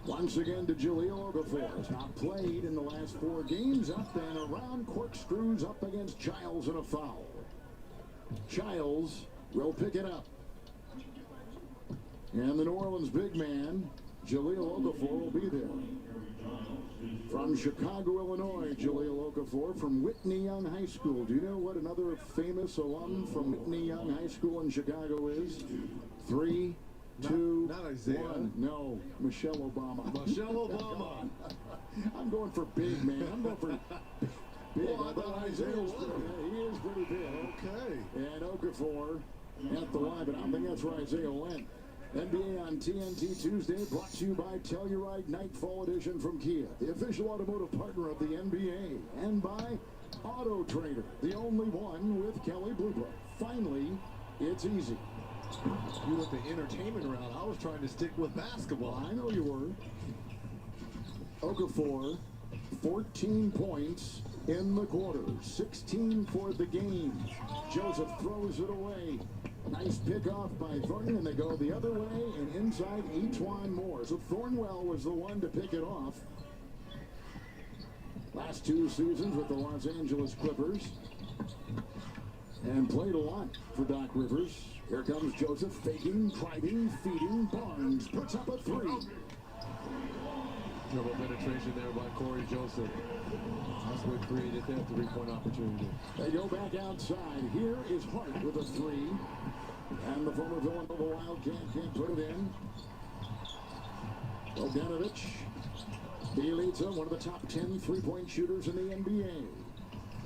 Speaker 16: Once again to Jahlil Okafor. Has not played in the last 4 games. Up and around. Corkscrews up against Giles and a foul. Giles will pick it up. And the New Orleans big man, Jahlil Okafor, will be there. From Chicago, Illinois, Jahlil Okafor from Whitney Young High School. Do you know what another famous alum from Whitney Young High School in Chicago is? 3, 2,
Speaker 23: not Isaiah.
Speaker 16: 1. No, Michelle Obama.
Speaker 23: Michelle Obama.
Speaker 16: I'm going for big, man. I'm going for Big,
Speaker 22: Well, I thought Isaiah was
Speaker 16: he is pretty big.
Speaker 22: Okay.
Speaker 16: And Okafor at the line, but I don't think that's where Isaiah went. NBA on TNT Tuesday, brought to you by Telluride Nightfall Edition from Kia, the official automotive partner of the NBA, and by Auto Trader, the only one with Kelly Blue Book. Finally, it's easy.
Speaker 23: You went the entertainment route. I was trying to stick with basketball.
Speaker 16: I know you were. Okafor, 14 points in the quarter, 16 for the game. Joseph throws it away. Nice pickoff by Thornton, and they go the other way, and inside E'Twaun Moore. So Thornwell was the one to pick it off. Last 2 seasons with the Los Angeles Clippers. And played a lot for Doc Rivers. Here comes Joseph, faking, driving, feeding. Barnes puts up a 3.
Speaker 23: Dribble penetration there by Corey Joseph. That's what created that 3-point opportunity.
Speaker 16: They go back outside. Here is Hart with a 3. And the former Villanova Wildcat can't put it in. Bogdanovich. Bielitsa, one of the top 10 3-point shooters in the NBA.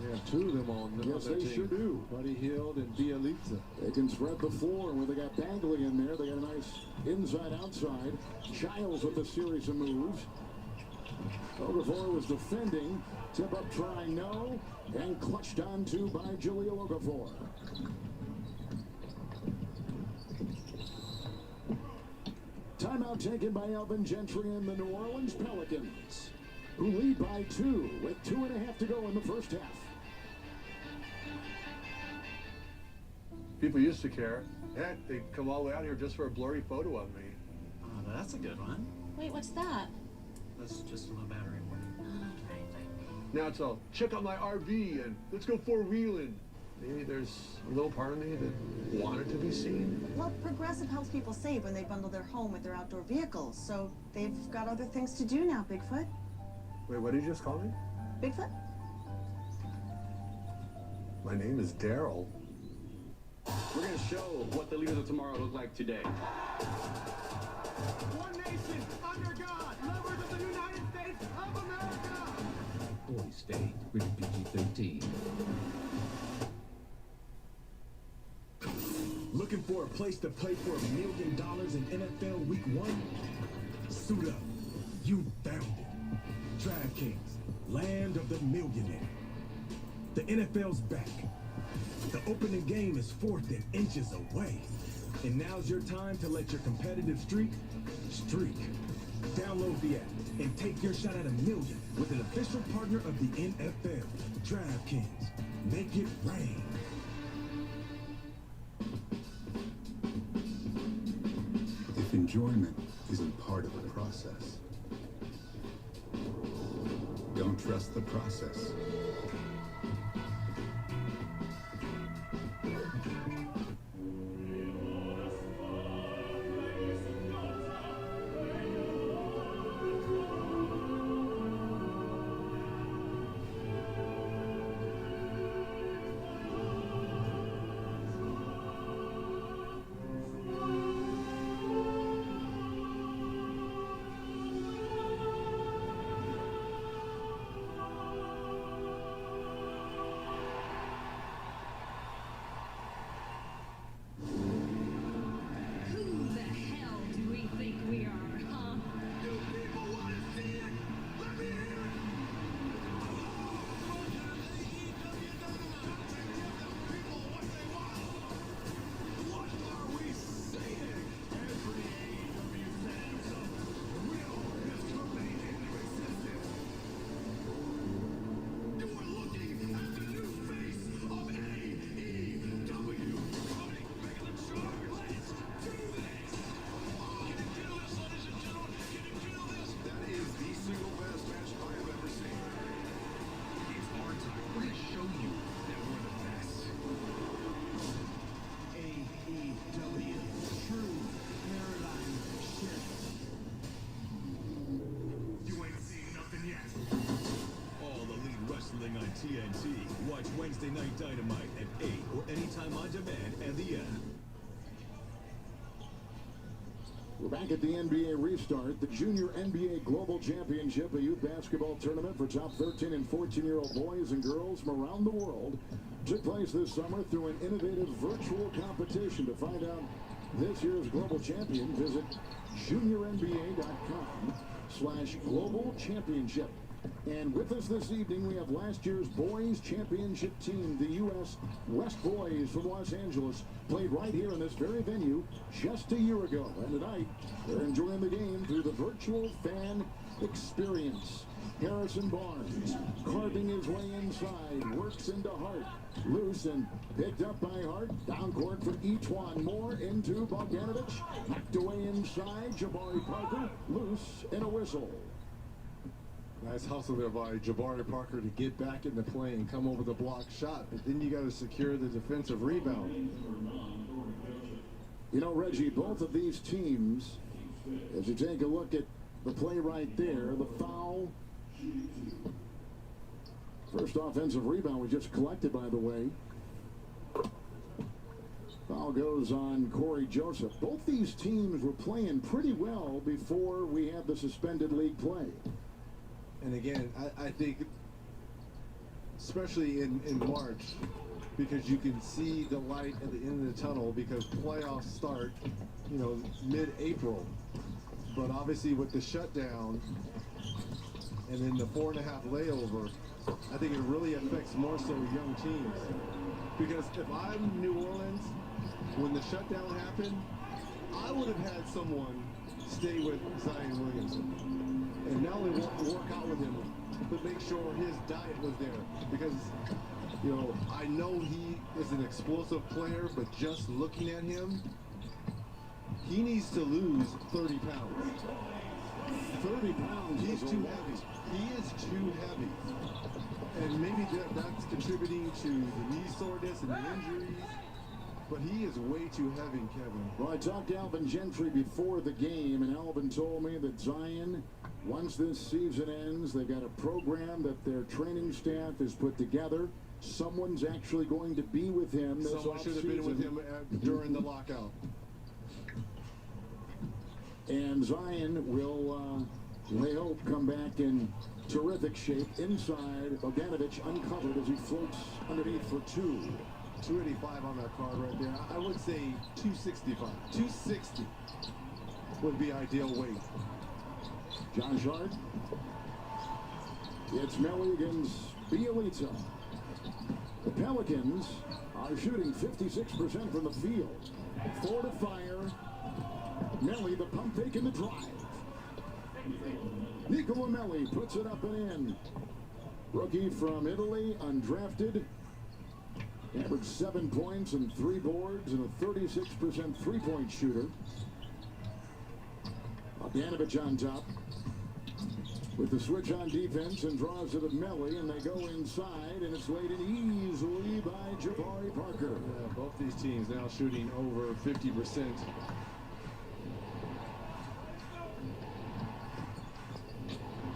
Speaker 23: They have 2 of them on
Speaker 16: Yes,
Speaker 23: their
Speaker 16: they
Speaker 23: team.
Speaker 16: sure do.
Speaker 23: Buddy Hield and Bielitsa.
Speaker 16: They can spread the floor where they got Bagley in there. They got a nice inside-outside. Childs with a series of moves. Okafor was defending. Tip-up try, no. And clutched onto by Jahlil Okafor. Timeout taken by Alvin Gentry and the New Orleans Pelicans, who lead by 2 with 2.5 to go in the first half.
Speaker 22: People used to care. Heck, they'd come all the way out here just for a blurry photo of me.
Speaker 4: Oh, that's a good one.
Speaker 18: Wait, what's that?
Speaker 4: That's just a low battery one.
Speaker 22: Now it's all, check out my RV and let's go four-wheeling. Maybe there's a little part of me that wanted to be seen.
Speaker 2: Well, Progressive helps people save when they bundle their home with their outdoor vehicles, so they've got other things to do now, Bigfoot.
Speaker 22: Wait, what did you just call me?
Speaker 2: Bigfoot?
Speaker 22: My name is Daryl.
Speaker 4: We're going to show what the leaders of tomorrow look like today.
Speaker 10: One nation, under God, lovers of the United States of America.
Speaker 5: Boy State, rated PG-13.
Speaker 9: Looking for a place to play for $1 million in NFL Week 1? Suit up. You found it. DraftKings, land of the millionaire. The NFL's back. The opening game is 4th and inches away. And now's your time to let your competitive streak. Download the app and take your shot at $1 million with an official partner of the NFL. DraftKings. Make it rain.
Speaker 12: If enjoyment isn't part of the process, don't trust the process.
Speaker 13: TNT. Watch Wednesday Night Dynamite at 8 or anytime on demand and the app.
Speaker 16: We're back at the NBA restart. The Junior NBA Global Championship, a youth basketball tournament for top 13 and 14-year-old boys and girls from around the world, took place this summer through an innovative virtual competition. To find out this year's global champion, visit juniornba.com/global championship. And with us this evening, we have last year's boys championship team, the U.S. West Boys from Los Angeles, played right here in this very venue just a year ago. And tonight, they're enjoying the game through the virtual fan experience. Harrison Barnes carving his way inside, works into Hart, loose and picked up by Hart, down court for Etwan Moore into Bogdanovich, knocked away inside, Jabari Parker, loose and a whistle.
Speaker 23: Nice hustle there by Jabari Parker to get back into play and come over the block shot, but then you got to secure the defensive rebound.
Speaker 16: You know, Reggie, both of these teams, as you take a look at the play right there, the foul, first offensive rebound was just collected, by the way. Foul goes on Corey Joseph. Both these teams were playing pretty well before we had the suspended league play.
Speaker 23: And again, I think, especially in March, because you can see the light at the end of the tunnel, because playoffs start, you know, mid-April. But obviously with the shutdown and then the 4.5 layover, I think it really affects more so young teams. Because if I'm New Orleans, when the shutdown happened, I would have had someone stay with Zion Williamson. And not only work out with him, but make sure his diet was there. Because, you know, I know he is an explosive player, but just looking at him, he needs to lose 30 pounds.
Speaker 16: 30 pounds.
Speaker 23: He's too heavy. He is too heavy. And maybe that's contributing to the knee soreness and the injuries. But he is way too heavy, Kevin.
Speaker 16: Well, I talked to Alvin Gentry before the game, and Alvin told me that Zion, once this season ends, they've got a program that their training staff has put together. Someone's actually going to be with him this
Speaker 23: Someone should have been with him during the lockout.
Speaker 16: And Zion will, they hope, come back in terrific shape inside. Bogdanovich uncovered as he floats underneath for two.
Speaker 23: 285 on that card right there. I would say 265. 260 would be ideal weight.
Speaker 16: John Shard. It's Melly against Bielitsa. The Pelicans are shooting 56% from the field. 4 to fire. Melly, the pump fake and the drive. Nicola Melli puts it up and in. Rookie from Italy, undrafted. Averaged 7 points and 3 boards and a 36% three-point shooter. Bogdanovich on top with the switch on defense and draws it of Melli, and they go inside, and it's laid in easily by Jabari Parker.
Speaker 23: Yeah, both these teams now shooting over 50%.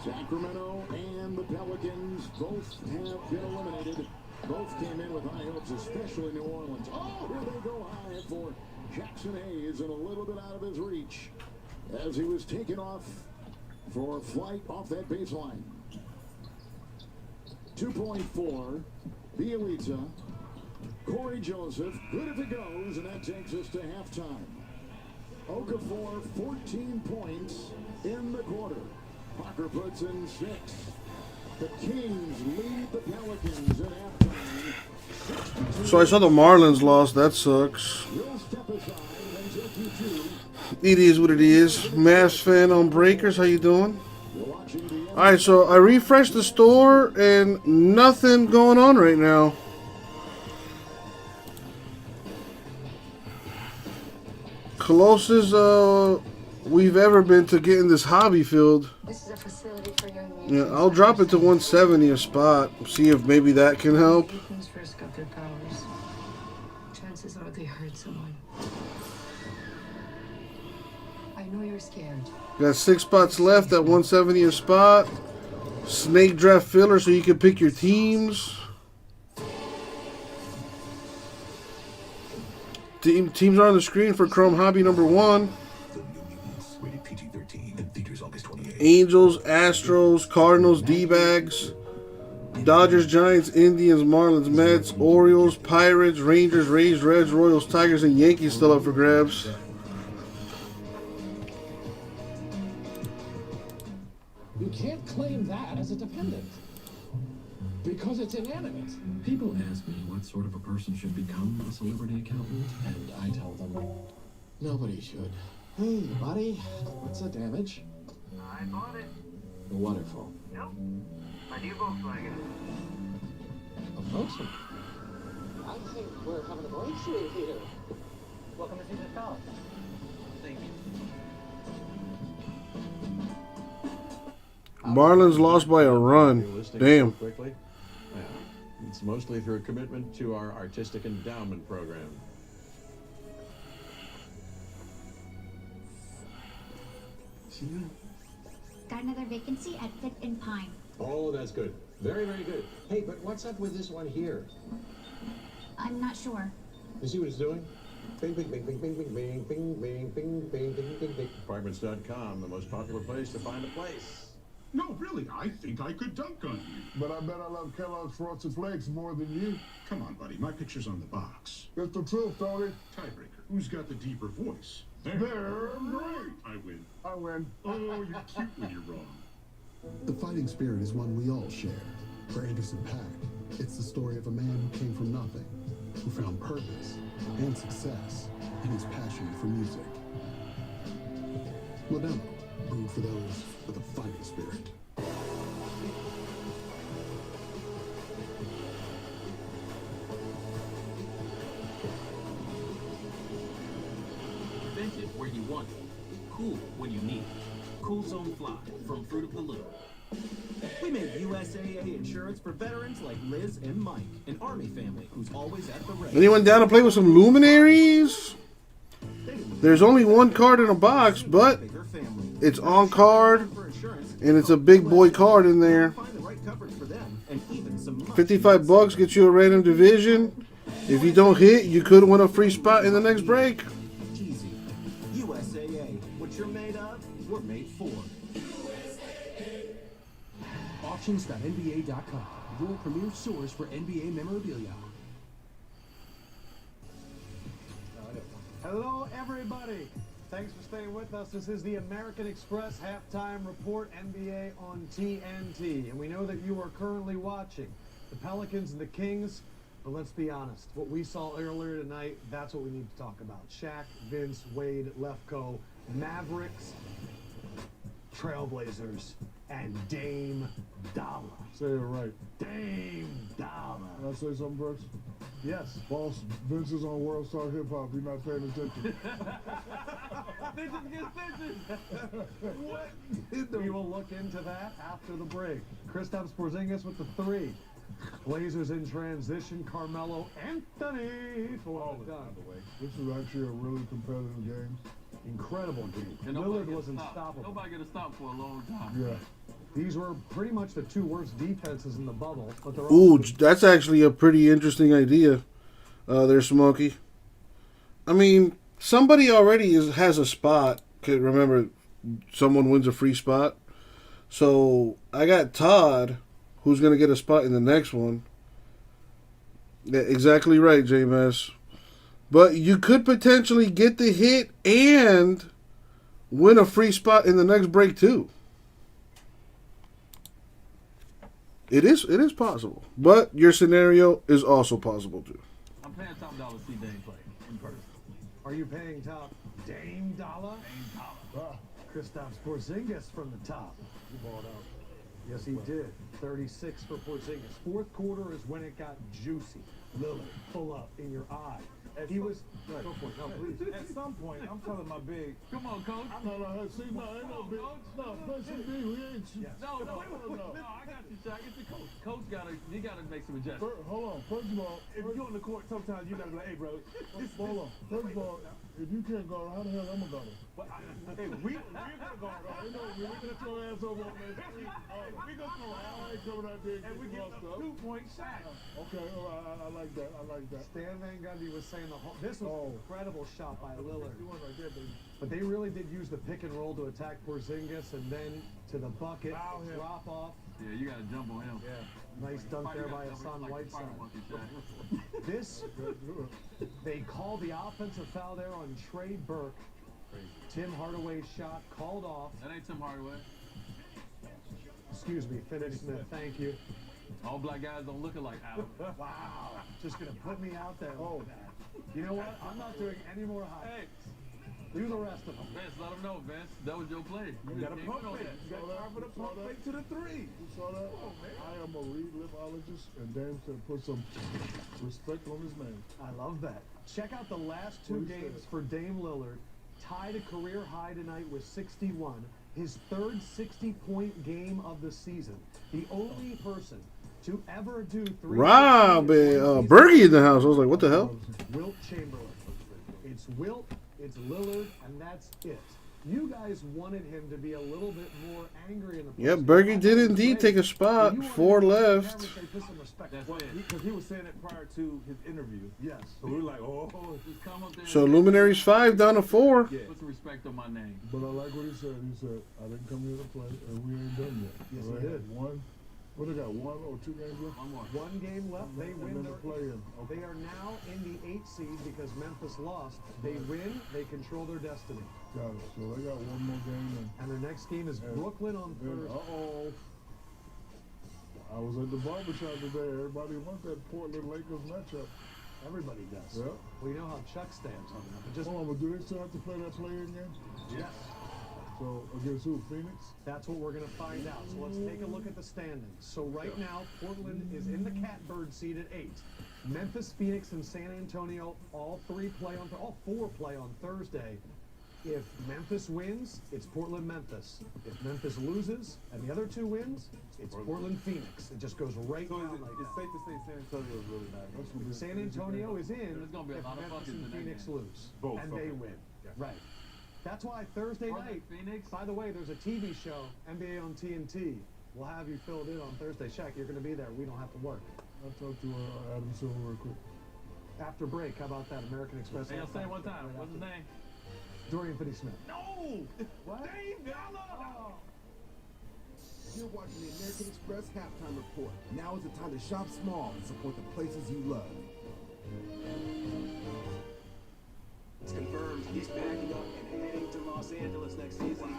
Speaker 16: Sacramento and the Pelicans both have been eliminated. Both came in with high hopes, especially New Orleans. Oh, here they go high for Jackson Hayes, and a little bit out of his reach as he was taken off for a flight off that baseline. 2.4, Bielitsa, Corey Joseph, good if it goes, and that takes us to halftime. Okafor, 14 points in the quarter. Parker puts in 6. The Kings lead the Pelicans at halftime.
Speaker 1: So I saw the Marlins lost. That sucks. It is what it is. Mavs fan on Breakers. How you doing? Alright, so I refreshed the store and nothing going on right now. Closest we've ever been to getting this hobby filled.
Speaker 8: This is a facility for young mutants.
Speaker 1: Yeah, I'll drop it to 170 a spot. See if maybe that can help.
Speaker 8: Mutants first got their powers. Chances are they hurt someone. I know you're scared.
Speaker 1: Got 6 spots left at 170 a spot. Snake draft filler so you can pick your teams. Teams are on the screen for Chrome Hobby number 1. Angels, Astros, Cardinals, D-Bags, Dodgers, Giants, Indians, Marlins, Mets, Orioles, Pirates, Rangers, Rays, Reds, Royals, Tigers, and Yankees still up for grabs.
Speaker 16: You can't claim that as a dependent. Because it's inanimate.
Speaker 5: People ask me what sort of a person should become a celebrity accountant, and I tell them, nobody should. Hey, buddy, what's the damage?
Speaker 3: I bought it.
Speaker 5: Wonderful.
Speaker 3: Yep. My new Volkswagen.
Speaker 5: A Volkswagen? I think we're having a breakthrough here.
Speaker 3: Welcome to Hitless College. Thank you.
Speaker 1: Marlins lost by a run. Damn.
Speaker 14: Quickly. Yeah. It's mostly through a commitment to our artistic endowment program.
Speaker 21: Got another vacancy at Fifth and Pine.
Speaker 14: Oh, that's good. Very, very good.
Speaker 16: Hey, but what's up with this one here?
Speaker 21: I'm not sure.
Speaker 14: You see what it's doing? Bing, bing, bing, bing, bing, bing, bing, bing, bing, bing, bing, bing, bing, bing. Apartments.com, the most popular place to find a place.
Speaker 9: No, really, I think I could dunk on you. But I bet I love Kellogg's Frosted Flakes more than you. Come on, buddy, my picture's on the box. It's the truth, Tony. Tiebreaker. Who's got the deeper voice? They're great. I win. I win. Oh, you're cute when you're wrong.
Speaker 7: The fighting spirit is one we all share. For Anderson .Paak, it's the story of a man who came from nothing, who found purpose and success in his passion for music. Modelo, brewed for those with a fighting spirit.
Speaker 24: Vintage where you want it. Cool when you need it. Cool Zone Fly from Fruit of the Loom. We made USAA insurance for veterans like Liz and Mike, an Army family who's always at the ready.
Speaker 1: Anyone down to play with some luminaries? There's only one card in a box, but it's on card, and it's a big boy card in there. 55 bucks gets you a random division. If you don't hit, you could win a free spot in the next break.
Speaker 24: Easy. USAA. What you're made of, we're made for.
Speaker 13: Auctions.nba.com, your premier source for NBA memorabilia.
Speaker 10: Hello, everybody. Thanks for staying with us. This is the American Express Halftime Report, NBA on TNT. And we know that you are currently watching the Pelicans and the Kings. But let's be honest. What we saw earlier tonight, that's what we need to talk about. Shaq, Vince, Wade, Lefko, Mavericks, Trailblazers, and Dame Dollar.
Speaker 9: Say it right.
Speaker 10: Dame Dollar.
Speaker 9: Can I say something, Brooks?
Speaker 10: Yes.
Speaker 9: Boss, Vince is on World Star Hip Hop. You're not paying attention.
Speaker 10: What? We will look into that after the break. Kristaps Porzingis with the 3. Blazers in transition. Carmelo Anthony for the done.
Speaker 9: This is actually a really competitive game.
Speaker 10: Incredible game.
Speaker 4: And
Speaker 10: Lillard was unstoppable.
Speaker 4: Nobody get a stop for a long time.
Speaker 9: Yeah.
Speaker 10: These were pretty much the 2 worst defenses in the bubble. But they're
Speaker 1: Ooh, that's actually a pretty interesting idea there, Smokey. I mean, somebody already has a spot. Remember, someone wins a free spot. So I got Todd, who's going to get a spot in the next one. Yeah, exactly right, J-Mess. But you could potentially get the hit and win a free spot in the next break, too. It is possible. But your scenario is also possible, too.
Speaker 4: I'm paying top dollar to see Dame play in person.
Speaker 10: Are you paying top Dame Dollar?
Speaker 4: Dame Dollar.
Speaker 10: Kristaps Porzingis from the top. He balled out. Yes, he did. 36 for Porzingis. Fourth quarter is when it got juicy. Lillard, pull up in your eye. He was. Go for it. No, please.
Speaker 9: At some point, I'm telling my big.
Speaker 4: Come on, coach.
Speaker 9: No, see, no, ain't no big. No, listen, B, we ain't.
Speaker 4: Yes. No, I got you, Shaq. It's the coach. Coach gotta make some adjustments.
Speaker 9: Hold on. First of all,
Speaker 10: if you're on the court, sometimes you gotta be like, hey, bro.
Speaker 9: Hold on. First of all, if you can't guard, how the hell am I gonna?
Speaker 10: Hey, we're gonna guard.
Speaker 9: We gonna throw ass over on that street.
Speaker 10: We gonna throw
Speaker 9: I ain't coming out there
Speaker 10: and we get a 2-point shot.
Speaker 9: Okay, all right, I
Speaker 6: like that. I like that.
Speaker 10: Stan Van Gundy was saying this was an incredible shot by Lillard. But they really did use the pick and roll to attack Porzingis and then to the bucket, drop off.
Speaker 4: Yeah, you got to jump on him.
Speaker 10: Yeah. Nice dunk there by Hassan Whiteside. This, they called the offensive foul there on Trey Burke. Tim Hardaway's shot called off.
Speaker 4: That ain't Tim Hardaway.
Speaker 10: Excuse me, Finney Smith. Thank you.
Speaker 4: All black guys don't look alike, Adam.
Speaker 10: Wow. Just going to put me out there. Oh, you know what? I'm not doing any more highlights. Do the rest of them.
Speaker 4: Vince, let them know, Vince. That was your play.
Speaker 6: You got a pump fake. You got time for the pump fake to the three. You saw that? Oh, man. I am a relipologist, and Dame said put some respect on his name.
Speaker 10: I love that. Check out the last two games for Dame Lillard. Tied a career high tonight with 61. His third 60-point game of the season. The only person to ever do three.
Speaker 1: Rob, Bergie in the house. I was like, what the hell?
Speaker 10: Wilt Chamberlain. It's Wilt, it's Lillard, and that's it. You guys wanted him to be a little bit more angry in the
Speaker 1: Yep, Bergie did indeed take a spot. 4 left.
Speaker 6: Because he was saying it prior to his interview.
Speaker 10: Yes.
Speaker 6: So we were like, oh.
Speaker 4: Just come up there.
Speaker 1: So Luminaries 5 down to 4.
Speaker 4: Put some respect on my name.
Speaker 6: But I like what he said. He said, I didn't come here to play, and we ain't done yet.
Speaker 10: Yes,
Speaker 6: so
Speaker 10: he did.
Speaker 6: What they got, 1 or 2 games left?
Speaker 10: One game left. They win.
Speaker 6: Okay.
Speaker 10: They are now in the 8th seed because Memphis lost. They win. They control their destiny.
Speaker 6: Got it. So they got 1 more game.
Speaker 10: And their next game is Brooklyn on Thursday.
Speaker 6: Uh-oh. I was at the barbershop today. Everybody wants that Portland Lakers matchup.
Speaker 10: Everybody does.
Speaker 6: Yeah.
Speaker 10: Well, you know how Chuck stands on that. But
Speaker 6: Hold on, but do they still have to play that play-in game?
Speaker 10: Yes.
Speaker 6: So, against who? Phoenix?
Speaker 10: That's what we're going to find out. So let's take a look at the standings. So right now, Portland is in the catbird seat at 8. Memphis, Phoenix, and San Antonio, all 4 play on Thursday. If Memphis wins, it's Portland-Memphis. If Memphis loses and the other 2 wins, it's Portland-Phoenix. It just goes right down like that.
Speaker 6: It's safe to say San Antonio is really nice.
Speaker 10: San Antonio is in
Speaker 4: There's gonna be a
Speaker 10: if
Speaker 4: lot of
Speaker 10: Memphis
Speaker 4: buckets
Speaker 10: and
Speaker 4: in that
Speaker 10: Phoenix
Speaker 4: game.
Speaker 10: lose.
Speaker 6: Both,
Speaker 10: and
Speaker 6: okay.
Speaker 10: they win. Right. That's why Thursday night,
Speaker 4: Phoenix.
Speaker 10: by the way, there's a TV show, NBA on TNT. We'll have you filled in on Thursday. Shaq, you're going to be there. We don't have to work.
Speaker 6: I'll talk to Adam Silver real quick.
Speaker 10: After break, how about that? American Express.
Speaker 4: Hey, I'll say it one time. What's his name?
Speaker 10: Dorian Finney-Smith.
Speaker 4: No!
Speaker 10: What?
Speaker 4: Dave Dollar!
Speaker 13: You're watching the American Express halftime report. Now is the time to shop small and support the places you love.
Speaker 15: It's confirmed he's backing up and heading to Los Angeles next season.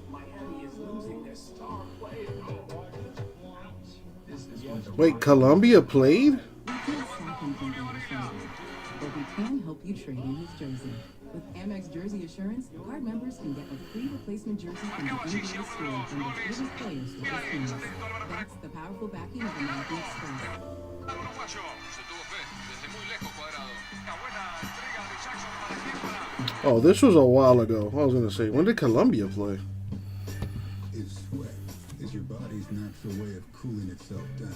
Speaker 15: Miami is losing their star player.
Speaker 1: Wait, Columbia played?
Speaker 17: But we can help you trade in his jersey. With Amex Jersey Assurance, card members can get a free replacement jersey from the NBA store from the biggest players for this team. That's the powerful backing of American Express.
Speaker 1: Oh, this was a while ago. I was going to say, when did Columbia play?
Speaker 12: If sweat is your body's natural way of cooling itself down,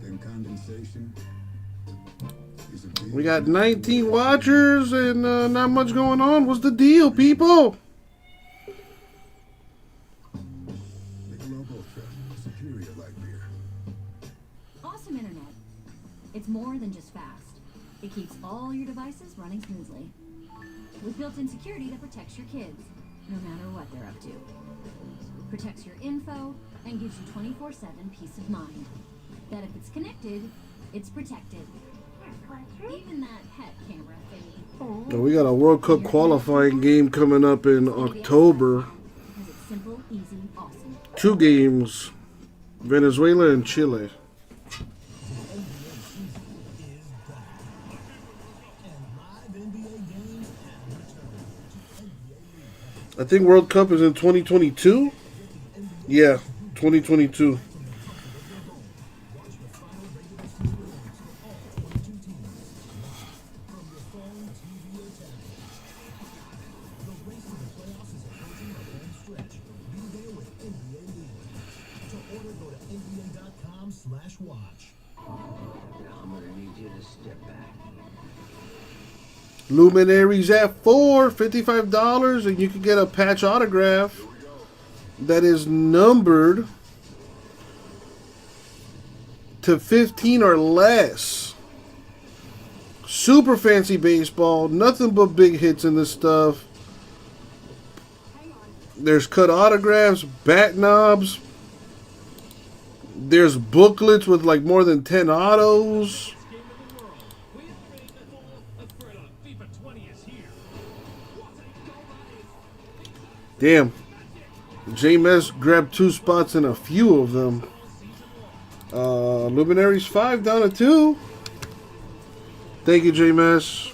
Speaker 12: then condensation is a big...
Speaker 1: We got 19 watchers and not much going on. What's the deal, people?
Speaker 12: Michelob Ultra, superior light beer.
Speaker 18: Awesome internet. It's more than just fast. It keeps all your devices running smoothly. With built-in security that protects your kids, no matter what they're up to. Protects your info and gives you 24/7 peace of mind. That if it's connected, it's protected. Even that pet camera thingy.
Speaker 1: Oh, we got a World Cup qualifying game coming up in October.
Speaker 18: Because it's simple, easy, awesome.
Speaker 1: 2 games, Venezuela and Chile. I think World Cup is in 2022. Yeah, 2022. Luminaries at $4, $55, and you can get a patch autograph. that is numbered to 15 or less. Super fancy baseball. Nothing but big hits in this stuff. There's cut autographs, bat knobs. There's booklets with like more than 10 autos. Damn. J-Mess grabbed 2 spots in a few of them. Luminaries 5 down to 2. Thank you, J-Mess.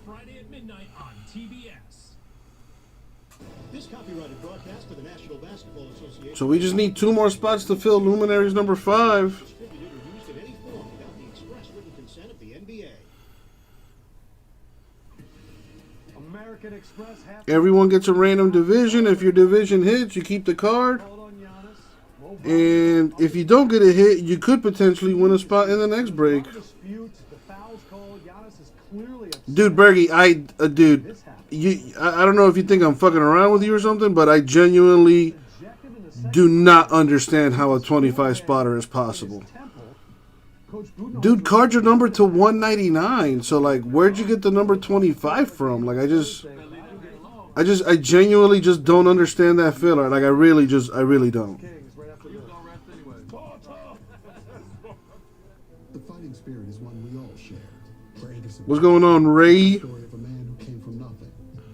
Speaker 16: Friday at midnight on TBS. This copyrighted broadcast for the National Basketball Association.
Speaker 1: So we just need 2 more spots to fill Luminaries number 5.
Speaker 16: Distributed or used in any form without the express written consent of the NBA.
Speaker 10: American Express half.
Speaker 1: Everyone gets a random division. If your division hits, you keep the card. And if you don't get a hit, you could potentially win a spot in the next break. Dude, Bergie, dude, I don't know if you think I'm fucking around with you or something, but I genuinely do not understand how a 25 spotter is possible. Dude, cards are numbered to 199, so like, where'd you get the number 25 from? Like, I genuinely just don't understand that filler. Like, I really don't.
Speaker 7: The fighting spirit is one we all share. For Anderson,
Speaker 1: What's going on, Ray?
Speaker 7: the story of a man who came from nothing,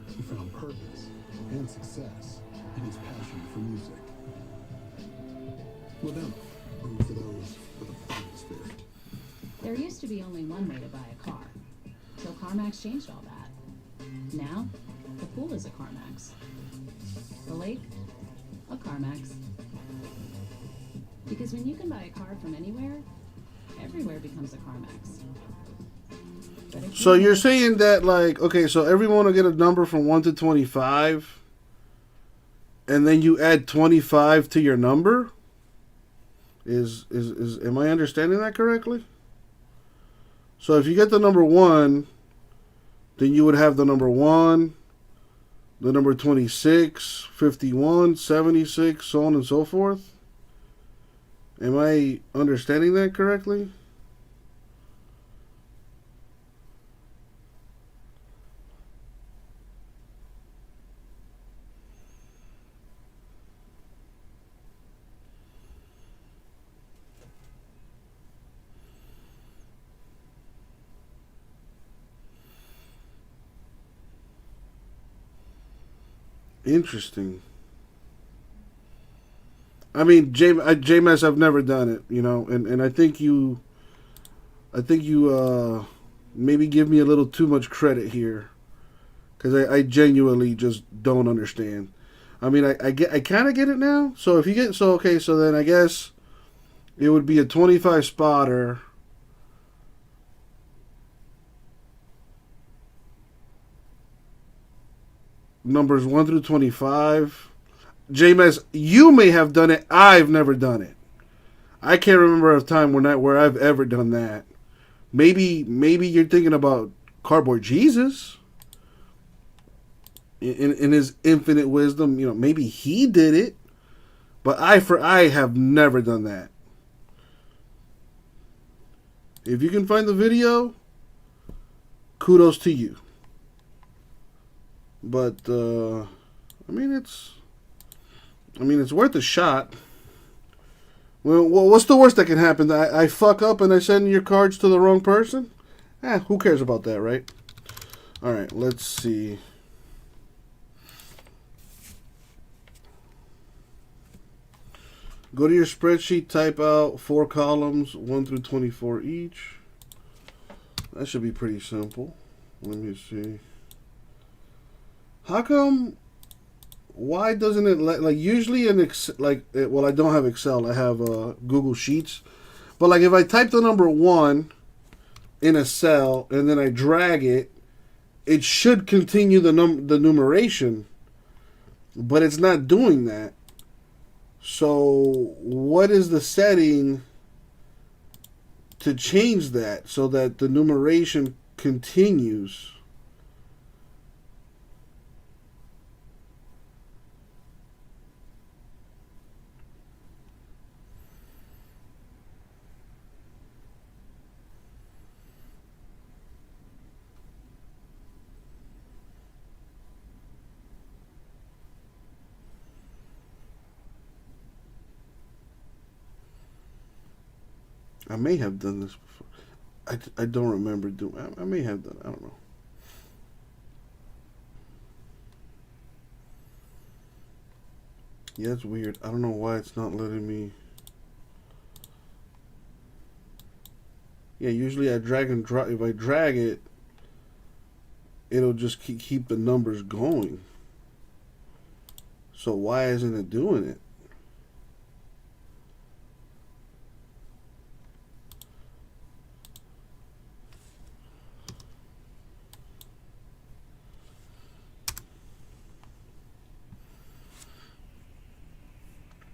Speaker 7: who found purpose and success in his passion for music. Modelo, brewed for those with a fighting spirit.
Speaker 17: There used to be only one way to buy a car, till CarMax changed all that. Now, the pool is a CarMax. The lake, a CarMax. Because when you can buy a car from anywhere, everywhere becomes a CarMax.
Speaker 1: So you're saying that, like, okay, so everyone will get a number from 1 to 25, and then you add 25 to your number? Am I understanding that correctly? So if you get the number 1, then you would have the number 1, the number 26, 51, 76, so on and so forth? Am I understanding that correctly? Interesting. I mean, JMS, I've never done it, you know, and I think you maybe give me a little too much credit here, because I genuinely just don't understand. I mean, I kind of get it now. So if you get, so okay, so then I guess it would be a 25 spotter. Numbers 1 through 25. JMS, you may have done it. I've never done it. I can't remember a time where I've ever done that. Maybe you're thinking about Cardboard Jesus. In his infinite wisdom, you know, maybe he did it. But I have never done that. If you can find the video, kudos to you. But I mean, it's worth a shot. Well, what's the worst that can happen? I fuck up and I send your cards to the wrong person? Who cares about that, right? All right, let's see. Go to your spreadsheet, type out 4 columns, 1 through 24 each. That should be pretty simple. Let me see. How come? Why doesn't it like usually in Excel, well, I don't have Excel. I have Google Sheets. But like if I type the number 1 in a cell and then I drag it, it should continue the numeration. But it's not doing that. So what is the setting to change that so that the numeration continues. I may have done this before. I don't remember doing. I may have done. I don't know. Yeah, it's weird. I don't know why it's not letting me. Yeah, usually I drag and drop. If I drag it, it'll just keep the numbers going. So why isn't it doing it?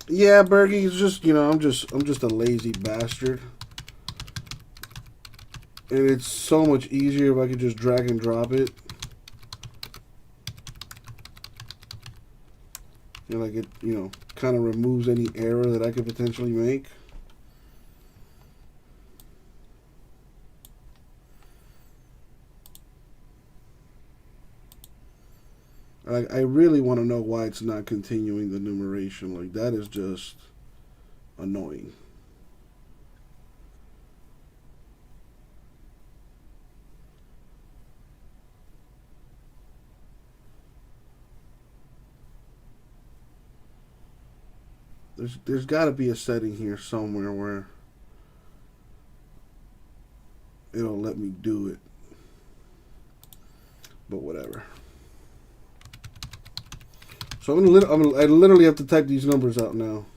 Speaker 1: Yeah, Bergie, it's just, I'm just a lazy bastard. And it's so much easier if I could just drag and drop it. And like it, kind of removes any error that I could potentially make. I really want to know why it's not continuing the numeration. Like, that is just annoying. There's got to be a setting here somewhere where it'll let me do it. But whatever. So I literally have to type these numbers out now.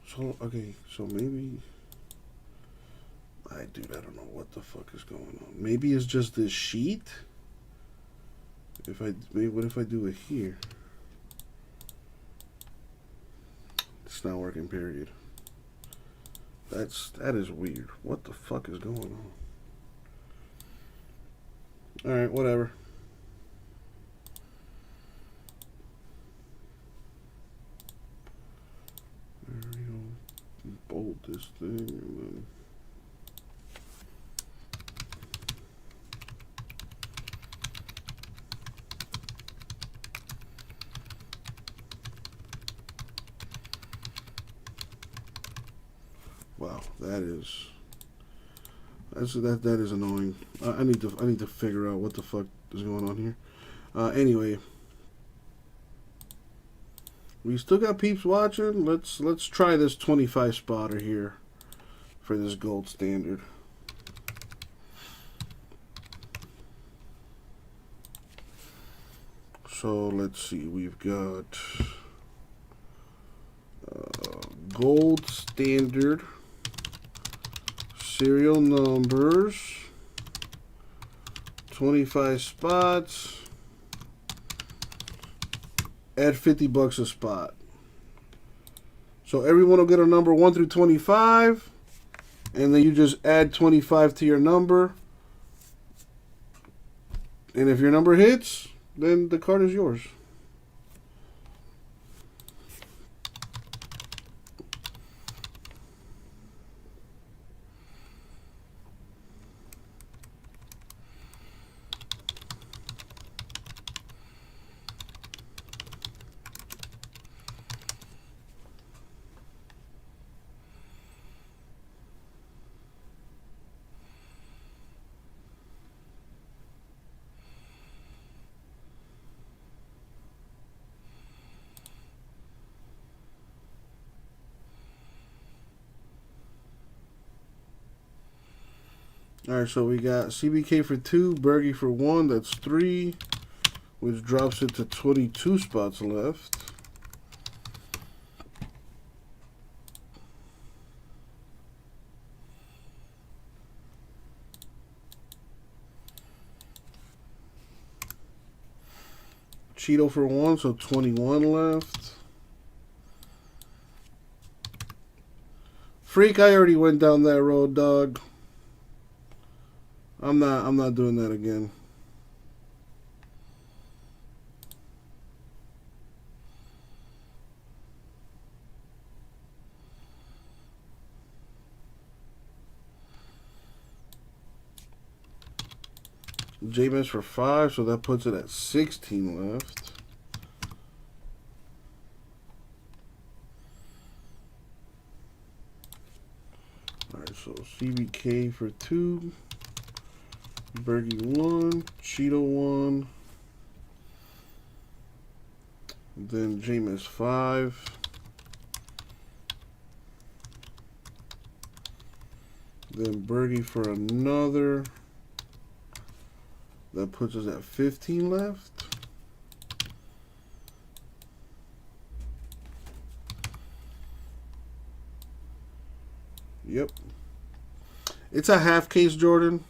Speaker 1: So okay, so maybe dude, I don't know what the fuck is going on. Maybe it's just this sheet. What if I do it here? It's not working, period. That is weird. What the fuck is going on? Alright, whatever. Bolt this thing and then. Wow, that is annoying. I need to figure out what the fuck is going on here. Anyway, we still got peeps watching. Let's try this 25 spotter here for this gold standard. So let's see. We've got gold standard. Serial numbers, 25 spots, add $50 a spot. So everyone will get a number 1 through 25, and then you just add 25 to your number. And if your number hits, then the card is yours. Alright, so we got CBK for 2, Bergie for 1, that's 3, which drops it to 22 spots left. Cheeto for 1, so 21 left. Freak, I already went down that road, dog. I'm not doing that again. Jameis for 5, so that puts it at 16 left. Alright, so CBK for 2. Bergie 1. Cheeto 1. Then Jameis 5. Then Bergie for another. That puts us at 15 left. Yep. It's a half case, Jordan.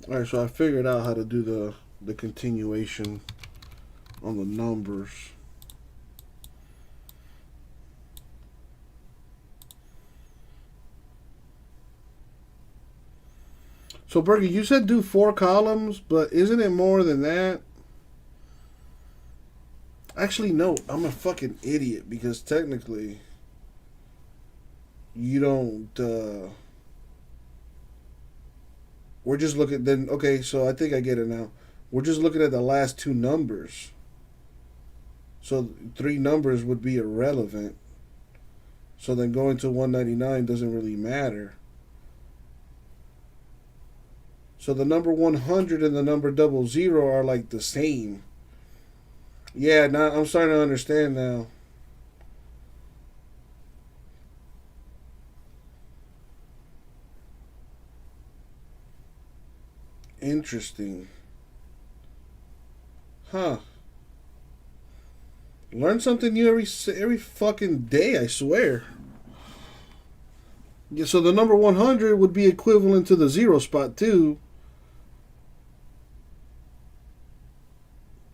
Speaker 1: Alright, so I figured out how to do the continuation on the numbers. So, Bergie, you said do 4 columns, but isn't it more than that? Actually, no, I'm a fucking idiot because technically you don't... We're just looking then. Okay, so I think I get it now. We're just looking at the last 2 numbers. So 3 numbers would be irrelevant. So then going to 199 doesn't really matter. So the number 100 and the number 00 are like the same. Yeah, now I'm starting to understand now. Interesting. Huh. Learn something new every fucking day, I swear. Yeah, so the number 100 would be equivalent to the 0 spot too.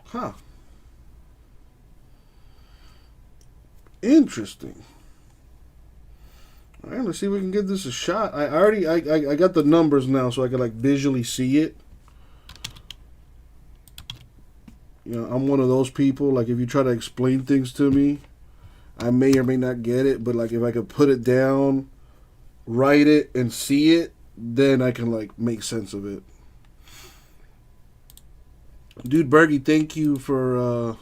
Speaker 1: Huh. Interesting. All right, let's see if we can give this a shot. I got the numbers now, so I can like visually see it. You know, I'm one of those people. Like, if you try to explain things to me, I may or may not get it. But like, if I could put it down, write it, and see it, then I can like make sense of it. Dude, Bergie, thank you for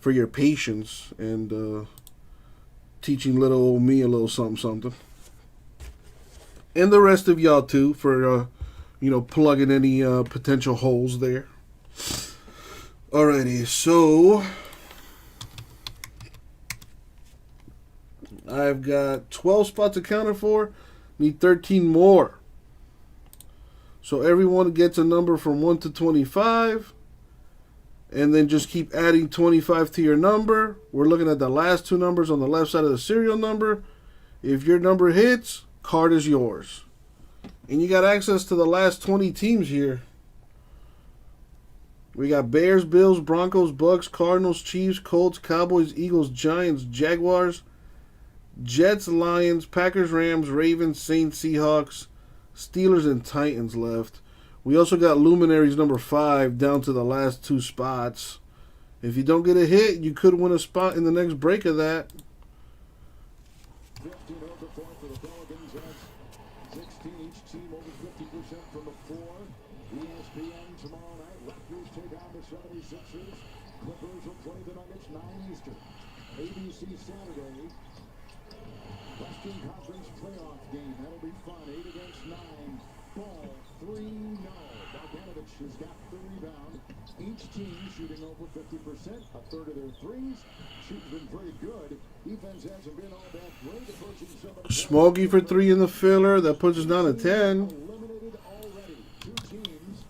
Speaker 1: your patience and teaching little old me a little something. And the rest of y'all too for plugging any potential holes there. Alrighty, so I've got 12 spots accounted for. Need 13 more. So everyone gets a number from 1 to 25. And then just keep adding 25 to your number. We're looking at the last 2 numbers on the left side of the serial number. If your number hits, card is yours. And you got access to the last 20 teams here. We got Bears, Bills, Broncos, Bucks, Cardinals, Chiefs, Colts, Cowboys, Eagles, Giants, Jaguars, Jets, Lions, Packers, Rams, Ravens, Saints, Seahawks, Steelers, and Titans left. We also got Luminaries number 5 down to the last 2 spots. If you don't get a hit, you could win a spot in the next break of that.
Speaker 16: 15 over 4 for the Pelicans. That's 16 each team over 50% from the 4. ESPN tomorrow night. Raptors take on the 76ers. Clippers will play the Nuggets 9 Eastern. ABC Saturday. Western Conference playoff game. That'll be fun. 8 against 9. ball, 3-0. Bogdanovich has got the rebound. Each team shooting over 50%, a third of their threes. Shooting's been very good. Defense hasn't been all that great. Approaching some of the
Speaker 1: Smokey for 3 in the filler. That puts us down to 10.
Speaker 16: eliminated already. Two teams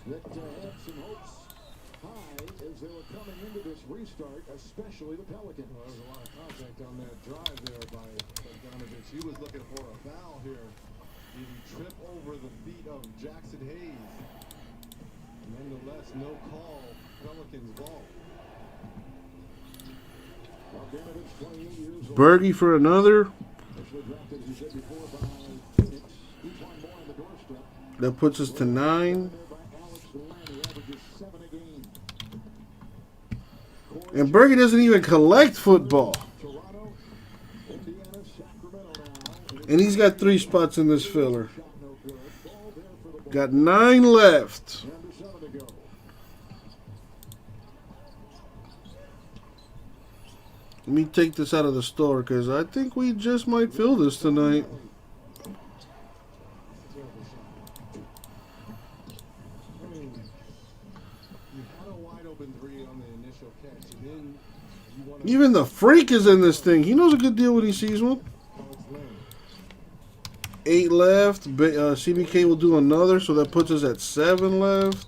Speaker 16: that had some hopes high as they were coming into this restart, especially the Pelicans.
Speaker 23: Well, there was a lot of contact on that drive there by Bogdanovich. He was looking for a foul here. Did he trip over the feet of Jackson Hayes? Nonetheless, no call. Pelicans ball.
Speaker 1: Bergie for another. That puts us to 9. And Bergie doesn't even collect football. And he's got 3 spots in this filler. Got 9 left. Let me take this out of the store because I think we just might fill this tonight. Even the freak is in this thing. He knows a good deal when he sees one. 8 left. CBK will do another, so that puts us at 7 left.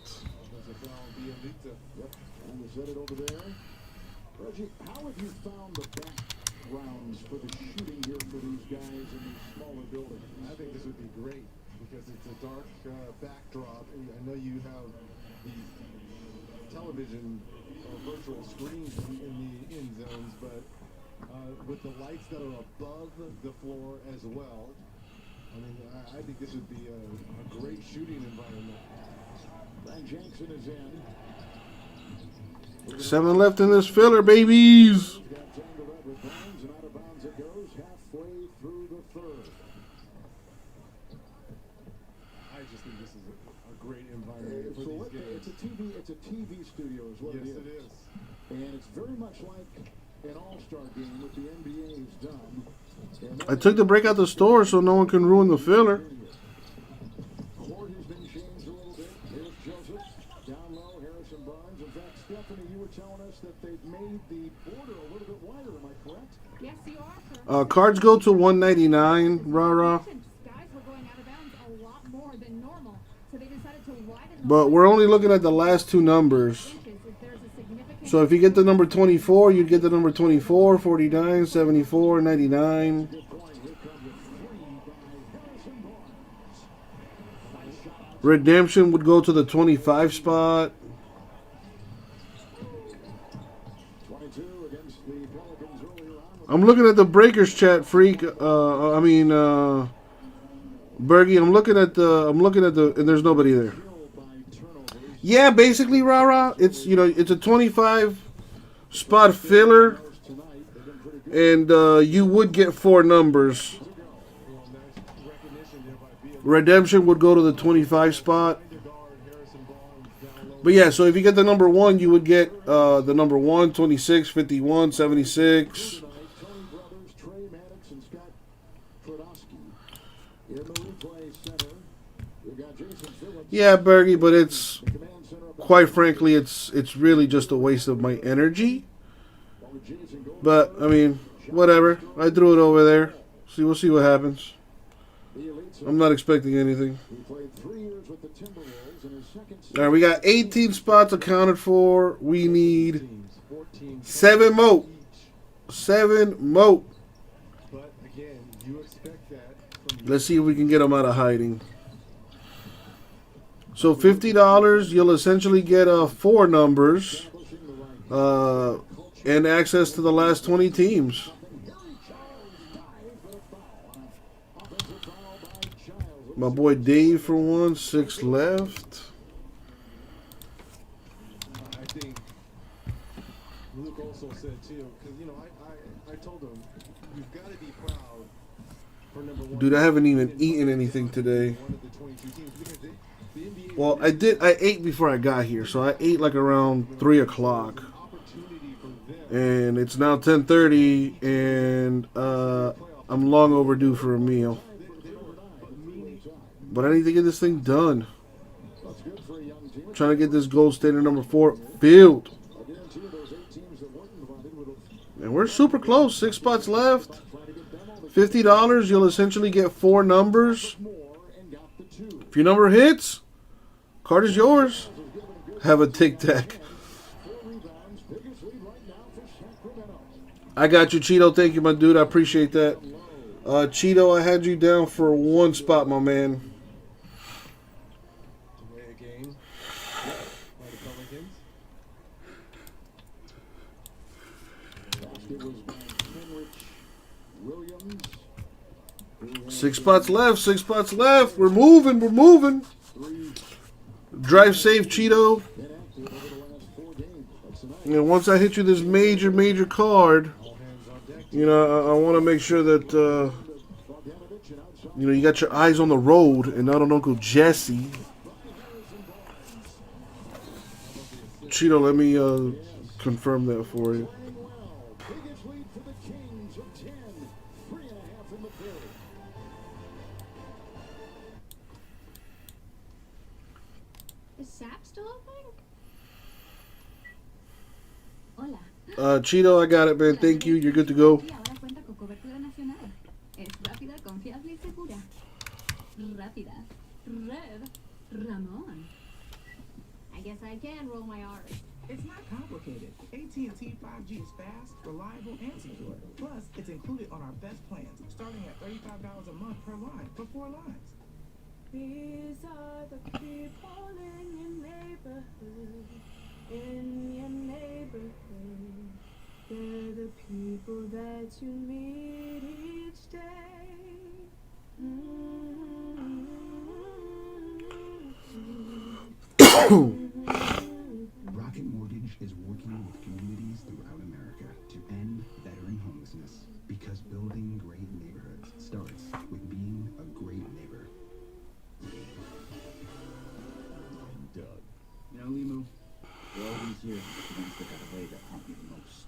Speaker 16: Reggie, how have you found the backgrounds for the shooting here for these guys in these smaller buildings?
Speaker 23: I think this would be great because it's a dark backdrop. And I know you have the television virtual screens in the end zones, but with the lights that are above the floor as well, I mean, I think this would be a great shooting environment.
Speaker 16: Frank Jackson is in.
Speaker 1: 7 left in this filler, babies.
Speaker 16: Halfway through the third.
Speaker 23: I just think this is a great environment for these games.
Speaker 16: It's a TV studio is what
Speaker 23: yes,
Speaker 16: it is.
Speaker 23: It is.
Speaker 16: And it's very much like an all-star game what the NBA has done.
Speaker 1: I took the break out the store so no one can ruin the filler.
Speaker 16: Court has been changed a little bit. Here's Joseph. Down low, Harrison Barnes. In fact, Stephanie, you were telling us that they've made the border a little bit wider. Am I correct?
Speaker 2: Yes, you are.
Speaker 1: Cards go to 199. Rah-rah.
Speaker 2: Guys were going out of bounds a lot more than normal, so they decided to widen the
Speaker 1: But we're only looking at the last 2 numbers. So if you get the number 24, you'd get the number 24, 49, 74, 99. Redemption would go to the 25 spot. I'm looking at the Breakers chat, freak. Bergie. I'm looking at the, and there's nobody there. Yeah, basically, rah-rah. It's it's a 25 spot filler, and you would get 4 numbers. Redemption would go to the 25 spot. But yeah, so if you get the number 1, you would get the number 1, 26, 51, 76. Yeah, Bergie, but it's quite frankly, it's really just a waste of my energy. But I mean, whatever. I threw it over there. We'll see what happens. I'm not expecting anything. All right, we got 18 spots accounted for. We need 7 more. 7 more.
Speaker 23: But again, you expect that.
Speaker 1: Let's see if we can get them out of hiding. So $50, you'll essentially get 4 numbers and access to the last 20 teams. My boy Dave for 1, 6 left.
Speaker 23: I think Luke also said too, because I told him you've got to be proud for number 1.
Speaker 1: Dude, I haven't even eaten anything today. Well, I ate before I got here, so I ate like around 3 o'clock. And it's now 10:30, and I'm long overdue for a meal. But I need to get this thing done.
Speaker 16: That's good for a young team.
Speaker 1: Trying to get this gold standard number 4 filled.
Speaker 16: I guarantee you those 8 teams that wouldn't have wanted would have.
Speaker 1: And we're super close. 6 spots left. $50. You'll essentially get 4 numbers. If your number hits, card is yours. Have a tic tac. I got you, Cheeto. Thank you, my dude. I appreciate that. Cheeto, I had you down for 1 spot, my man. Six spots left. 6 spots left. We're moving. We're moving. Drive safe, Cheeto. And once I hit you this major card, you know, I want to make sure that, you know, you got your eyes on the road and not on Uncle Jesse. Cheeto, let me confirm that for you.
Speaker 2: Is SAP still open? Hola.
Speaker 1: Cheeto, I got it, man. Thank you. You're good to go.
Speaker 18: Ahora cuenta con cobertura nacional. Es rápida, confiable y segura. Rápida. Red. Ramón. I guess I can roll my R's.
Speaker 3: It's not complicated. AT&T 5G is fast, reliable, and secure. Plus, it's included on our best plans, starting at $35 a month per line for 4 lines.
Speaker 2: These are the people in your neighborhood, in your neighborhood. They're the people that you meet each day.
Speaker 11: Rocket Mortgage is working with communities throughout America to end veteran homelessness, because building great neighborhoods starts with being a great neighbor.
Speaker 4: Doug. You know, Limu, for all these years, the things that got away that haunt me the most.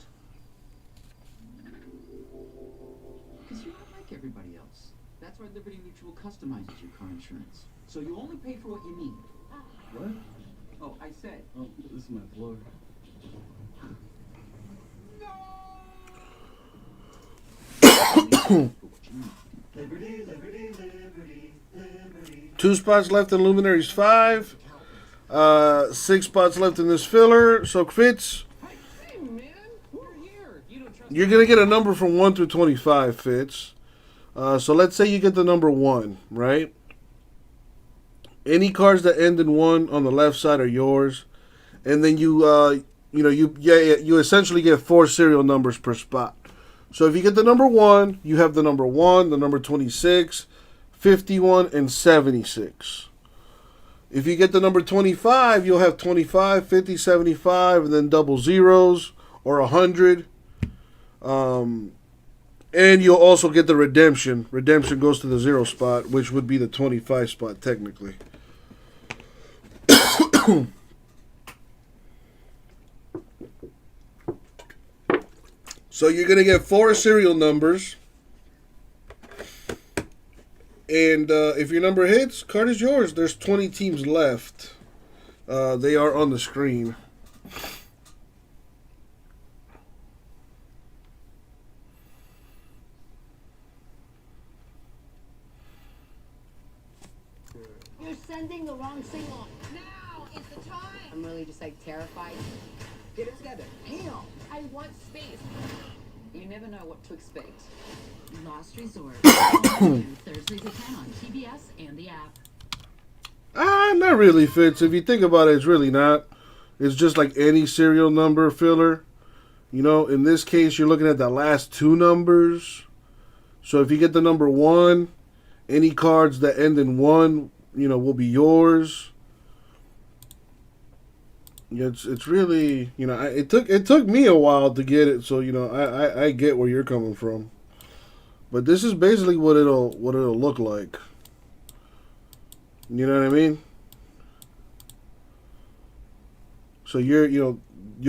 Speaker 4: Because you're not like everybody else. That's why Liberty Mutual customizes your car insurance. So you only pay for what you need. What? Oh, I said. Oh, this is my floor.
Speaker 13: Liberty, liberty, liberty, liberty.
Speaker 1: 2 spots left in Luminaries 5. 6 spots left in this filler. So, Fitz, you're going to get a number from 1 through 25, Fitz. So, let's say you get the number 1, right? Any cards that end in 1 on the left side are yours. And then you essentially get 4 serial numbers per spot. So if you get the number 1, you have the number 1, the number 26, 51, and 76. If you get the number 25, you'll have 25, 50, 75, and then double zeros or 100. And you'll also get the redemption. Redemption goes to the 0 spot, which would be the 25 spot technically. So you're going to get 4 serial numbers. And if your number hits, card is yours. There's 20 teams left. They are on the screen.
Speaker 19: You're sending the wrong signal.
Speaker 2: Now is the time.
Speaker 19: I'm really just like terrified. Get it together. Damn.
Speaker 2: I want space.
Speaker 19: You never know what to expect.
Speaker 18: Last Resort. Thursdays at 10 on TBS and the app.
Speaker 1: Not really, Fitz. If you think about it, it's really not. It's just like any serial number filler. You know, in this case, you're looking at the last 2 numbers. So if you get the number 1, any cards that end in 1, you know, will be yours. It's really, you know, it took me a while to get it, so you know, I get where you're coming from. But this is basically what it'll look like. You know what I mean? So you'll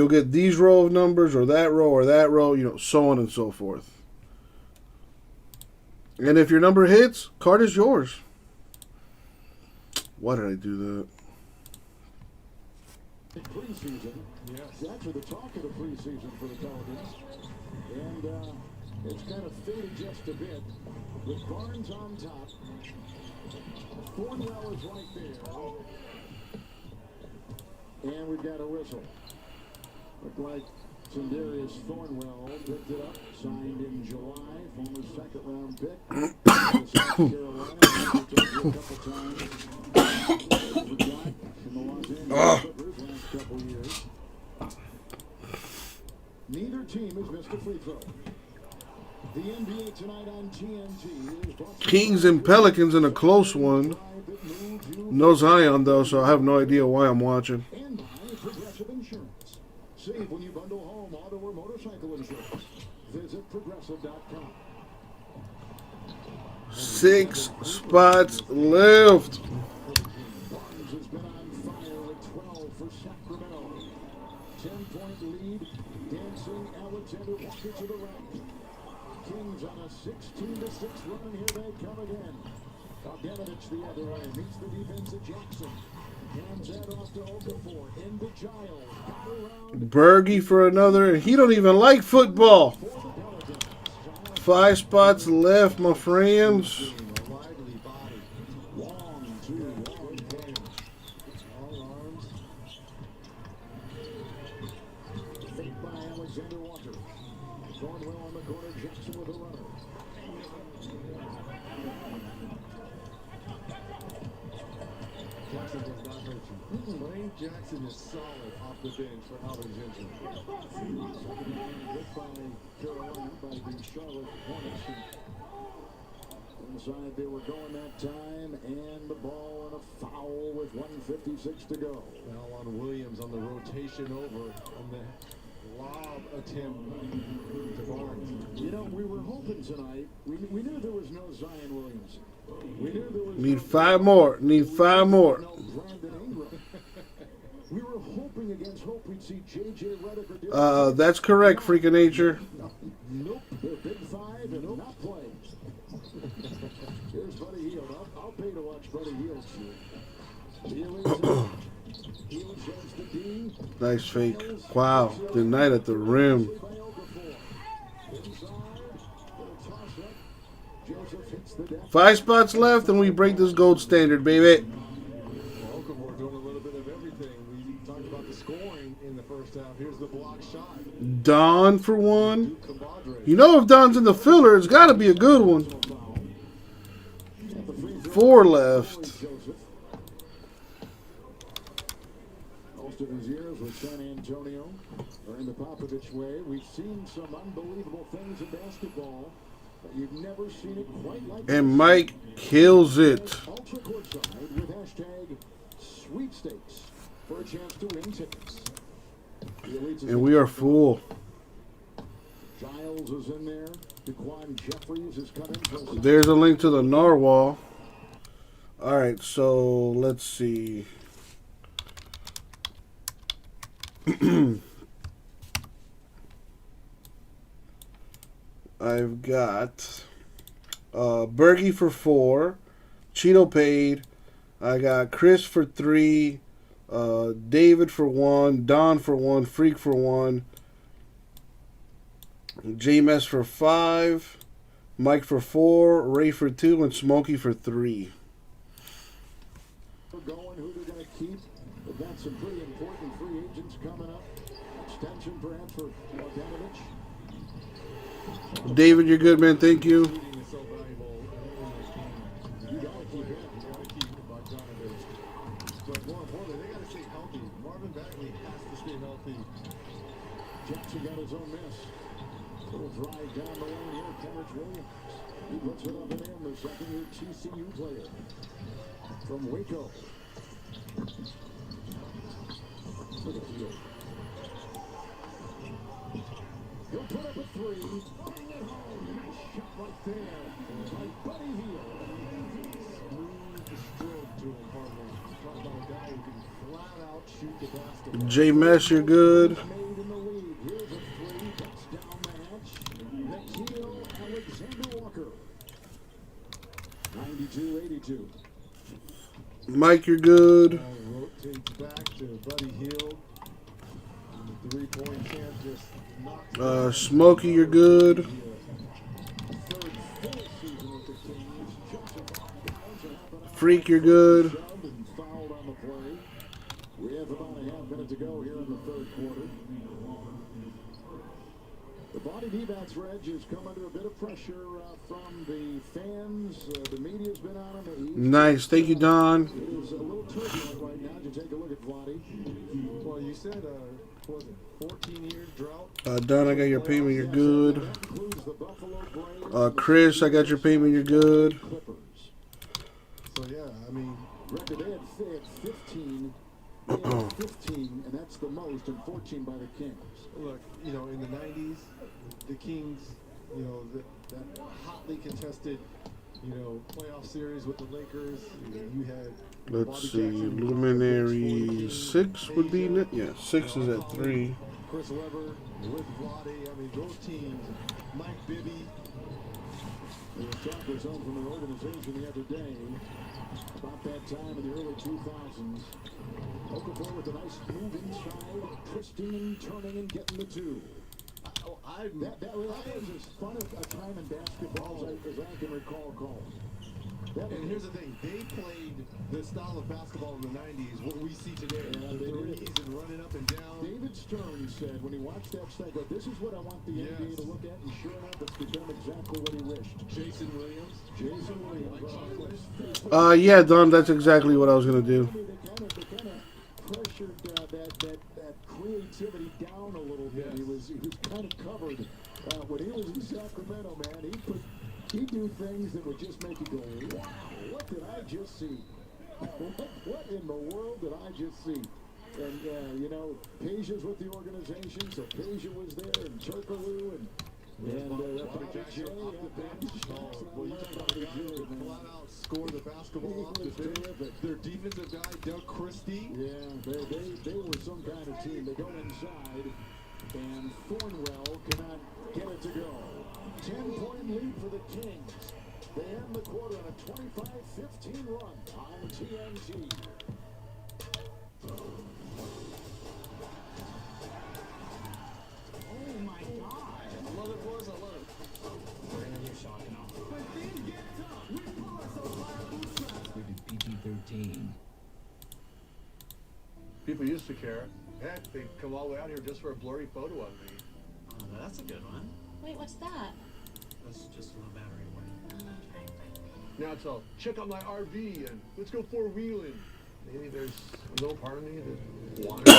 Speaker 1: get these row of numbers or that row, you know, so on and so forth. And if your number hits, card is yours. Why did I do that?
Speaker 16: Preseason. Yes. It's actually the talk of the preseason for the Pelicans. And it's kind of faded just a bit. With Barnes on top. Thornwell is right there. And we've got a whistle. Looked like Sindarius Thornwell picked it up. Signed in July. Former second-round pick. South Carolina. Picked up a couple times. Forgot in the Los Angeles Clippers last couple years. Neither team has missed a free throw. The NBA tonight on TNT.
Speaker 1: Kings and Pelicans in a close one. No Zion though, so I have no idea why I'm watching.
Speaker 16: And by Progressive Insurance. Save when you bundle home, auto, or motorcycle insurance. Visit Progressive.com.
Speaker 1: 6 spots left.
Speaker 16: Barnes has been on fire with 12 for Sacramento. 10-point lead. Dancing Alexander Walker to the right. Kings on a 16-6 run, and here they come again. Bogdanovich the other way. Meets the defense of Jackson. Hands that off to Okafor. Into Giles. Got around.
Speaker 1: Bergie for another, and he don't even like football. 5 spots left, my friends.
Speaker 16: Fake by Alexander Walker. Thornwell on the corner. Jackson with a runner.
Speaker 6: Jackson does not hurt you. Lane Jackson is solid off the bench for Alvin's injury.
Speaker 16: Hit by Carolina by the Charlotte Hornets. Inside they were going that time, and the ball and a foul with 1:56 to go.
Speaker 23: Foul on Williams on the rotation over on the lob attempt to Barnes.
Speaker 16: You know, we were hoping tonight. We knew there was no Zion Williamson. We knew there was
Speaker 1: Need 5 more. Need 5 more.
Speaker 16: no Brandon Ingram. We were hoping against hope we'd see J.J. Redick or
Speaker 1: That's correct, Freak of Nature.
Speaker 16: Nope, they're Big Five and not play. Here's Buddy Hield. I'll pay to watch Buddy Hield shoot. Hield shows the D.
Speaker 1: Nice fake. Wow. The night at the rim.
Speaker 16: Inside, little toss-up. Joseph hits the deck.
Speaker 1: 5 spots left, and we break this gold standard, baby.
Speaker 23: Okafor doing a little bit of everything. We talked about the scoring in the first half. Here's the block shot.
Speaker 1: Don for one. You know if Don's in the filler, it's got to be a good one. 4 left.
Speaker 16: Most of his years with San Antonio are in the Popovich way. We've seen some unbelievable things in basketball, but you've never seen it quite like this.
Speaker 1: And Mike kills it.
Speaker 16: Ultra courtside with hashtag sweepstakes for a chance to win tickets.
Speaker 1: And we are full.
Speaker 16: Giles is in there. DeQuan Jeffries is coming.
Speaker 1: There's a link to the Narwhal. All right, so let's see. I've got Bergie for 4, Cheeto paid. I got Chris for 3, David for 1, Don for 1, Freak for 1, J-Mess for 5, Mike for 4, Ray for 2, and Smokey for 3.
Speaker 16: Going, who they're going to keep. They've got some pretty important free agents coming up. Extension perhaps for Bogdanovich.
Speaker 1: David, you're good, man. Thank you.
Speaker 23: You got to keep him. You got to keep Bogdanovich. But more importantly, they got to stay healthy. Marvin Bagley has to stay healthy.
Speaker 16: Jackson got his own miss. Little drive down the lane here. Kenrich Williams. He puts it up and in. The second-year TCU player from Waco. For the field. He'll put up a 3. Bang it home. Nice shot right there by Buddy Hield.
Speaker 6: Smooth stroke to him, partner. Talk about a guy who can flat out shoot the basketball.
Speaker 1: J-Mess, you're good.
Speaker 16: Made in the lead. Here's a 3. Touchdown match. Nikhil Alexander Walker. 92-82.
Speaker 1: Mike, you're good.
Speaker 6: Rotates back to Buddy Hield. The 3-point champ just knocks
Speaker 1: Smokey, you're good. Freak, you're good.
Speaker 16: We have about a half minute to go here in the third quarter. The Body D-backs, Reg, has come under a bit of pressure from the fans. The media's been on him.
Speaker 1: Nice. Thank you, Don.
Speaker 16: It is a little turbulent right now. Did you take a look at Vladi?
Speaker 6: Well, you said, what was it, 14 years drought?
Speaker 1: Don, I got your payment. You're good. Chris, I got your payment. You're good.
Speaker 6: So, yeah, I mean,
Speaker 16: record, they had 15. They had 15, and that's the most, and 14 by the Kings.
Speaker 6: Look, you know, in the 90s, the Kings, you know, that hotly contested, you know, playoff series with the Lakers. You had.
Speaker 1: Let's see, Luminary 6 would be it. Yeah, 6 is at 3.
Speaker 6: Chris Webber with Vladi. I mean, those teams. Mike Bibby.
Speaker 16: There was talk was on from the organization the other day about that time in the early 2000s. Okafor with a nice move inside, twisting and turning and getting the two. That was as fun a time in basketball as I can recall calls.
Speaker 6: And here's the thing, they played the style of basketball in the 90s, what we see today. The threes and running up and down.
Speaker 16: David Stern said when he watched that stat, this is what I want the NBA to look at, and sure enough, it's become exactly what he wished.
Speaker 6: Jason Williams.
Speaker 1: Yeah, Don, that's exactly what I was going to do.
Speaker 16: They kind of pressured that creativity down a little bit. He was kind of covered. When he was in Sacramento, man, he'd do things that would just make you go, wow, what did I just see? What in the world did I just see? And, you know, Peja's with the organization, so Peja was there, and Turkoglu, and Jay off the bench.
Speaker 6: Well, you talk about the guy who flat out score the basketball off the bench. Their defensive guy, Doug Christie.
Speaker 16: Yeah, they were some kind of team. They go inside, and Thornwell cannot get it to go. 10-point lead for the Kings. They end the quarter on a 25-15 run on TNT.
Speaker 15: Oh my God! I love it, boys. I love it. Bring in your shot now. When things get tough, we pull ourselves by our bootstraps. Rated PG-13.
Speaker 5: People used to care. Heck, they'd come all the way out here just for a blurry photo of me.
Speaker 15: Oh, that's a good one.
Speaker 21: Wait, what's that?
Speaker 15: That's just from the battery away.
Speaker 5: Now it's all, check out my RV and let's go four-wheeling. Maybe there's a little part of me that wanted to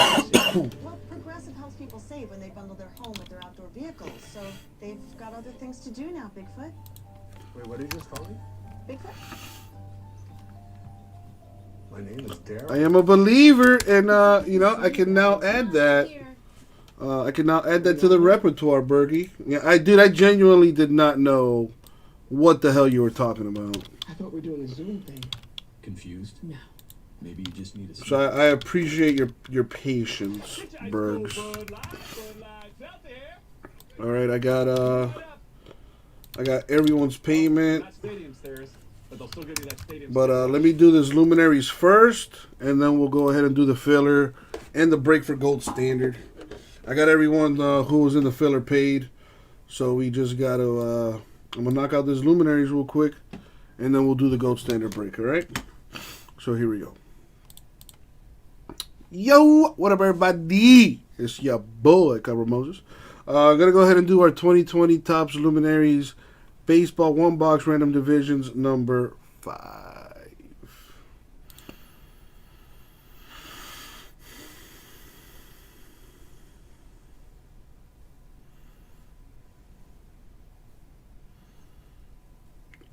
Speaker 5: see.
Speaker 8: Well, Progressive helps people save when they bundle their home with their outdoor vehicles, so they've got other things to do now, Bigfoot.
Speaker 5: Wait, what did you just call me?
Speaker 8: Bigfoot?
Speaker 5: My name is Daryl.
Speaker 1: I am a believer, and you know, I can now add that. I can now add that to the repertoire, Bergie. Yeah, I genuinely did not know what the hell you were talking about.
Speaker 15: I thought we were doing a Zoom thing. Confused? No. Maybe you just need a.
Speaker 1: So I appreciate your patience, Bergs. All right, I got everyone's payment. But let me do this Luminaries first, and then we'll go ahead and do the filler and the break for Gold Standard. I got everyone who was in the filler paid, so we just got to. I'm gonna knock out this Luminaries real quick, and then we'll do the Gold Standard break. All right. So here we go. Yo, what up, everybody? It's your boy, Cover Moses. Gonna go ahead and do our 2020 Topps Luminaries Baseball One Box Random Divisions number 5.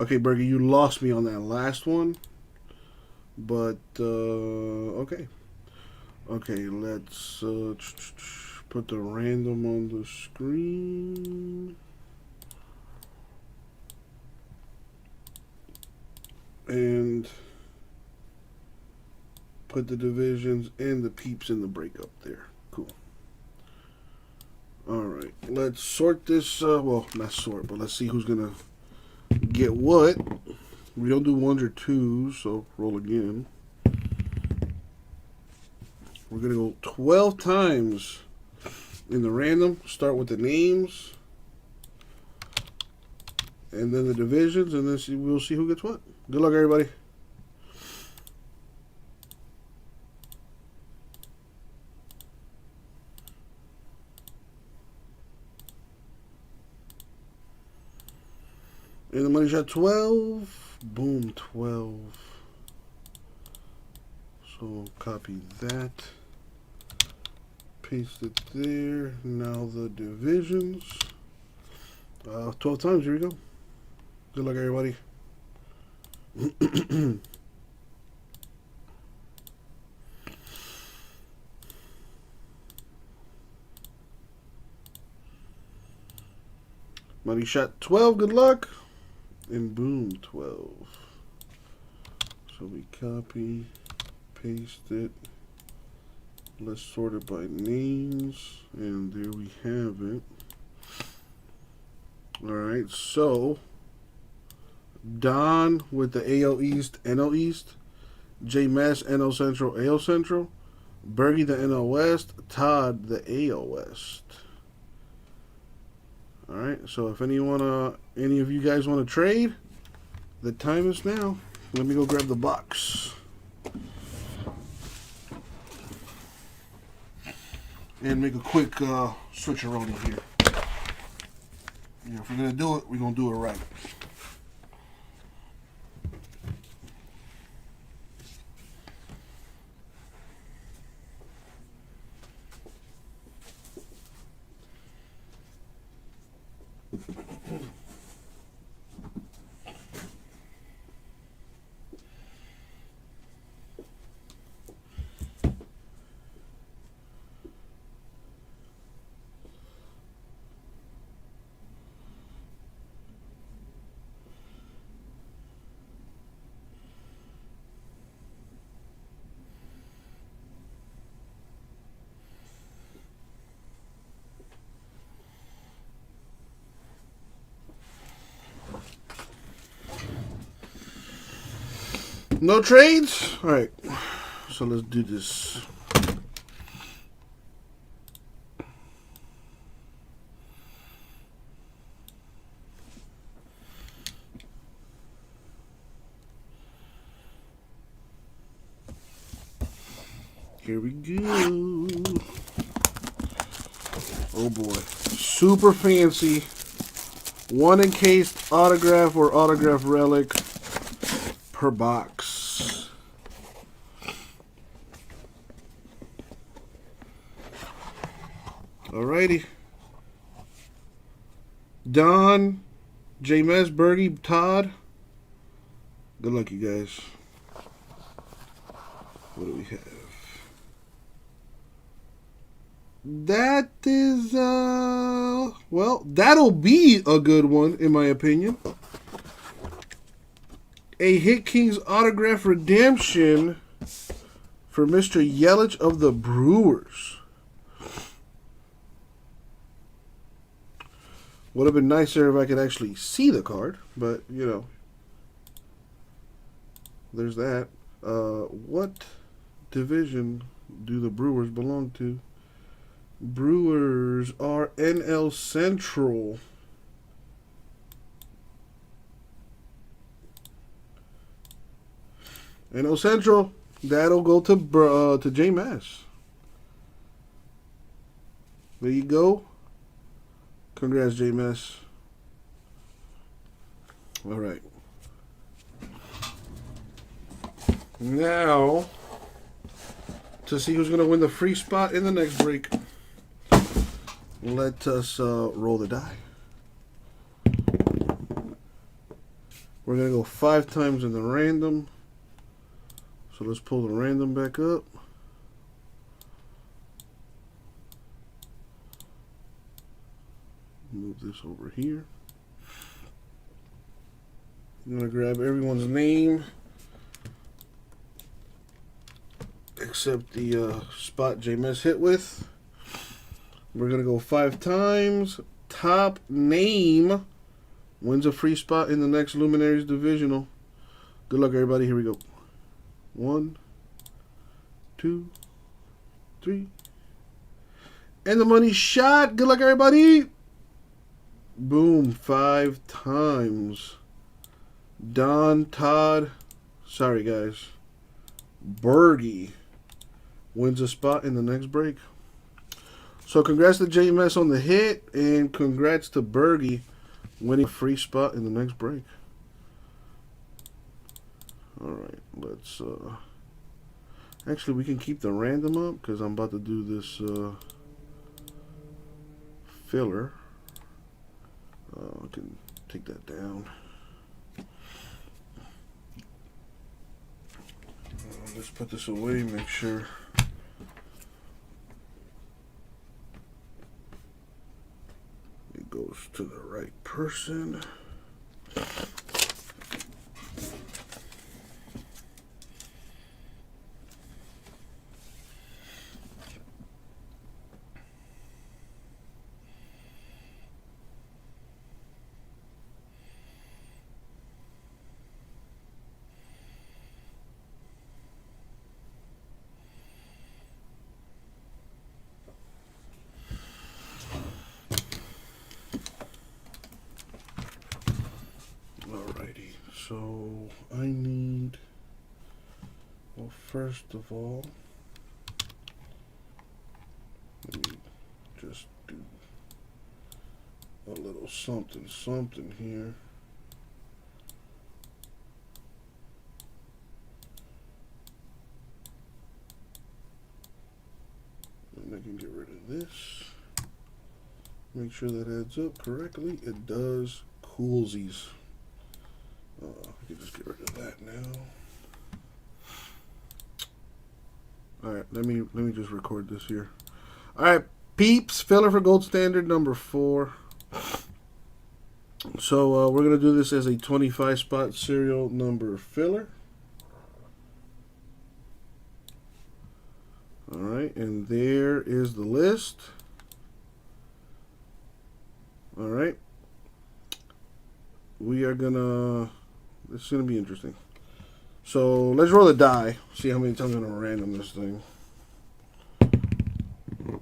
Speaker 1: Okay, Bergie, you lost me on that last one, but okay. Okay, let's put the random on the screen. And put the divisions and the peeps in the breakup there. Cool. Alright, let's sort this, well, not sort, but let's see who's going to get what. We don't do ones or twos, so roll again. We're going to go 12 times in the random. Start with the names. And then the divisions. And then we'll see who gets what. Good luck, everybody. And the money shot 12. Boom, 12. So copy that. Paste it there. Now the divisions. 12 times. Here we go. Good luck, everybody. Money shot 12. Good luck. And boom, 12. So we copy, paste it. Let's sort it by names. And there we have it. Alright, so Don with the AL East, NL East. J Mass, NL Central, AL Central. Bergie, the NL West. Todd, the AL West. Alright, so if any of you guys want to trade, the time is now. Let me go grab the box. And make a quick switcheroni here. If we're going to do it, we're going to do it right. No trades? Alright. So let's do this. Here we go. Oh boy. Super fancy. One encased autograph or autograph relic per box. Alrighty. Don, J Mess, Bergie, Todd. Good luck, you guys. What do we have? That is, well, that'll be a good one, in my opinion. A Hit Kings autograph redemption for Mr. Yelich of the Brewers. Would have been nicer if I could actually see the card, but, you know, there's that. What division do the Brewers belong to? Brewers are NL Central. NL Central. That'll go to J Mass. There you go. Congrats, J Mass. All right. Now, to see who's going to win the free spot in the next break, let us roll the die. We're going to go 5 times in the random. So let's pull the random back up. Move this over here. I'm going to grab everyone's name except the spot J-Mess hit with. We're going to go 5 times. Top name wins a free spot in the next Luminaries Divisional. Good luck, everybody. Here we go. 1, 2, 3. And the money shot. Good luck, everybody. Boom. 5 times. Don, Todd. Sorry, guys. Bergie wins a spot in the next break. So congrats to JMS on the hit, and congrats to Bergie winning a free spot in the next break. Alright, let's actually we can keep the random up because I'm about to do this filler. I can take that down. Let's put this away, make sure it goes to the right person. Alrighty, so I need, well, first of all, let me just do a little something here. And I can get rid of this. Make sure that adds up correctly. It does. Coolsies. I can just get rid of that now. Alright, let me just record this here. Alright, peeps, filler for gold standard number 4. So we're gonna do this as a 25 spot serial number filler. Alright, and there is the list. Alright. We are gonna, it's gonna be interesting. So let's roll a die. See how many times I'm gonna random this thing. I'm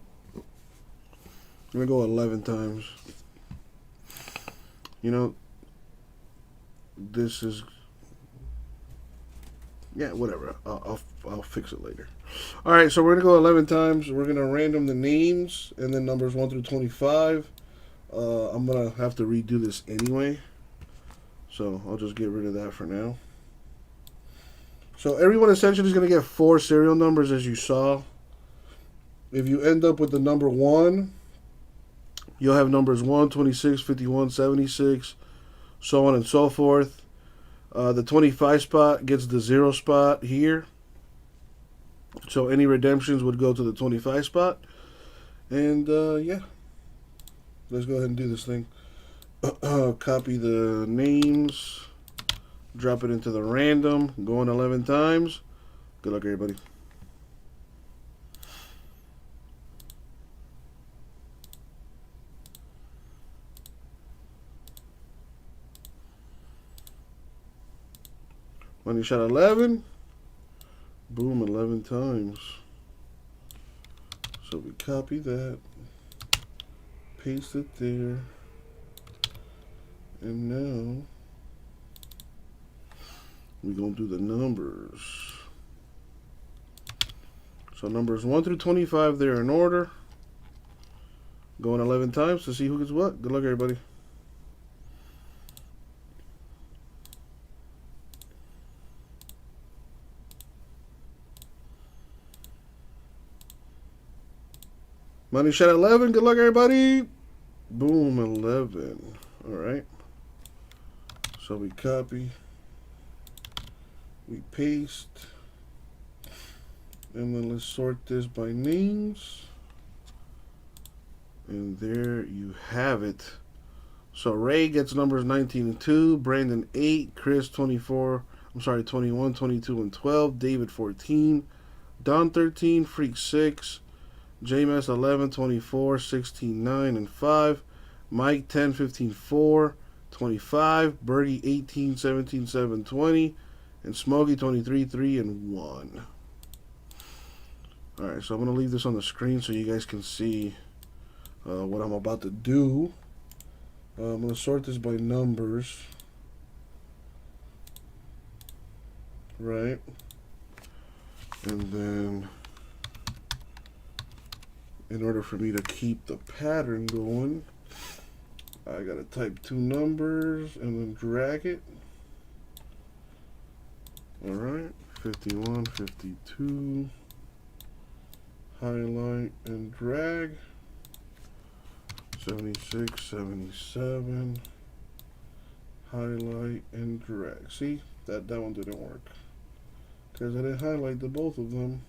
Speaker 1: gonna go 11 times. You know, this is, yeah, whatever. I'll fix it later. All right, so we're gonna go 11 times. We're gonna random the names and then numbers 1 through 25. I'm gonna have to redo this anyway, so I'll just get rid of that for now. So everyone essentially is gonna get 4 serial numbers, as you saw. If you end up with the number 1, you'll have numbers 1, 26, 51, 76, so on and so forth. The 25 spot gets the 0 spot here. So any redemptions would go to the 25 spot. And yeah, let's go ahead and do this thing. Copy the names, drop it into the random, going 11 times. Good luck, everybody. Money shot 11. Boom, 11 times. So we copy that, paste it there, and now we're going to do the numbers. So numbers 1 through 25, they're in order. Going 11 times to see who gets what. Good luck, everybody. Money shot 11. Good luck, everybody. Boom, 11. All right. So we copy, we paste, and then let's sort this by names. And there you have it. So Ray gets numbers 19 and 2, Brandon 8, Chris 21, 22, and 12, David 14, Don 13, Freak 6, JMS 11, 24, 16, 9, and 5, Mike 10, 15, 4, 25, Bergie 18, 17, 7, 20, and Smokey 23, 3, and 1. Alright, so I'm going to leave this on the screen so you guys can see what I'm about to do. I'm going to sort this by numbers. Right. And then, in order for me to keep the pattern going, I got to type 2 numbers and then drag it. Alright, 51, 52. Highlight and drag. 76, 77. Highlight and drag. See, that one didn't work because I didn't highlight the both of them.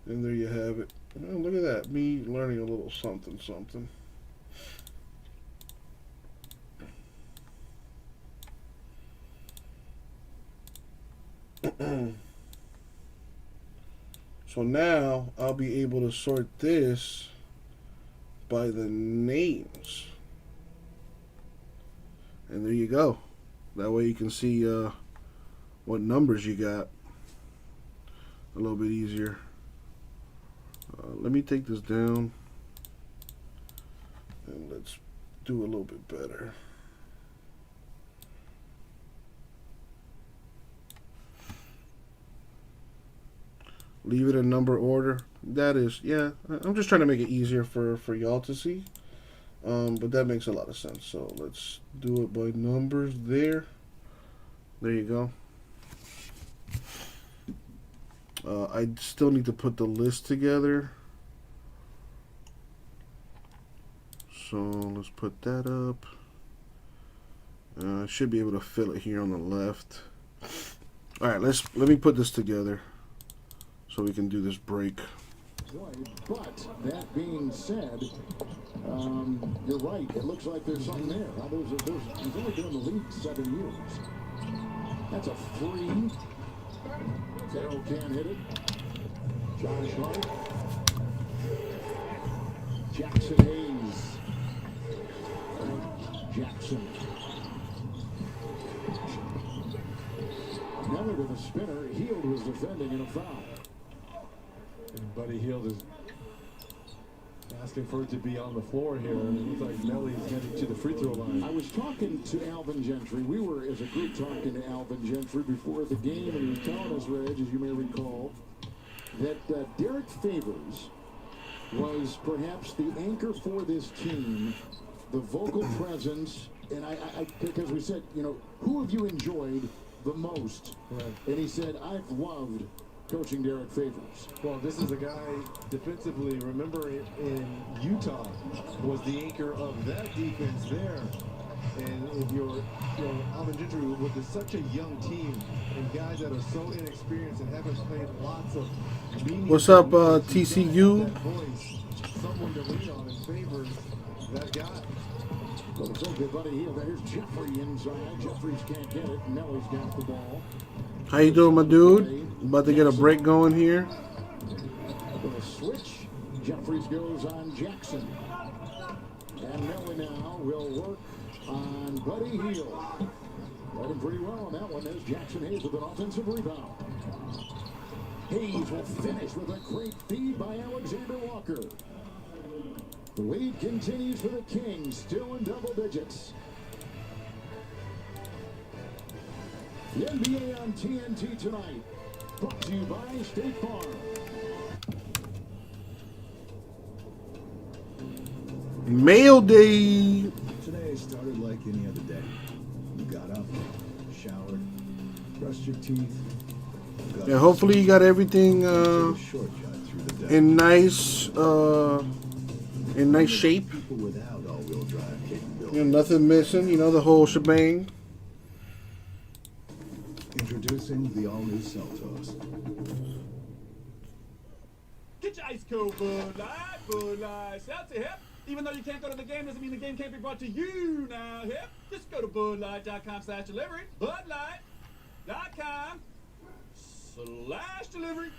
Speaker 1: And there you have it. Oh, look at that, me learning a little something. So now I'll be able to sort this by the names. And there you go. That way you can see what numbers you got a little bit easier. Let me take this down and let's do a little bit better. Leave it in number order. That is, yeah, I'm just trying to make it easier for y'all to see. But that makes a lot of sense. So let's do it by numbers there. There you go. I still need to put the list together. So let's put that up. I should be able to fill it here on the left. All right, let me put this together so we can do this break.
Speaker 16: But that being said, you're right. It looks like there's something there. Now, he's only been in the league 7 years. That's a free. Carroll can't hit it. Josh Hart. Jackson Hayes. Jackson. Never with a spinner. Heald was defending in a foul.
Speaker 6: And Buddy Hield is asking for it to be on the floor here. And it looks like Nelly's heading to the free throw line.
Speaker 16: I was talking to Alvin Gentry. We were, as a group, talking to Alvin Gentry before the game, and he was telling us, Reg, as you may recall, that Derek Favors was perhaps the anchor for this team, the vocal presence, and I because we said, you know, who have you enjoyed the most?
Speaker 6: Right.
Speaker 16: And he said, I've loved coaching Derek Favors.
Speaker 6: Well, this is a guy defensively, remember in Utah, was the anchor of that defense there. And if you're Alvin Gentry with such a young team and guys that are so inexperienced and haven't played lots of
Speaker 1: What's up, TCU?
Speaker 6: Voice, someone to lean on and Favors that guy.
Speaker 16: Well, it's okay, Buddy Hield. Here's Jeffrey inside. Jeffries can't get it. Nelly's got the ball.
Speaker 1: How you doing, my dude? About to get a break going here.
Speaker 16: With a switch, Jeffries goes on Jackson. And Nelly now will work on Buddy Hield. Led him pretty well on that one. There's Jackson Hayes with an offensive rebound. Hayes will finish with a great feed by Alexander Walker. The lead continues for the Kings, still in double digits. The NBA on TNT tonight, brought to you by State Farm.
Speaker 1: Mail day.
Speaker 11: Today started like any other day. You got up, showered, brushed your teeth.
Speaker 1: Yeah, hopefully you got everything in nice shape.
Speaker 11: People without all-wheel drive capability.
Speaker 1: You know, nothing missing. You know, the whole shebang.
Speaker 11: Introducing the all-new Seltos.
Speaker 14: Get your ice cold Bud Light, Seltzer hip. Even though you can't go to the game, doesn't mean the game can't be brought to you now, hip. Just go to budlight.com/delivery, budlight.com/delivery.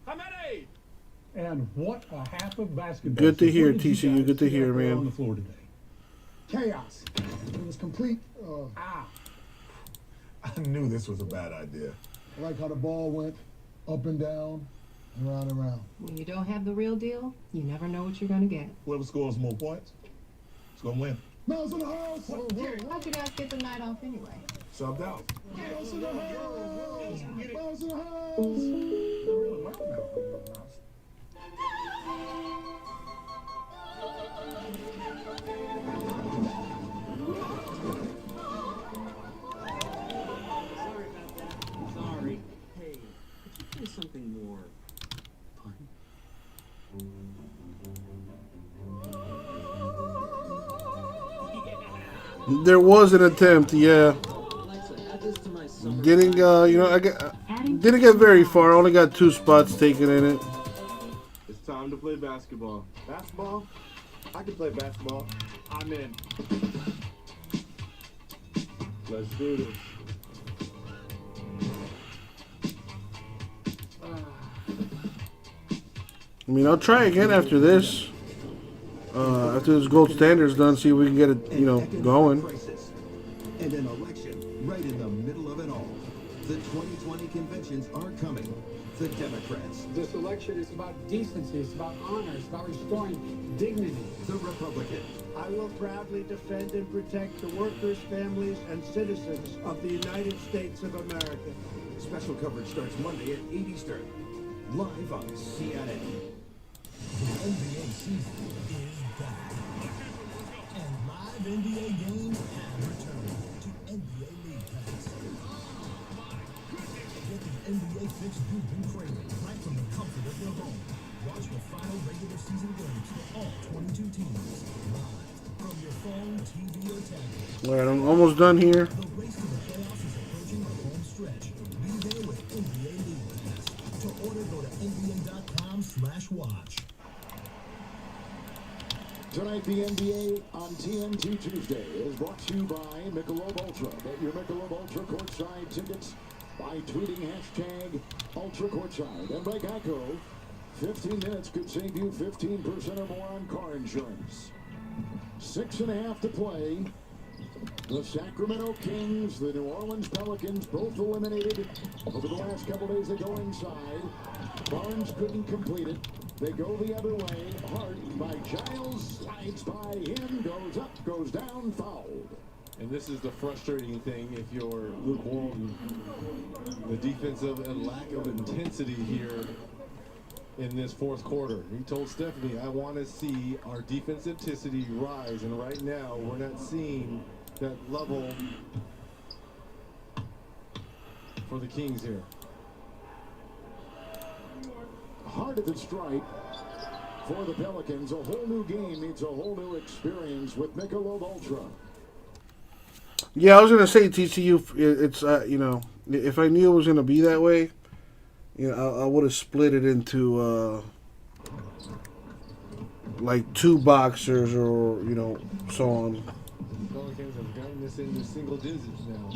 Speaker 14: How many?
Speaker 20: And what a half of basketball.
Speaker 1: Good to hear,
Speaker 20: What did you
Speaker 1: TCU.
Speaker 20: guys
Speaker 1: Good to
Speaker 20: see
Speaker 1: hear,
Speaker 20: out there
Speaker 1: man.
Speaker 20: On the floor today?
Speaker 22: Chaos. It was complete.
Speaker 24: I knew this was a bad idea.
Speaker 22: I like how the ball went up and down. Round and round.
Speaker 9: When you don't have the real deal, you never know what you're gonna get.
Speaker 5: Whoever scores more points is gonna win.
Speaker 22: Mouse in the house!
Speaker 9: How'd you guys get the night off anyway?
Speaker 5: Subbed out.
Speaker 22: Mouse in the house! Mouse in the house!
Speaker 4: Sorry about that. Sorry. Hey, could you play something more fun?
Speaker 1: There was an attempt, yeah.
Speaker 4: Alexa, add this to my summer.
Speaker 1: Didn't didn't get very far. Only got 2 spots taken in it.
Speaker 23: It's time to play basketball. Basketball? I can play basketball. I'm in. Let's do this.
Speaker 1: I mean, I'll try again after this. After this gold standard's done, see if we can get it, going.
Speaker 11: And an election right in the middle of it all. The 2020 conventions are coming. The Democrats.
Speaker 22: This election is about decency, it's about honor, it's about restoring dignity.
Speaker 11: The Republicans.
Speaker 22: I will proudly defend and protect the workers, families, and citizens of the United States of America.
Speaker 11: Special coverage starts Monday at 8 Eastern. Live on CNN.
Speaker 13: The NBA season is back. And live NBA games have returned to NBA League Pass. Get the NBA fix you've been craving right from the comfort of your home. Watch the final regular season games for all 22 teams live from your phone, TV, or tablet.
Speaker 1: Alright, I'm almost done here.
Speaker 13: The race to the playoffs is approaching the home stretch. Be there with NBA League Pass. To order, go to NBA.com/watch.
Speaker 16: Tonight, the NBA on TNT Tuesday is brought to you by Michelob Ultra. Get your Michelob Ultra courtside tickets by tweeting #UltraCourtside. And by Geico, 15 minutes could save you 15% or more on car insurance. 6.5 to play. The Sacramento Kings, the New Orleans Pelicans, both eliminated over the last couple days. They go inside. Barnes couldn't complete it. They go the other way. Hart by Giles, slides by him, goes up, goes down, fouled.
Speaker 23: And this is the frustrating thing if you're Luke Walton. The defensive and lack of intensity here in this fourth quarter. He told Stephanie, I want to see our defensive intensity rise. And right now, we're not seeing that level for the Kings here.
Speaker 16: Hard at the stripe for the Pelicans. A whole new game needs a whole new experience with Michelob Ultra.
Speaker 1: Yeah, I was gonna say TCU. It's if I knew it was gonna be that way, I would have split it into like 2 boxers or so on.
Speaker 23: Pelicans have gotten this into single digits now.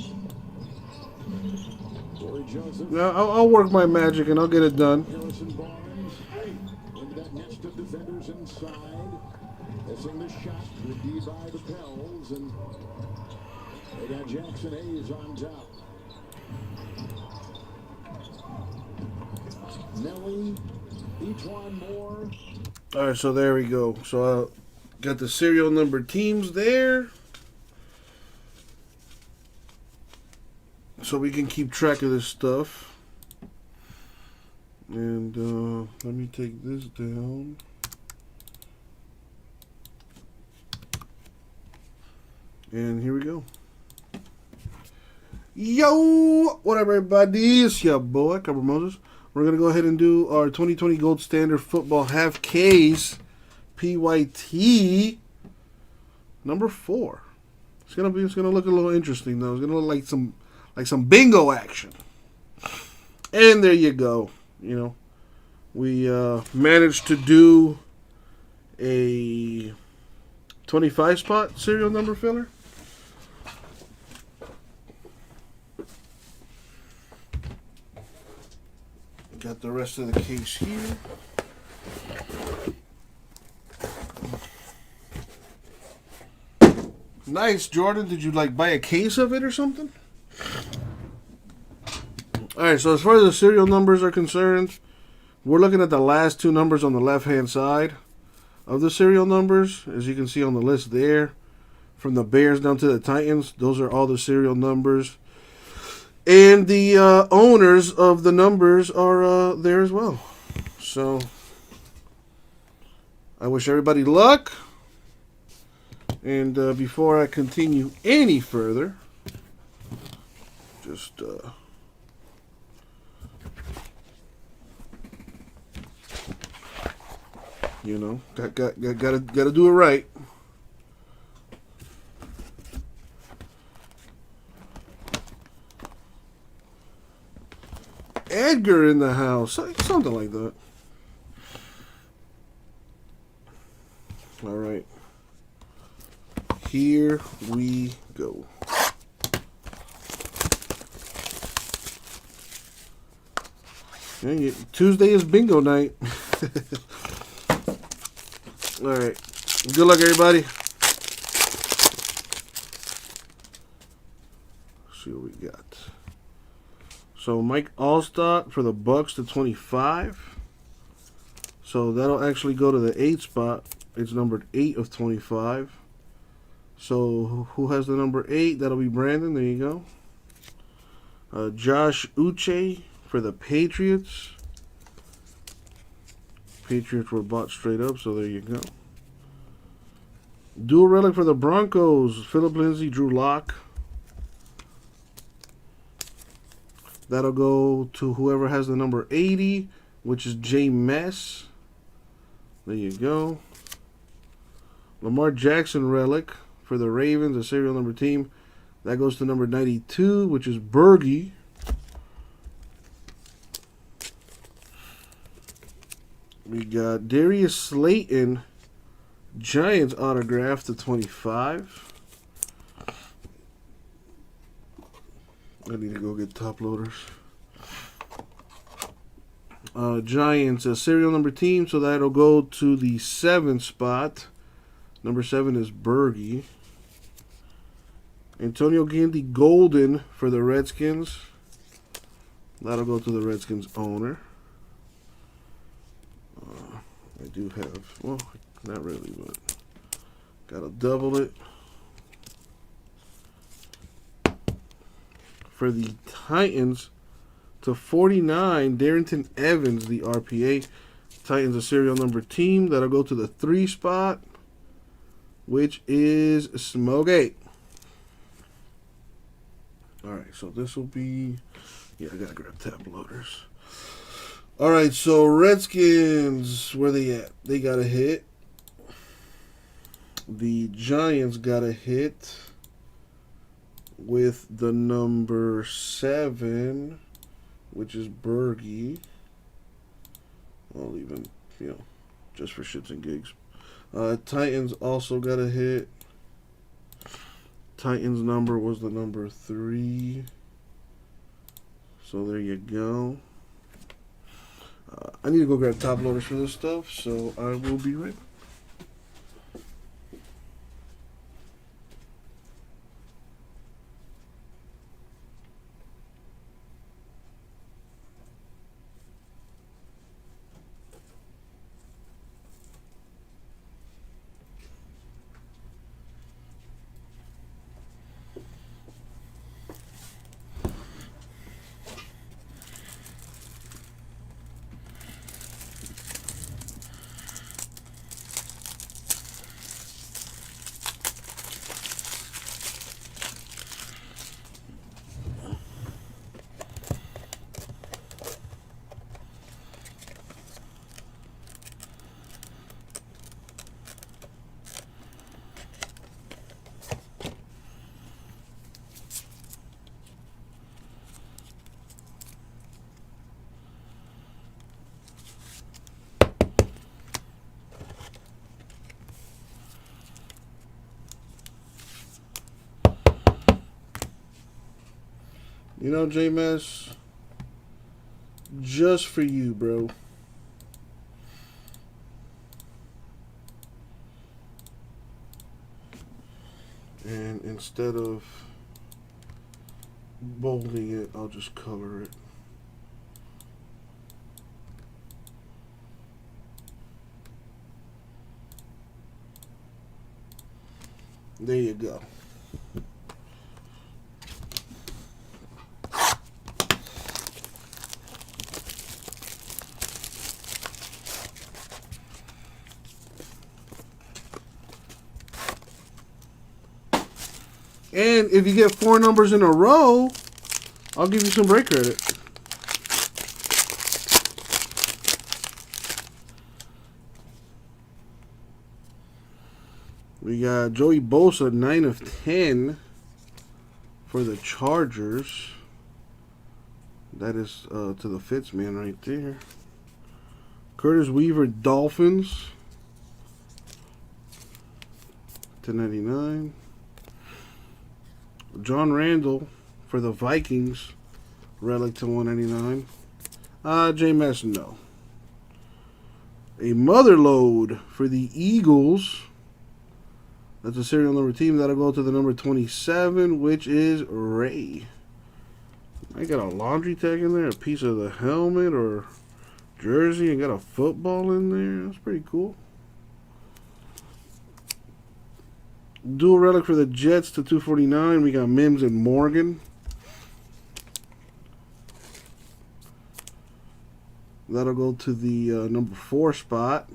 Speaker 16: Corey Joseph.
Speaker 1: No, I'll work my magic and I'll get it done.
Speaker 16: Harrison Barnes into that nest of defenders inside. Missing the shot. Good D by the Pels. And they got Jackson Hayes on top. Nelly, Etwan Moore.
Speaker 1: All right, so there we go. So I got the serial number teams there, so we can keep track of this stuff. And let me take this down. And here we go. Yo, what up, everybody? It's your boy, Cobra Moses. We're going to go ahead and do our 2020 Gold Standard Football Half Case PYT number 4. It's gonna look a little interesting though. It's gonna look like some bingo action. And there you go. We managed to do a 25 spot serial number filler. Got the rest of the case here. Nice, Jordan. Did you buy a case of it or something? Alright, so as far as the serial numbers are concerned, We're looking at the last two numbers on the left-hand side of the serial numbers. As you can see on the list there, from the Bears down to the Titans, those are all the serial numbers. And the owners of the numbers are there as well. So, I wish everybody luck. And before I continue any further, just you know, gotta do it right. Edgar in the house, something like that. All right, here we go. Tuesday is bingo night. All right. Good luck, everybody. Let's see what we got. So Mike Allstott for the Bucks to 25. So that'll actually go to the 8 spot. It's numbered 8 of 25. So who has the number 8? That'll be Brandon. There you go. Josh Uche for the Patriots. Patriots were bought straight up, so there you go. Dual relic for the Broncos. Phillip Lindsay, Drew Lock. That'll go to whoever has the number 80, which is J Mess. There you go. Lamar Jackson relic for the Ravens, a serial number team. That goes to number 92, which is Bergie. We got Darius Slayton, Giants autograph to 25. I need to go get top loaders. Giants, a serial number team, so that'll go to the 7th spot. Number 7 is Bergie. Antonio Gandy Golden for the Redskins. That'll go to the Redskins owner. I do have, well, not really, but gotta double it. For the Titans to 49, Darrington Evans, the RPA. Titans a serial number team. That'll go to the 3 spot, which is Smokey. Alright, so this will be, yeah, I gotta grab tab loaders. Alright, so Redskins, where they at? They got a hit. The Giants got a hit with the number 7, which is Bergie. I'll even, you know, just for shits and gigs. Titans also got a hit. Titans number was the number 3. So there you go. I need to go grab top loaders for this stuff, so I will be right back. You know, J-Mess, just for you, bro. And instead of bolding it, I'll just color it. There you go. And if you get 4 numbers in a row, I'll give you some break credit. We got Joey Bosa, 9 of 10 for the Chargers. That is to the Fitz man right there. Curtis Weaver, Dolphins, 1099. John Randall for the Vikings, relic to 199. JMS, no. A mother load for the Eagles. That's a serial number team. That'll go to the number 27, which is Ray. I got a laundry tag in there, a piece of the helmet or jersey, and got a football in there. That's pretty cool. Dual relic for the Jets to 249. We got Mims and Morgan. That'll go to the number 4 spot.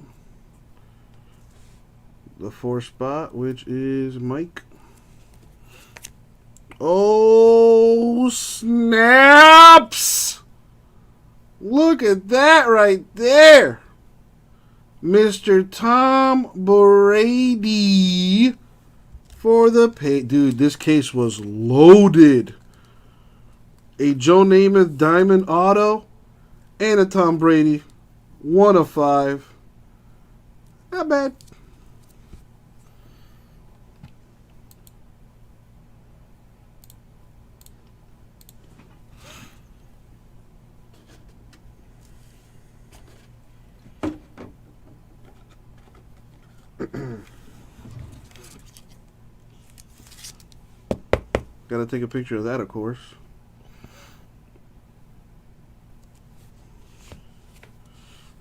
Speaker 1: The 4 spot, which is Mike. Oh, snaps! Look at that right there. Mr. Tom Brady for the pay. Dude, this case was loaded. A Joe Namath Diamond Auto and a Tom Brady. 1 of 5. Not bad. Gotta take a picture of that, of course.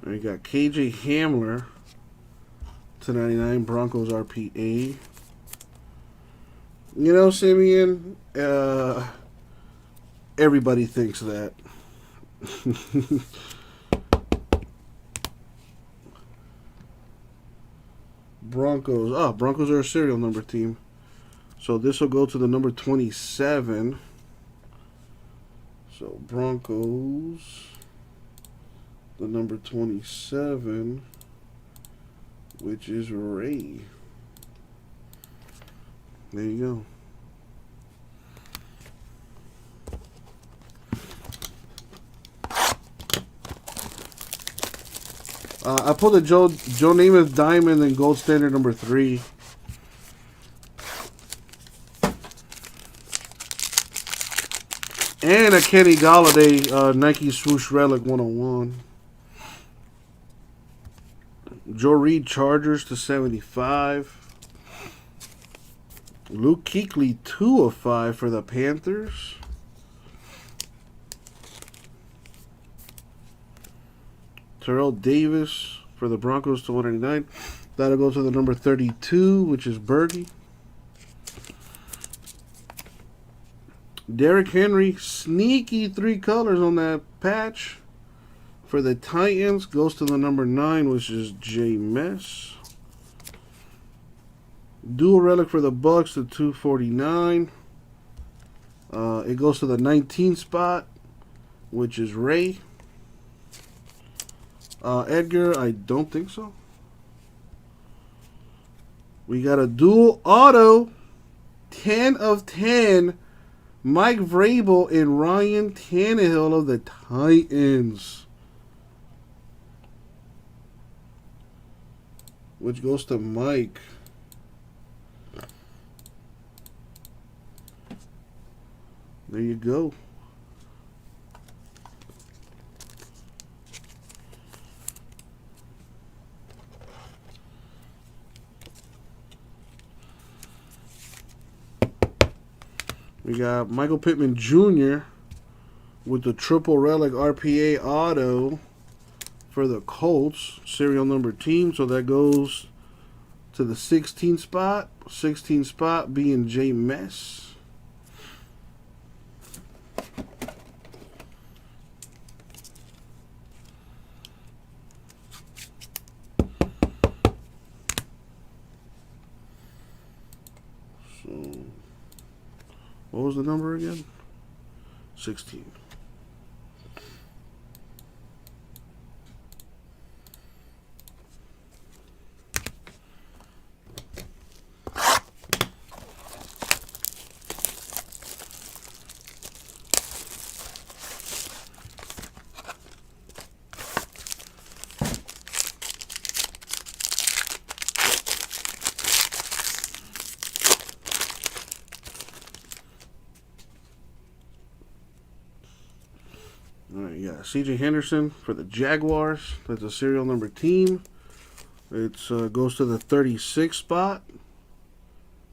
Speaker 1: And you got KJ Hamler to 99, Broncos RPA. You know, Simeon, everybody thinks that. Broncos. Broncos are a serial number team. So this will go to the number 27. So Broncos, the number 27, which is Ray. There you go. I pulled a Joe Namath Diamond and Gold Standard number 3. And a Kenny Galladay Nike Swoosh Relic 101. Joe Reed Chargers to 75. Luke Kuechly 2 of 5 for the Panthers. Terrell Davis for the Broncos to 199. That'll go to the number 32, which is Bergie. Derrick Henry, sneaky 3 colors on that patch for the Titans. Goes to the number 9, which is J. Mess. Dual relic for the Bucks to 249. It goes to the 19 spot, which is Ray. Edgar, I don't think so. We got a dual auto, 10 of 10. Mike Vrabel and Ryan Tannehill of the Titans. Which goes to Mike. There you go. We got Michael Pittman Jr. with the triple relic RPA auto for the Colts, serial number team. So that goes to the 16 spot. 16 spot being J Mess. So, what was the number again? 16. Alright, yeah, CJ Henderson for the Jaguars. That's a serial number team. It goes to the 36 spot.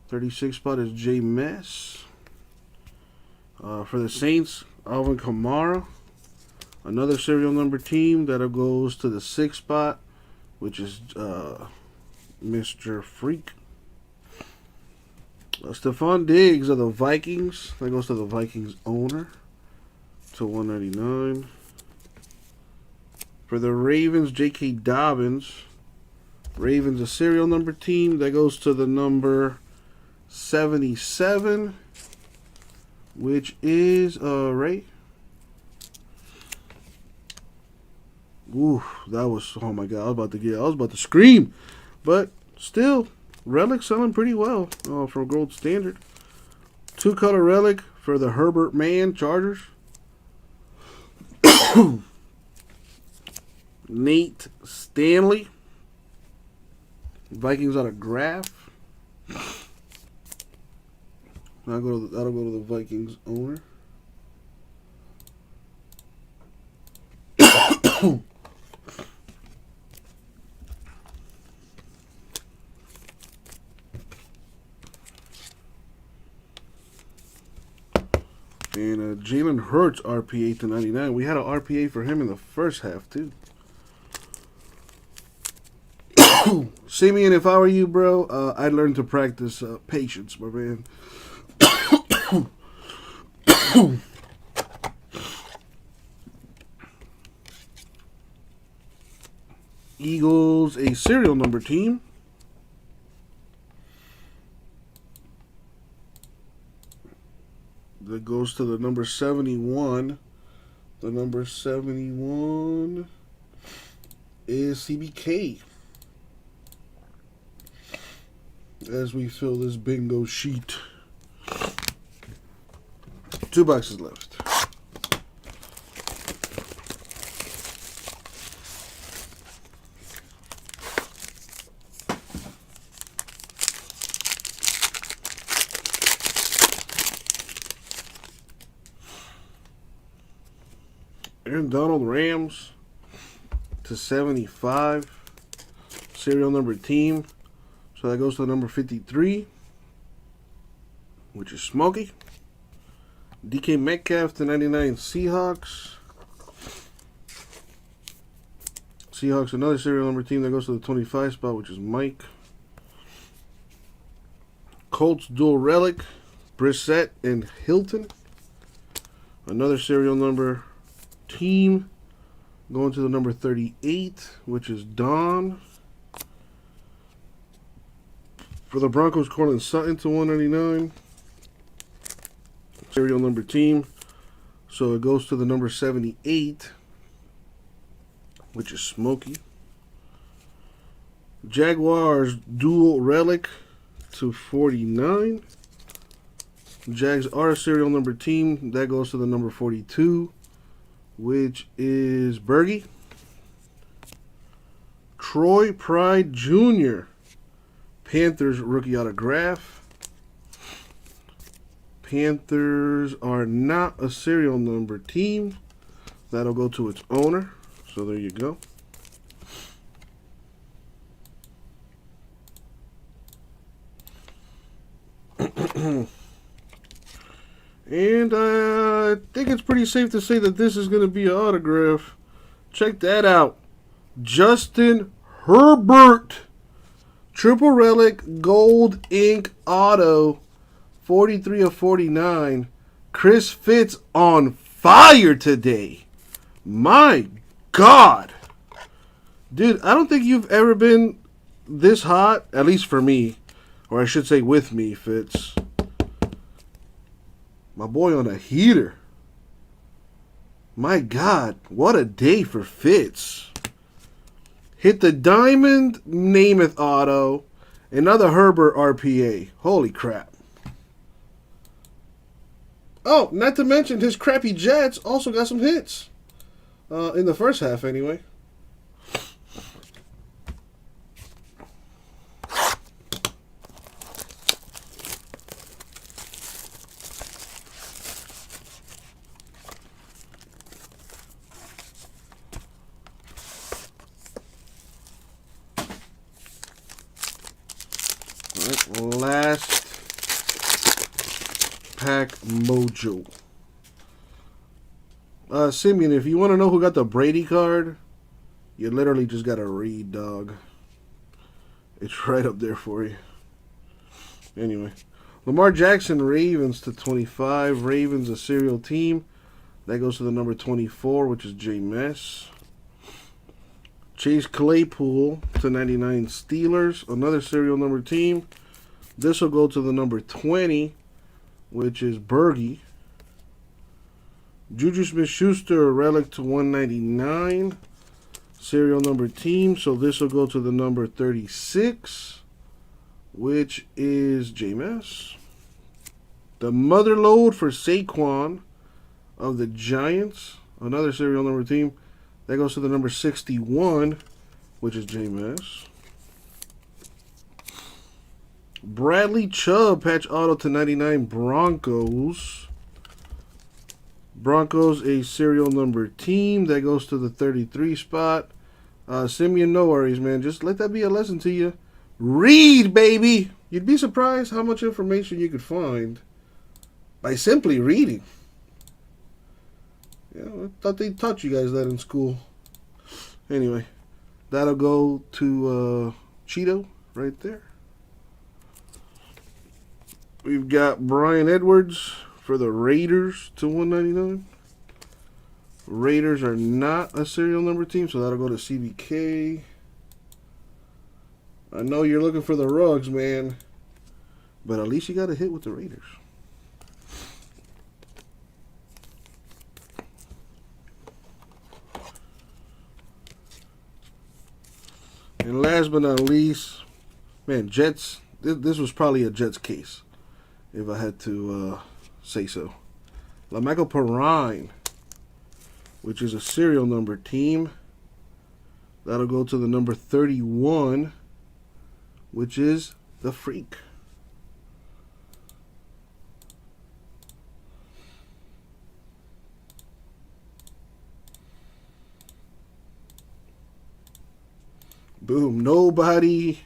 Speaker 1: 36 spot is J Mess. For the Saints, Alvin Kamara. Another serial number team that goes to the 6th spot, which is Mr. Freak. Stephon Diggs of the Vikings. That goes to the Vikings owner. To 199. For the Ravens, J.K. Dobbins. Ravens a serial number team. That goes to the number 77. Which is Ray. Ooh, that was, oh my god, I was about to scream. But still, relic selling pretty well from Gold Standard. 2-color relic for the Herbert Man Chargers. Nate Stanley. Vikings autograph. That'll go to the Vikings owner. And Jalen Hurts RPA to 99. We had an RPA for him in the first half, too. Simeon, if I were you, bro, I'd learn to practice patience, my man. Eagles, a serial number team. That goes to the number 71. The number 71 is CBK. As we fill this bingo sheet. 2 boxes left. Aaron Donald Rams to 75. Serial number team. So that goes to the number 53, which is Smokey. DK Metcalf to 99 Seahawks. Seahawks, another serial number team that goes to the 25 spot, which is Mike. Colts dual relic, Brissett and Hilton. Another serial number team going to the number 38, which is Don. For the Broncos, Cortland Sutton to 199. Serial number team. So it goes to the number 78, which is Smokey. Jaguars dual relic to 49. Jags are a serial number team. That goes to the number 42, which is Bergie. Troy Pride Jr. Panthers rookie autograph. Panthers are not a serial number team. That'll go to its owner. So there you go. And I think it's pretty safe to say that this is going to be an autograph. Check that out. Justin Herbert. Triple Relic Gold Ink Auto, 43 of 49. Chris Fitz on fire today. My God. Dude, I don't think you've ever been this hot, at least for me. Or I should say with me, Fitz. My boy on a heater. My God, what a day for Fitz. Hit the Diamond Namath Auto. Another Herbert RPA. Holy crap. Oh, not to mention his crappy Jets also got some hits. In the first half, anyway. Last pack mojo. Simeon, if you want to know who got the Brady card, you literally just got to read, dog. It's right up there for you. Anyway, Lamar Jackson, Ravens to 25. Ravens, a serial team. That goes to the number 24, which is J-Mess. Chase Claypool to 99 Steelers, another serial number team. This will go to the number 20, which is Bergie. Juju Smith-Schuster, relic to 199, serial number team. So this will go to the number 36, which is J-Mess. The mother load for Saquon of the Giants, another serial number team. That goes to the number 61, which is J-Mess. Bradley Chubb, patch auto to 99 Broncos. Broncos, a serial number team. That goes to the 33 spot. Simeon, no worries, man. Just let that be a lesson to you. Read, baby! You'd be surprised how much information you could find by simply reading. Yeah, I thought they taught you guys that in school. Anyway, that'll go to Cheeto right there. We've got Brian Edwards for the Raiders to 199. Raiders are not a serial number team, so that'll go to CBK. I know you're looking for the Rugs, man, but at least you got a hit with the Raiders. And last but not least, man, Jets. This was probably a Jets case, if I had to say so. LaMichael Perrine, which is a serial number team. That'll go to the number 31, which is the Freak. Boom. Nobody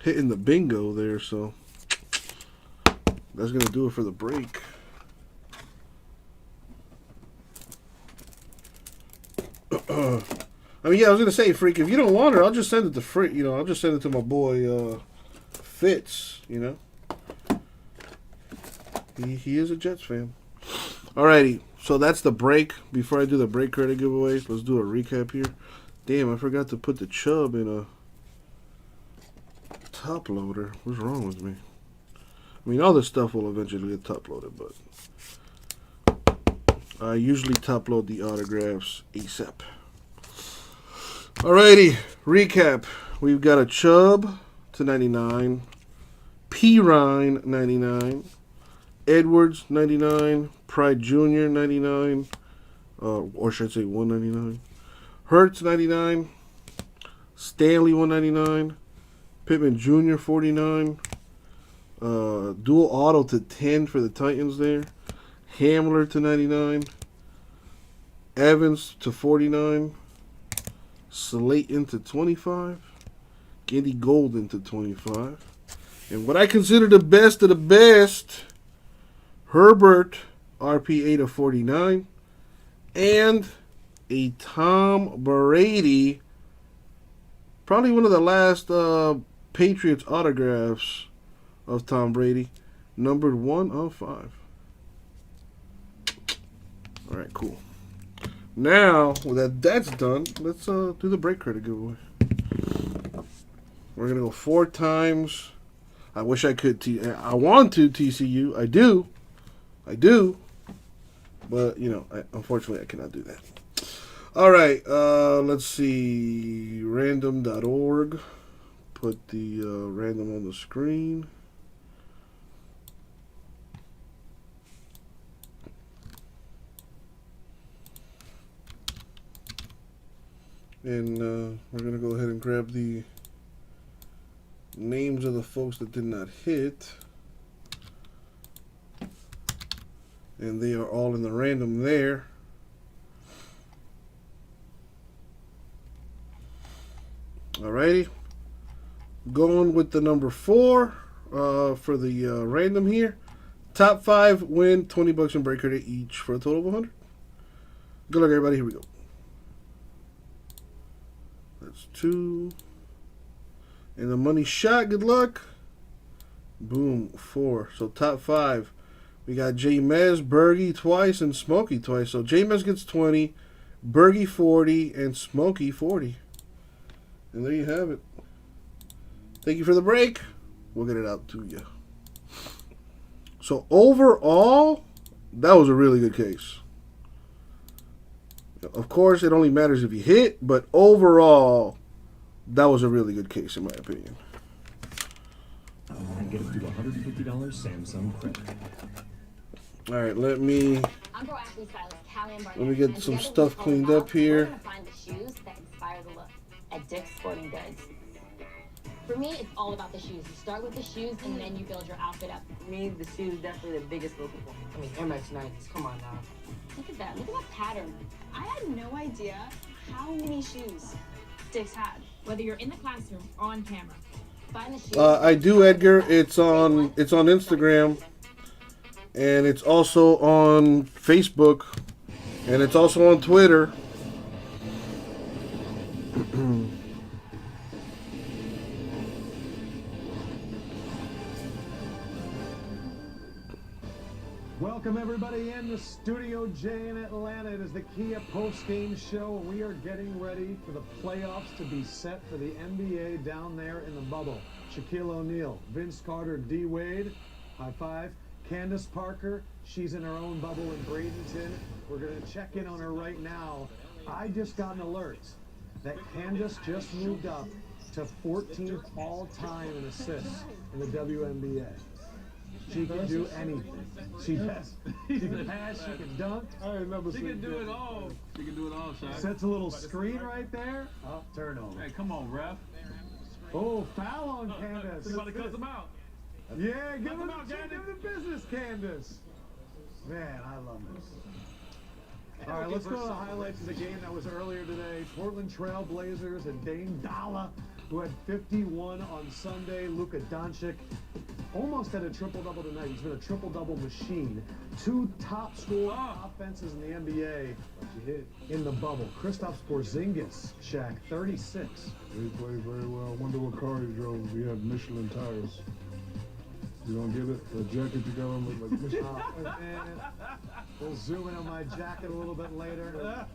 Speaker 1: hitting the bingo there, so that's going to do it for the break. I mean, yeah, I was going to say, Freak, if you don't want her, I'll just send it to Freak. You know, I'll just send it to my boy Fitz, you know. He is a Jets fan. Alrighty. So that's the break. Before I do the break credit giveaways, let's do a recap here. Damn, I forgot to put the Chubb in a top loader. What's wrong with me? I mean, all this stuff will eventually get top loaded, but I usually top load the autographs ASAP. Alrighty, recap. We've got a Chubb to 99, Perrine 99, Edwards 99, Pride Jr. 99, or should I say 199, Hurts 99, Stanley 199, Pittman Jr. 49, dual auto to 10 for the Titans there, Hamler to 99, Evans to 49, Slayton to 25, Andy Golden to 25, and what I consider the best of the best, Herbert RPA to 49, and a Tom Brady Probably one of the last Patriots autographs of Tom Brady. Numbered 1 of 5. Alright, cool. Now, that that's done, let's do the break credit giveaway. We're going to go 4 times. I wish I could. I want to TCU. I do. But, you know, unfortunately, I cannot do that. All right. Let's see. Random.org. Put the random on the screen. And we're going to go ahead and grab the names of the folks that did not hit. And they are all in the random there. Alrighty. Going with the number 4 for the random here. Top 5 win $20 in break credit each for a total of 100. Good luck, everybody. Here we go. That's 2. And the money shot. Good luck. Boom. 4. So top 5. We got J-Mez, Bergie twice, and Smokey twice. So J-Mez gets 20, Bergie 40, and Smokey 40. And there you have it. Thank you for the break. We'll get it out to you. So overall, that was a really good case. Of course, it only matters if you hit, but overall, that was a really good case in my opinion.
Speaker 13: And get up to $150 Samsung credit.
Speaker 1: All right, let me get some stuff cleaned up here.
Speaker 7: Find the shoes that inspire the look at Dick's Sporting Goods. For me, it's all about the shoes. You start with the shoes, and then you build your outfit up.
Speaker 19: For me, the shoe is definitely the biggest focal point. I mean, MX 90s, come on now.
Speaker 7: Look at that. Look at that pattern.
Speaker 8: I had no idea how many shoes Dick's had.
Speaker 2: Whether you're in the classroom or on camera.
Speaker 7: Find the shoes.
Speaker 1: I do, Edgar. It's on Instagram, and it's also on Facebook, and it's also on Twitter.
Speaker 6: Welcome everybody in the Studio J in Atlanta. It is the Kia post-game show. We are getting ready for the playoffs to be set for the NBA down there in the bubble. Shaquille O'Neal, Vince Carter, D. Wade, high five. Candace Parker, she's in her own bubble in Bradenton. We're going to check in on her right now. I just got an alert that Candace just moved up to 14th all-time in assists in the WNBA. She can do anything. She can pass, she can dunk.
Speaker 14: She can do it all. She can do it all, Shaq.
Speaker 6: Sets a little screen right there. Oh, turnover.
Speaker 14: Hey, come on, ref.
Speaker 6: Oh, foul on Candace.
Speaker 14: Somebody cuts him out.
Speaker 6: Yeah, give him the business, Candace. Man, I love this. All right, let's go to the highlights of the game that was earlier today. Portland Trail Blazers and Dame Dalla, who had 51 on Sunday. Luka Doncic almost had a triple-double tonight. He's been a triple-double machine. 2 top scoring offenses in the NBA in the bubble. Kristaps Porzingis, Shaq, 36.
Speaker 10: He played very well. I wonder what car he drove. He had Michelin tires. You don't get it? The jacket you got on look like Michelin.
Speaker 6: We'll zoom in on my jacket a little bit later.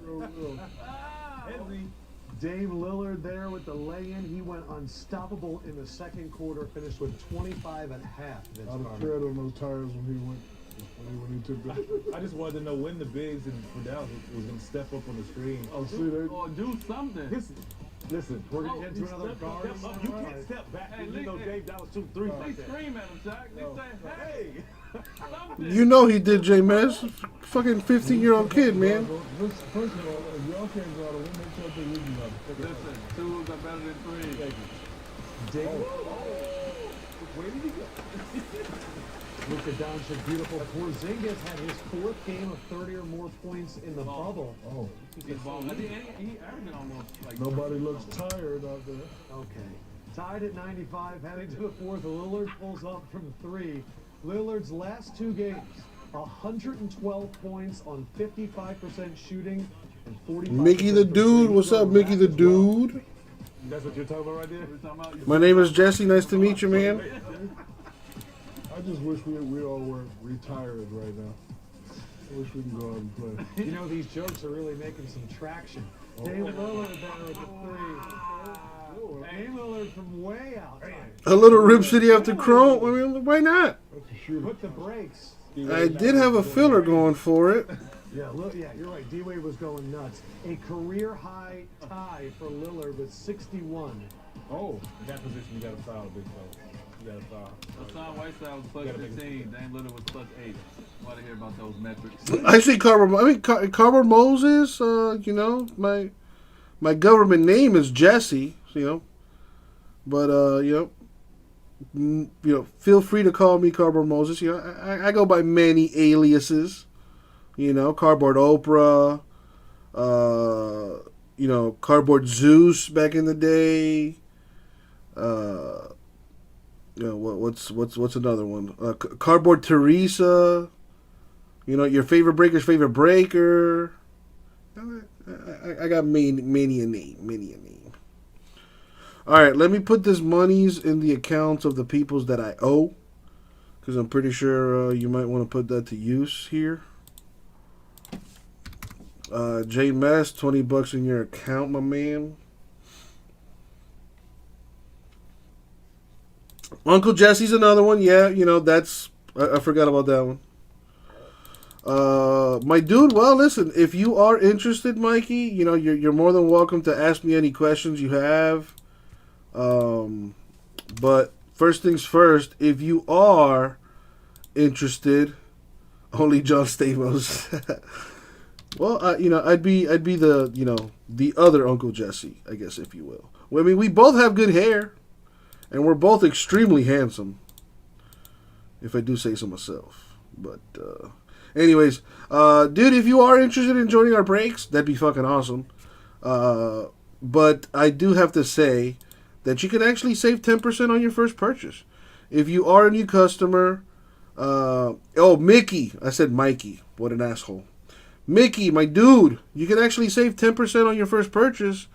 Speaker 6: Dame Lillard there with the lay-in. He went unstoppable in the second quarter, finished with 25 and a half.
Speaker 10: I'd have tread on those tires when he took the...
Speaker 12: I just wanted to know when the bigs and Fidel was going to step up on the screen.
Speaker 10: Oh, see, they...
Speaker 14: Or do something.
Speaker 6: Listen, we're going to get into another guard.
Speaker 12: You can't step back.
Speaker 14: Hey,
Speaker 12: you know Dave, that was 2-3
Speaker 14: They
Speaker 12: right there.
Speaker 14: scream at him, Shaq. They say, hey.
Speaker 1: You know he did, J-Mez. Fucking 15-year-old kid, man.
Speaker 10: First of all, if y'all can't go out, we'll make sure they use you.
Speaker 14: Listen, 2s are better than 3.
Speaker 6: Thank you. Where did he go? Luka Doncic, beautiful. Porzingis had his 4th game of 30 or more points in the bubble.
Speaker 10: Oh.
Speaker 14: He averaged almost like...
Speaker 10: Nobody looks tired out there.
Speaker 6: Okay. Tied at 95, heading to the 4th. Lillard pulls up from 3. Lillard's last 2 games, 112 points on 55% shooting and 45%.
Speaker 1: Mickey the Dude, what's up, Mickey the Dude?
Speaker 12: That's what you're talking about right there?
Speaker 1: My name is Jesse. Nice to meet you, man.
Speaker 10: I just wish we all were retired right now. I wish we can go out and play.
Speaker 5: You know, these jokes are really making some traction. Dame Lillard there with the three. Dame Lillard from way outside.
Speaker 1: A little Rip City after Chrome. I mean, why not?
Speaker 5: Put the brakes.
Speaker 1: I did have a filler going for it.
Speaker 5: Yeah, you're right. D-Wade was going nuts. A career-high tie for Lillard with 61.
Speaker 12: Oh, in that position, you got to foul, big fella. You got to foul.
Speaker 14: Hassan Whiteside was plus 15. Dame Lillard was plus 8. I want to hear about those metrics.
Speaker 1: I see Cardboard Moses. You know, my government name is Jesse. You know, but feel free to call me Cardboard Moses. You know, I go by many aliases. You know, Cardboard Oprah. You know, Cardboard Zeus back in the day. You know, what's another one? Cardboard Teresa. You know, your favorite breaker's favorite breaker. I got many a name. All right, let me put this monies in the accounts of the peoples that I owe, because I'm pretty sure you might want to put that to use here. J Mess, $20 in your account, my man. Uncle Jesse's another one. Yeah, you know, that's I forgot about that one. My dude, well, listen, if you are interested, Mikey, you know, you're more than welcome to ask me any questions you have. But first things first, if you are interested, only John Stamos. Well, you know, I'd be the, you know, the other Uncle Jesse, I guess, if you will. Well, I mean, we both have good hair, and we're both extremely handsome, if I do say so myself. But, anyways, dude, if you are interested in joining our breaks, that'd be fucking awesome. But I do have to say that you can actually save 10% on your first purchase. If you are a new customer, Mickey, I said Mikey, what an asshole. Mickey, my dude, you can actually save 10% on your first purchase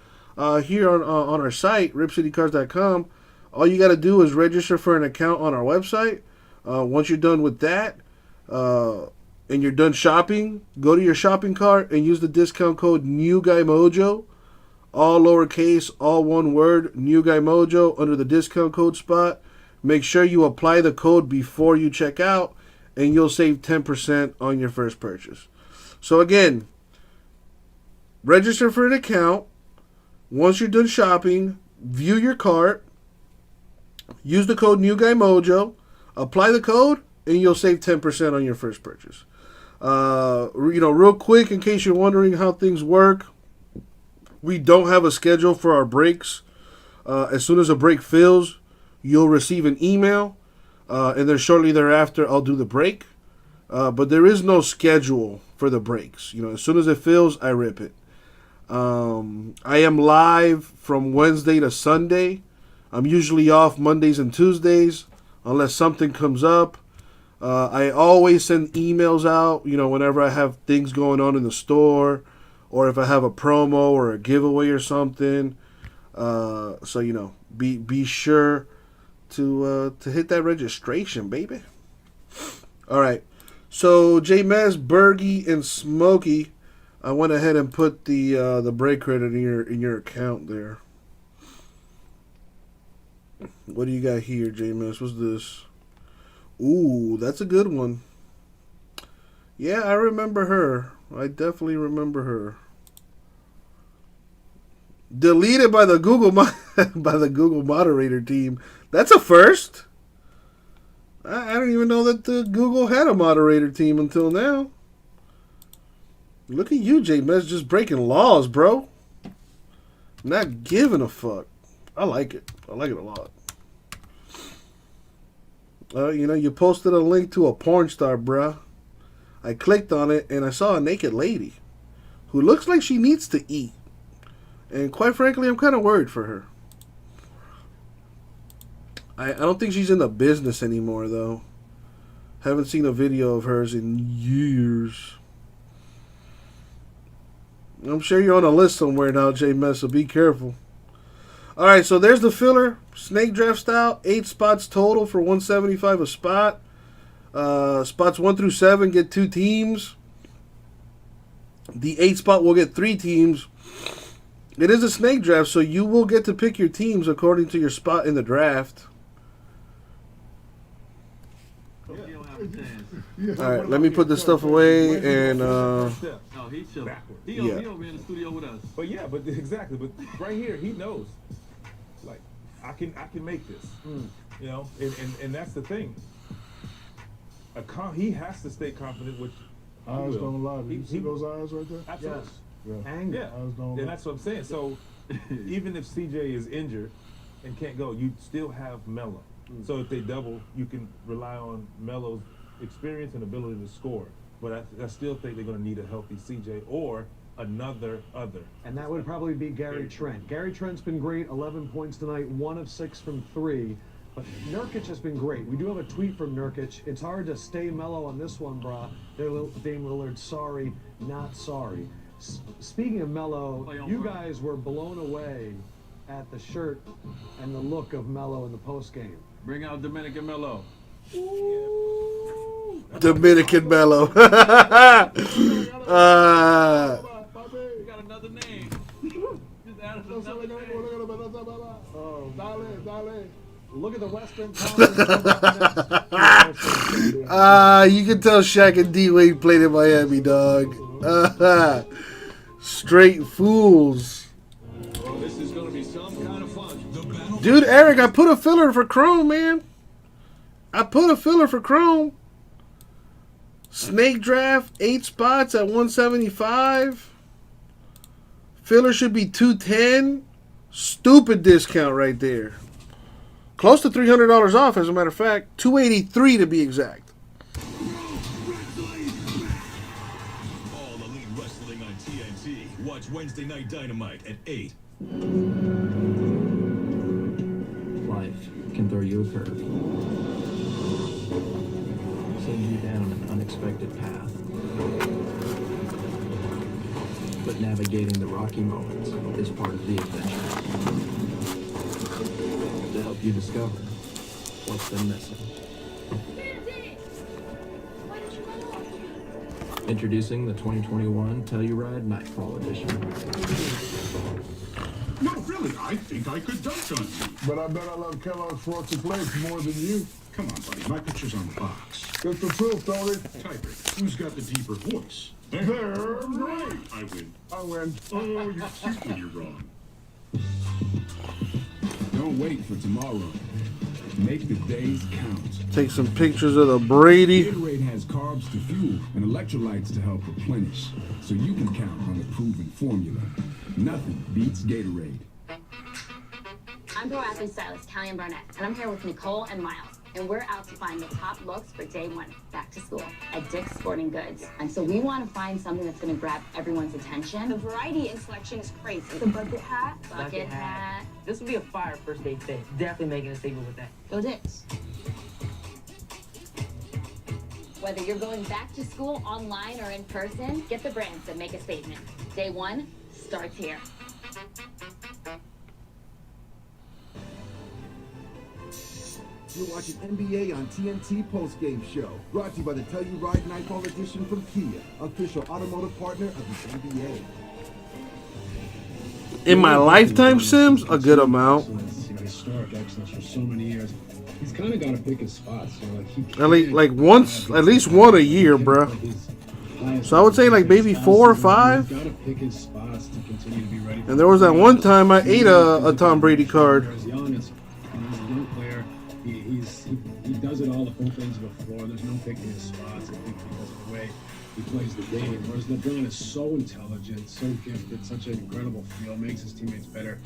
Speaker 1: here on our site, RipCityCards.com. All you got to do is register for an account on our website. Once you're done with that, and you're done shopping, go to your shopping cart and use the discount code NewGuyMojo, all lowercase, all one word, NewGuyMojo, under the discount code spot. Make sure you apply the code before you check out, and you'll save 10% on your first purchase. So again, register for an account. Once you're done shopping, view your cart, use the code NewGuyMojo, apply the code, and you'll save 10% on your first purchase. You know, real quick, in case you're wondering how things work, we don't have a schedule for our breaks. As soon as a break fills, you'll receive an email, and then shortly thereafter, I'll do the break. But there is no schedule for the breaks. You know, as soon as it fills, I rip it. I am live from Wednesday to Sunday. I'm usually off Mondays and Tuesdays, unless something comes up. I always send emails out, you know, whenever I have things going on in the store, or if I have a promo or a giveaway or something. So, you know, be sure to hit that registration, baby. All right. So J Mez, Bergie, and Smokey, I went ahead and put the break credit in your account there. What do you got here, J Mez? What's this? Ooh, that's a good one. Yeah, I remember her. I definitely remember her. Deleted by the Google by the Google moderator team. That's a first. I don't even know that the Google had a moderator team until now. Look at you, J Mez, just breaking laws, bro. Not giving a fuck. I like it. I like it a lot. You know, you posted a link to a porn star, bruh. I clicked on it and I saw a naked lady who looks like she needs to eat. And quite frankly, I'm kind of worried for her. I don't think she's in the business anymore, though. Haven't seen a video of hers in years. I'm sure you're on a list somewhere now, J Mess, so be careful. All right, so there's the filler, snake draft style, 8 spots total for $175 a spot. Spots 1 through 7 get 2 teams. The 8 spot will get 3 teams. It is a snake draft, so you will get to pick your teams according to your spot in the draft. All right, let me put this stuff away and
Speaker 12: He's chilling. He
Speaker 1: yeah.
Speaker 12: over in the studio with us. But yeah, but exactly. But right here, he knows. Like, I can make this. You know, and that's the thing. He has to stay confident, which
Speaker 10: eyes don't lie. Do you see those eyes right there?
Speaker 12: Absolutely.
Speaker 10: Yes. Yeah.
Speaker 12: Yeah.
Speaker 10: Eyes don't lie.
Speaker 12: And that's what I'm saying. So even if CJ is injured and can't go, you still have Melo. So if they double, you can rely on Melo's experience and ability to score. But I still think they're going to need a healthy CJ or another other.
Speaker 5: And that would probably be Gary Trent. Gary Trent's been great, 11 points tonight, 1 of 6 from 3. But Nurkic has been great. We do have a tweet from Nurkic. It's hard to stay mellow on this one, brah. Dame Lillard, sorry, not sorry. Speaking of Melo, you guys were blown away at the shirt and the look of Melo in the postgame.
Speaker 12: Bring out Dominican Melo.
Speaker 1: Dominican Melo.
Speaker 12: We got another name. Just added another name.
Speaker 5: Look at the Western
Speaker 1: You can tell Shaq and D-Wade played in Miami, dog. Straight fools.
Speaker 13: This is going to be some kind of fun.
Speaker 1: Dude, Eric, I put a filler for Chrome, man. I put a filler for Chrome. Snake draft, 8 spots at 175. Filler should be 210. Stupid discount right there. Close to $300 off, as a matter of fact. $283 to be exact.
Speaker 13: All Elite Wrestling on TNT. Watch Wednesday Night Dynamite at 8.
Speaker 3: Life can throw you a curve. Send you down an unexpected path. But navigating the rocky moments is part of the adventure. To help you discover what's been missing. Introducing the 2021 Telluride Nightfall Edition.
Speaker 16: No, really, I think I could dunk on you.
Speaker 10: But I bet I love Kellogg's Frosted Flakes more than you.
Speaker 16: Come on, buddy, my picture's on the box.
Speaker 10: It's the truth, Tony.
Speaker 16: Type it. Who's got the deeper voice?
Speaker 10: They're right.
Speaker 16: I win.
Speaker 10: I win.
Speaker 16: Oh, you're cute when you're wrong. Don't wait for tomorrow. Make the days count.
Speaker 1: Take some pictures of the Brady.
Speaker 16: Gatorade has carbs to fuel and electrolytes to help replenish, so you can count on the proven formula. Nothing beats Gatorade.
Speaker 7: I'm pro athlete stylist Callie Barnett, and I'm here with Nicole and Miles. And we're out to find the top looks for day 1, back to school, at Dick's Sporting Goods. And so we want to find something that's going to grab everyone's attention. The variety and selection is crazy. The bucket hat. Bucket hat.
Speaker 17: This would be a fire first date thing. Definitely making a statement with that.
Speaker 7: Go Dick's. Whether you're going back to school online or in person, get the brands that make a statement. Day 1 starts here.
Speaker 18: You're watching NBA on TNT postgame show, brought to you by the Telluride Nightfall Edition from Kia, official automotive partner of the NBA.
Speaker 1: In my lifetime, Sims, a good amount.
Speaker 24: Historic excellence for so many years. He's kind of got to pick his spots. You know, like he
Speaker 1: at least one a year, bro. So I would say like maybe 4 or 5.
Speaker 24: He's got to pick his spots to continue to be ready.
Speaker 1: And there was that one time I ate a Tom Brady card.
Speaker 24: He's a young player. He does it all, the full things of the floor. There's no picking his spots. I think because of the way he plays the game. Whereas LeBron is so intelligent, so gifted, such an incredible feel, makes his teammates better.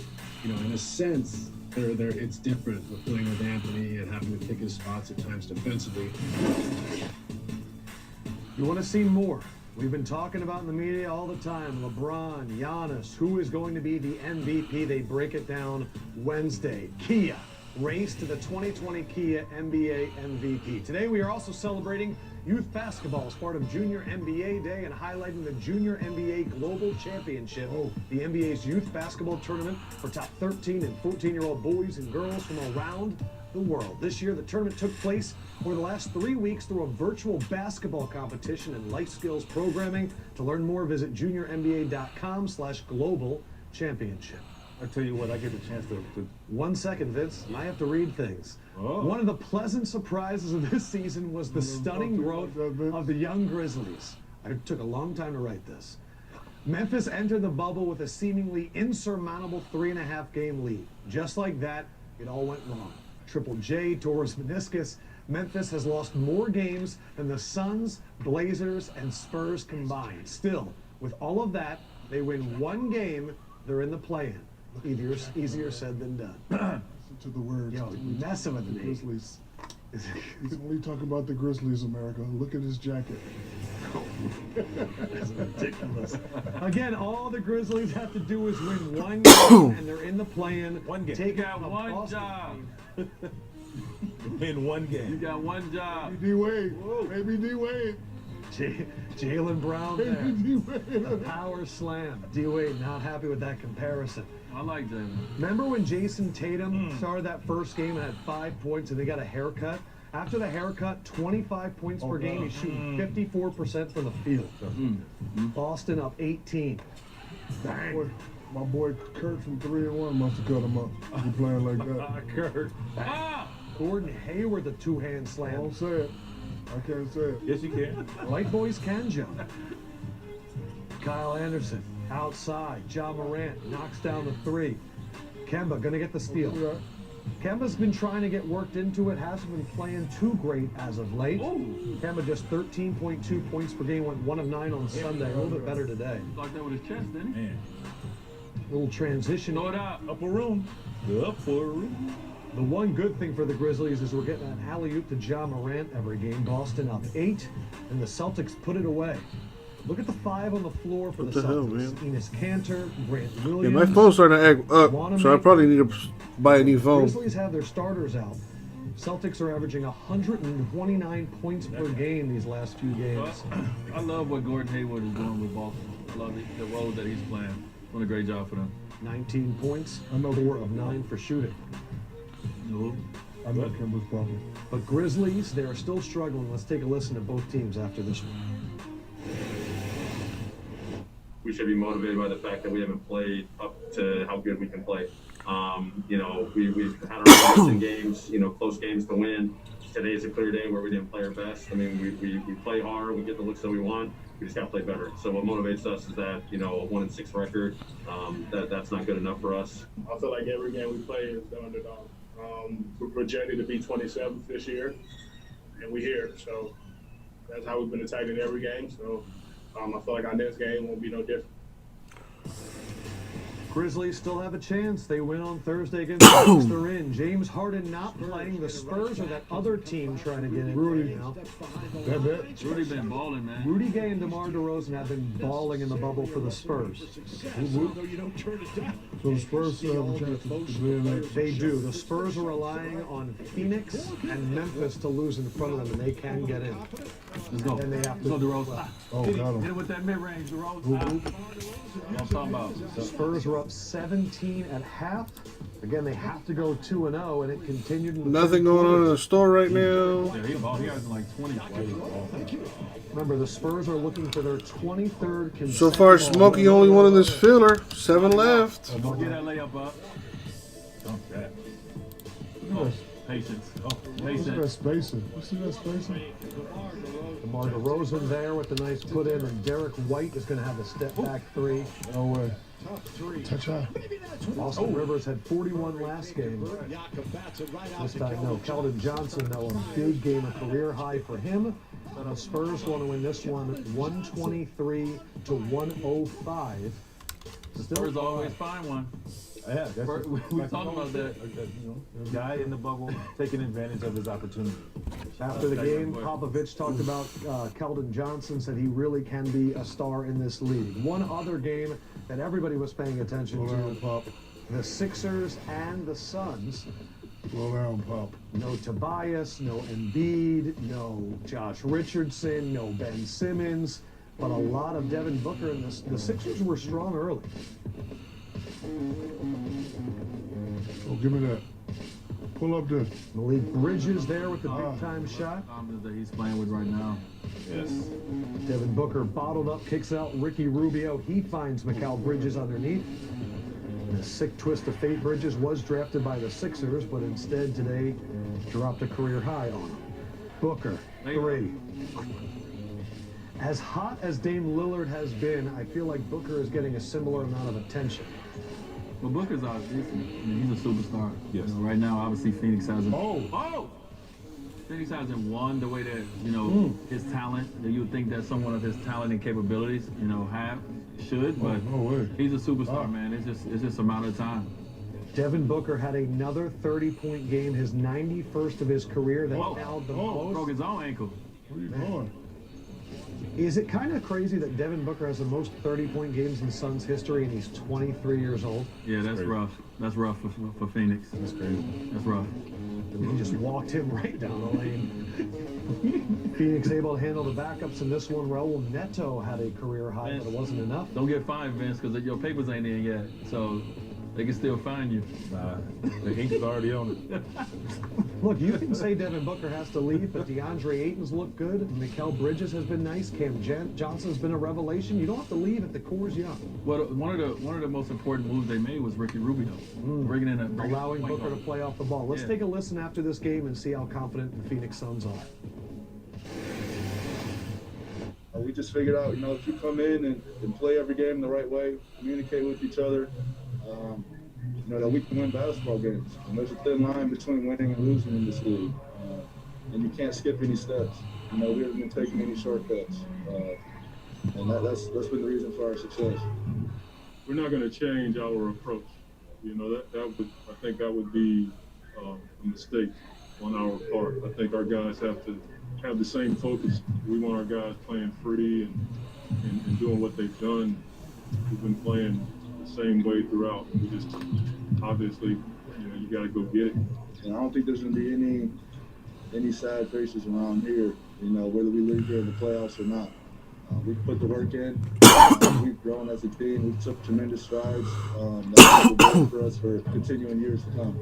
Speaker 24: You know, in a sense, it's different with playing with Anthony and having to pick his spots at times defensively.
Speaker 5: You want to see more? We've been talking about in the media all the time. LeBron, Giannis, who is going to be the MVP? They break it down Wednesday. Kia, race to the 2020 Kia NBA MVP. Today we are also celebrating youth basketball as part of Junior NBA Day and highlighting the Junior NBA Global Championship, the NBA's youth basketball tournament for top 13 and 14-year-old boys and girls from around the world. This year, the tournament took place over the last 3 weeks through a virtual basketball competition and life skills programming. To learn more, visit juniornba.com/global championship.
Speaker 12: I tell you what, I get the chance to
Speaker 5: 1 second, Vince. I have to read things. One of the pleasant surprises of this season was the stunning growth of the young Grizzlies. It took a long time to write this. Memphis entered the bubble with a seemingly insurmountable 3.5 game lead. Just like that, it all went wrong. Triple J tore his meniscus. Memphis has lost more games than the Suns, Blazers, and Spurs combined. Still, with all of that, they win 1 game, they're in the play-in. Easier said than done.
Speaker 10: To the words.
Speaker 5: Yo, messing with
Speaker 10: the
Speaker 5: me.
Speaker 10: Grizzlies. He's only talking about the Grizzlies, America. Look at his jacket.
Speaker 5: That's ridiculous. Again, all the Grizzlies have to do is win 1 game, and they're in the play-in.
Speaker 12: 1 game.
Speaker 5: Take
Speaker 14: You
Speaker 5: out
Speaker 14: got
Speaker 5: the
Speaker 14: one
Speaker 5: Boston
Speaker 14: job.
Speaker 5: team.
Speaker 12: In 1 game.
Speaker 14: You got 1 job.
Speaker 10: Baby D-Wade. Baby D-Wade.
Speaker 5: Jaylen Brown there.
Speaker 10: Baby D-Wade.
Speaker 5: The power slam. D-Wade not happy with that comparison.
Speaker 14: I like Jalen.
Speaker 5: Remember when Jason Tatum started that first game and had 5 points and they got a haircut? After the haircut, 25 points per game. He's shooting 54% from the field. Boston up 18. Bang.
Speaker 10: My boy Kurt from 3-1 must have cut him up. He playing like that.
Speaker 5: Kurt. Gordon Hayward, the 2-hand slam.
Speaker 10: I won't say it. I can't say it.
Speaker 12: Yes, you can.
Speaker 5: White boys can jump. Kyle Anderson outside. Ja Morant knocks down the 3. Kemba gonna get the steal. Kemba's been trying to get worked into it. Hasn't been playing too great as of late. Kemba just 13.2 points per game. Went 1 of 9 on Sunday. A little bit better today.
Speaker 14: Like that with his chest, didn't he?
Speaker 12: Man.
Speaker 5: Little transition.
Speaker 14: Throw it out.
Speaker 12: Upper room. The upper room.
Speaker 5: The one good thing for the Grizzlies is we're getting an alley-oop to Ja Morant every game. Boston up 8, and the Celtics put it away. Look at the 5 on the floor for the
Speaker 1: What the hell,
Speaker 5: Celtics.
Speaker 1: man?
Speaker 5: Enes Kanter, Grant
Speaker 1: Yeah,
Speaker 5: Williams.
Speaker 1: my phone's starting to act up, so I probably need to buy a new phone.
Speaker 5: Grizzlies have their starters out. Celtics are averaging 129 points per game these last few games.
Speaker 14: I love what Gordon Hayward is doing with Boston. I love the role that he's playing. Doing a great job for them.
Speaker 5: 19 points, 4 of 9 for shooting.
Speaker 10: I know Kemba's problem.
Speaker 5: But Grizzlies, they are still struggling. Let's take a listen to both teams after this one.
Speaker 9: We should be motivated by the fact that we haven't played up to how good we can play. You know, we've had our moments in games, you know, close games to win. Today's a clear day where we didn't play our best. I mean, we play hard, we get the looks that we want. We just got to play better. So what motivates us is that, you know, a 1-6 record, that's not good enough for us.
Speaker 15: I feel like every game we play is the underdog. We're projected to be 27th this year, and we're here. So that's how we've been attacking every game. So I feel like our next game won't be no different.
Speaker 5: Grizzlies still have a chance. They win on Thursday against the Bucks. They're in. James Harden not playing. The Spurs or that other team trying to get in right now.
Speaker 14: Rudy been balling, man.
Speaker 5: Rudy Gay and DeMar DeRozan have been balling in the bubble for the Spurs.
Speaker 10: So the Spurs still have a chance to be in there.
Speaker 5: They do. The Spurs are relying on Phoenix and Memphis to lose in front of them, and they can get in.
Speaker 14: Let's go.
Speaker 5: And they have to.
Speaker 14: Let's go, DeRozan.
Speaker 10: Oh,
Speaker 14: Hit
Speaker 10: got
Speaker 14: it
Speaker 10: him.
Speaker 14: with that mid-range, DeRozan. What I'm talking about.
Speaker 5: The Spurs were up 17 at half. Again, they have to go 2-0, and it continued. In the
Speaker 1: Nothing going on in the store right now.
Speaker 14: Yeah, he has like 20.
Speaker 5: Remember, the Spurs are looking for their 23rd consecutive.
Speaker 1: So far, Smokey only one in this filler. 7 left.
Speaker 14: Get that layup up.
Speaker 12: Don't that.
Speaker 14: Oh, patience. Oh,
Speaker 10: Look at that
Speaker 14: patience.
Speaker 10: spacing. You see that spacing?
Speaker 5: DeMar DeRozan there with the nice put in, and Derek White is going to have a step back 3.
Speaker 10: No way. Touch out.
Speaker 5: Austin Rivers had 41 last game. This time, no. Keldon Johnson, though, a big game, a career high for him. The Spurs want to win this one 123 to 105.
Speaker 14: Spurs always find one.
Speaker 12: Yeah, that's
Speaker 14: we talked about that.
Speaker 12: A guy in the bubble taking advantage of his opportunity.
Speaker 5: After the game, Popovich talked about Keldon Johnson, said he really can be a star in this league. One other game that everybody was paying attention to, the Sixers and the Suns.
Speaker 10: Slow down, Pop.
Speaker 5: No Tobias, no Embiid, no Josh Richardson, no Ben Simmons, but a lot of Devin Booker, and the Sixers were strong early.
Speaker 10: Oh, give me that. Pull up this.
Speaker 5: Malik Bridges there with the big-time shot.
Speaker 4: That he's playing with right now.
Speaker 12: Yes.
Speaker 5: Devin Booker bottled up, kicks out Ricky Rubio. He finds Mikal Bridges underneath. And a sick twist of fate, Bridges was drafted by the Sixers, but instead today dropped a career high on him. Booker, 3. As hot as Dame Lillard has been, I feel like Booker is getting a similar amount of attention.
Speaker 4: Well, Booker's he's a superstar. Yes. You know, right now, obviously, Phoenix hasn't. Phoenix hasn't won the way that his talent. That you would think that someone of his talent and capabilities, should. But he's a superstar, man. It's just a matter of time.
Speaker 5: Devin Booker had another 30-point game, his 91st of his career. That's now the most.
Speaker 4: Broke his own ankle.
Speaker 10: What are you doing?
Speaker 5: Is it kind of crazy that Devin Booker has the most 30-point games in Suns history and he's 23 years old?
Speaker 4: Yeah, that's rough. That's rough for Phoenix.
Speaker 12: That's crazy.
Speaker 4: That's rough.
Speaker 5: He just walked him right down the lane. Phoenix able to handle the backups in this one. Raul Neto had a career high,
Speaker 4: Vince,
Speaker 5: but it wasn't enough.
Speaker 4: Don't get fined, Vince, because your papers ain't in yet. So they can still find you.
Speaker 12: Nah, the ink is already on it.
Speaker 5: Look, you can say Devin Booker has to leave, but DeAndre Ayton's looked good. Mikal Bridges has been nice. Cam Johnson's been a revelation. You don't have to leave if the core's young.
Speaker 4: Well, one of the most important moves they made was Ricky Rubio, bringing
Speaker 5: allowing Booker to play off the ball. Let's take a listen after this game and see how confident the Phoenix Suns are.
Speaker 20: We just figured out, if you come in and play every game the right way, communicate with each other, that we can win basketball games. And there's a thin line between winning and losing in this league. And you can't skip any steps. We haven't been taking any shortcuts. And that's been the reason for our success.
Speaker 15: We're not going to change our approach. I think that would be a mistake on our part. I think our guys have to have the same focus. We want our guys playing free and doing what they've done. We've been playing the same way throughout. We just obviously, you got to go get it.
Speaker 20: And I don't think there's going to be any sad faces around here. Whether we leave here in the playoffs or not. We've put the work in. We've grown as a team. We've took tremendous strides. That's good for us for continuing years to come.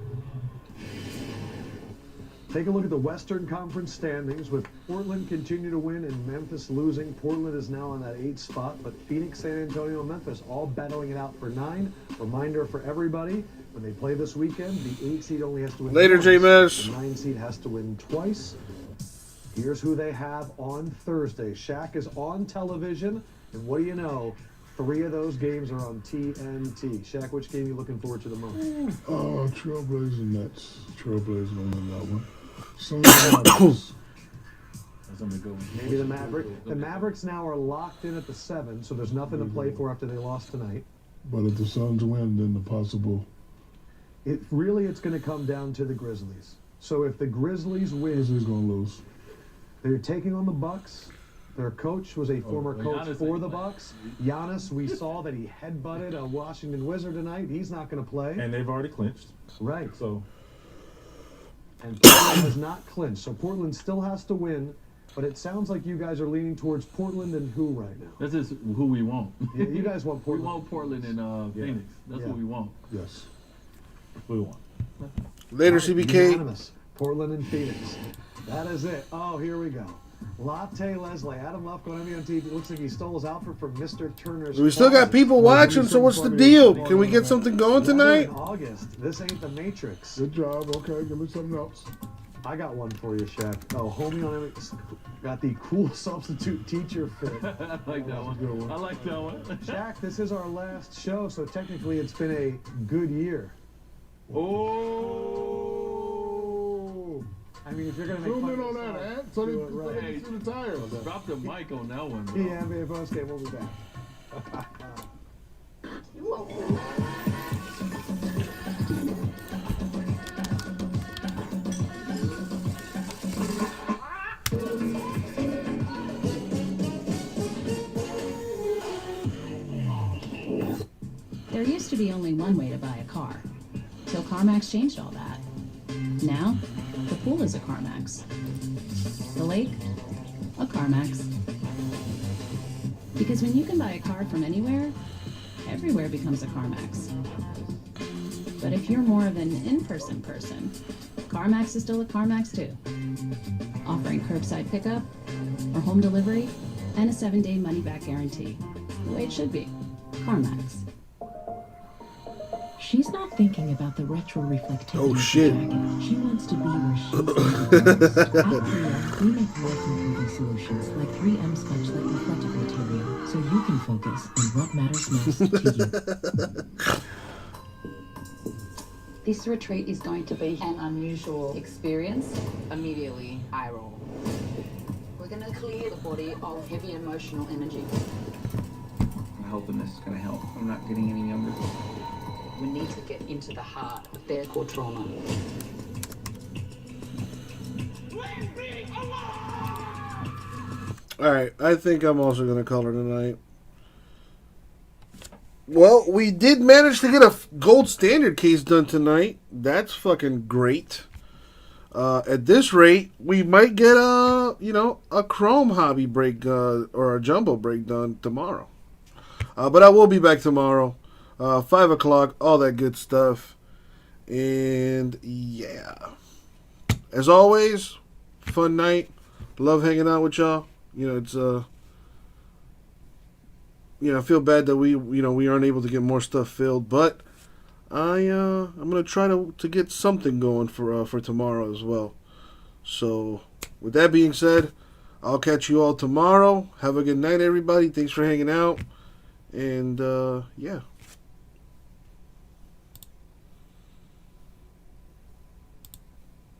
Speaker 5: Take a look at the Western Conference standings. With Portland continue to win and Memphis losing, Portland is now on that 8th spot, but Phoenix, San Antonio, and Memphis all battling it out for 9. Reminder for everybody, when they play this weekend, the 8 seed only has to win
Speaker 1: later,
Speaker 5: once.
Speaker 1: J-Mez.
Speaker 5: The 9 seed has to win twice. Here's who they have on Thursday. Shaq is on television, and what do you know? 3 of those games are on TNT. Shaq, which game are you looking forward to the most?
Speaker 10: Trailblazers Nets. Trailblazers gonna win that one.
Speaker 5: Maybe the Mavericks. The Mavericks now are locked in at the 7, so there's nothing to play for after they lost tonight.
Speaker 10: But if the Suns win, then the possible.
Speaker 5: It's going to come down to the Grizzlies. So if the Grizzlies win,
Speaker 10: Grizzlies gonna lose.
Speaker 5: They're taking on the Bucks. Their coach was a former coach for the Bucks. Giannis, we saw that he headbutted a Washington Wizard tonight. He's not going to play.
Speaker 12: And they've already clinched.
Speaker 5: Right.
Speaker 12: So.
Speaker 5: And Portland has not clinched. So Portland still has to win. But it sounds like you guys are leaning towards Portland and who right now?
Speaker 4: That's just who we want.
Speaker 5: Yeah, you guys want Portland.
Speaker 4: We want Portland and Phoenix. That's what we want.
Speaker 10: Yes.
Speaker 12: We want.
Speaker 1: Later, CBK.
Speaker 5: Unanimous. Portland and Phoenix. That is it. Oh, here we go. Latte Leslie. Adam Lufko on MNT. Looks like he stole his outfit from Mr. Turner's.
Speaker 1: We still got people watching, so what's the deal? Can we get something going tonight?
Speaker 5: In August. This ain't the Matrix.
Speaker 10: Good job. Okay, give me something else.
Speaker 5: I got one for you, Shaq. Oh, homie on MX got the cool substitute teacher fit.
Speaker 4: I like that one. I like that one.
Speaker 5: Shaq, this is our last show, so technically it's been a good year.
Speaker 4: Oh!
Speaker 5: I mean, if you're going to make
Speaker 10: zoom in on that, Ant, so they
Speaker 4: can
Speaker 10: see the tires.
Speaker 4: Drop the mic on that one, bro.
Speaker 5: Yeah, NBA post game. We'll be back.
Speaker 21: There used to be only one way to buy a car, till CarMax changed all that.
Speaker 11: Now, the pool is a CarMax. The lake, a CarMax. Because when you can buy a car from anywhere, everywhere becomes a CarMax. But if you're more of an in-person person, CarMax is still a CarMax too. Offering curbside pickup or home delivery and a 7-day money-back guarantee. The way it should be. CarMax.
Speaker 21: She's not thinking about the retro reflectivity
Speaker 1: Oh,
Speaker 21: of the
Speaker 1: shit.
Speaker 21: jacket. She wants to be where she's at. At 3M, we make life-improving solutions like 3M Sponge-like reflective material, so you can focus on what matters most to you.
Speaker 22: This retreat is going to be an unusual experience.
Speaker 19: Immediately, eye roll.
Speaker 22: We're going to clear the body of heavy emotional energy.
Speaker 23: I'm hoping this is going to help. I'm not getting any younger.
Speaker 22: We need to get into the heart of their core trauma.
Speaker 1: Alright, I think I'm also going to call her tonight. Well, we did manage to get a gold standard case done tonight. That's fucking great. At this rate, we might get a chrome hobby break or a jumbo break done tomorrow. But I will be back tomorrow, 5 o'clock, all that good stuff. And yeah, as always, fun night. Love hanging out with y'all. It's I feel bad that we aren't able to get more stuff filled, but I'm gonna try to get something going for tomorrow as well. So with that being said, I'll catch you all tomorrow. Have a good night, everybody. Thanks for hanging out, and yeah.